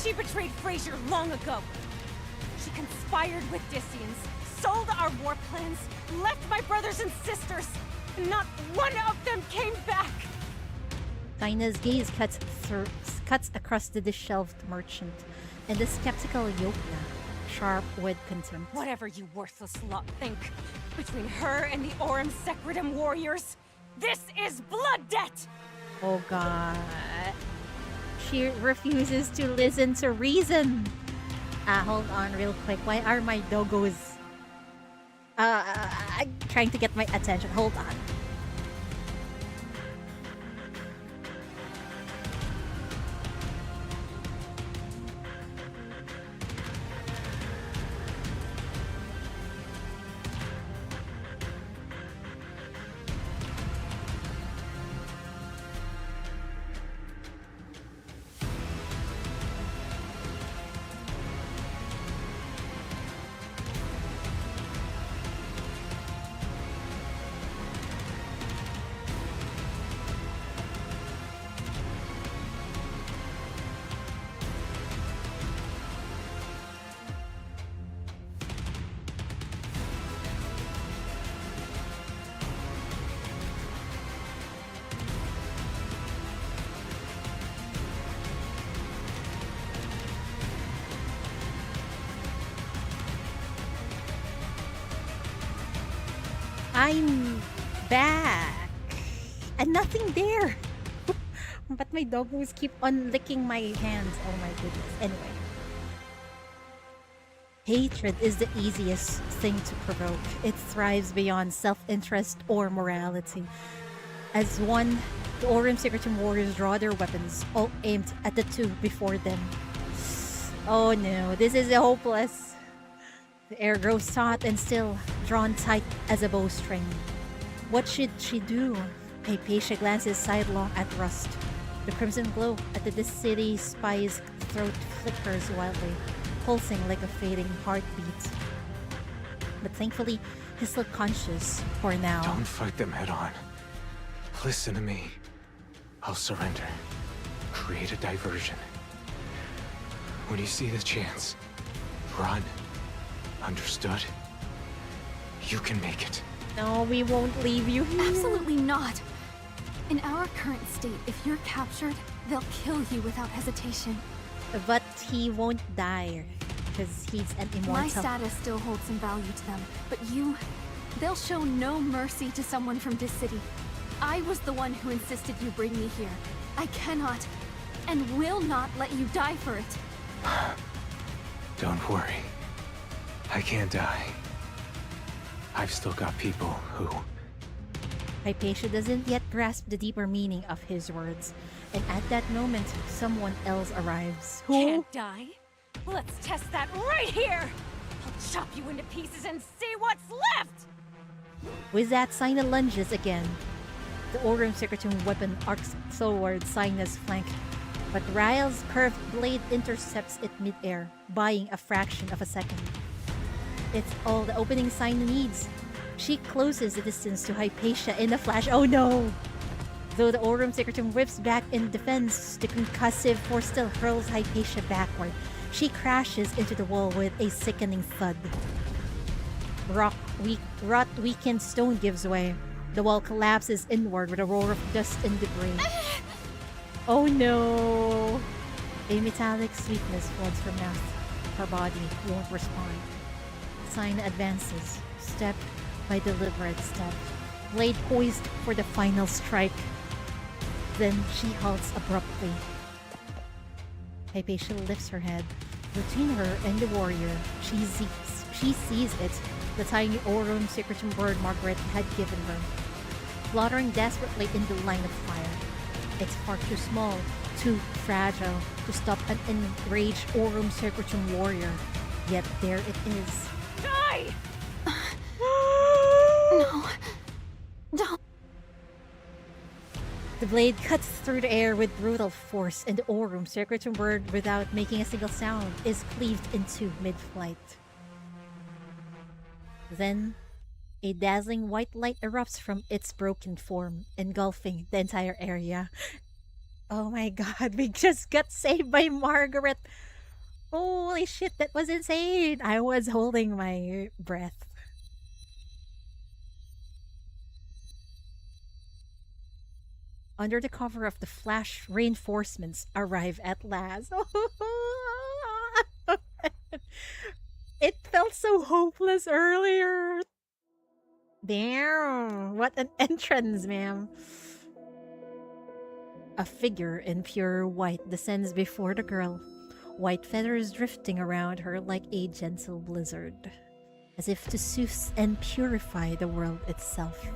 Speaker 16: She betrayed Frazier long ago. She conspired with Dissians, sold our war plans, left my brothers and sisters, and not one of them came back!
Speaker 1: Sina's gaze cuts across the disheveled merchant and the skeptical Yokna, sharp with contempt.
Speaker 16: Whatever you worthless lot think, between her and the Aurum Secretum warriors, this is blood debt!
Speaker 1: Oh god. She refuses to listen to reason. Hold on real quick. Why are my doggos trying to get my attention? Hold on. I'm back. And nothing there. But my doggos keep on licking my hands. Oh my goodness. Anyway. Hatred is the easiest thing to provoke. It thrives beyond self-interest or morality. As one, the Aurum Secretum warriors draw their weapons, all aimed at the two before them. Oh no, this is hopeless. The air grows taut and still, drawn tight as a bowstring. What should she do? Hypatia glances sidelong at Rust. The crimson glow at the city spy's throat flickers wildly, pulsing like a fading heartbeat. But thankfully, he's still conscious for now.
Speaker 2: Don't fight them head on. Listen to me. I'll surrender. Create a diversion. When you see the chance, run. Understood? You can make it.
Speaker 1: No, we won't leave you here.
Speaker 3: Absolutely not. In our current state, if you're captured, they'll kill you without hesitation.
Speaker 1: But he won't die, because he's an immortal.
Speaker 3: My status still holds some value to them, but they'll show no mercy to someone from this city. I was the one who insisted you bring me here. I cannot, and will not let you die for it.
Speaker 2: Don't worry. I can't die. I've still got people who...
Speaker 1: Hypatia doesn't yet grasp the deeper meaning of his words. And at that moment, someone else arrives. Who?
Speaker 16: Can't die? Let's test that right here! I'll chop you into pieces and see what's left!
Speaker 1: With that, Sina lunges again. The Aurum Secretum weapon arcs toward Sina's flank. But Ryle's curved blade intercepts it mid-air, buying a fraction of a second. It's all the opening Sina needs. She closes the distance to Hypatia in a flash. Oh no! Though the Aurum Secretum whips back in defense, the concussive force still hurls Hypatia backward. She crashes into the wall with a sickening thud. Rot-weakened stone gives way. The wall collapses inward with a roar of dust and debris. Oh no! A metallic sweetness floods her mouth. Her body won't respond. Sina advances, step by deliberate step. Blade poised for the final strike. Then she halts abruptly. Hypatia lifts her head. Between her and the warrior, she sees it, the tiny Aurum secretum bird Margaret had given her, fluttering desperately in the line of fire. It's far too small, too fragile to stop an enraged Aurum secretum warrior. Yet there it is.
Speaker 16: Die!
Speaker 3: No. Don't.
Speaker 1: The blade cuts through the air with brutal force, and the Aurum secretum bird, without making a single sound, is cleaved into mid-flight. Then, a dazzling white light erupts from its broken form, engulfing the entire area. Oh my god, we just got saved by Margaret! Holy shit, that was insane! I was holding my breath. Under the cover of the flash, reinforcements arrive at last. It felt so hopeless earlier. Damn, what an entrance, ma'am. A figure in pure white descends before the girl, white feathers drifting around her like a gentle blizzard, as if to soothe and purify the world itself.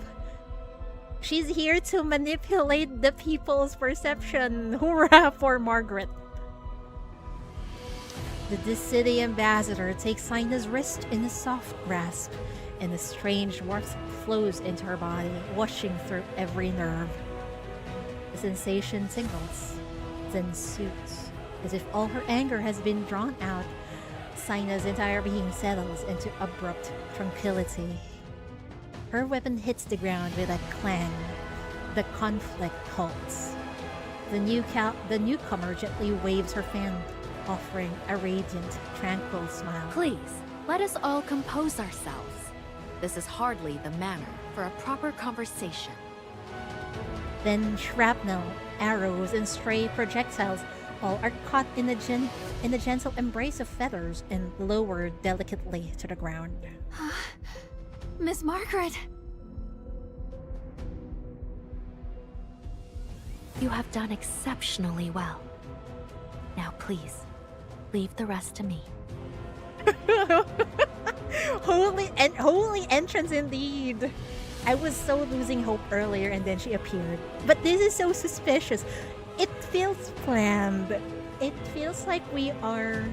Speaker 1: She's here to manipulate the people's perception. Hurrah for Margaret! The city ambassador takes Sina's wrist in a soft grasp, and a strange warmth flows into her body, washing through every nerve. The sensation tingles, then soothes, as if all her anger has been drawn out. Sina's entire being settles into abrupt tranquility. Her weapon hits the ground with a clang. The conflict halts. The newcomer gently waves her fan, offering a radiant, tranquil smile.
Speaker 7: Please, let us all compose ourselves. This is hardly the manner for a proper conversation.
Speaker 1: Then shrapnel, arrows, and stray projectiles all are caught in the gentle embrace of feathers and lowered delicately to the ground.
Speaker 3: Miss Margaret!
Speaker 7: You have done exceptionally well. Now please, leave the rest to me.
Speaker 1: Holy entrance indeed! I was so losing hope earlier and then she appeared. But this is so suspicious. It feels planned. It feels like we are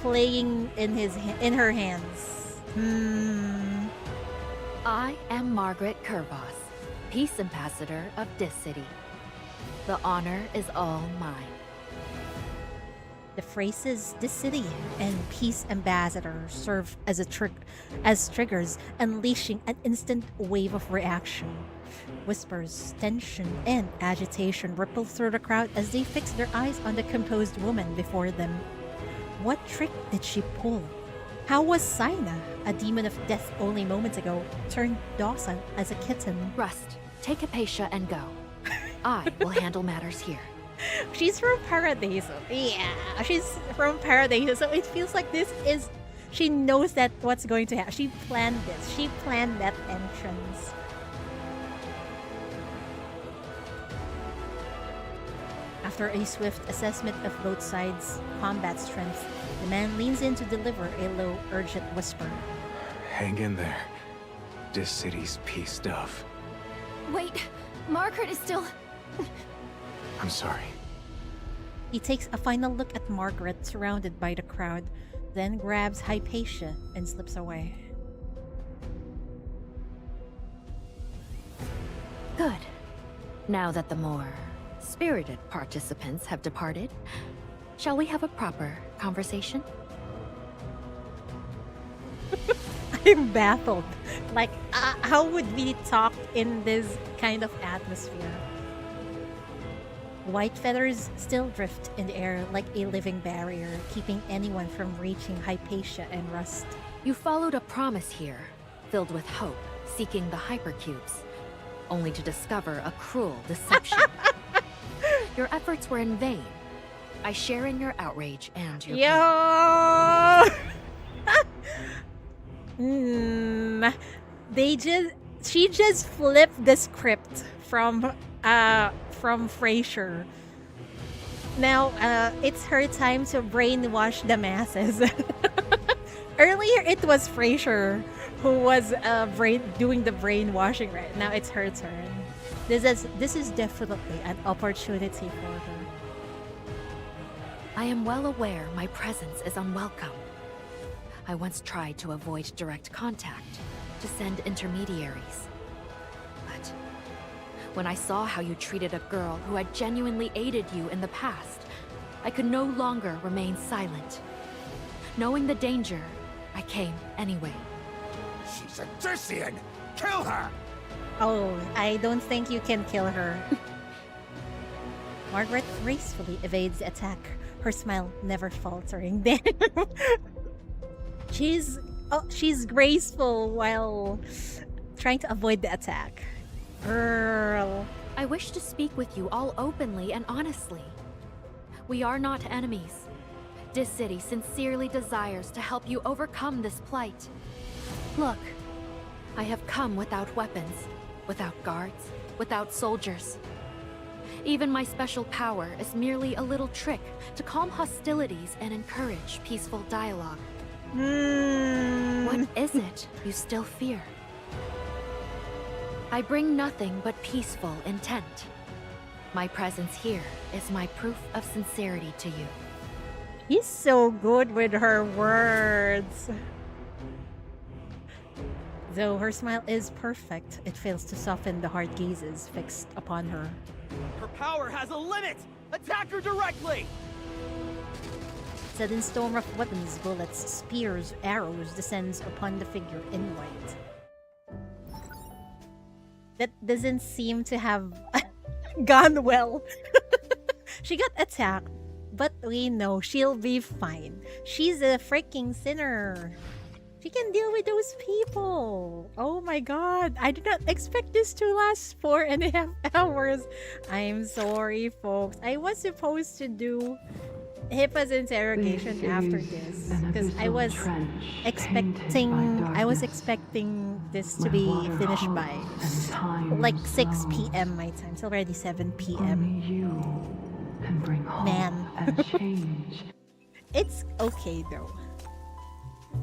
Speaker 1: playing in her hands.
Speaker 7: I am Margaret Curvos, Peace Ambassador of this city. The honor is all mine.
Speaker 1: The phrases "this city" and "peace ambassador" serve as triggers, unleashing an instant wave of reaction. Whispers, tension, and agitation ripple through the crowd as they fix their eyes on the composed woman before them. What trick did she pull? How was Sina, a demon of death only moments ago, turned docile as a kitten?
Speaker 7: Rust, take Hypatia and go. I will handle matters here.
Speaker 1: She's from Paradiso. Yeah, she's from Paradiso, so it feels like this is... She knows that what's going to happen. She planned this. She planned that entrance. After a swift assessment of both sides' combat strength, the man leans in to deliver a low, urgent whisper.
Speaker 2: Hang in there. This city's peace dove.
Speaker 3: Wait, Margaret is still...
Speaker 2: I'm sorry.
Speaker 1: He takes a final look at Margaret surrounded by the crowd, then grabs Hypatia and slips away.
Speaker 7: Good. Now that the more spirited participants have departed, shall we have a proper conversation?
Speaker 1: I'm baffled. Like, how would we talk in this kind of atmosphere? White feathers still drift in the air like a living barrier, keeping anyone from reaching Hypatia and Rust.
Speaker 7: You followed a promise here, filled with hope, seeking the hypercubes, only to discover a cruel deception. Your efforts were in vain. I share in your outrage and your pain.
Speaker 1: They just... She just flipped the script from Frasier. Now it's her time to brainwash the masses. Earlier it was Frasier who was doing the brainwashing. Right now it's her turn. This is definitely an opportunity for her.
Speaker 7: I am well aware my presence is unwelcome. I once tried to avoid direct contact, to send intermediaries. But when I saw how you treated a girl who had genuinely aided you in the past, I could no longer remain silent. Knowing the danger, I came anyway.
Speaker 10: She's a Thrissian! Kill her!
Speaker 1: Oh, I don't think you can kill her. Margaret gracefully evades the attack, her smile never faltering. Damn. She's graceful while trying to avoid the attack. Girl.
Speaker 7: I wish to speak with you all openly and honestly. We are not enemies. This city sincerely desires to help you overcome this plight. Look, I have come without weapons, without guards, without soldiers. Even my special power is merely a little trick to calm hostilities and encourage peaceful dialogue. What is it you still fear? I bring nothing but peaceful intent. My presence here is my proof of sincerity to you.
Speaker 1: He's so good with her words. Though her smile is perfect, it fails to soften the hard gazes fixed upon her.
Speaker 13: Her power has a limit! Attack her directly!
Speaker 1: Sudden storm of weapons, bullets, spears, arrows descends upon the figure in white. That doesn't seem to have gone well. She got attacked, but we know she'll be fine. She's a freaking sinner. She can deal with those people. Oh my god. I did not expect this to last 4.5 hours. I'm sorry, folks. I was supposed to do Hippa's interrogation after this because I was expecting this to be finished by like 6 p.m. my time. It's already 7 p.m. Man. It's okay though.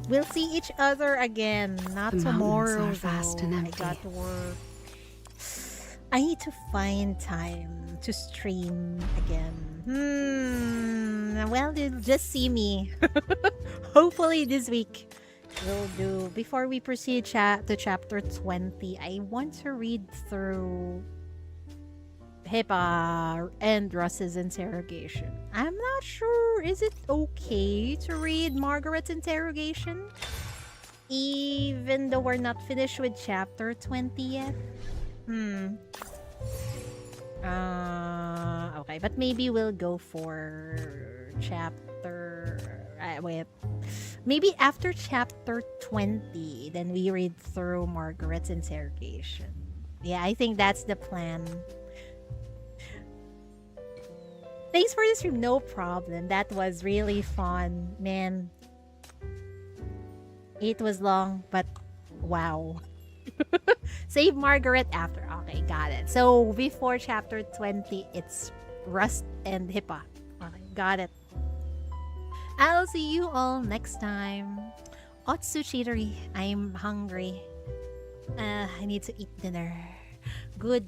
Speaker 1: We'll see each other again. Not tomorrow. Fast and empty. I got to work. I need to find time to stream again. Well, you'll just see me. Hopefully this week will do. Before we proceed to chapter 20, I want to read through Hippa and Russ's interrogation. I'm not sure. Is it okay to read Margaret's interrogation? Even though we're not finished with chapter 20 yet? Okay, but maybe we'll go for chapter... wait. Maybe after chapter 20, then we read through Margaret's interrogation. Yeah, I think that's the plan. Thanks for the stream. No problem. That was really fun, man. It was long, but wow. Save Margaret after. Okay, got it. So before chapter 20, it's Rust and Hippa. Okay, got it. I'll see you all next time. Otsuchidori, I'm hungry. I need to eat dinner. Good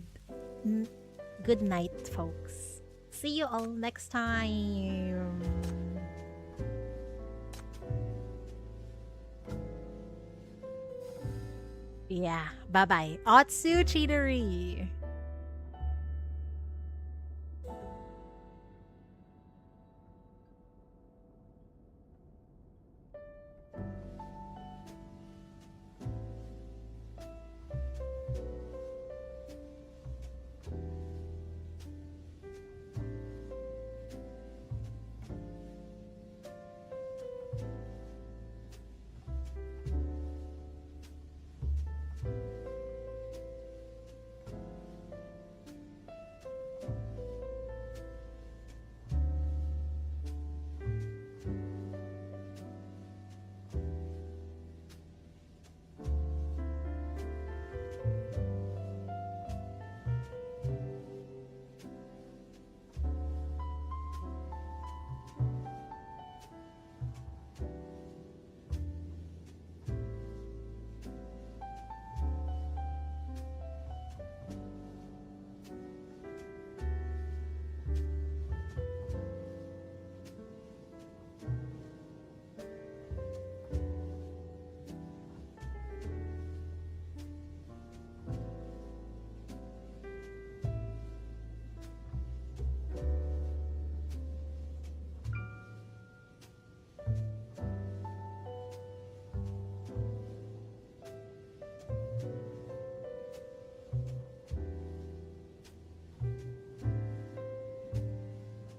Speaker 1: night, folks. See you all next time. Yeah, bye-bye. Otsuchidori.